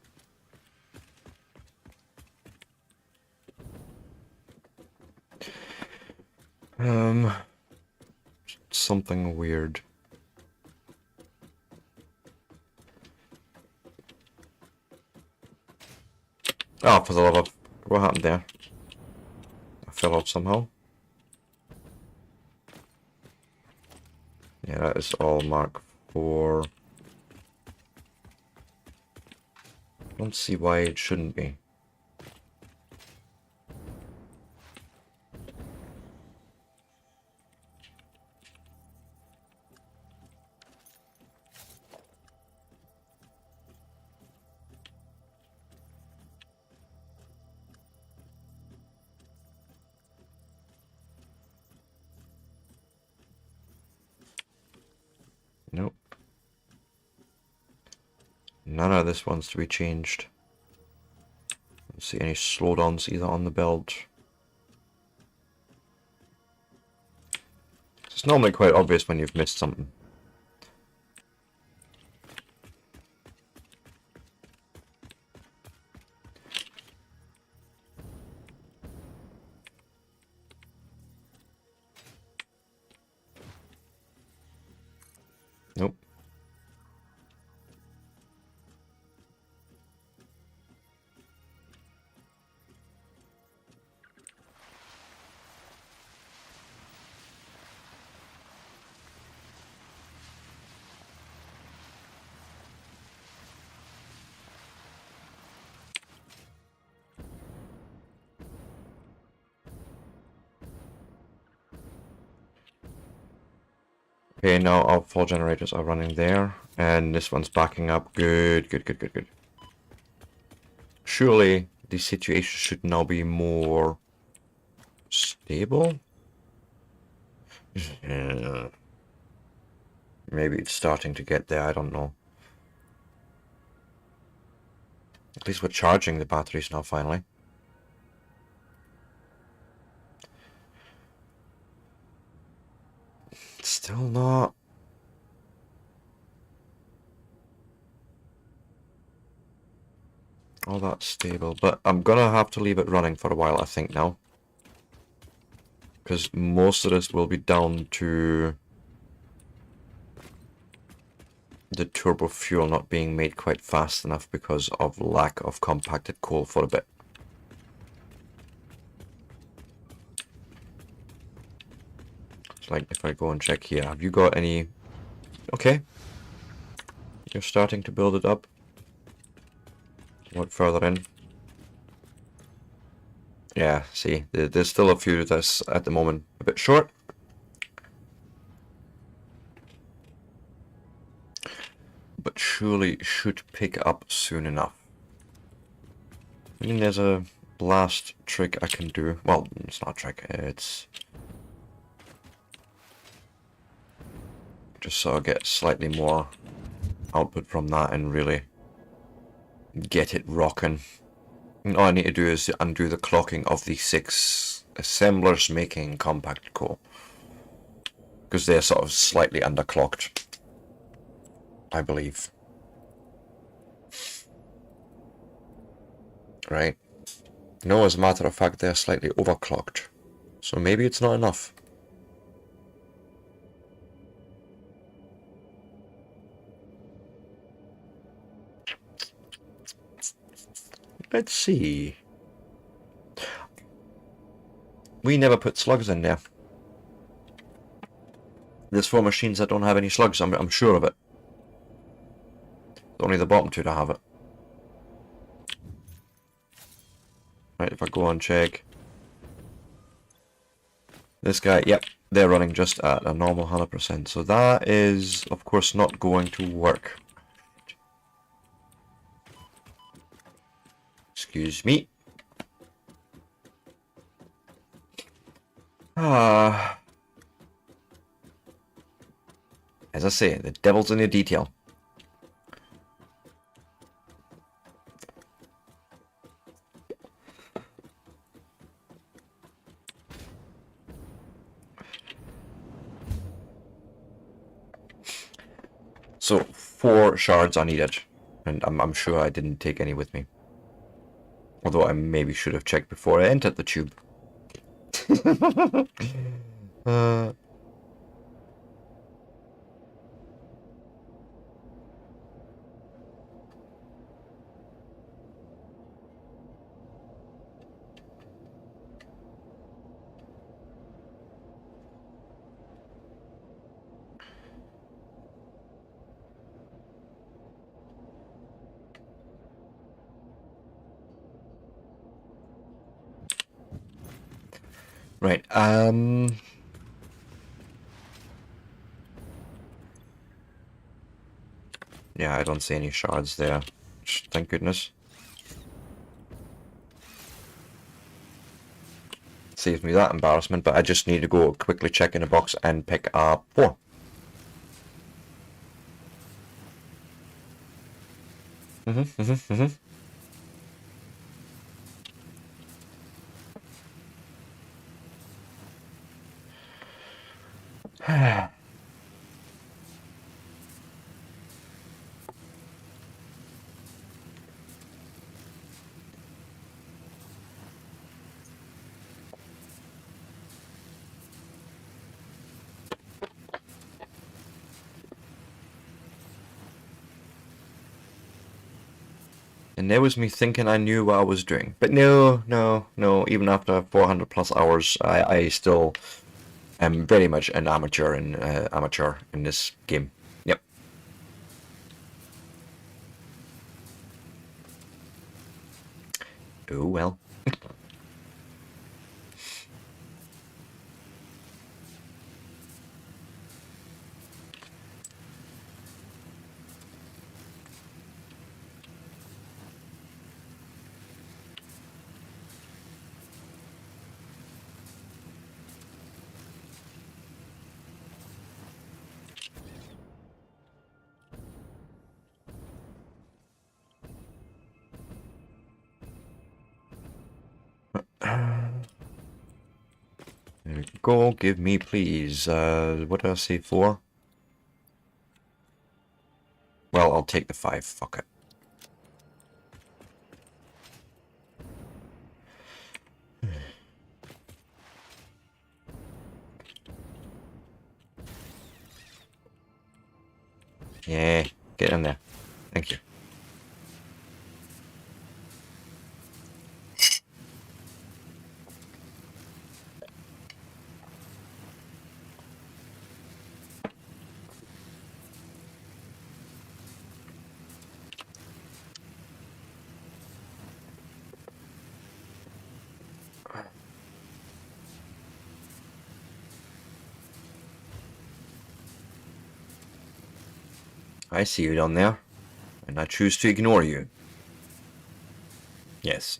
Something weird. Oh, for the love of... What happened there? I fell off somehow. Yeah, that is all Mark IV. Don't see why it shouldn't be. Nope. None of this wants to be changed. Don't see any slowdowns either on the belt. It's normally quite obvious when you've missed something. Nope. Okay, now our 4 generators are running there, and this one's backing up. Good, good, good, good, good. Surely the situation should now be more stable? Maybe it's starting to get there, I don't know. At least we're charging the batteries now, finally. Still not. All that stable, but I'm gonna have to leave it running for a while, I think, now. Because most of this will be down to the turbo fuel not being made quite fast enough because of lack of compacted coal for a bit. It's like, if I go and check here, have you got any... Okay. You're starting to build it up. What further in? Yeah, see, there's still a few that's at the moment a bit short. But surely should pick up soon enough. I mean, there's a last trick I can do. Well, it's not a trick, it's... just so I get slightly more output from that and really get it rocking. And all I need to do is undo the clocking of the 6 assemblers making compact core. Because they're sort of slightly underclocked, I believe. Right. No, as a matter of fact, they're slightly overclocked. So maybe it's not enough. Let's see. We never put slugs in there. There's 4 machines that don't have any slugs, I'm sure of it. Only the bottom 2 to have it. Right, if I go and check. This guy, yep, they're running just at a normal 100%. So that is, of course, not going to work. Excuse me. As I say, the devil's in the detail. So 4 shards are needed, and I'm sure I didn't take any with me. Although I maybe should have checked before I entered the tube. Right, yeah, I don't see any shards there. Thank goodness. Saves me that embarrassment, but I just need to go quickly check in a box and pick up 4. And there was me thinking I knew what I was doing. But no, no, no. Even after 400 plus hours, I still am very much an amateur in this game. Yep. Oh well. There we go. Give me, please. What did I say? 4? Well, I'll take the 5. Fuck it. Yeah, get in there. Thank you. I see you down there, and I choose to ignore you. Yes.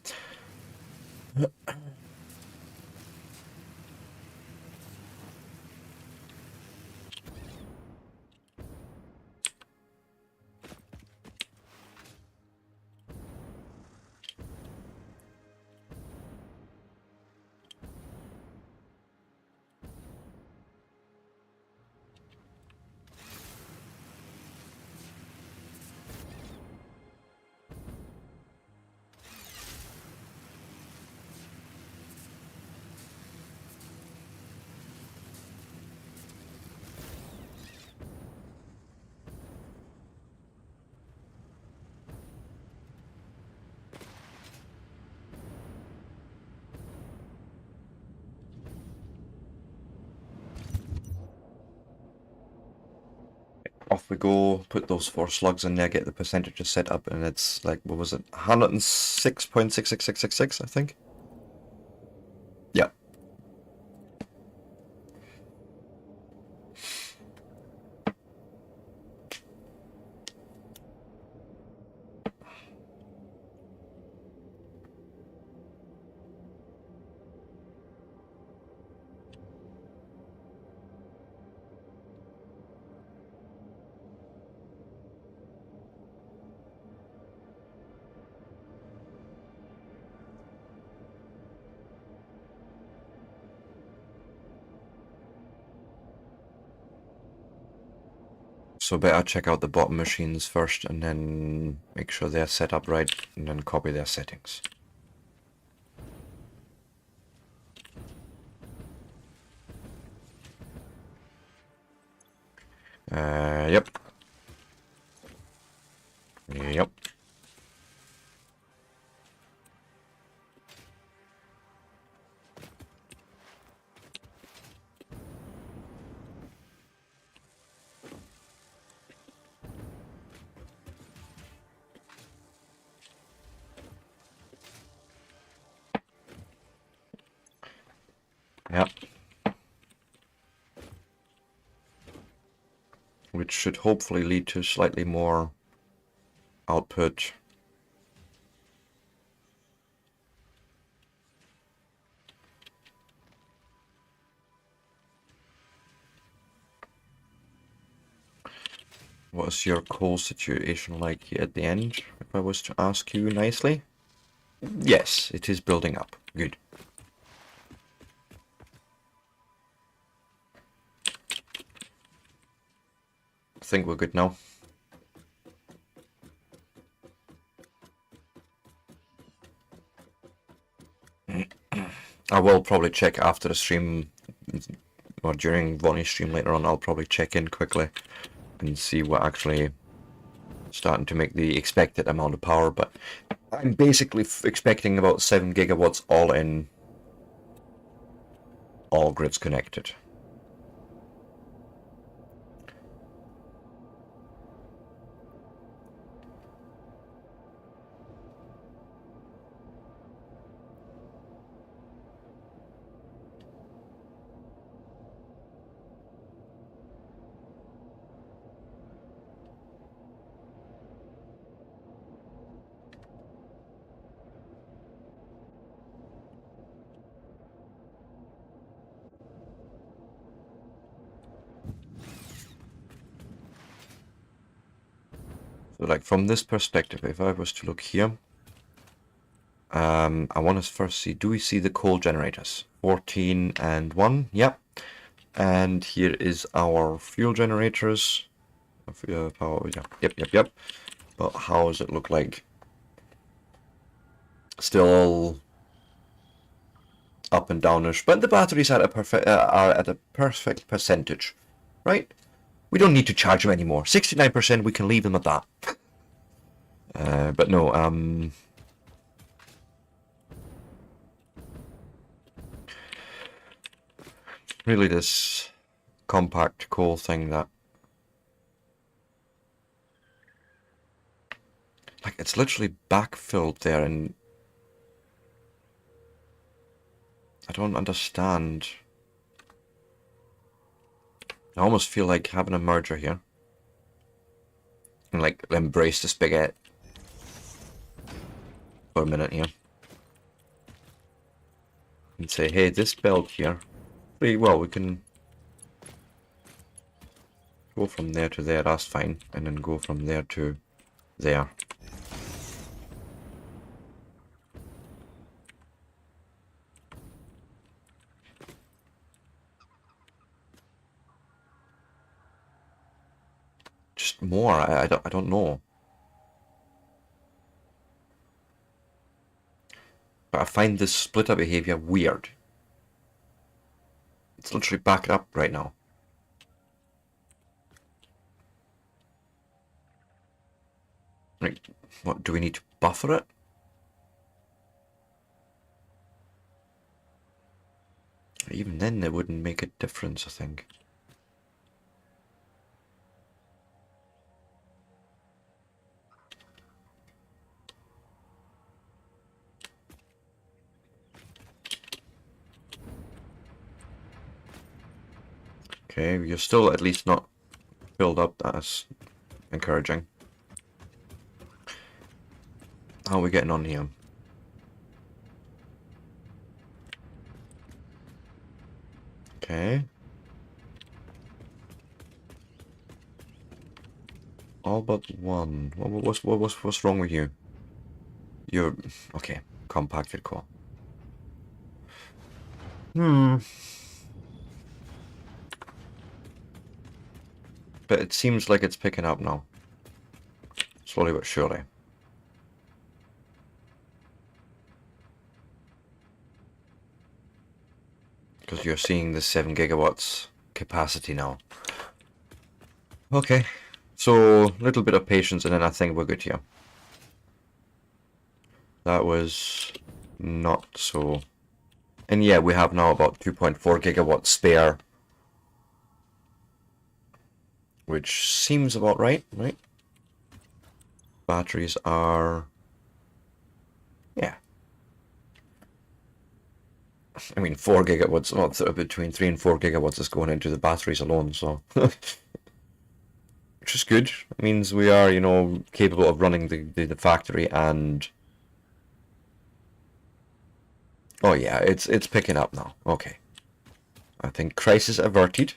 Off we go, put those 4 slugs in there, get the percentages set up, and it's like, what was it, 106.66666, I think? Yeah. So better check out the bottom machines first, and then make sure they're set up right, and then copy their settings. Yep. Yep. Yep. Which should hopefully lead to slightly more output. What's your coal situation like here at the end, if I was to ask you nicely? Yes, it is building up. Good. think we're good now. I will probably check after the stream, or during Vonnie's stream later on. I'll probably check in quickly and see what actually starting to make the expected amount of power. But I'm basically expecting about 7 gigawatts all in, all grids connected. So like from this perspective, if I was to look here, I want to first see, do we see the coal generators? 14 and 1, yep. And here is our fuel generators. Power, yeah. Yep. But how does it look like? Still up and downish, but the batteries are at a perfect percentage, right? We don't need to charge them anymore. 69%, we can leave them at that. But no, really this compact coal thing that, like, it's literally backfilled there, and I don't understand. I almost feel like having a merger here and like embrace the spigot for a minute here and say, hey, this belt here, well, we can go from there to there, that's fine, and then go from there to there. Just more, I don't know. But I find this split-up behavior weird. It's literally backed up right now. Like, what, do we need to buffer it? Even then, it wouldn't make a difference, I think. Okay, you're still at least not filled up. That's encouraging. How are we getting on here? Okay. All but one. What's wrong with you? You're okay. Compacted core. But it seems like it's picking up now. Slowly but surely. Because you're seeing the 7 gigawatts capacity now. Okay. So, a little bit of patience and then I think we're good here. That was not so... And yeah, we have now about 2.4 gigawatts spare. Which seems about right? Batteries are... Yeah. I mean, 4 gigawatts, well, between 3 and 4 gigawatts is going into the batteries alone, so... Which is good. It means we are, you know, capable of running the factory and... Oh yeah, it's picking up now. Okay. I think crisis averted.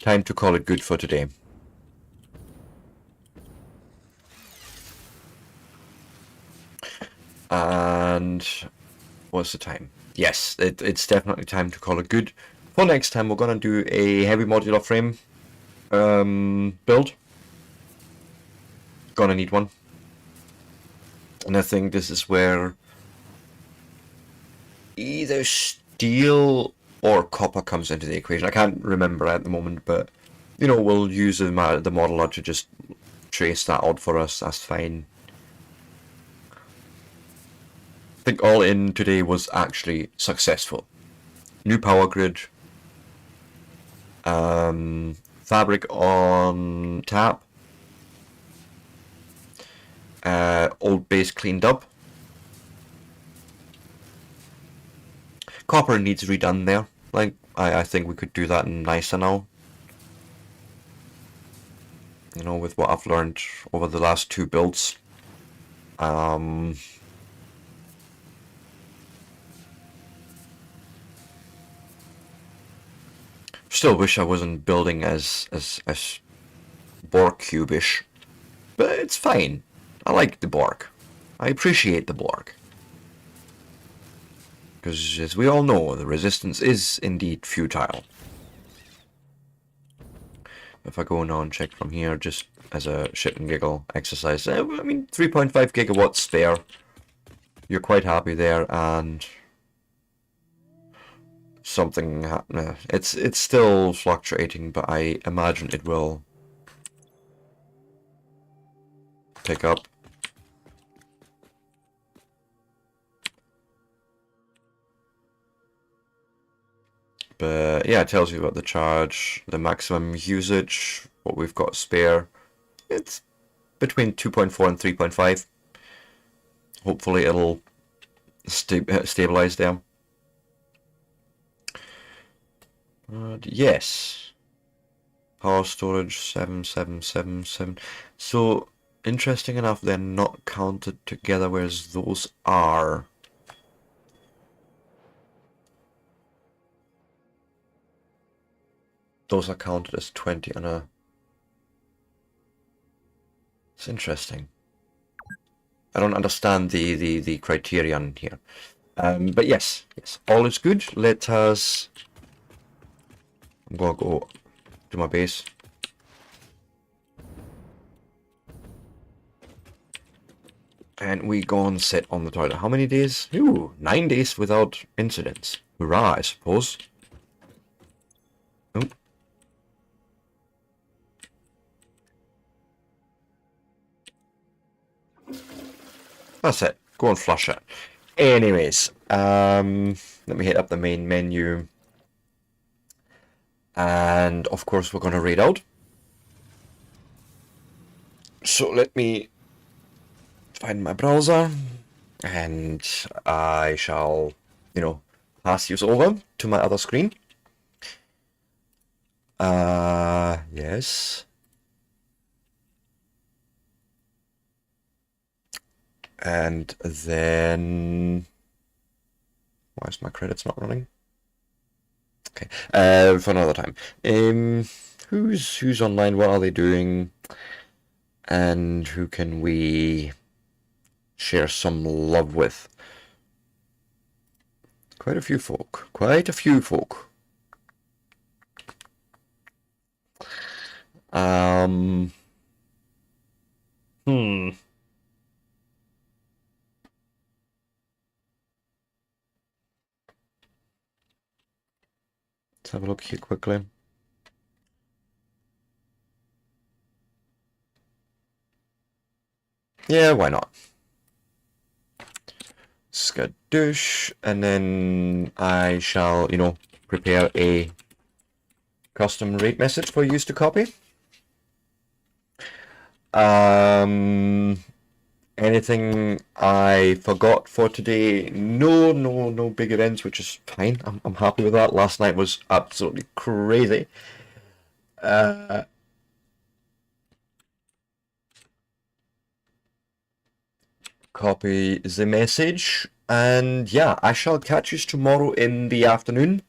Time to call it good for today. And what's the time? yes, it's definitely time to call it good. For next time, we're going to do a heavy modular frame build. Gonna need one. And I think this is where either steel or copper comes into the equation. I can't remember at the moment, but you know, we'll use the modeler to just trace that out for us. That's fine. I think all in today was actually successful. New power grid, fabric on tap, old base cleaned up. Copper needs redone there. Like, I think we could do that nicer now. You know, with what I've learned over the last 2 builds. Still wish I wasn't building as Borg cubish, but it's fine. I like the Borg. I appreciate the Borg. Because as we all know, the resistance is indeed futile. If I go now and check from here, just as a shit and giggle exercise, I mean, 3.5 gigawatts there. You're quite happy there, and something it's still fluctuating, but I imagine it will pick up. But yeah, it tells you about the charge, the maximum usage, what we've got spare. It's between 2.4 and 3.5. Hopefully it'll stabilize there. Yes. Power storage 7777. So interesting enough, they're not counted together, whereas those are. Those are counted as 20 on a. It's interesting. I don't understand the criterion here. But yes, all is good. Let us. I'm gonna go to my base. And we go and sit on the toilet. How many days? Ooh, 9 days without incidents. Hurrah, I suppose. Oh. That's it. Go and flush it. Anyways, let me hit up the main menu. And of course we're going to raid out. So let me find my browser. And I shall, you know, pass you over to my other screen. Yes. And then, why is my credits not running? Okay, for another time. Who's online? What are they doing? And who can we share some love with? Quite a few folk. Quite a few folk. Let's have a look here quickly. Yeah, why not? Skadoosh, and then I shall, you know, prepare a custom rate message for you to copy. Anything I forgot for today? No big events, which is fine. I'm happy with that. Last night was absolutely crazy. Copy the message, and yeah, I shall catch you tomorrow in the afternoon.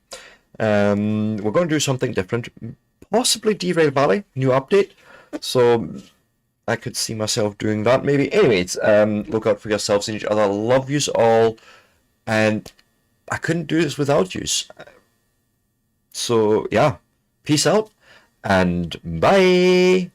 We're going to do something different, possibly Derail Valley, new update. So I could see myself doing that maybe. Anyways, look out for yourselves and each other. Love yous all, and I couldn't do this without you. So yeah, peace out and bye.